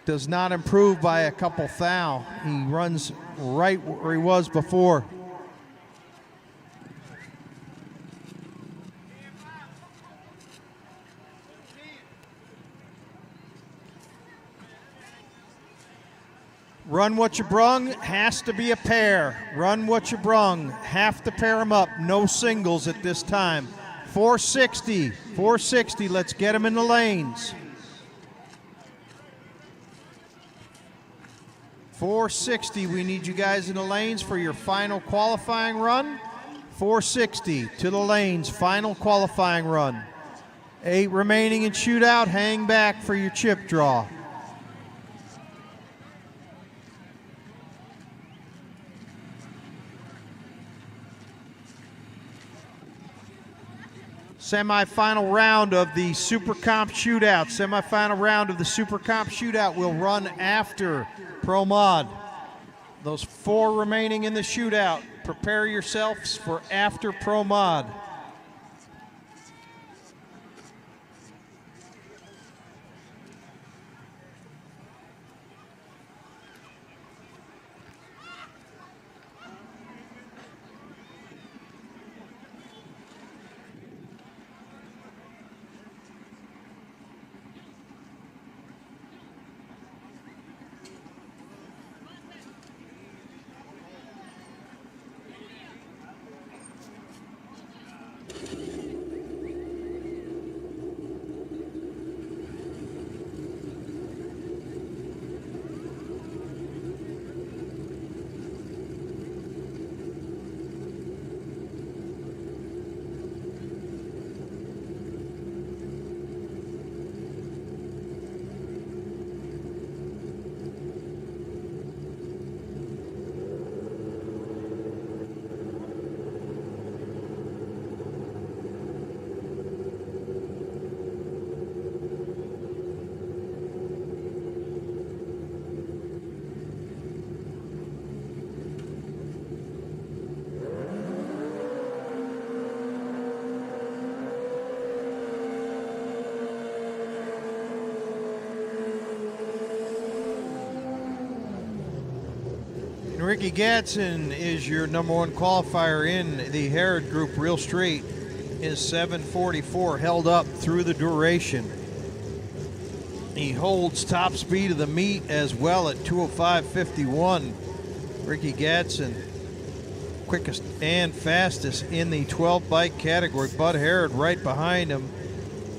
does not improve by a couple thou. He runs right where he was before. Run What You Brung has to be a pair. Run What You Brung, have to pair them up. No singles at this time. 460, let's get them in the lanes. 460, we need you guys in the lanes for your final qualifying run. 460 to the lanes, final qualifying run. 8 remaining in shootout, hang back for your chip draw. Semi-final round of the Super Comp Shootout. Semi-final round of the Super Comp Shootout will run after Pro Mod. Those 4 remaining in the shootout, prepare yourselves for after Pro Mod. Ricky Gatson is your number one qualifier in the Herod Group Real Street. Is 7:44, held up through the duration. He holds top speed of the meet as well at 2:05.51. Ricky Gatson, quickest and fastest in the 12 bike category. Bud Herod right behind him.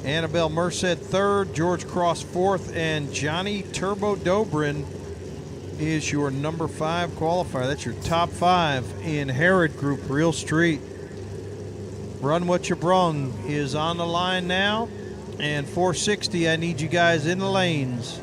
Annabelle Merced third, George Cross fourth, and Johnny Turbo Dobrin is your number 5 qualifier. That's your top 5 in Herod Group Real Street. Run What You Brung is on the line now, and 460, I need you guys in the lanes.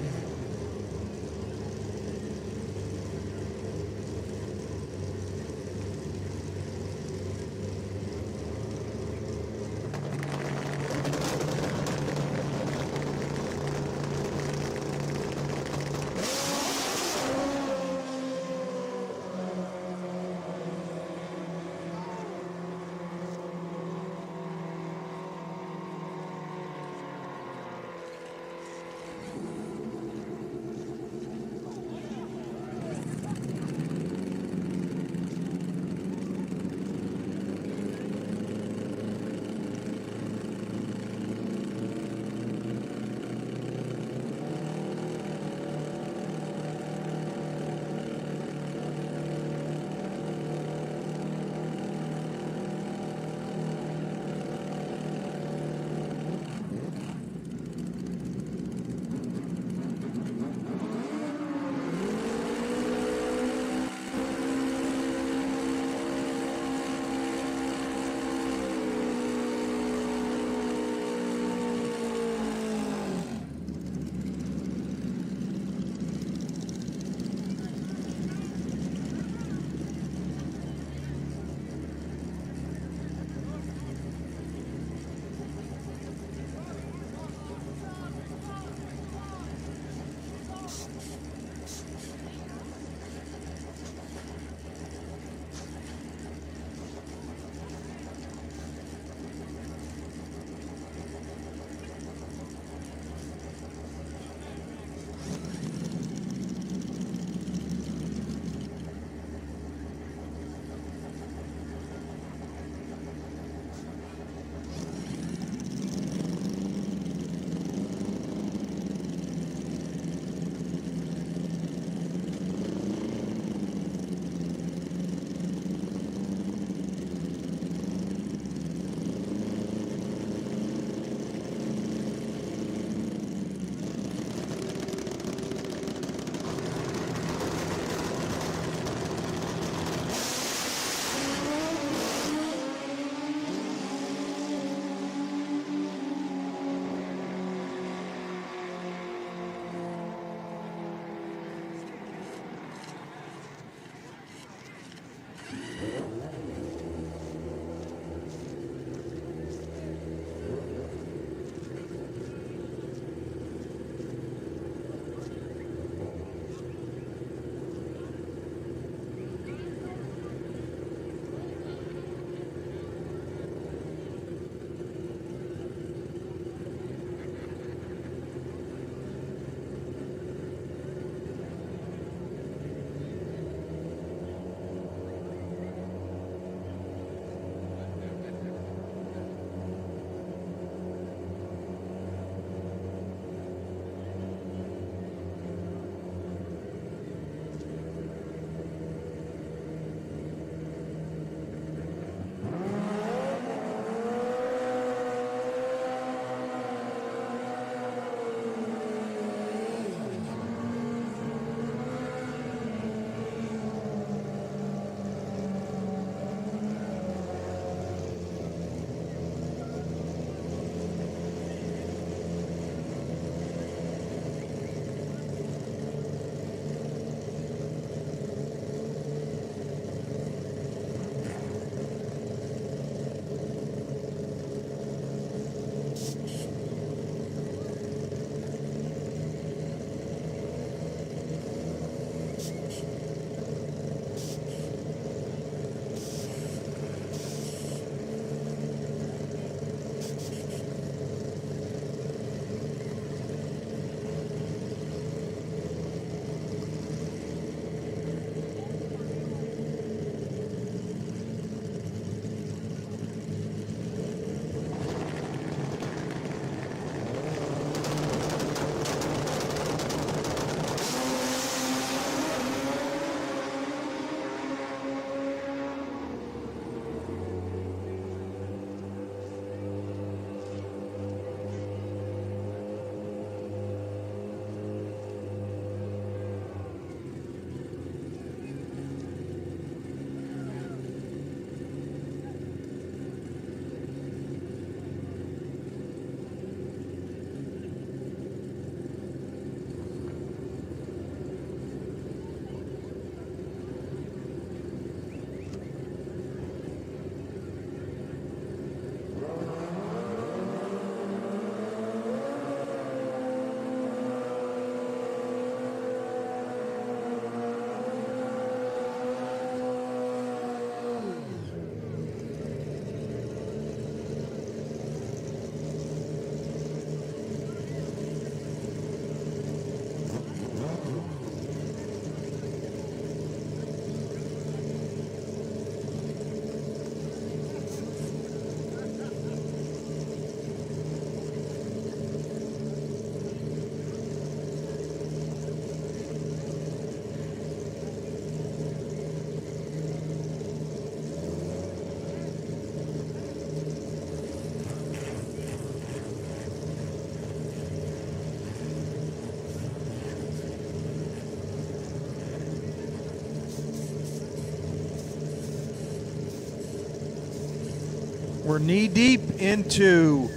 We're knee deep into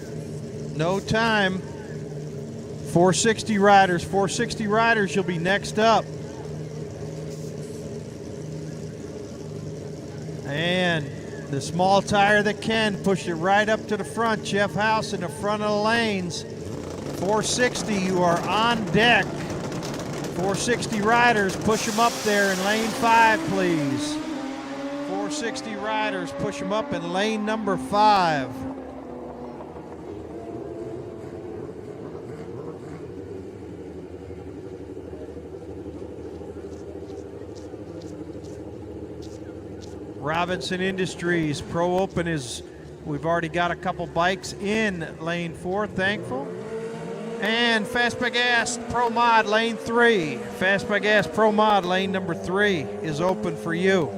no time. 460 riders. 460 riders, you'll be next up. And the small tire that can push it right up to the front. Jeff House in the front of the lanes. 460, you are on deck. 460 riders, push them up there in lane 5, please. 460 riders, push them up in lane number 5. Robinson Industries Pro Open is, we've already got a couple bikes in lane 4, thankful. And Fast by Gas Pro Mod lane 3. Fast by Gas Pro Mod lane number 3 is open for you.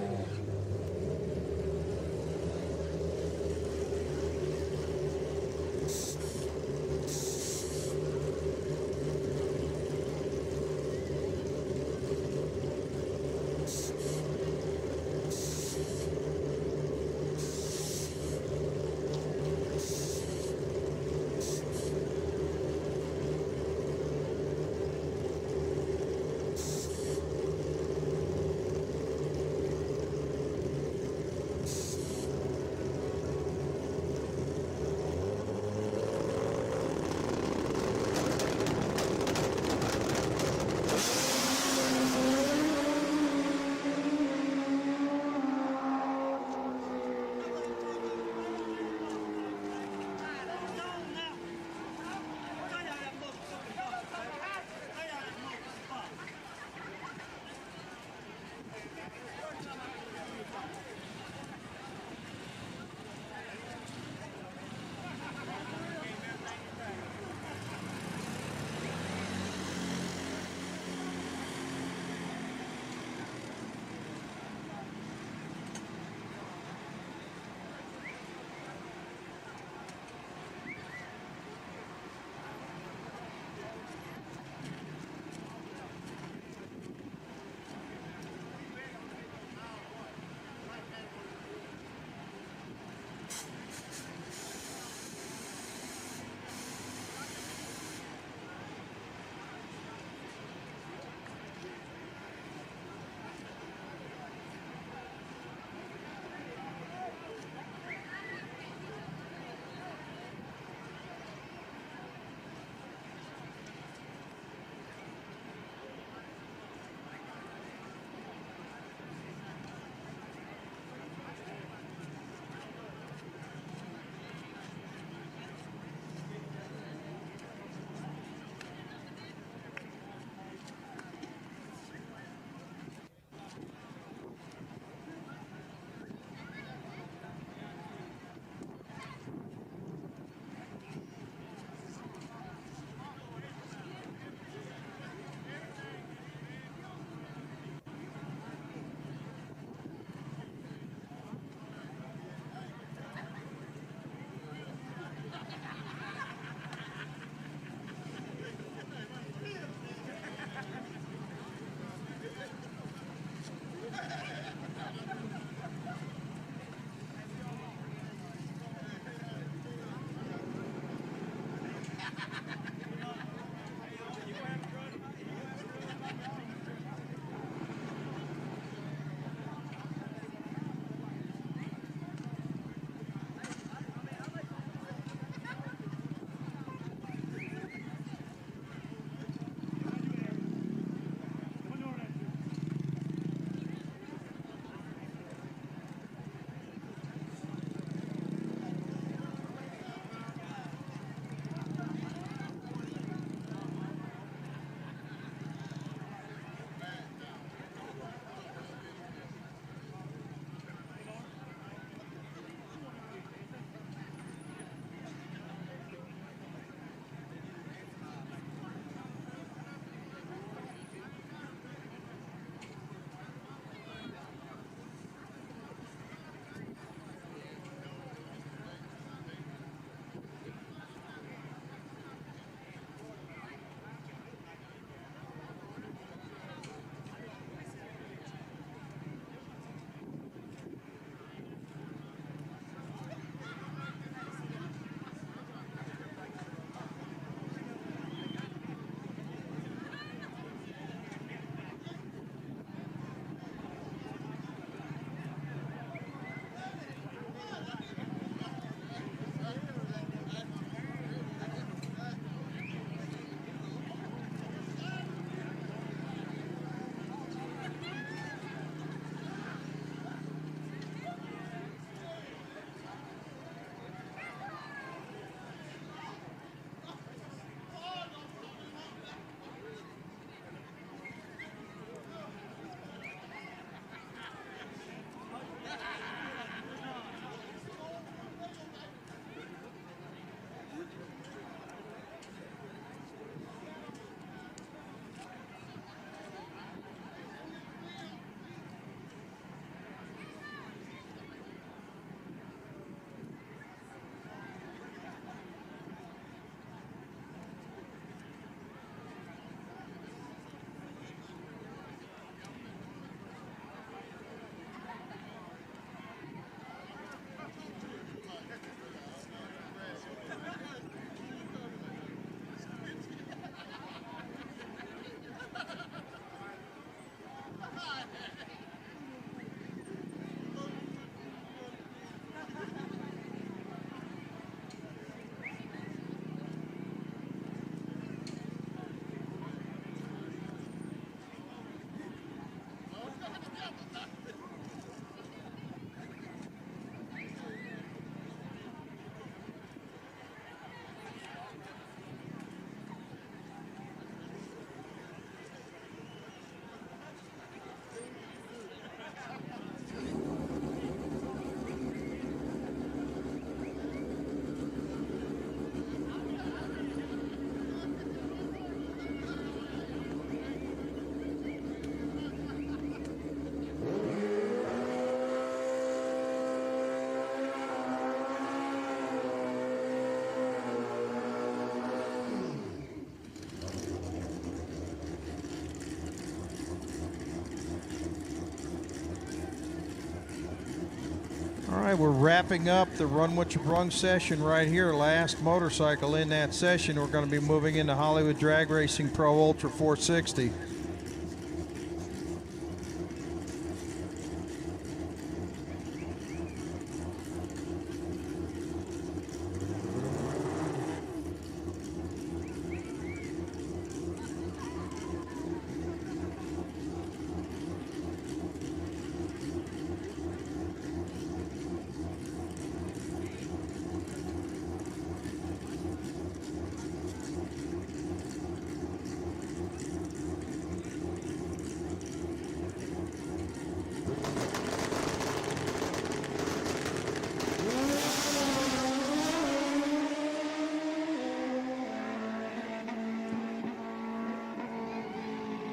All right, we're wrapping up the Run What You Brung session right here. Last motorcycle in that session. We're going to be moving into Hollywood Drag Racing Pro Ultra 460.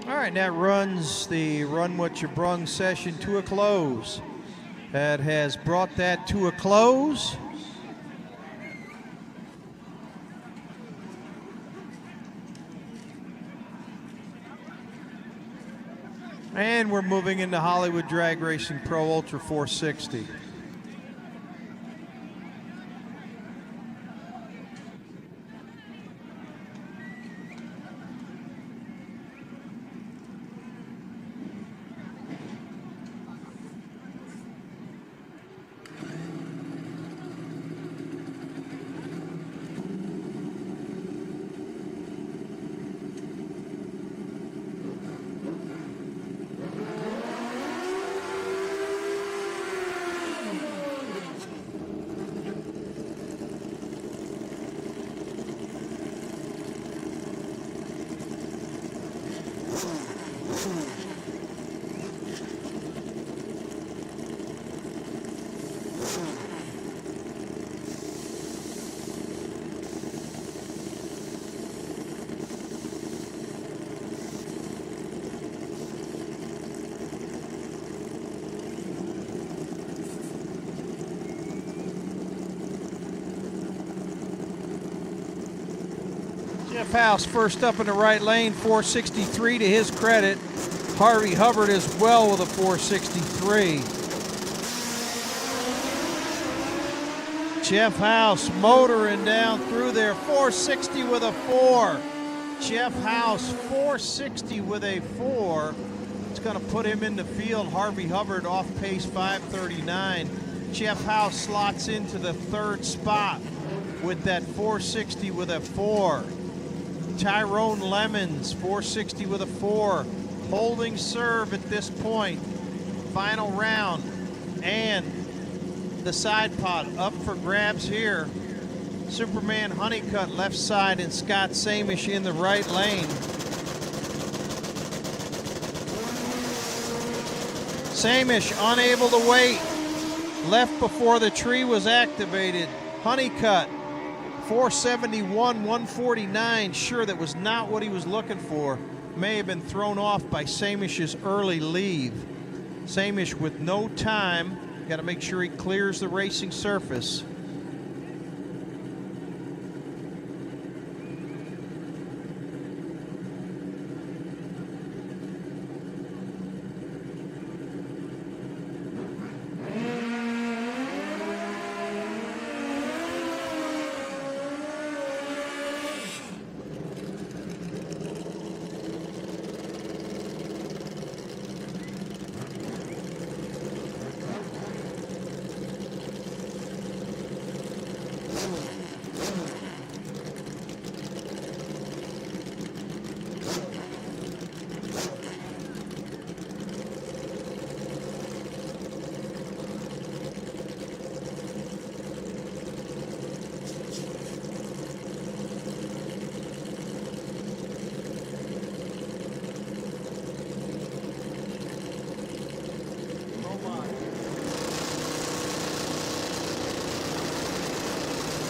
All right, that runs the Run What You Brung session to a close. That has brought that to a close. And we're moving into Hollywood Drag Racing Pro Ultra 460. Jeff House first up in the right lane, 463 to his credit. Harvey Hubbard as well with a 463. Jeff House motoring down through there, 460 with a 4. Jeff House 460 with a 4. It's going to put him in the field. Harvey Hubbard off pace 539. Jeff House slots into the third spot with that 460 with a 4. Tyrone Lemons, 460 with a 4. Holding serve at this point. Final round. And the side pot up for grabs here. Superman Honeycutt left side and Scott Samish in the right lane. Samish unable to wait. Left before the tree was activated. Honeycutt 471, 149. Sure, that was not what he was looking for. May have been thrown off by Samish's early leave. Samish with no time. Got to make sure he clears the racing surface.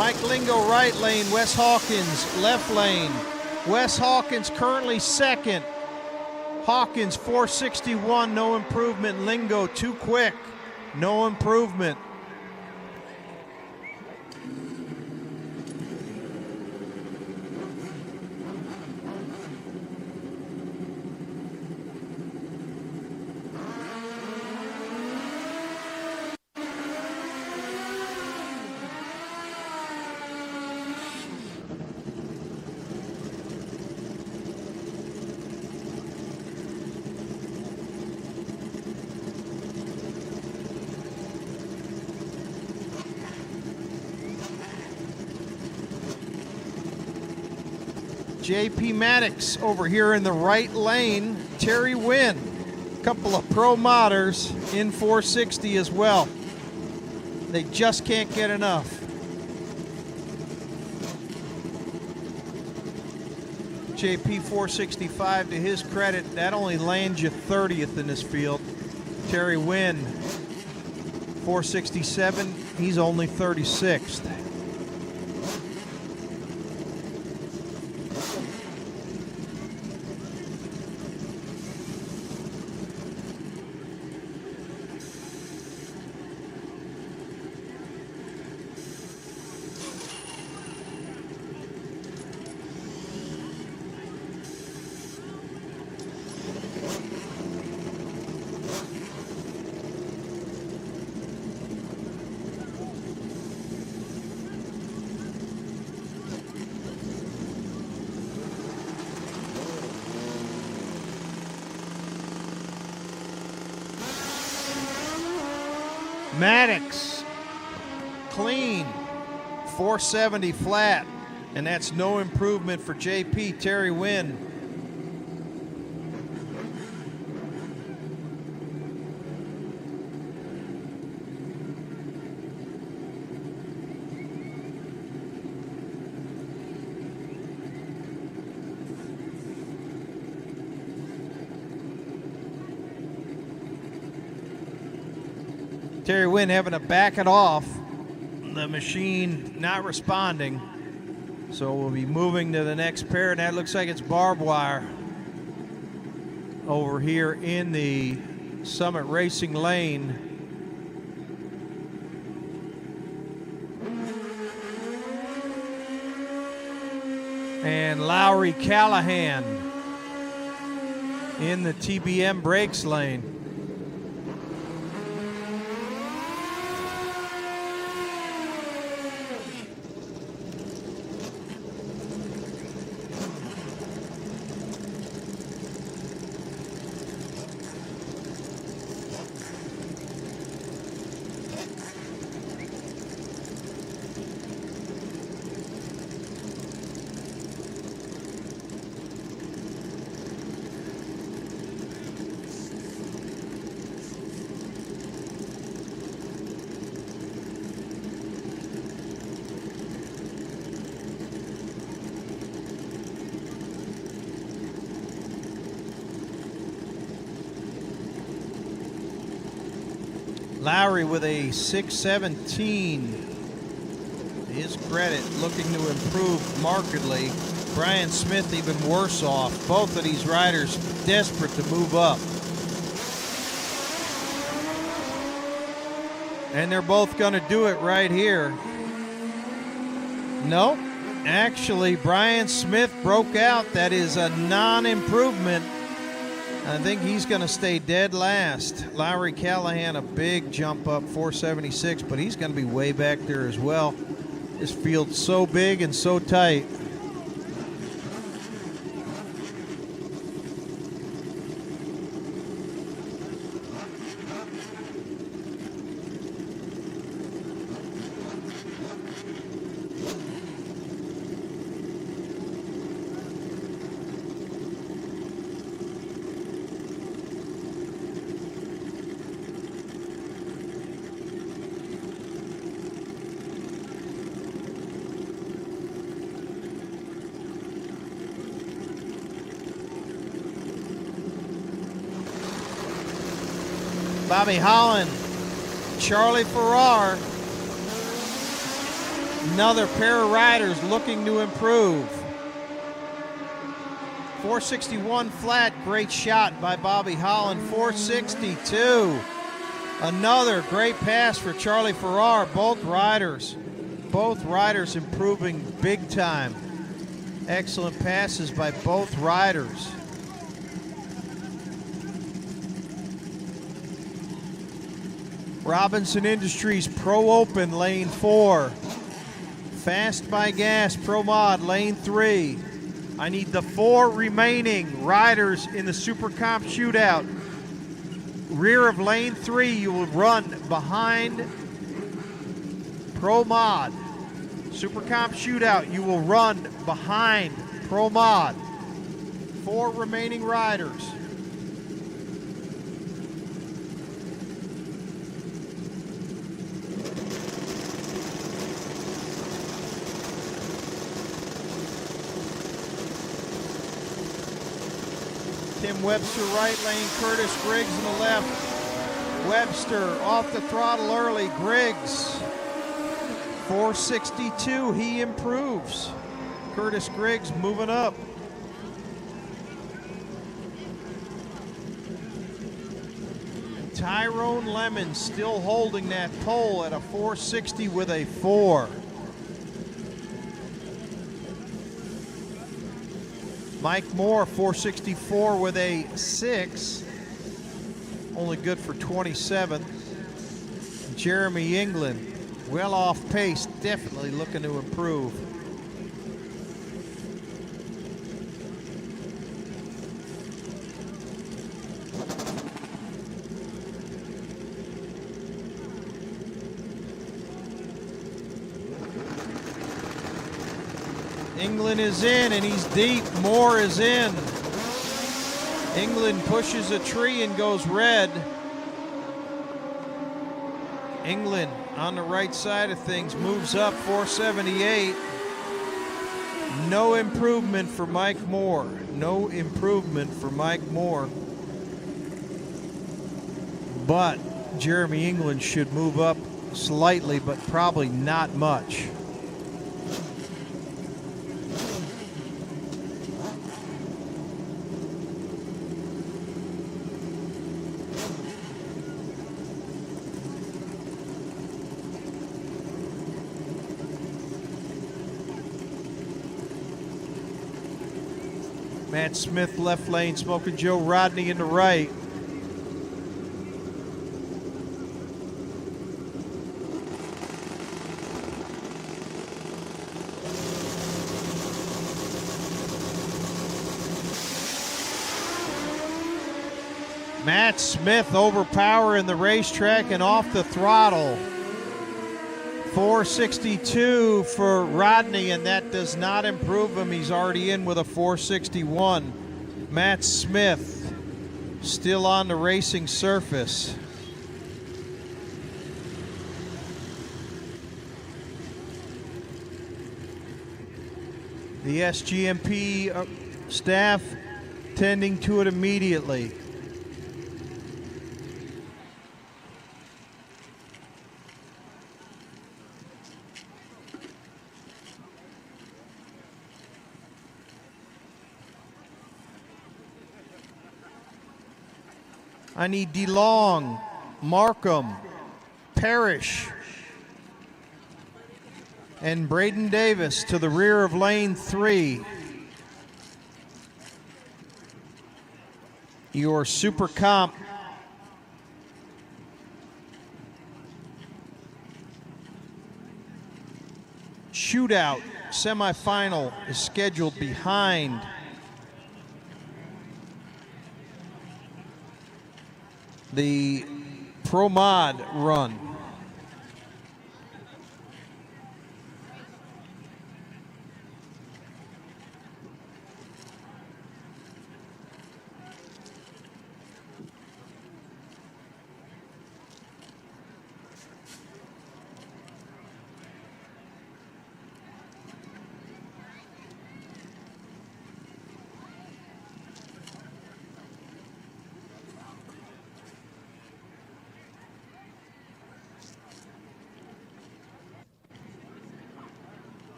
Mike Lingo right lane, Wes Hawkins left lane. Wes Hawkins currently second. Hawkins 461, no improvement. Lingo too quick, no improvement. JP Maddox over here in the right lane. Terry Wynn. A couple of pro modders in 460 as well. They just can't get enough. JP 465, to his credit, that only lands you 30th in this field. Terry Wynn 467, he's only 36th. Maddox, clean, 470 flat, and that's no improvement for JP. Terry Wynn. Terry Wynn having to back it off. The machine not responding. So we'll be moving to the next pair, and that looks like it's barbed wire over here in the Summit Racing lane. And Lowry Callahan in the TBM brakes lane. Lowry with a 617. To his credit, looking to improve markedly. Brian Smith even worse off. Both of these riders desperate to move up. And they're both going to do it right here. Nope. Actually, Brian Smith broke out. That is a non-improvement. I think he's going to stay dead last. Lowry Callahan, a big jump up, 476, but he's going to be way back there as well. This field's so big and so tight. Bobby Holland, Charlie Farrar, another pair of riders looking to improve. 461 flat, great shot by Bobby Holland. 462, another great pass for Charlie Farrar. Both riders improving big time. Excellent passes by both riders. Robinson Industries Pro Open, lane 4. Fast by Gas Pro Mod, lane 3. I need the 4 remaining riders in the Super Comp Shootout. Rear of lane 3, you will run behind Pro Mod. Super Comp Shootout, you will run behind Pro Mod. 4 remaining riders. Tim Webster right lane, Curtis Griggs in the left. Webster off the throttle early, Griggs 462, he improves. Curtis Griggs moving up. Tyrone Lemon still holding that pole at a 460 with a 4. Mike Moore, 464 with a 6. Only good for 27th. Jeremy England, well off pace, definitely looking to improve. England is in and he's deep. Moore is in. England pushes a tree and goes red. England on the right side of things moves up 478. No improvement for Mike Moore. No improvement for Mike Moore. But Jeremy England should move up slightly, but probably not much. Matt Smith left lane, Smoking Joe Rodney in the right. Matt Smith overpowering the racetrack and off the throttle. 462 for Rodney, and that does not improve him. He's already in with a 461. Matt Smith still on the racing surface. The SGMP staff tending to it immediately. I need DeLong, Markham, Parrish, and Braden Davis to the rear of lane 3. Your super comp shootout semifinal is scheduled behind the Pro Mod run.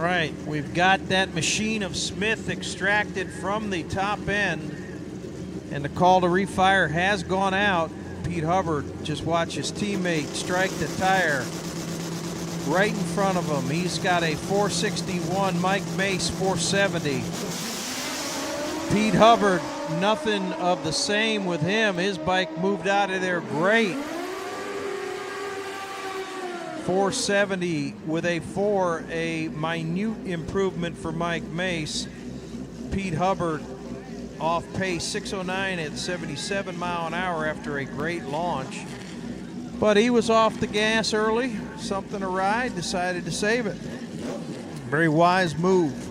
right, we've got that machine of Smith extracted from the top end, and the call to refire has gone out. Pete Hubbard just watched his teammate strike the tire right in front of him. He's got a 461, Mike Mace 470. Pete Hubbard, nothing of the same with him. His bike moved out of there great. 470 with a 4, a minute improvement for Mike Mace. Pete Hubbard off pace 609 at 77 mile an hour after a great launch. But he was off the gas early, something awry, decided to save it. Very wise move.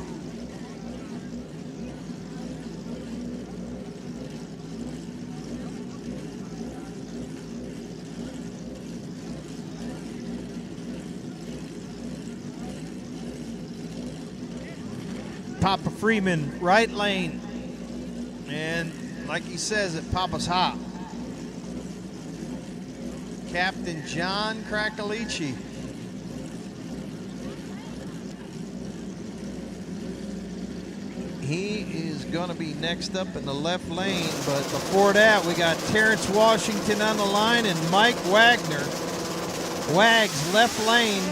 Papa Freeman, right lane. And like he says, it Papa's hot. Captain John Krakalici. He is going to be next up in the left lane, but before that, we got Terrence Washington on the line and Mike Wagner. Wag's left lane.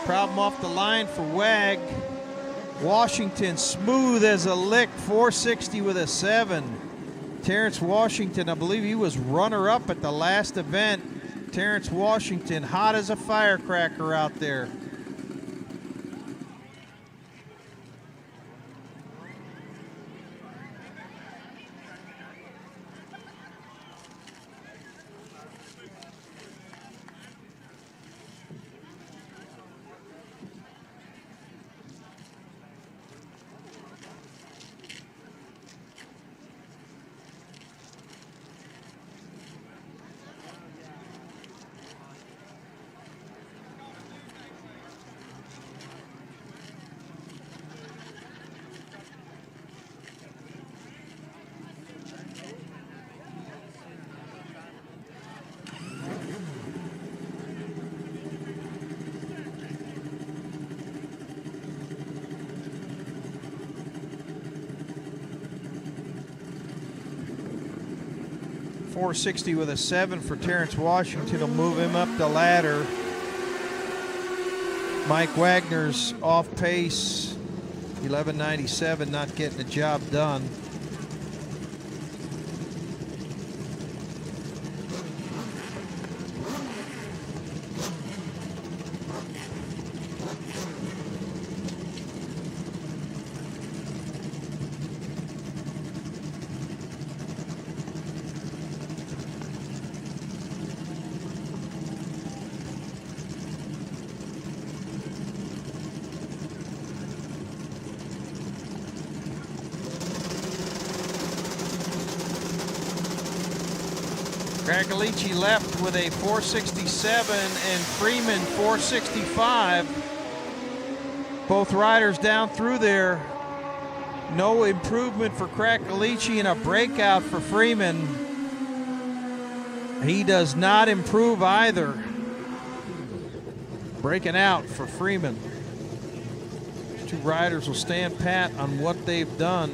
Problem off the line for Wag. Washington smooth as a lick, 460 with a 7. Terrence Washington, I believe he was runner-up at the last event. Terrence Washington, hot as a firecracker out there. .460 with a 7 for Terrence Washington will move him up the ladder. Mike Wagner's off pace, 1197, not getting the job done. Krakalici left with a 467 and Freeman 465. Both riders down through there. No improvement for Krakalici and a breakout for Freeman. He does not improve either. Breaking out for Freeman. These two riders will stand pat on what they've done.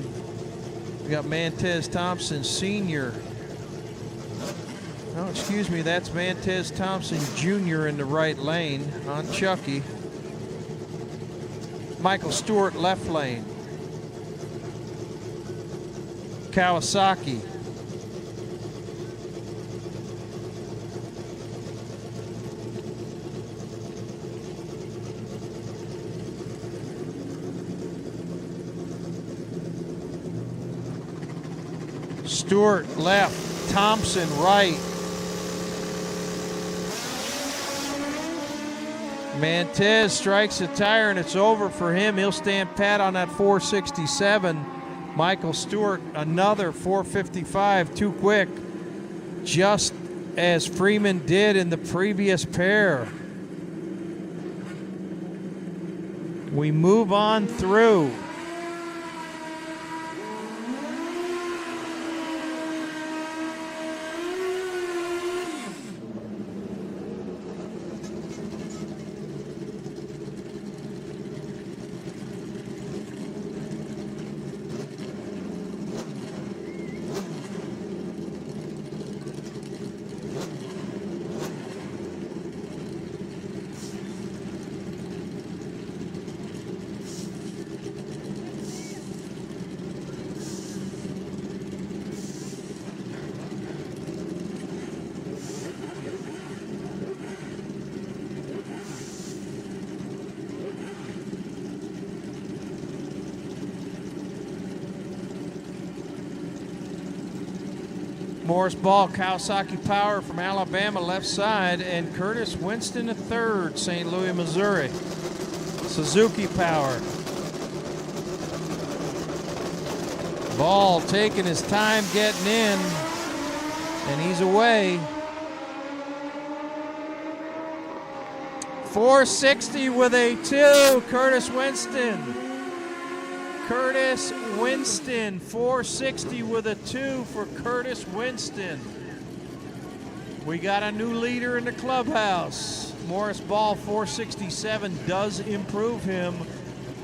We got Mantez Thompson Sr. Oh, excuse me, that's Mantez Thompson Jr. in the right lane on Chucky. Michael Stewart left lane. Kawasaki. Stewart left, Thompson right. Mantez strikes a tire and it's over for him. He'll stand pat on that 467. Michael Stewart, another 455, too quick, just as Freeman did in the previous pair. We move on through. Morris Ball, Kawasaki Power from Alabama, left side, and Curtis Winston III, St. Louis, Missouri. Suzuki Power. Ball taking his time getting in, and he's away. 460 with a 2, Curtis Winston. Curtis Winston, 460 with a 2 for Curtis Winston. We got a new leader in the clubhouse. Morris Ball, 467, does improve him,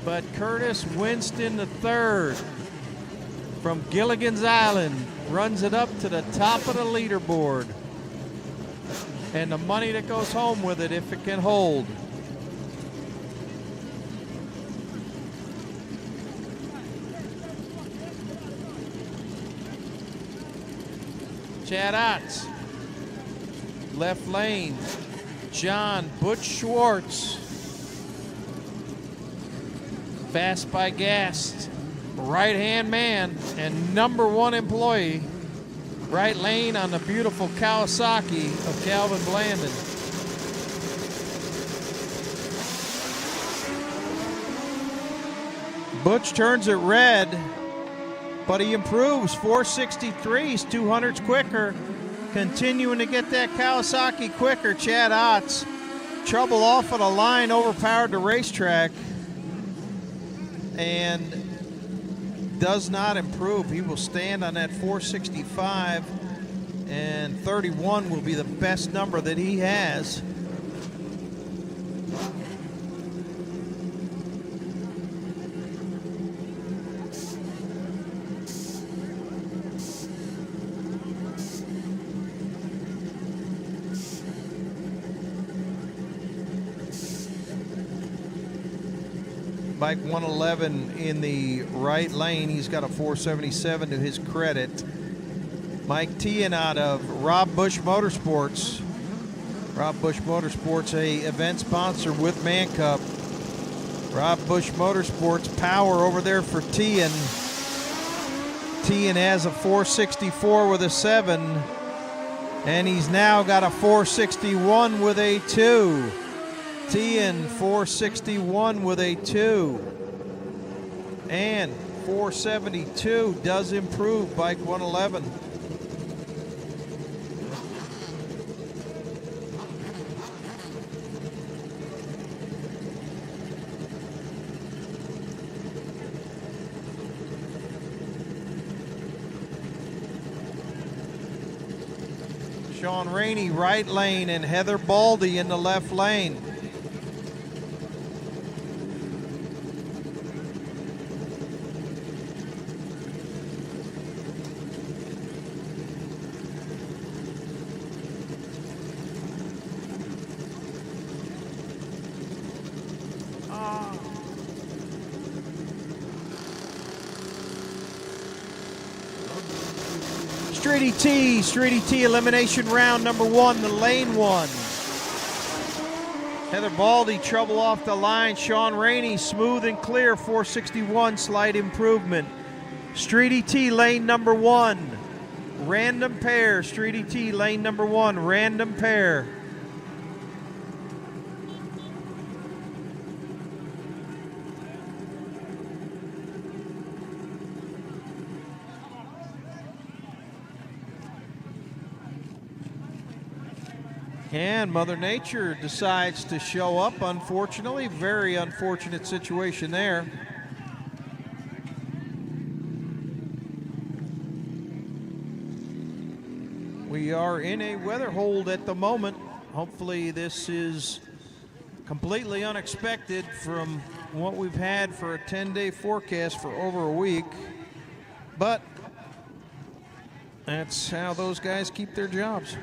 but Curtis Winston III from Gilligan's Island runs it up to the top of the leaderboard. And the money that goes home with it if it can hold. Chad Otts, left lane, John Butch Schwartz, Fast by Gas, right-hand man and #1 employee, right lane on the beautiful Kawasaki of Calvin Blandon. Butch turns it red, but he improves. 463, he's 200s quicker. Continuing to get that Kawasaki quicker. Chad Otts, trouble off of the line, overpowered the racetrack, and does not improve. He will stand on that 465, and 31 will be the best number that he has. Bike 111 in the right lane. He's got a 477 to his credit. Mike Tian out of Rob Bush Motorsports. Rob Bush Motorsports, a event sponsor with Man Cup. Rob Bush Motorsports power over there for Tian. Tian has a 464 with a 7. And he's now got a 461 with a 2. Tian 461 with a 2. And 472 does improve bike 111. Sean Rainey right lane and Heather Baldy in the left lane. Street ET elimination round number 1, the lane 1. Heather Baldy, trouble off the line. Sean Rainey, smooth and clear, 461, slight improvement. Street ET lane number 1. Random pair, Street ET lane number 1, random pair. And Mother Nature decides to show up, unfortunately. Very unfortunate situation there. We are in a weather hold at the moment. Hopefully this is completely unexpected from what we've had for a 10-day forecast for over a week. But that's how those guys keep their jobs.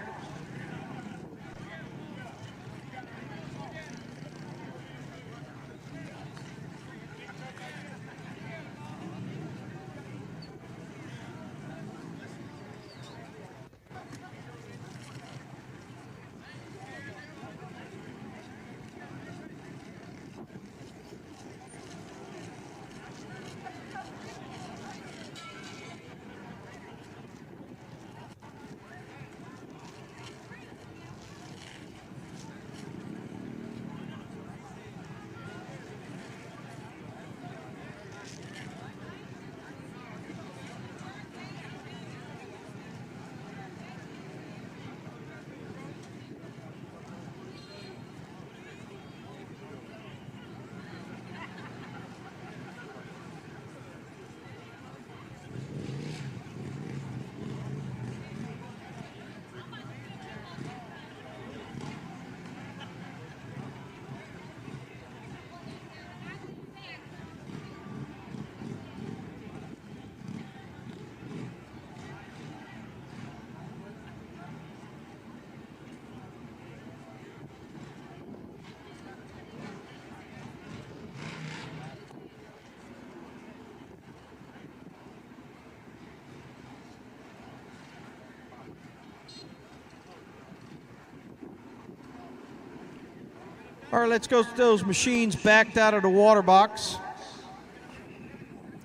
All right, let's go to those machines backed out of the water box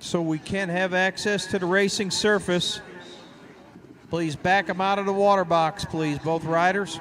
so we can have access to the racing surface. Please back them out of the water box, please, both riders.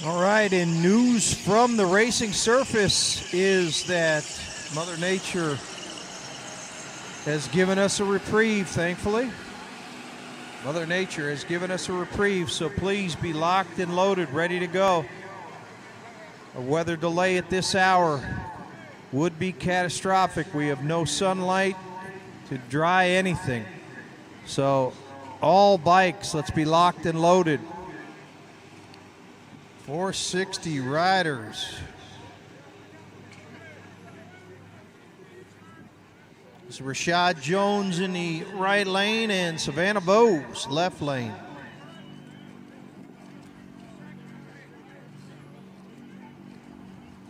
All right, and news from the racing surface is that Mother Nature has given us a reprieve, thankfully. Mother Nature has given us a reprieve, so please be locked and loaded, ready to go. A weather delay at this hour would be catastrophic. We have no sunlight to dry anything. So all bikes, let's be locked and loaded. 460 riders. It's Rashad Jones in the right lane and Savannah Bowes left lane.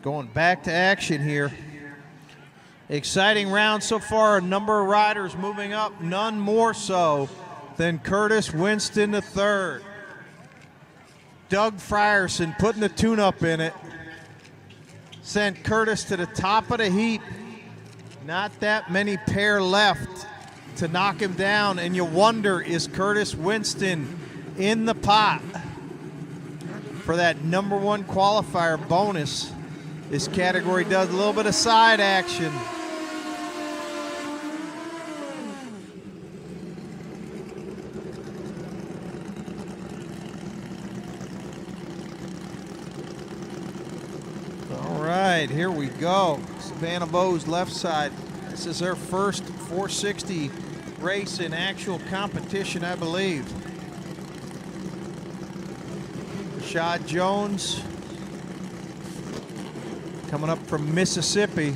Going back to action here. Exciting round so far. A number of riders moving up, none more so than Curtis Winston III. Doug Frierson putting the tune-up in it. Sent Curtis to the top of the heap. Not that many pair left to knock him down, and you wonder, is Curtis Winston in the pot for that number one qualifier bonus? This category does a little bit of side action. All right, here we go. Savannah Bowes left side. This is her first 460 race in actual competition, I believe. Rashad Jones coming up from Mississippi.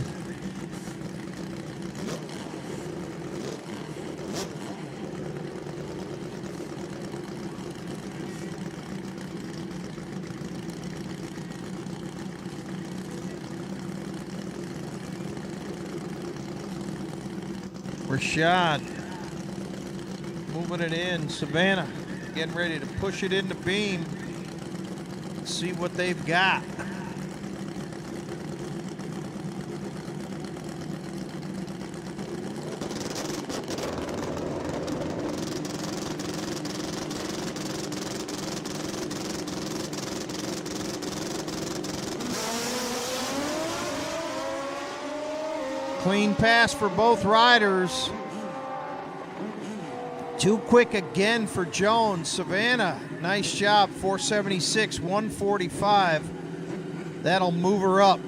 Rashad moving it in. Savannah getting ready to push it in the beam. See what they've got. Clean pass for both riders. Too quick again for Jones. Savannah, nice job. 476, 145. That'll move her up.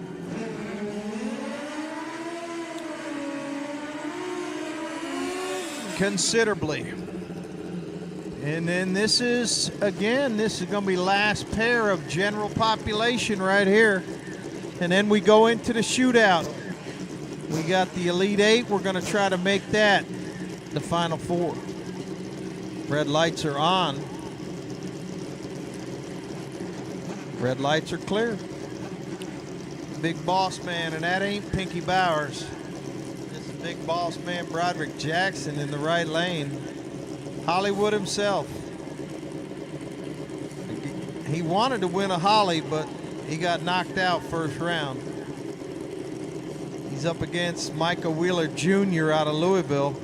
Considerably. And then this is going to be last pair of general population right here. And then we go into the shootout. We got the Elite Eight. We're going to try to make that the Final Four. Red lights are on. Red lights are clear. Big boss man, and that ain't Pinky Bowers. This is big boss man Broderick Jackson in the right lane. Hollywood himself. He wanted to win a Holly, but he got knocked out first round. He's up against Micah Wheeler Jr. out of Louisville.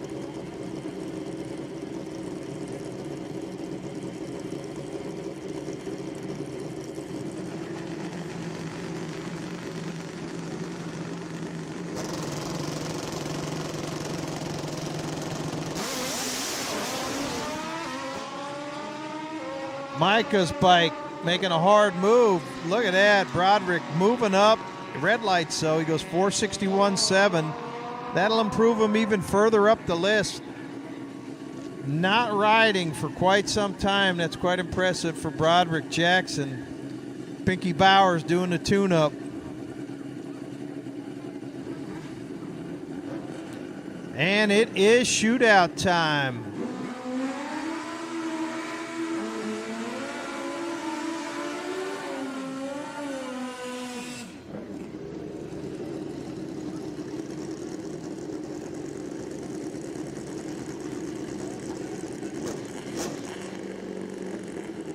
Micah's bike making a hard move. Look at that, Broderick moving up. Red lights, so he goes 461.7. That'll improve him even further up the list. Not riding for quite some time. That's quite impressive for Broderick Jackson. Pinky Bowers doing the tune-up. And it is shootout time.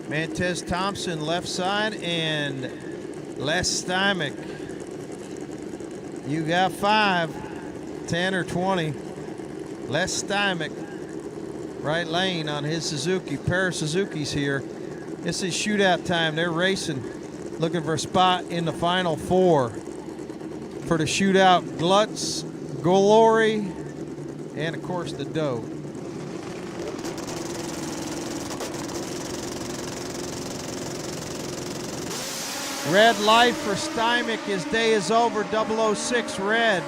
Mantez Thompson left side and Les Stymick. You got 5, 10 or 20. Les Stymick, right lane on his Suzuki. Pair of Suzukis here. This is shootout time. They're racing. looking for a spot in the final four. For the shootout, Glutz, Glory, and of course the Doe. Red light for Stymick. His day is over. 006 red.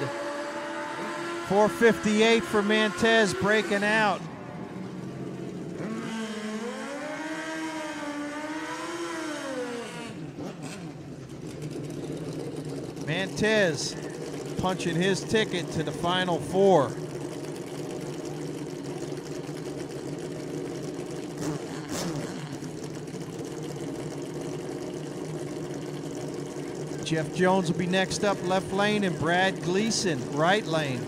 458 for Mantez breaking out. Mantez punching his ticket to the final four. Jeff Jones will be next up, left lane, and Brad Gleason, right lane.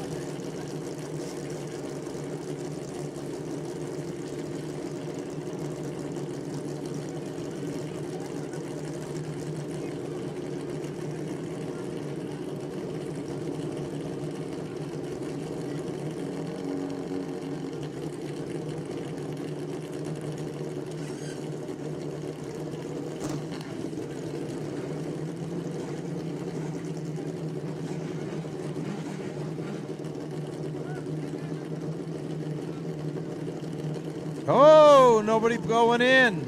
Oh, nobody going in.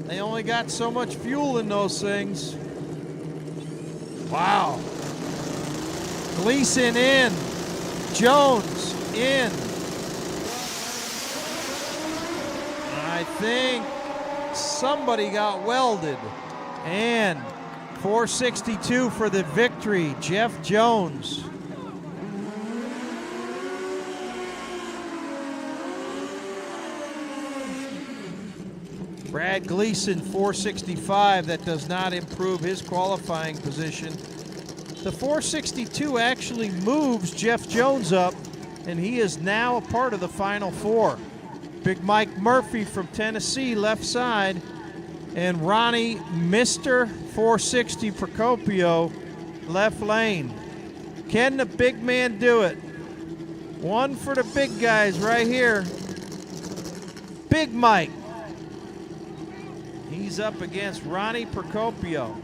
They only got so much fuel in those things. Wow. Gleason in. Jones in. I think somebody got welded. And 462 for the victory, Jeff Jones. Brad Gleason, 465. That does not improve his qualifying position. The 462 actually moves Jeff Jones up, and he is now a part of the final four. Big Mike Murphy from Tennessee, left side, and Ronnie Mr. 460 Procopio, left lane. Can the big man do it? One for the big guys right here. Big Mike. He's up against Ronnie Procopio.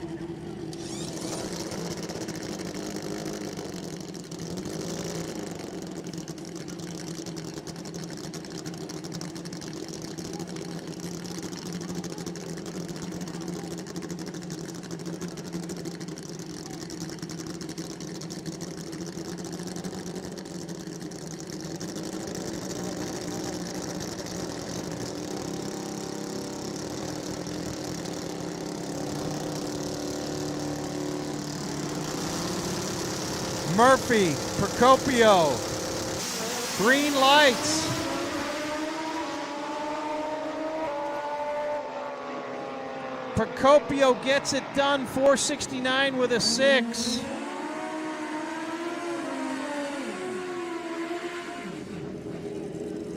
Murphy, Procopio, green lights. Procopio gets it done, 469 with a 6.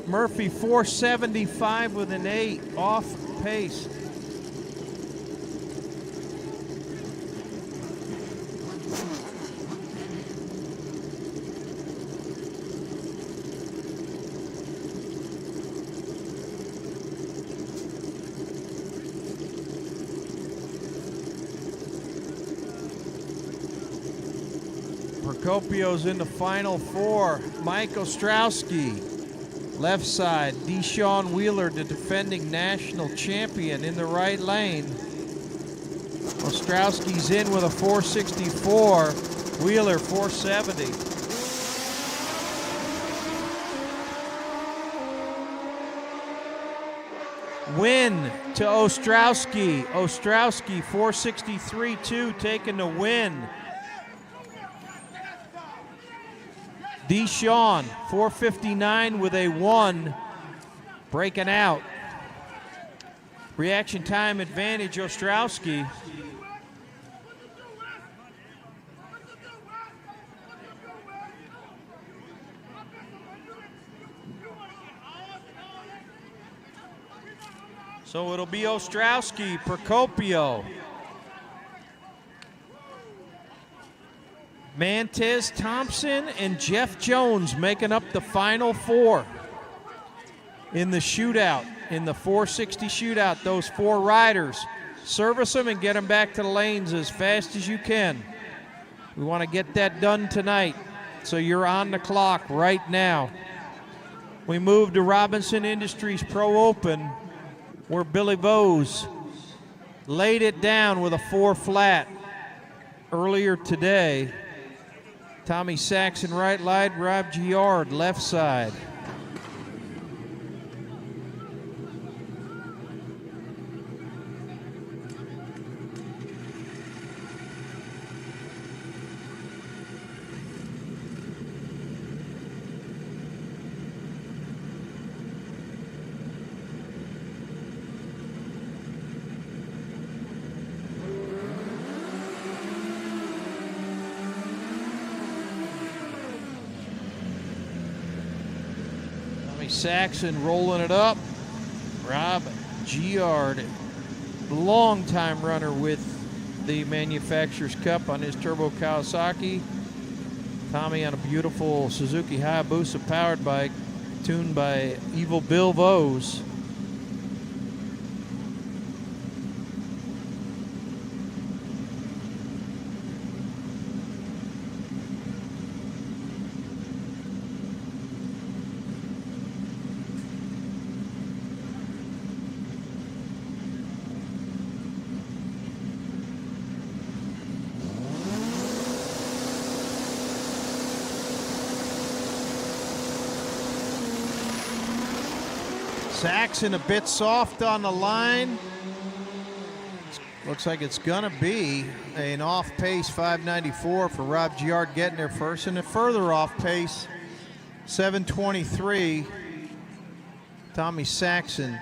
Murphy, 475 with an 8, off pace. Procopio's in the final four. Mike Ostrowski, left side. Deshaun Wheeler, the defending national champion, in the right lane. Ostrowski's in with a 464. Wheeler, 470. Win to Ostrowski. Ostrowski, 463-2, taking the win. Deshaun, 459 with a 1, breaking out. Reaction time advantage, Ostrowski. So it'll be Ostrowski, Procopio. Mantez, Thompson, and Jeff Jones making up the final four in the shootout, in the 460 shootout. Those four riders, Service them and get them back to the lanes as fast as you can. We want to get that done tonight, so you're on the clock right now. We move to Robinson Industries Pro Open, where Billy Vose laid it down with a 4 flat earlier today. Tommy Saxon right side, Rob Giard left side. Saxon rolling it up. Rob Giard, longtime runner with the Manufacturers Cup on his Turbo Kawasaki. Tommy on a beautiful Suzuki Hayabusa powered bike, tuned by Evil Bill Vose. Saxon a bit soft on the line. Looks like it's gonna be an off-pace 594 for Rob Giard getting there first, and a further off-pace 723, Tommy Saxon.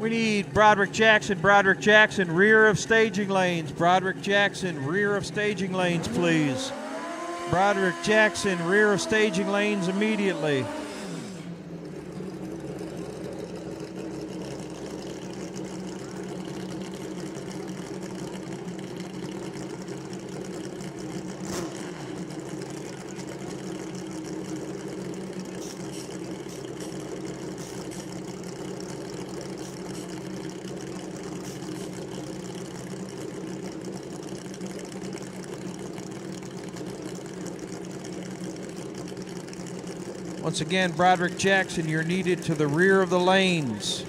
We need Broderick Jackson, rear of staging lanes. Broderick Jackson, rear of staging lanes, please. Broderick Jackson, rear of staging lanes immediately. Once again, Broderick Jackson, you're needed to the rear of the lanes.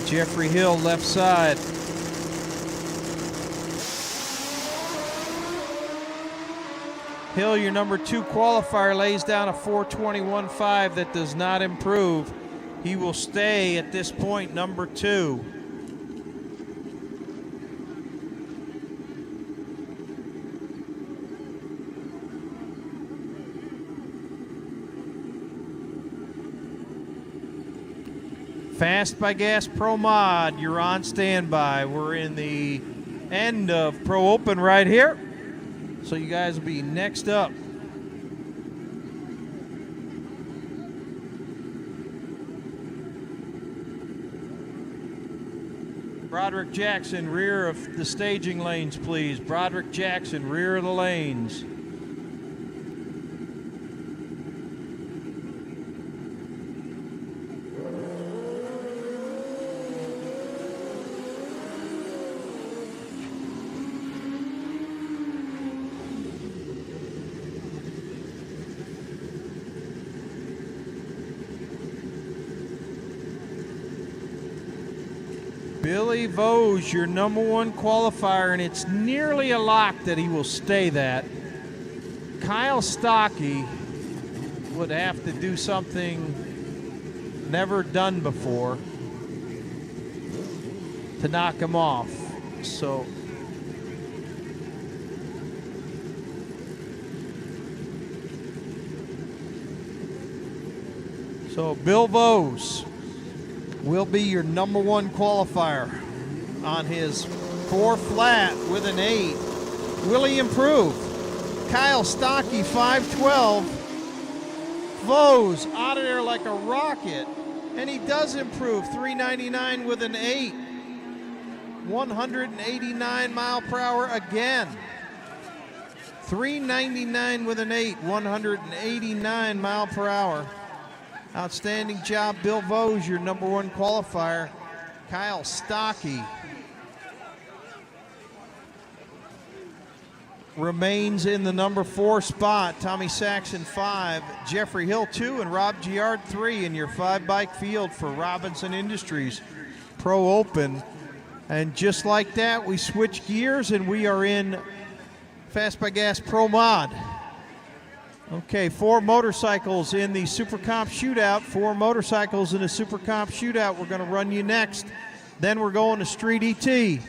Jeffrey Hill, left side. Hill, your number 2 qualifier, lays down a 4:21.5 that does not improve. He will stay at this point, number 2. Fast by Gas Pro Mod, you're on standby. We're in the end of Pro Open right here. So you guys will be next up. Broderick Jackson, rear of the staging lanes, please. Broderick Jackson, rear of the lanes. Billy Vose, your number 1 qualifier, and it's nearly a lock that he will stay that. Kyle Stockey would have to do something never done before to knock him off. So Bill Vose will be your number 1 qualifier on his 4 flat with an 8. Will he improve? Kyle Stockey, 5:12. Vose out of there like a rocket, and he does improve, 399 with an 8. 189 mile per hour again. 399 with an 8, 189 mile per hour. Outstanding job, Bill Vose, your number 1 qualifier. Kyle Stockey remains in the number 4 spot. Tommy Saxon 5, Jeffrey Hill 2, and Rob Giard 3 in your 5-bike field for Robinson Industries Pro Open. And just like that, we switch gears and we are in Fast by Gas Pro Mod. Okay, 4 motorcycles in the Super Comp Shootout. 4 motorcycles in the Super Comp Shootout. We're going to run you next. Then we're going to Street ET.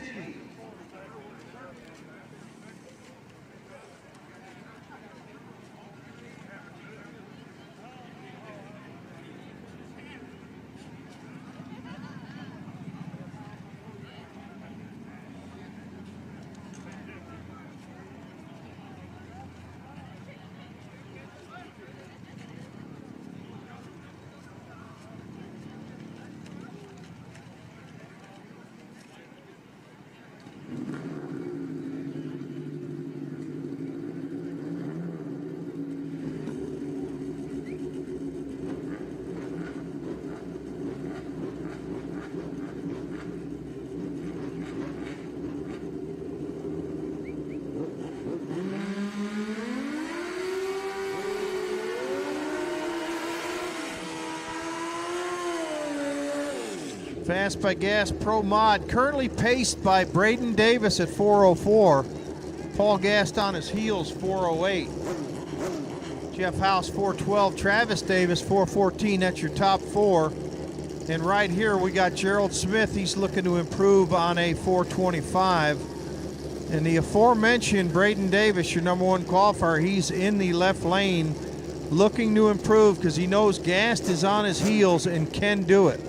Fast by Gas Pro Mod, currently paced by Braden Davis at 4:04. Paul Gast on his heels, 4:08. Jeff House, 4:12. Travis Davis, 4:14. That's your top 4. And right here we got Gerald Smith. He's looking to improve on a 4:25. And the aforementioned Braden Davis, your number 1 qualifier, he's in the left lane looking to improve because he knows Gast is on his heels and can do it.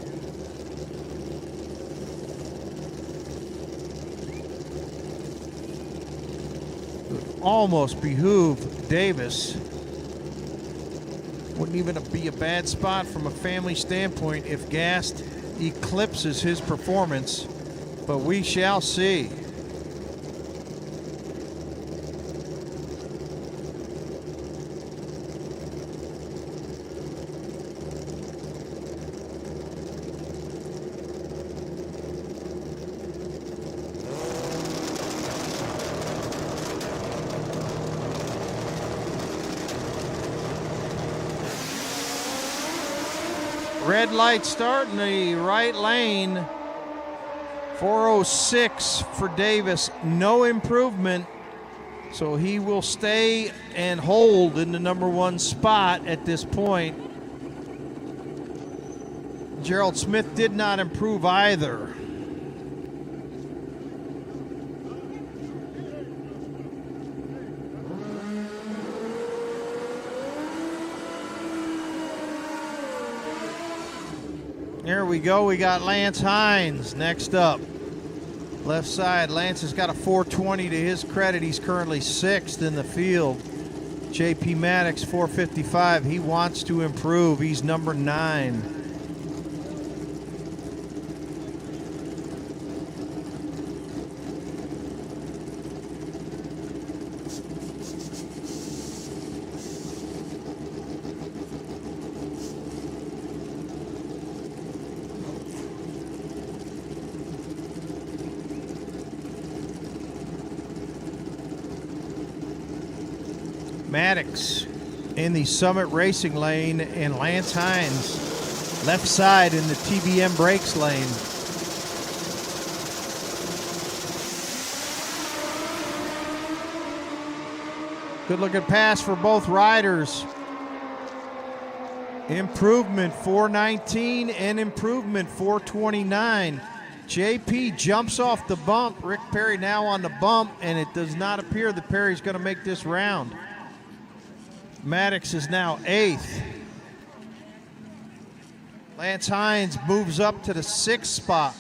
almost behoove Davis. Wouldn't even be a bad spot from a family standpoint if Gast eclipses his performance, but we shall see. Red light start in the right lane. 406 for Davis. No improvement. So he will stay and hold in the number 1 spot at this point. Gerald Smith did not improve either. There we go. We got Lance Hines next up. Left side. Lance has got a 420 to his credit. He's currently 6th in the field. JP Maddox 455. He wants to improve. He's number 9. Maddox in the Summit Racing lane, and Lance Hines left side in the TBM Brakes lane. Good looking pass for both riders. Improvement 419 and improvement 429. JP jumps off the bump. Rick Perry now on the bump, and it does not appear that Perry's going to make this round. Maddox is now 8th. Lance Hines moves up to the 6th spot.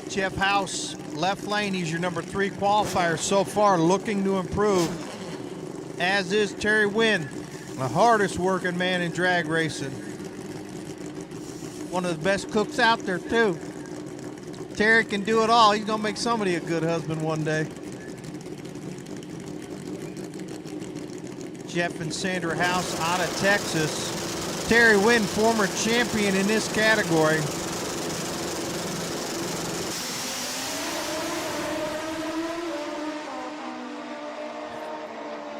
Jeff House, left lane. He's your number 3 qualifier so far, looking to improve, as is Terry Wynn, the hardest working man in drag racing. One of the best cooks out there, too. Terry can do it all. He's going to make somebody a good husband one day. Jeff and Sandra House out of Texas. Terry Wynn, former champion in this category.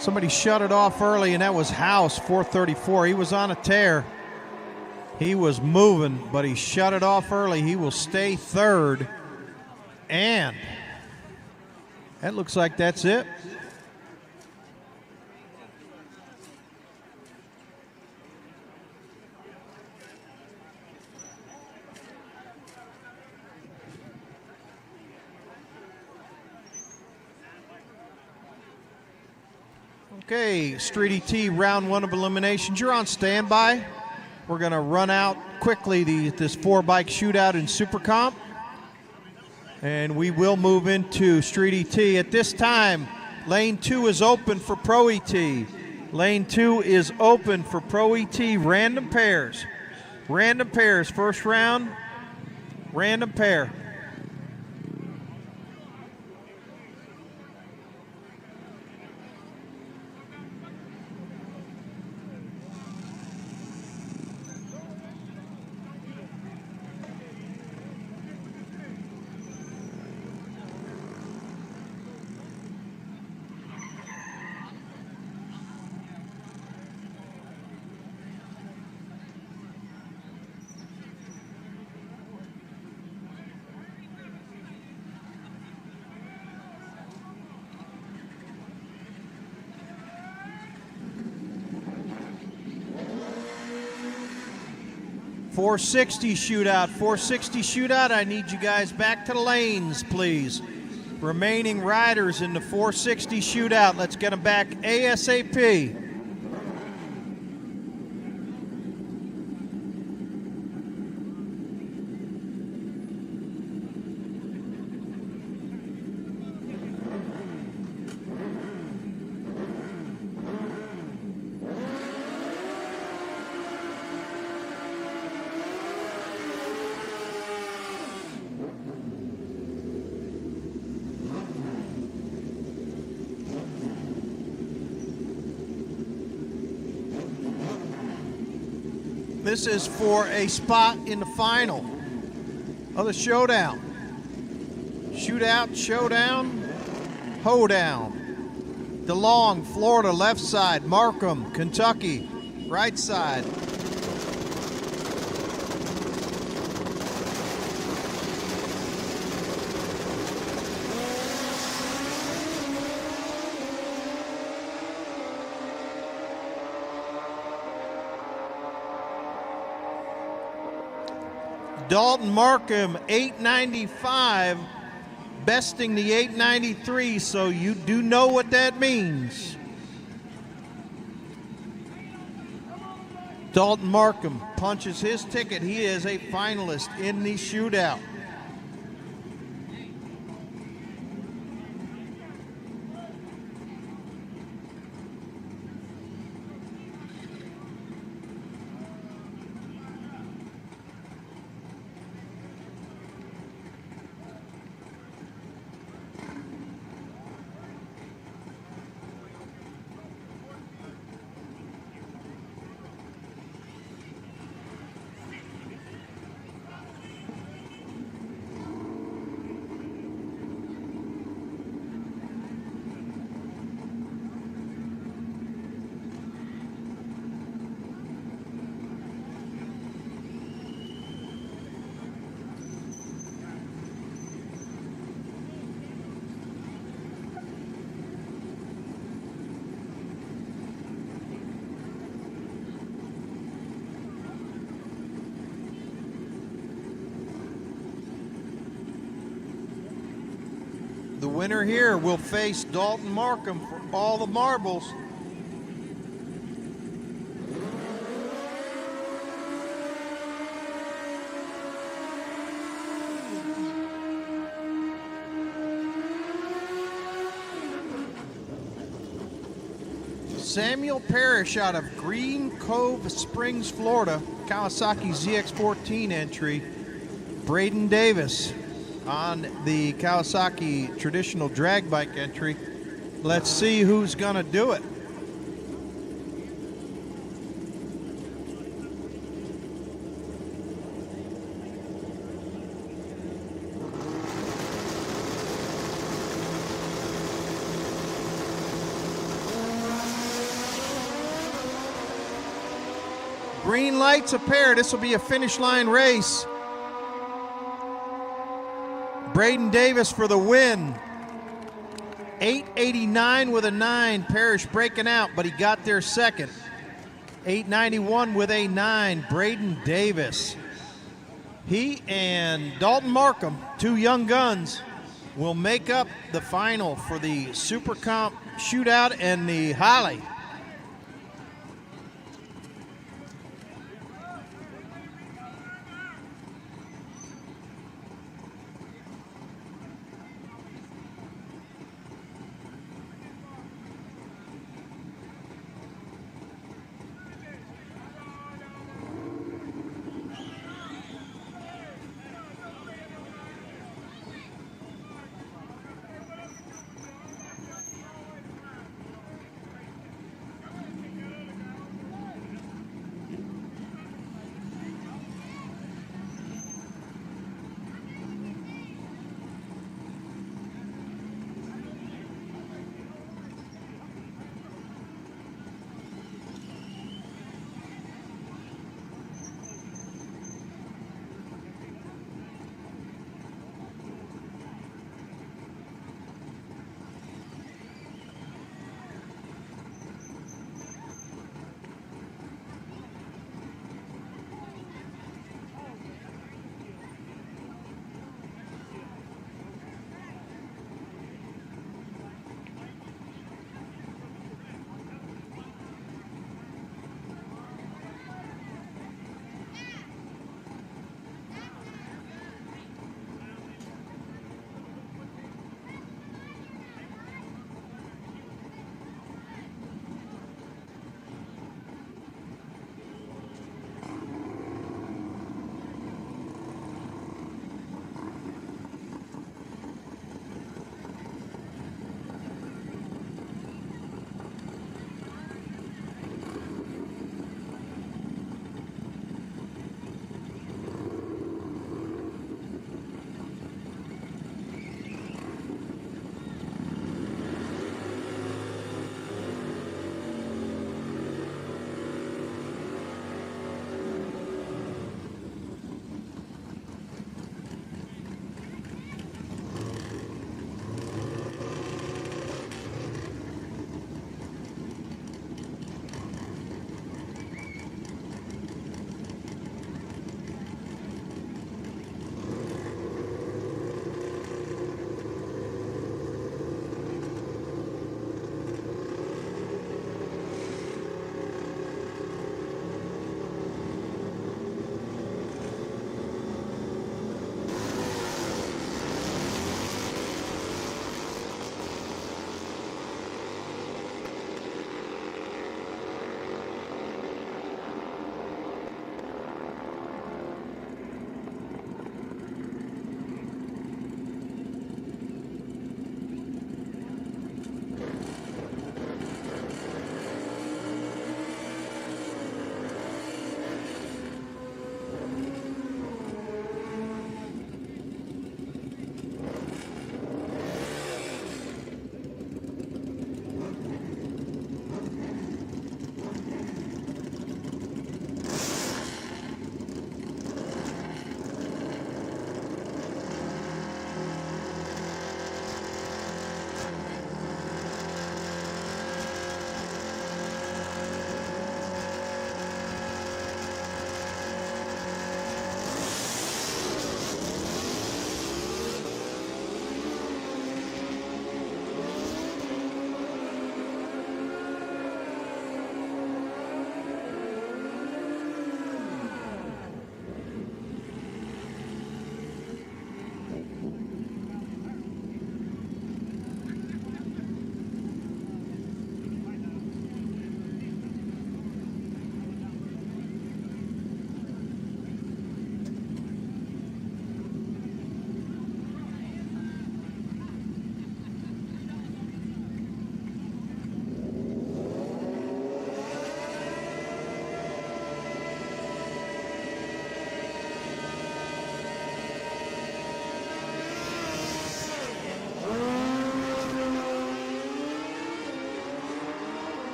Somebody shut it off early, and that was House, 434. He was on a tear. He was moving, but he shut it off early. He will stay 3rd. And that looks like that's it. Okay, Street ET, round 1 of eliminations. You're on standby. We're going to run out quickly this 4-bike shootout in Super Comp. And we will move into Street ET. At this time, lane 2 is open for Pro ET. Lane 2 is open for Pro ET. Random pairs. Random pairs. First round, random pair. 460 shootout. 460 shootout. I need you guys back to the lanes, please. Remaining riders in the 460 shootout. Let's get them back ASAP. This is for a spot in the final of the showdown. Shootout, showdown, hoedown. DeLong, Florida, left side. Markham, Kentucky, right side. Dalton Markham, 895, besting the 893, so you do know what that means. Dalton Markham punches his ticket. He is a finalist in the shootout. The winner here will face Dalton Markham for all the marbles. Samuel Parrish out of Green Cove Springs, Florida, Kawasaki ZX14 entry. Braden Davis on the Kawasaki traditional drag bike entry. Let's see who's gonna do it. Green lights a pair. This will be a finish line race. Braden Davis for the win. 889 with a 9. Parrish breaking out, but he got there second. 891 with a 9. Braden Davis. He and Dalton Markham, two young guns, will make up the final for the Super Comp Shootout and the Holly.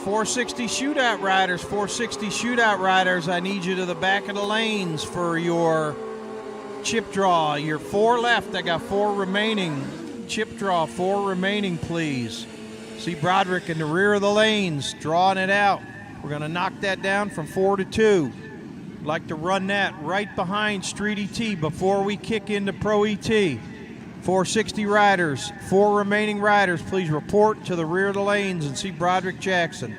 460 shootout riders, 460 shootout riders, I need you to the back of the lanes for your chip draw. Your 4 left, I got 4 remaining. Chip draw, 4 remaining, please. See Broderick in the rear of the lanes, drawing it out. We're gonna knock that down from 4 to 2. I'd like to run that right behind Street ET before we kick into Pro ET. 460 riders, 4 remaining riders, please report to the rear of the lanes and see Broderick Jackson.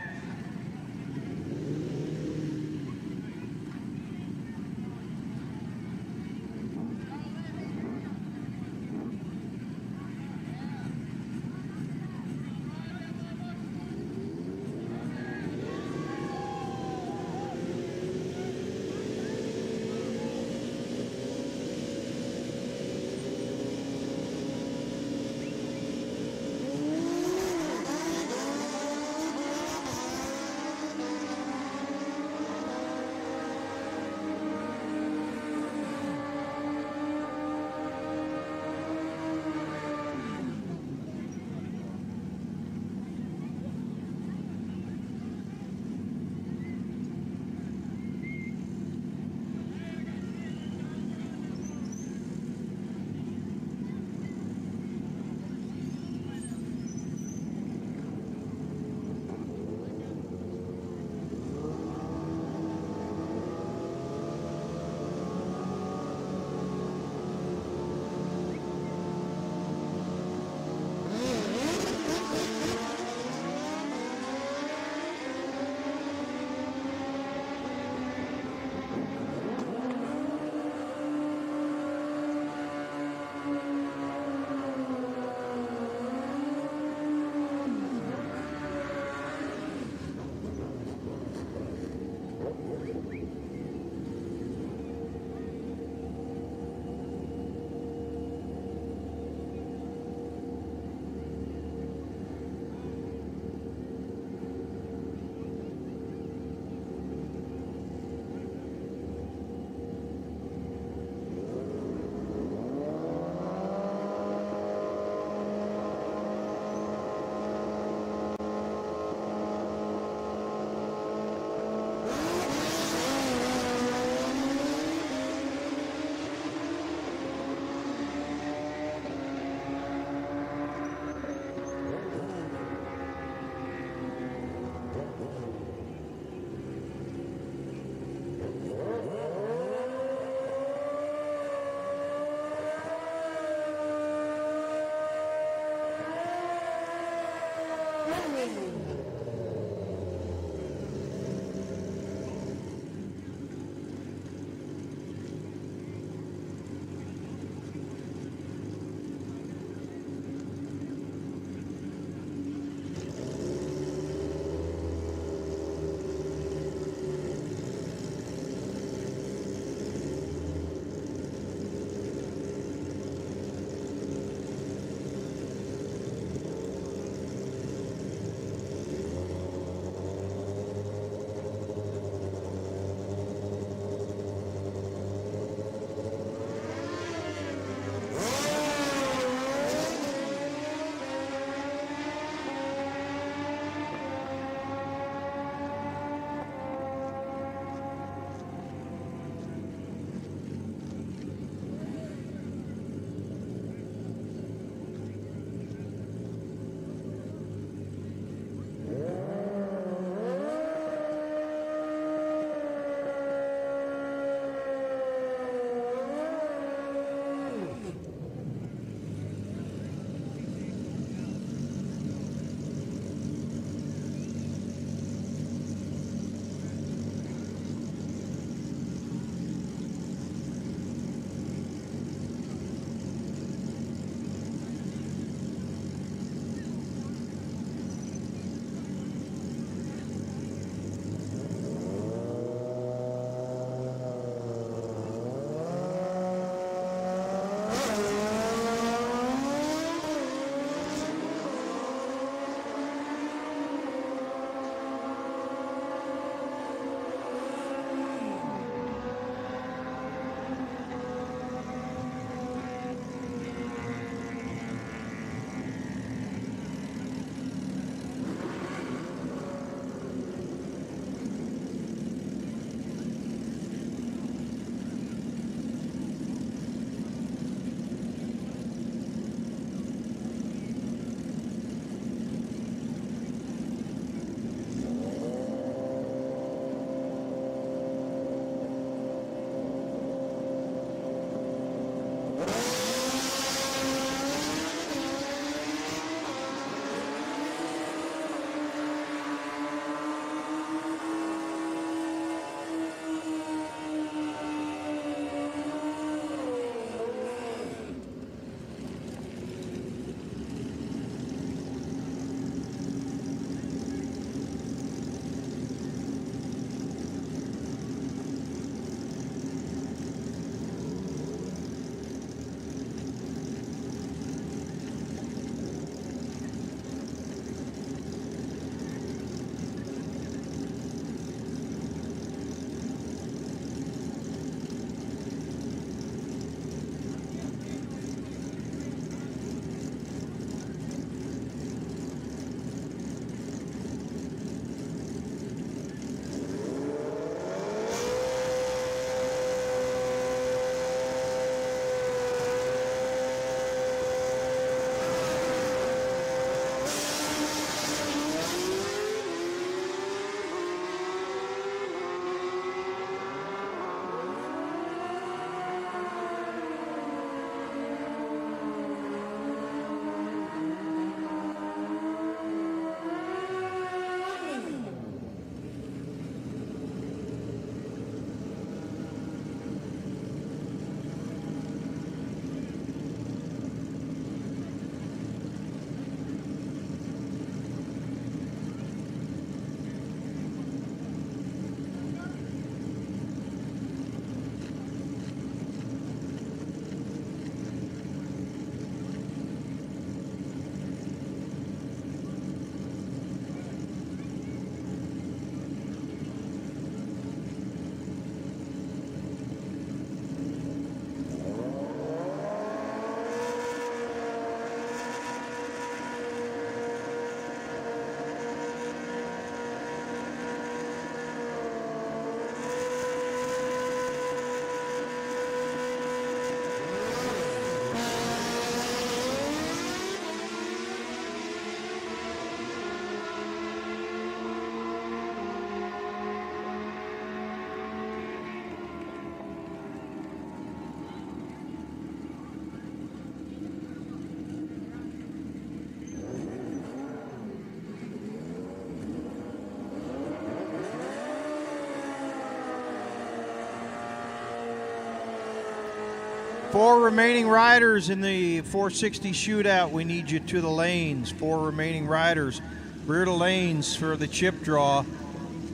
4 remaining riders in the 460 shootout. We need you to the lanes. 4 remaining riders. Rear to lanes for the chip draw.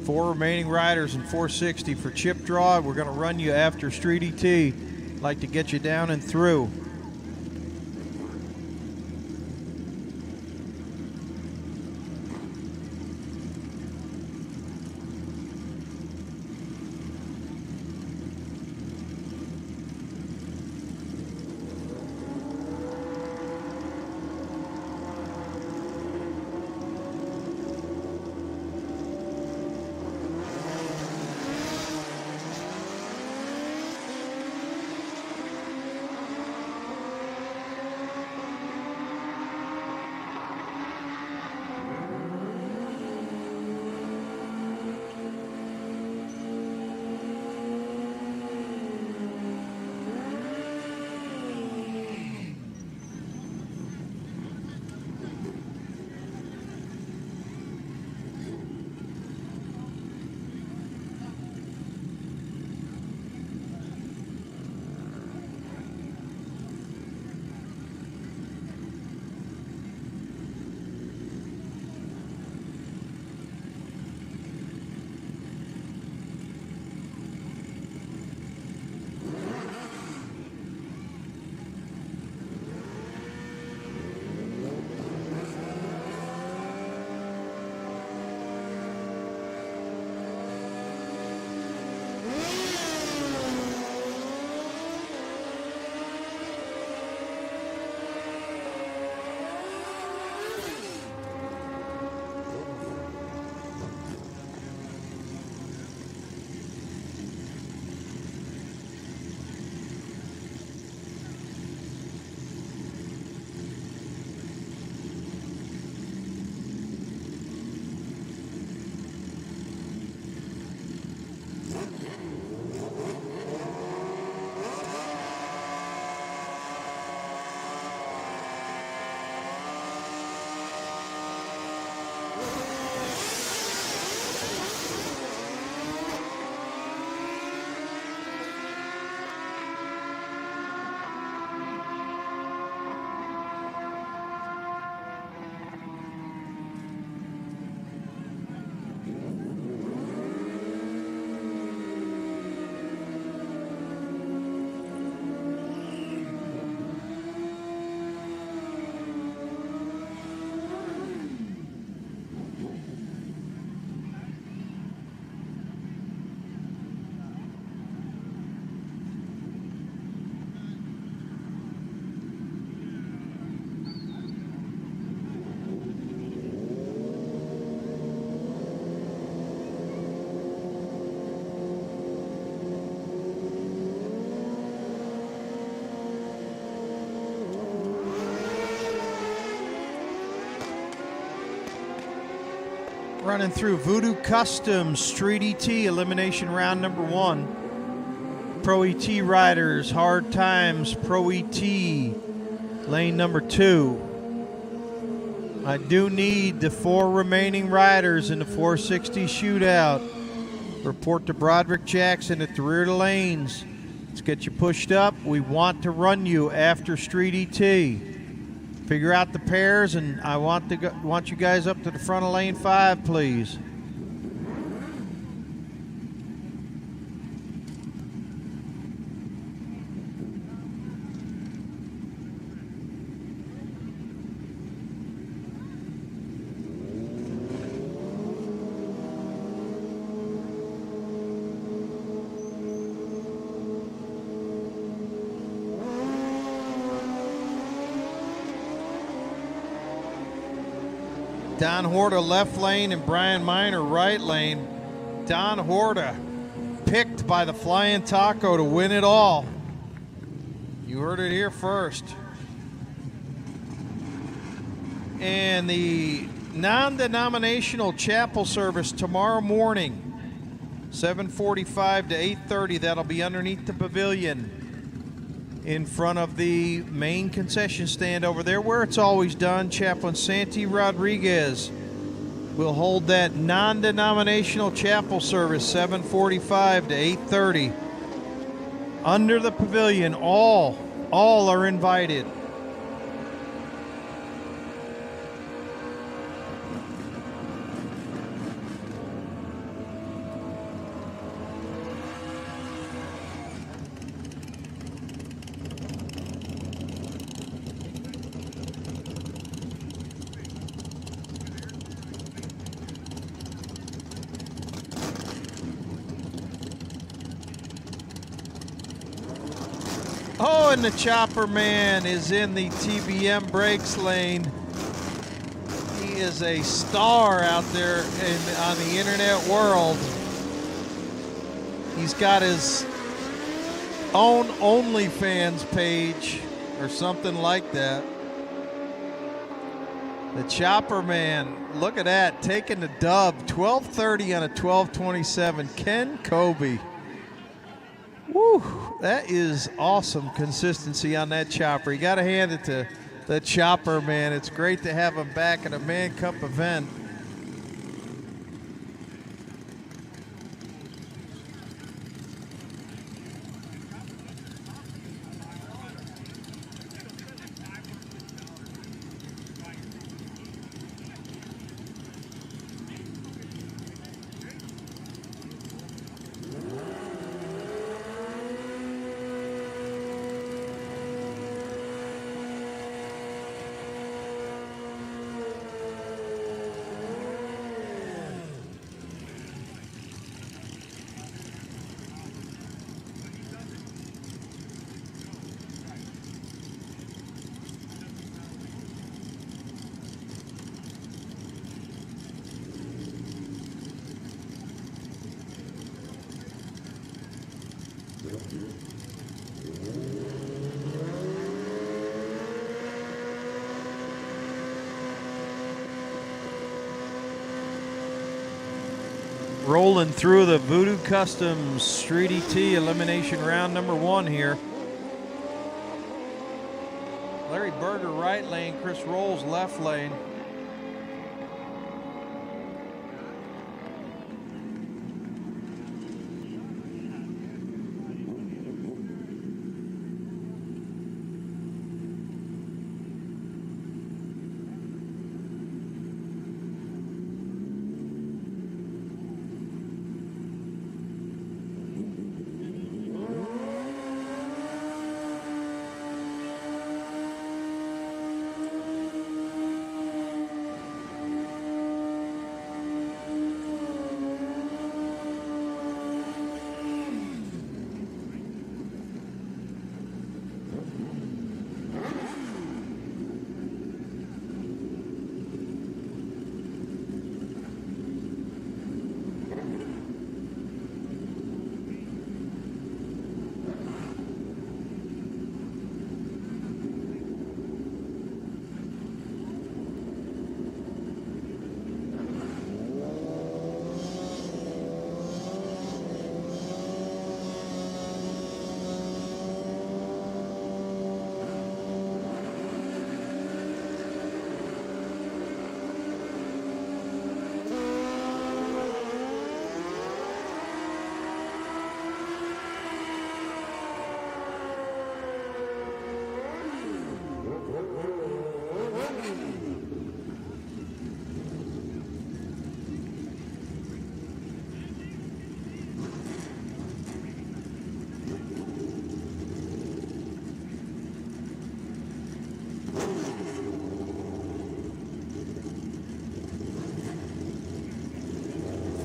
4 remaining riders in 460 for chip draw. We're going to run you after Street ET. Like to get you down and through. Running through Voodoo Customs, Street ET, elimination round number 1. Pro ET riders, Hard Times, Pro ET, lane number 2. I do need the 4 remaining riders in the 460 shootout. Report to Broderick Jackson at the rear of the lanes. Let's get you pushed up. We want to run you after Street ET. Figure out the pairs, and I want you guys up to the front of lane 5, please. Don Horta left lane and Brian Miner right lane. Don Horta picked by the Flying Taco to win it all. You heard it here first. And the non-denominational chapel service tomorrow morning, 7:45 to 8:30. That'll be underneath the pavilion in front of the main concession stand over there where it's always done. Chaplain Santi Rodriguez will hold that non-denominational chapel service, 7:45 to 8:30. Under the pavilion, all All are invited. Oh, and the Chopper Man is in the TBM brakes lane. He is a star out there on the internet world. He's got his own OnlyFans page or something like that. The Chopper Man, look at that, taking the dub, 12:30 on a 12:27. Ken Kobe. Woo, that is awesome consistency on that chopper. You got to hand it to the Chopper Man. It's great to have him back at a Man Cup event. Rolling through the Voodoo Customs Street ET elimination round number 1 here. Larry Berger right lane, Chris Rolls left lane.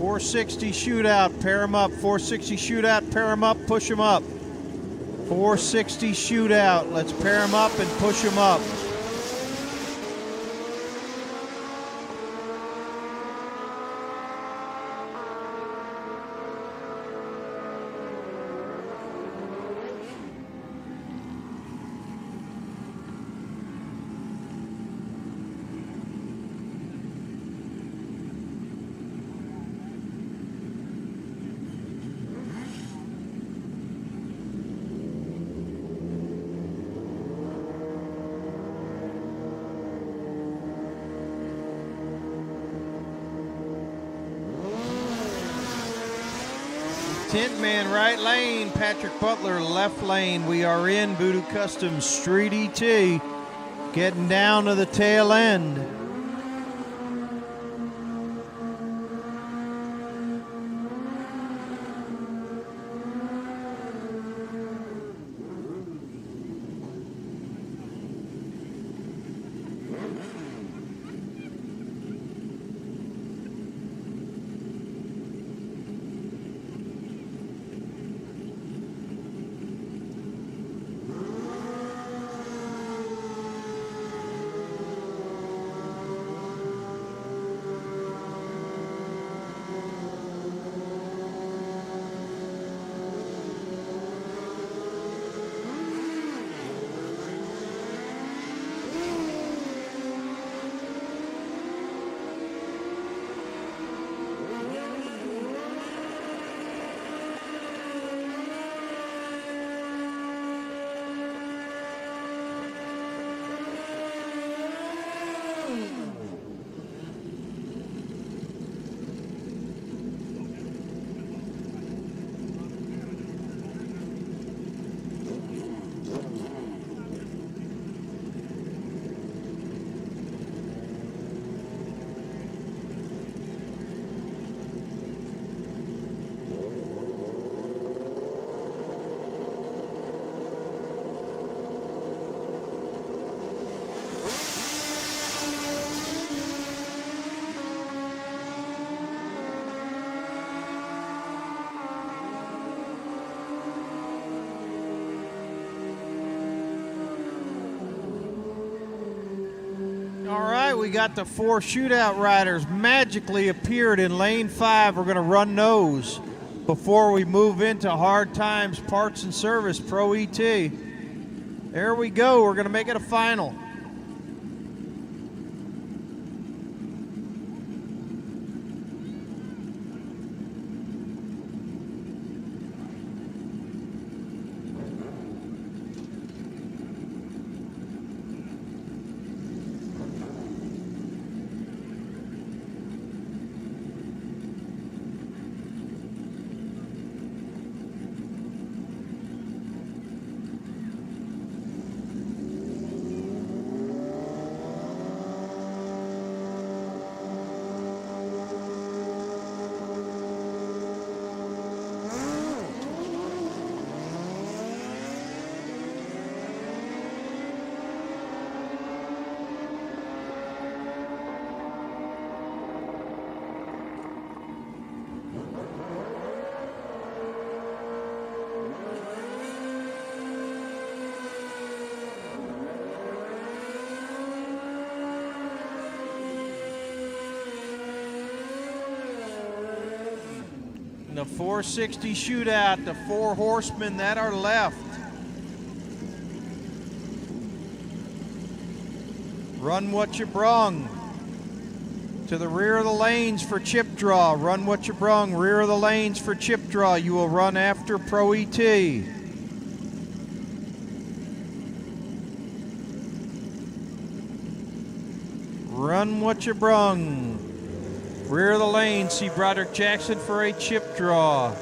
.460 shootout, pair them up. .460 shootout, pair them up, push them up. .460 shootout, let's pair them up and push them up. Tent man right lane, Patrick Butler left lane. We are in Voodoo Customs Street ET, getting down to the tail end. We got the 4 shootout riders magically appeared in lane 5. We're going to run those before we move into Hard Times Parts and Service Pro ET. There we go. We're going to make it a final. The 460 shootout, the 4 horsemen that are left. Run what you brung. To the rear of the lanes for chip draw. Run what you brung. Rear of the lanes for chip draw. You will run after Pro ET. Run what you brung. Rear of the lane, see Broderick Jackson for a chip draw.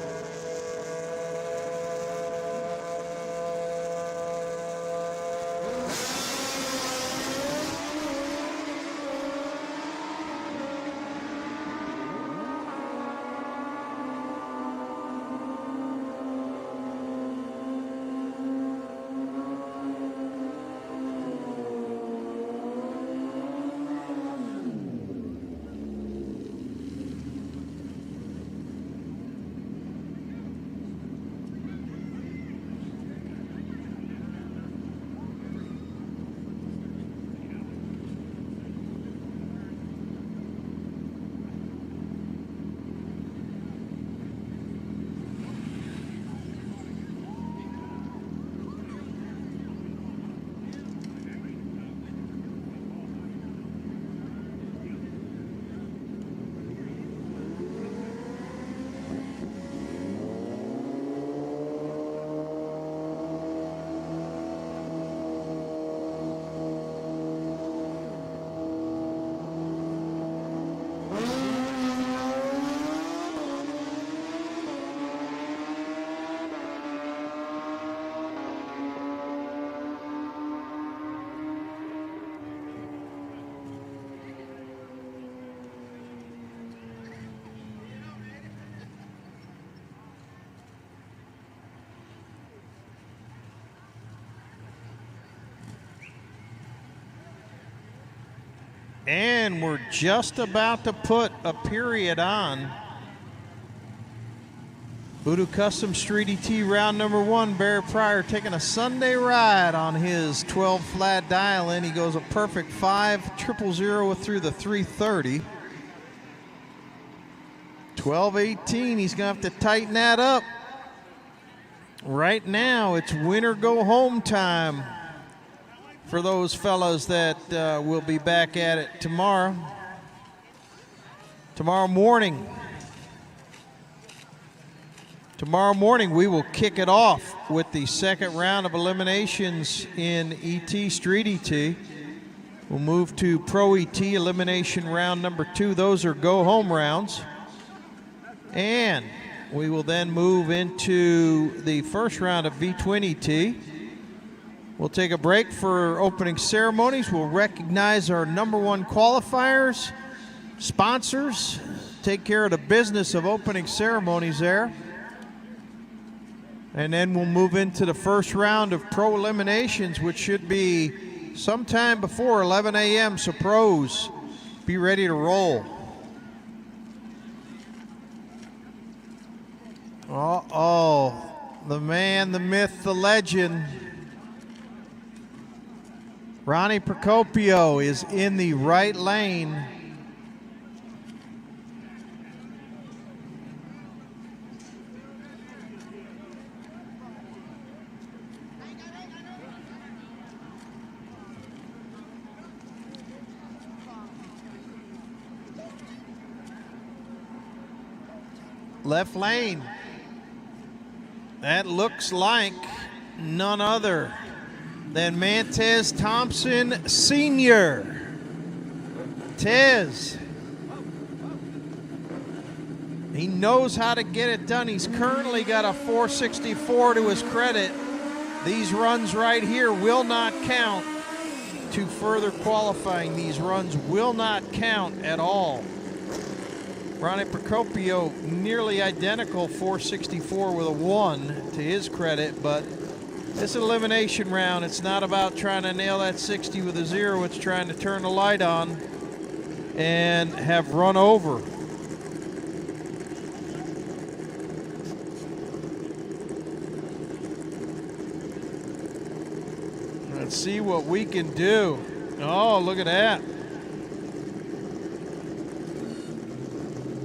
And we're just about to put a period on Voodoo Custom Street ET round number 1. Barry Pryor taking a Sunday ride on his 12 flat dial in. He goes a perfect 5,000 through the 330. 12-18, he's going to have to tighten that up. Right now, it's win or go home time for those fellas that will be back at it tomorrow. Tomorrow morning, we will kick it off with the second round of eliminations in ET, Street ET. We'll move to Pro ET, elimination round number 2. Those are go-home rounds. And we will then move into the first round of V-Twin ET. We'll take a break for opening ceremonies. We'll recognize our number 1 qualifiers, sponsors, take care of the business of opening ceremonies there. And then we'll move into the first round of pro eliminations, which should be sometime before 11 a.m. So pros, be ready to roll. Uh-oh, the man, the myth, the legend. Ronnie Procopio is in the right lane. Left lane. That looks like none other than Mantez Thompson Sr. Tez. He knows how to get it done. He's currently got a 464 to his credit. These runs right here will not count to further qualifying. These runs will not count at all. Ronnie Procopio, nearly identical 464 with a 1 to his credit, but this elimination round, it's not about trying to nail that 60 with a 0, it's trying to turn the light on and have run over. Let's see what we can do. Oh, look at that.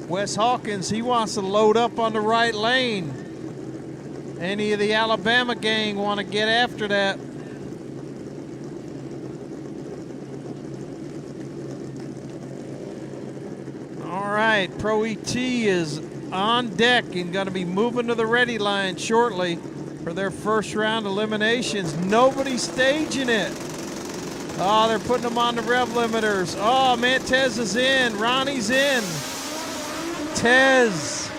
Wes Hawkins, he wants to load up on the right lane. Any of the Alabama gang want to get after that. All right, Pro ET is on deck and going to be moving to the ready line shortly for their first round eliminations. Nobody's staging it. Oh, they're putting them on the rev limiters. Oh, Mantez is in. Ronnie's in. Tez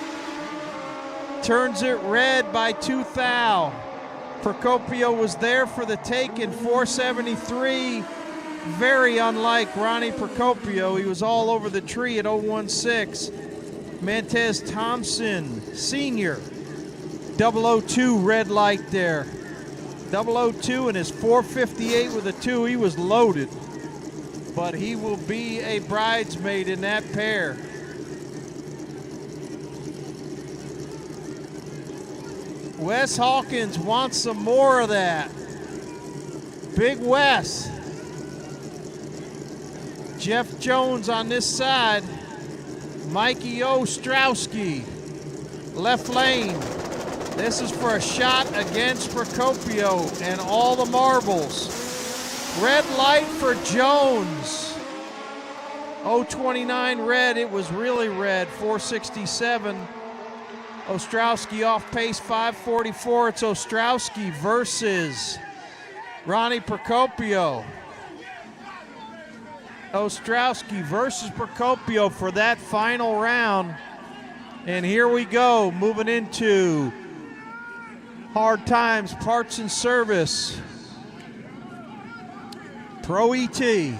turns it red by 2 thou. Procopio was there for the take in 473. Very unlike Ronnie Procopio. He was all over the tree at 016. Mantez Thompson Sr. 002 red light there. 002 and his 458 with a 2. He was loaded. But he will be a bridesmaid in that pair. Wes Hawkins wants some more of that. Big Wes. Jeff Jones on this side. Mikey Ostrowski. Left lane. This is for a shot against Procopio and all the marbles. Red light for Jones. 029 red. It was really red. 467. Ostrowski off pace, 544. It's Ostrowski versus Ronnie Procopio. Ostrowski versus Procopio for that final round. And here we go, moving into Hard Times Parts and Service. Pro ET.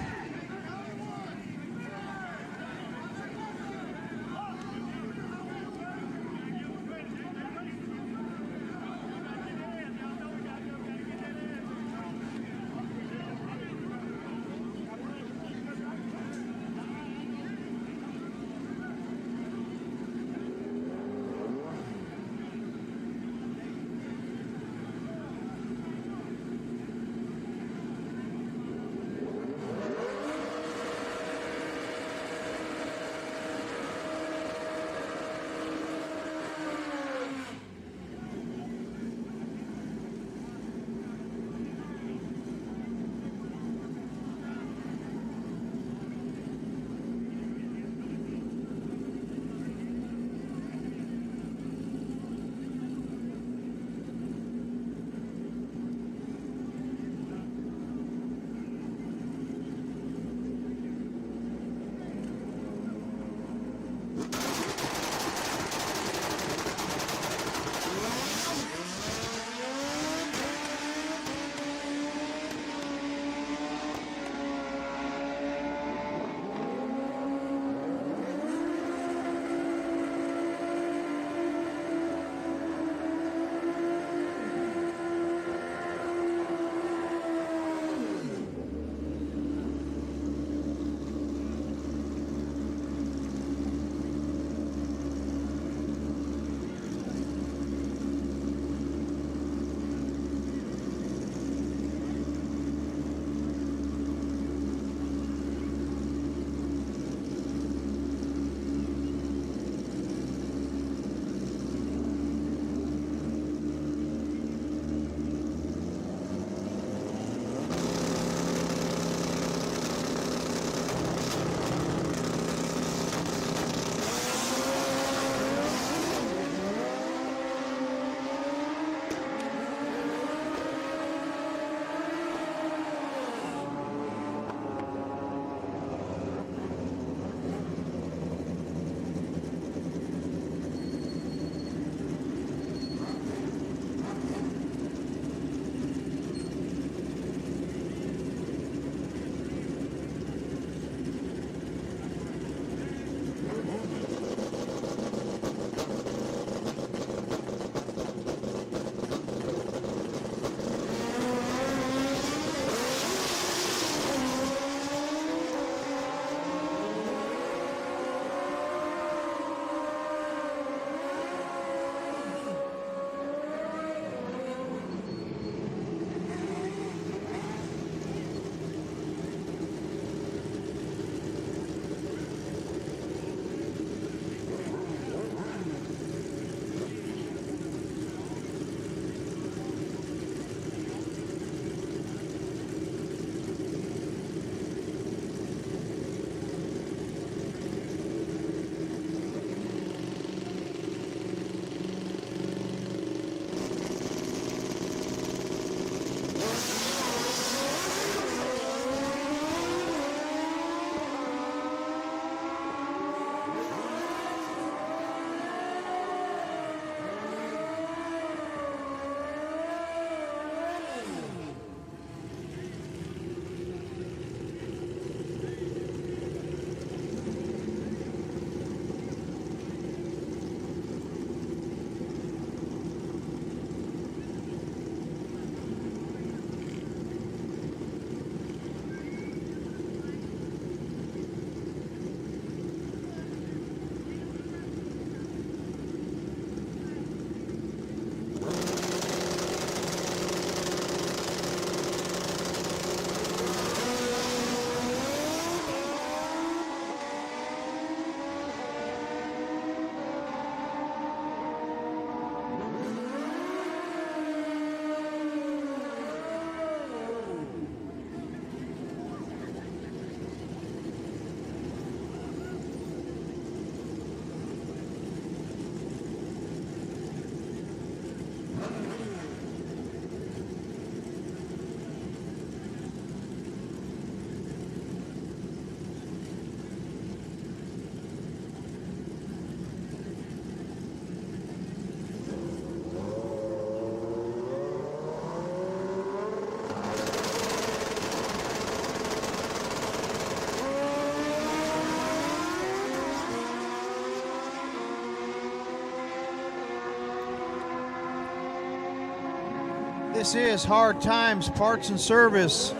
This is Hard Times Parts and Service.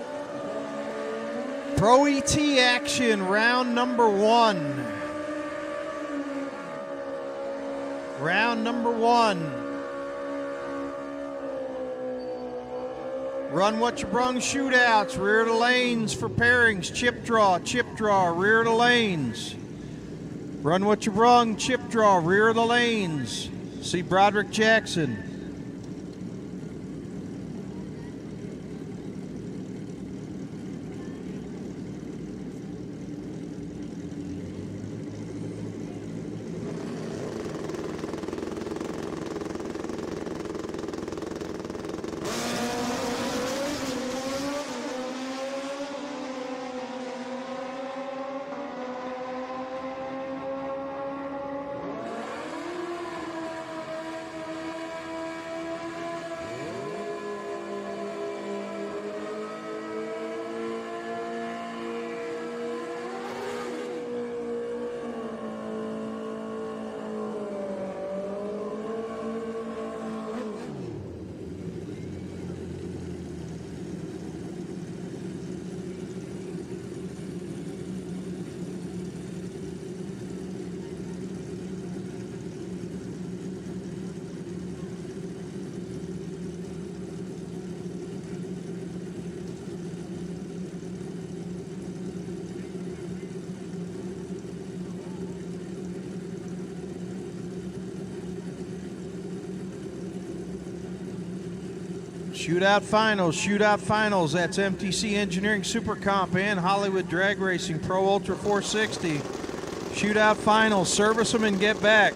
Pro ET action, round number 1. Round number 1. Run what you brung shootouts, rear of the lanes for pairings, chip draw, rear of the lanes. Run what you brung, chip draw, rear of the lanes. See Broderick Jackson. Shootout finals. That's MTC Engineering Super Comp and Hollywood Drag Racing Pro Ultra 460. Shootout finals. Service them and get back.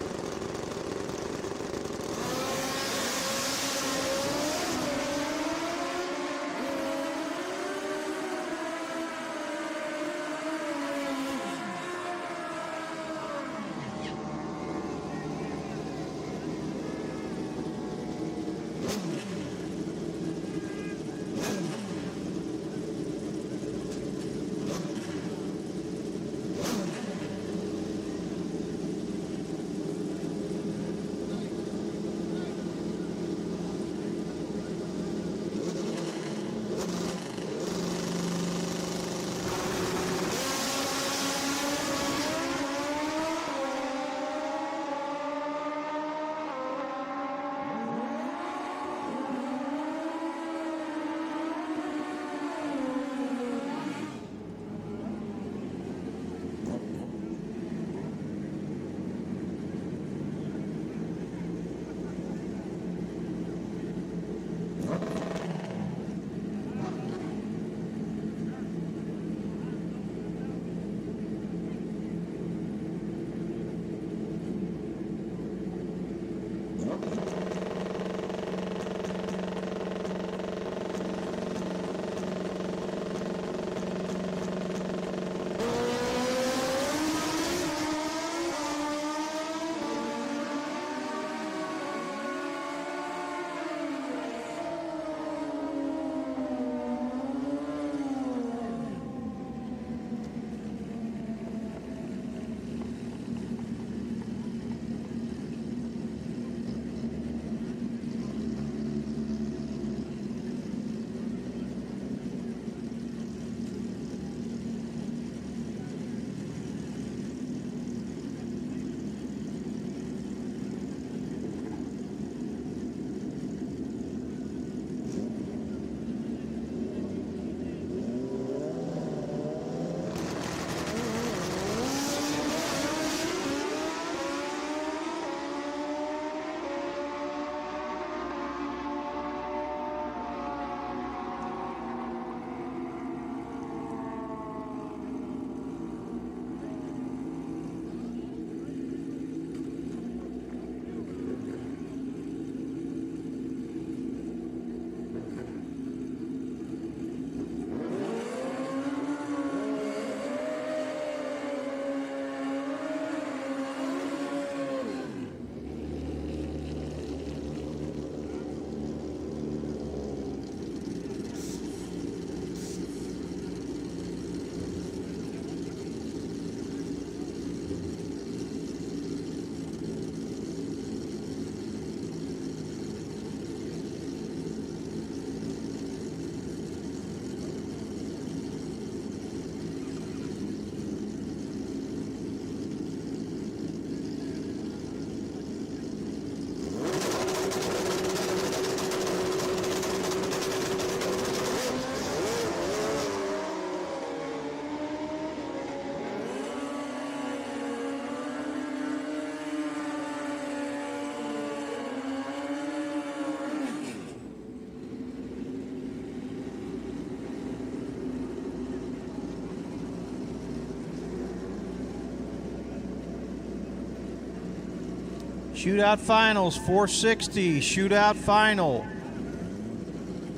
Shootout finals, 460, shootout final.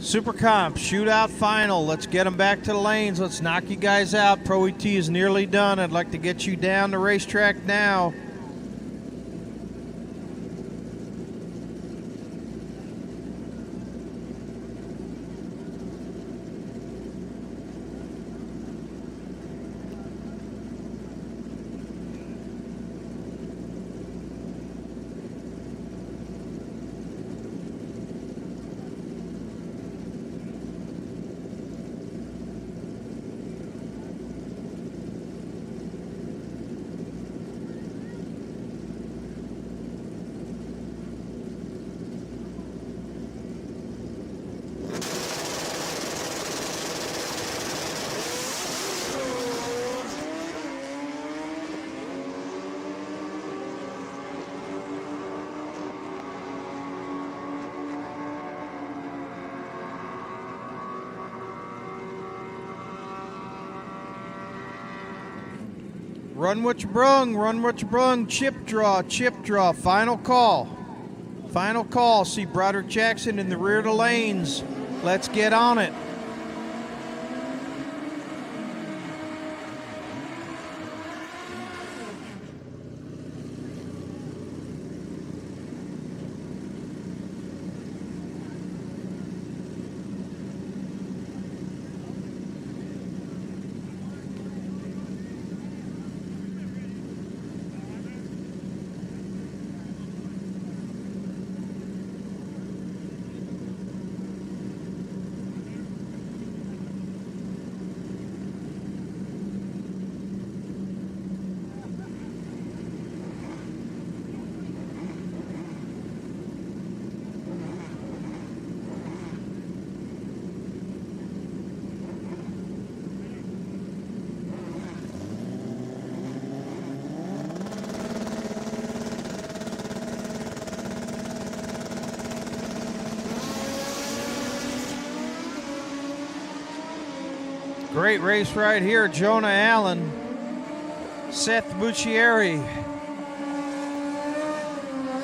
Super Comp, shootout final. Let's get them back to the lanes. Let's knock you guys out. Pro ET is nearly done. I'd like to get you down the racetrack now. Run what you brung, run what you brung. Chip draw, final call. Final call. See Broderick Jackson in the rear of the lanes. Let's get on it. Great race right here. Jonah Allen, Seth Buccieri.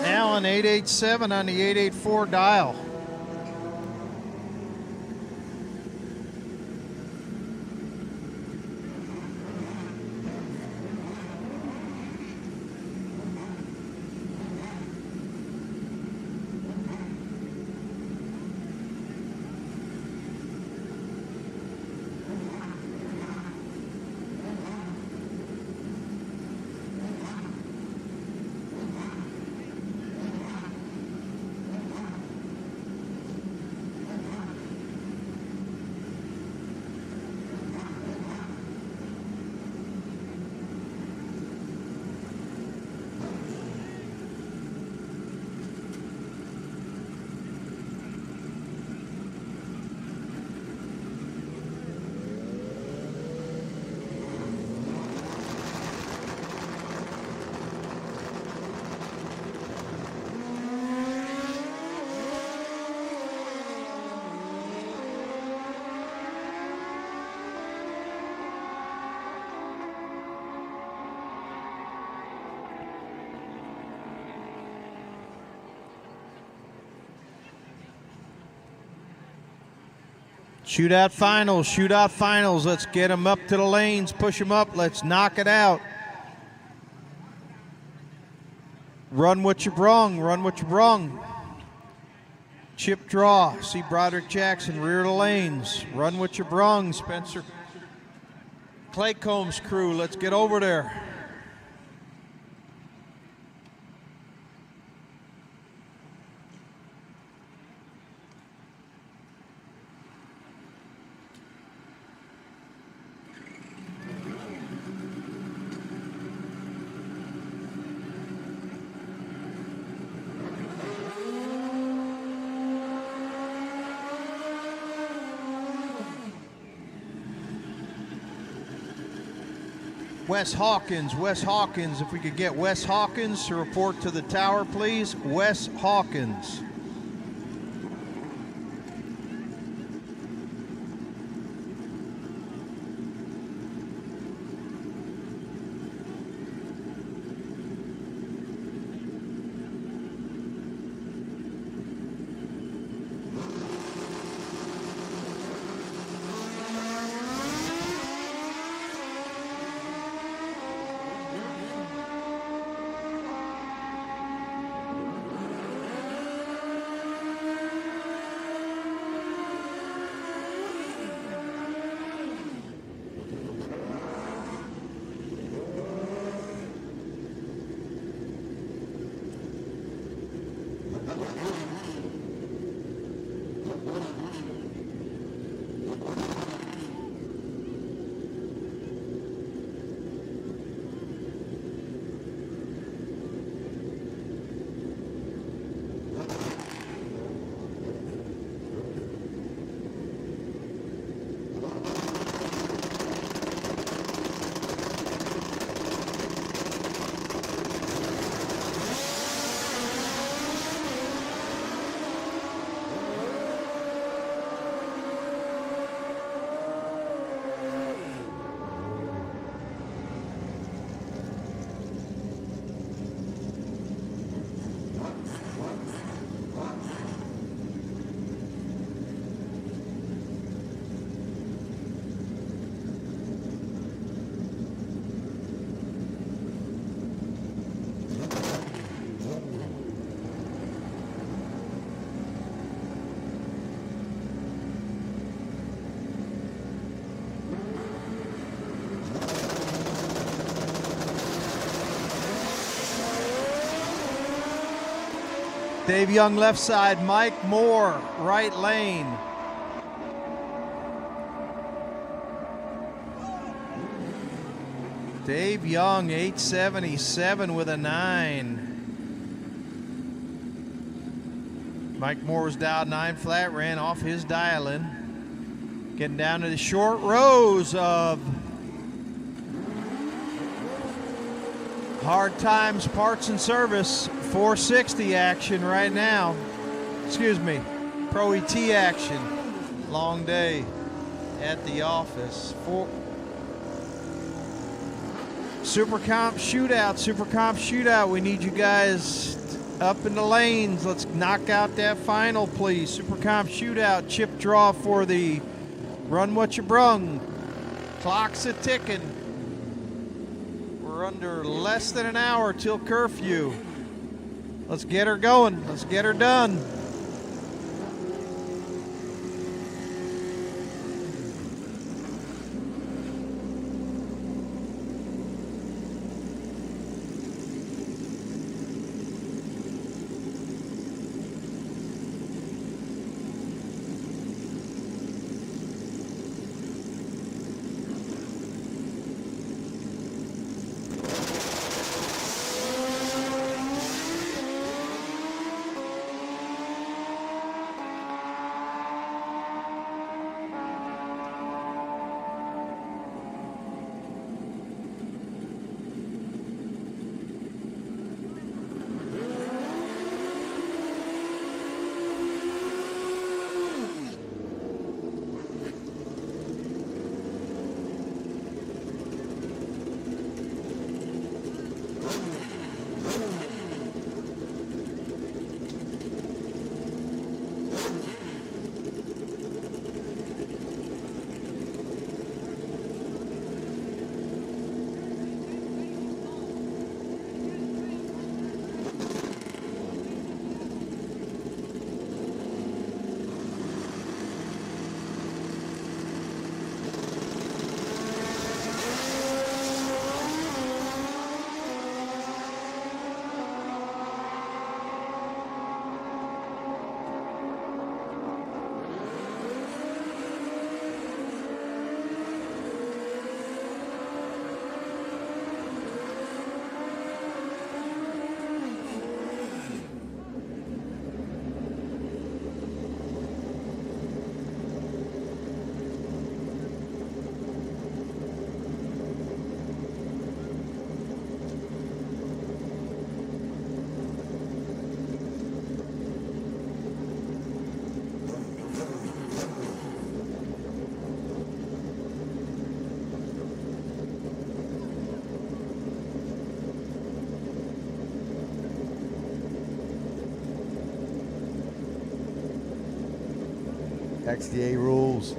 Allen 887 on the 884 dial. Shootout finals. Let's get them up to the lanes, push them up, let's knock it out. Run what you brung, run what you brung. Chip draw, see Broderick Jackson, rear of the lanes. Run what you brung, Spencer Claycomb's crew, let's get over there. Wes Hawkins, if we could get Wes Hawkins to report to the tower, please. Wes Hawkins. Dave Young left side, Mike Moore right lane. Dave Young 877 with a 9. Mike Moore was down 9 flat, ran off his dial-in. Getting down to the short rows of Hard Times Parts and Service 460 action right now. Excuse me, Pro ET action. Long day at the office. Super Comp Shootout. We need you guys up in the lanes. Let's knock out that final, please. Super Comp Shootout, chip draw for the Run What You Brung. Clock's a ticking. We're under less than an hour till curfew. Let's get her going. Let's get her done. XDA rules.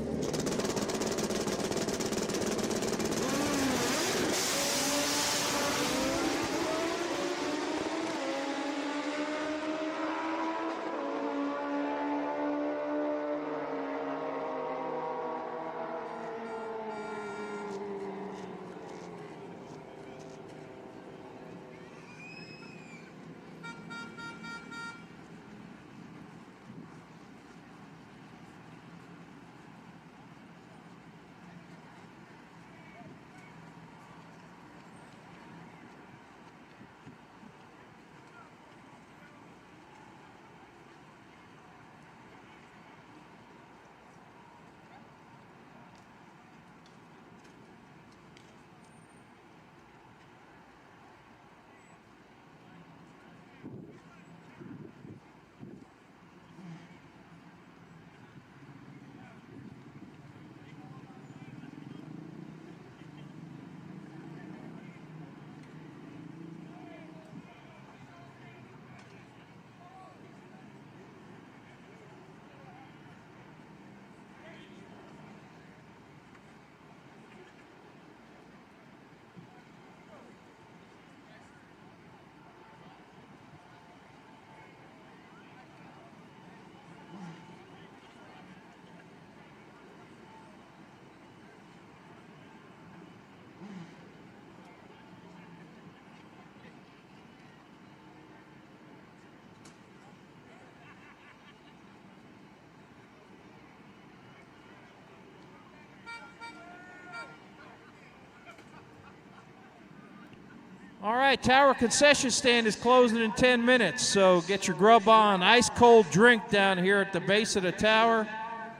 All right, Tower Concession Stand is closing in 10 minutes, so get your grub on. Ice cold drink down here at the base of the tower.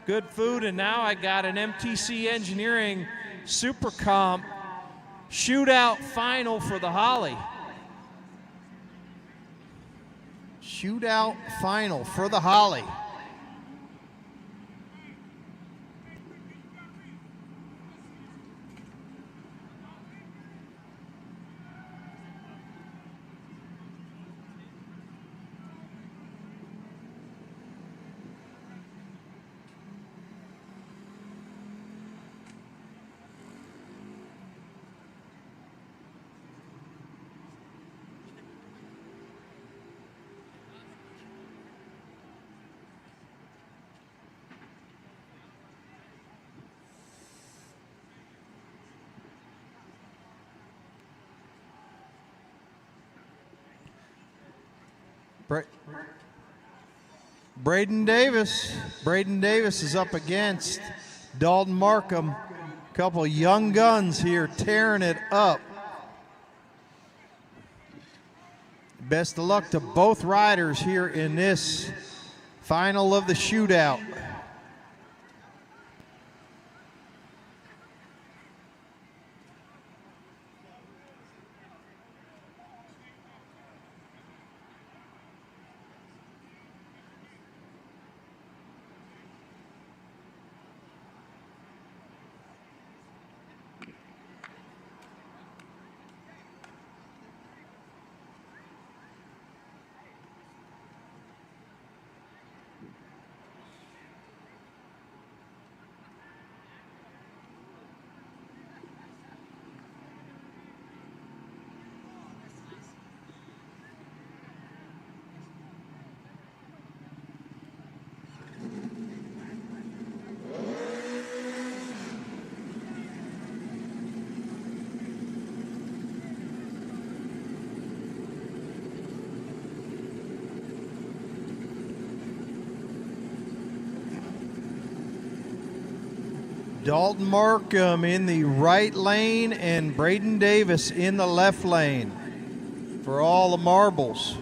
Good food, and now I got an MTC Engineering Super Comp Shootout final for the Holly. Shootout final for the Holly. Braden Davis. Braden Davis is up against Dalton Markham. A couple young guns here tearing it up. Best of luck to both riders here in this final of the shootout. Dalton Markham in the right lane and Braden Davis in the left lane for all the marbles.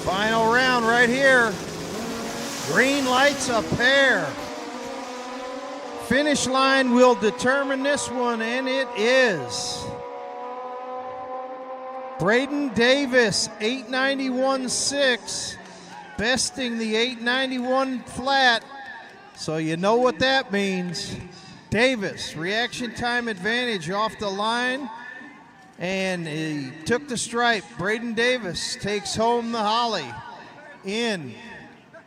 Final round right here. Green lights a pair. Finish line will determine this one, and it is Braden Davis, 891.6, besting the 891 flat. So you know what that means. Davis, reaction time advantage off the line. And he took the stripe. Braden Davis takes home the Holly in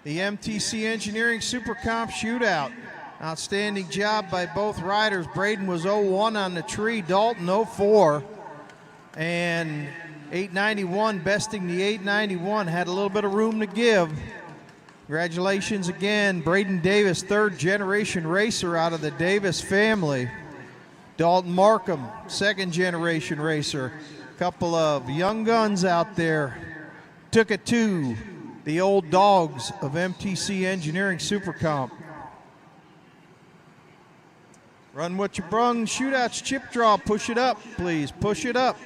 the MTC Engineering Super Comp Shootout. Outstanding job by both riders. Braden was 0-1 on the tree, Dalton 0-4. And 891 besting the 891. Had a little bit of room to give. Congratulations again, Braden Davis, third generation racer out of the Davis family. Dalton Markham, second generation racer. Couple of young guns out there. Took it to the old dogs of MTC Engineering Super Comp. Run what you brung, shootouts, chip draw, push it up, please, push it up.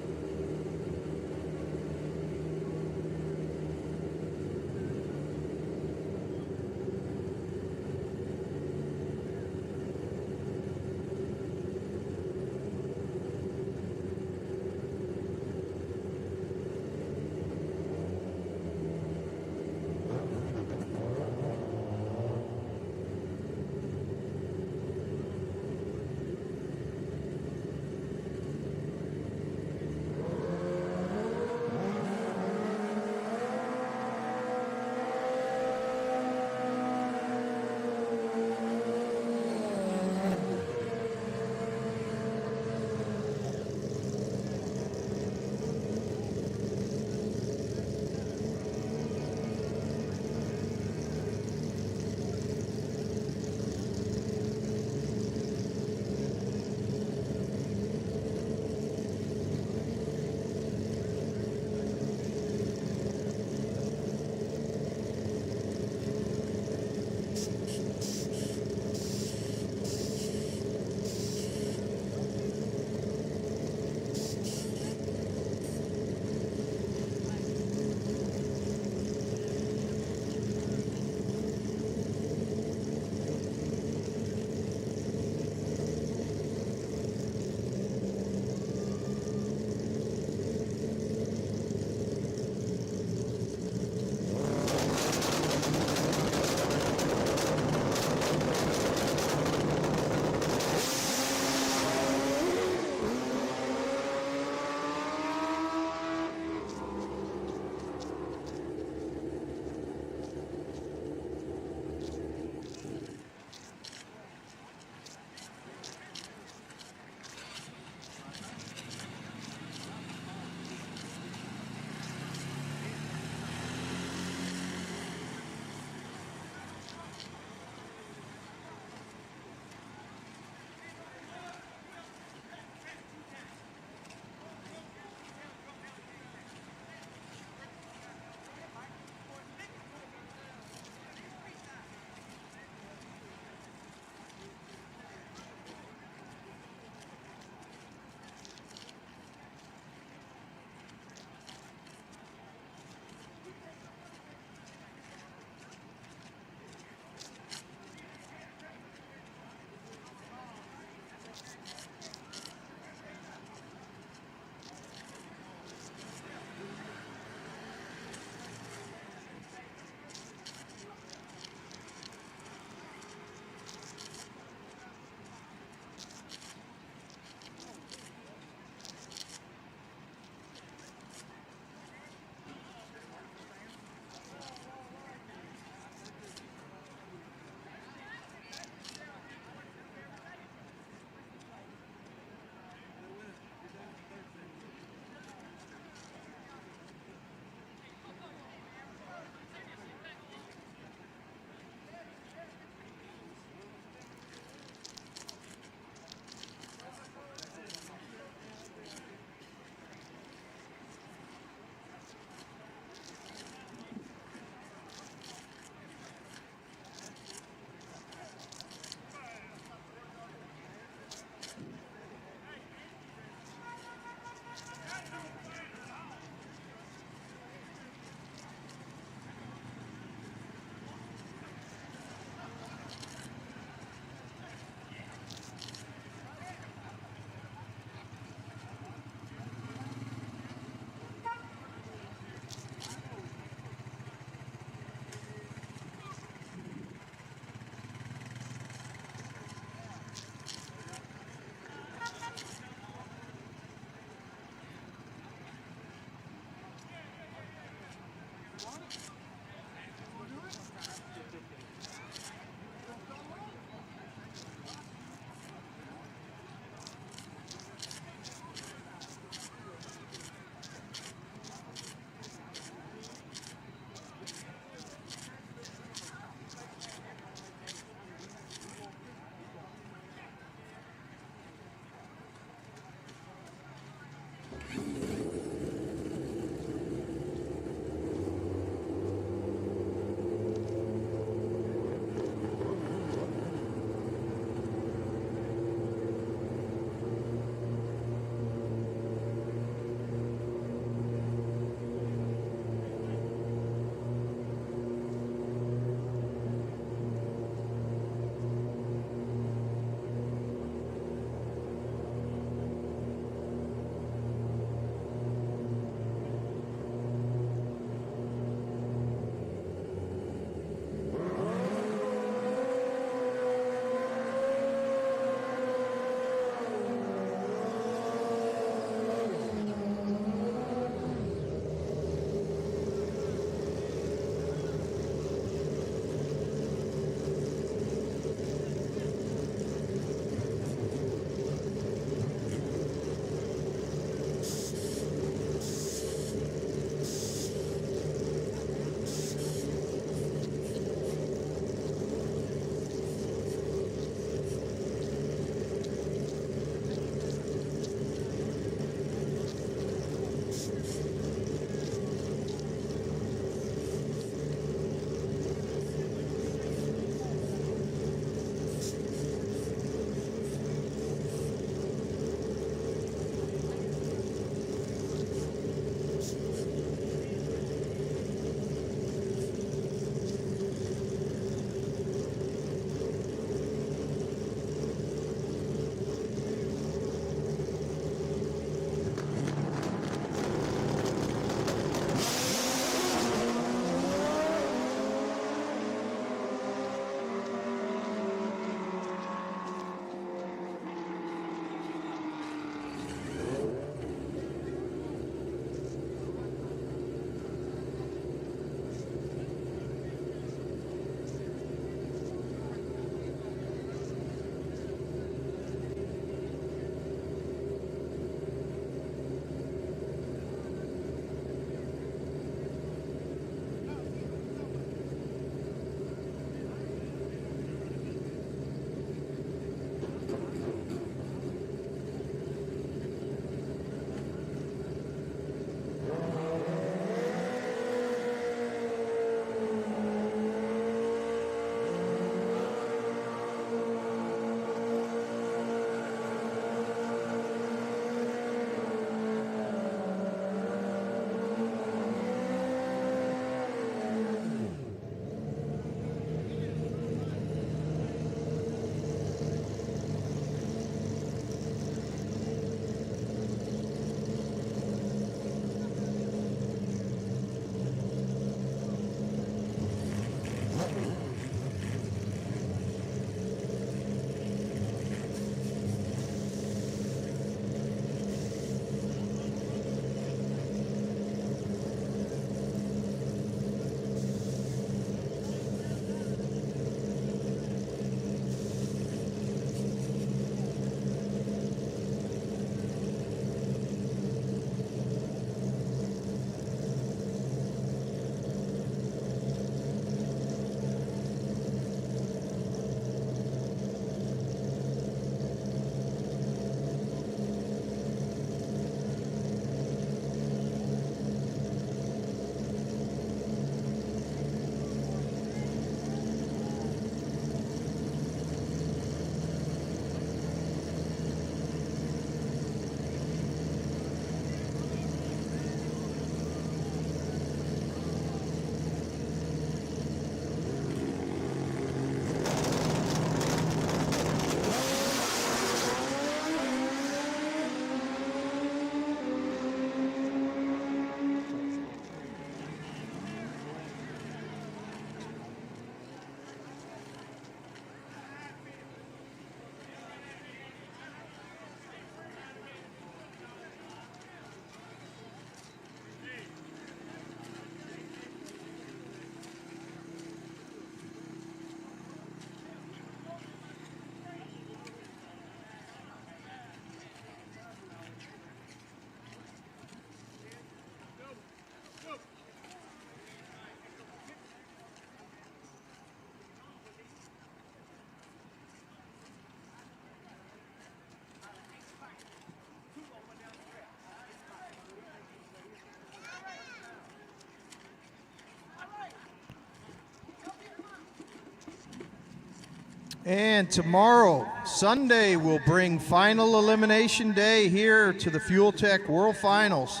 And tomorrow, Sunday, we'll bring final elimination day here to the FuelTech World Finals.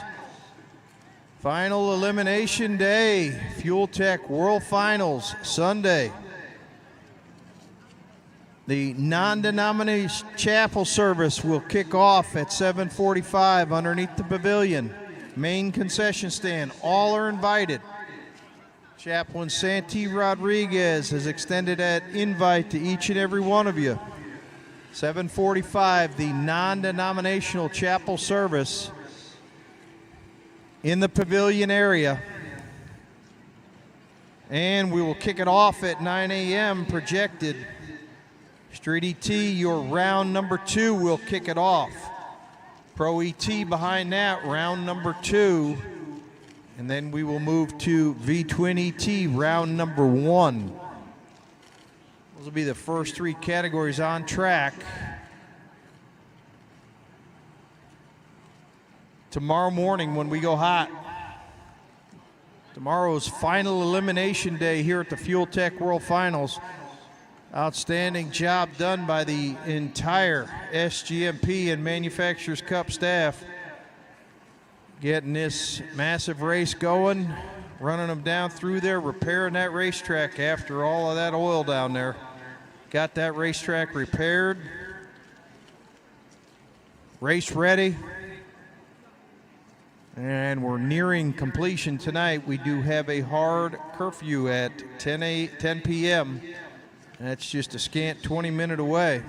Final elimination day, FuelTech World Finals, Sunday. The non-denominational chapel service will kick off at 7:45 underneath the pavilion. Main concession stand, all are invited. Chaplain Santi Rodriguez has extended that invite to each and every one of you. 7:45, the non-denominational chapel service in the pavilion area. And we will kick it off at 9 a.m. projected. Street ET, your round number 2 will kick it off. Pro ET behind that, round number 2. And then we will move to V-Twin ET, round number 1. Those will be the first 3 categories on track. Tomorrow morning when we go hot. Tomorrow's final elimination day here at the FuelTech World Finals. Outstanding job done by the entire SGMP and Manufacturers Cup staff. Getting this massive race going, running them down through there, repairing that racetrack after all of that oil down there. Got that racetrack repaired. Race ready. And we're nearing completion tonight. We do have a hard curfew at 10 p.m. That's just a scant 20-minute away.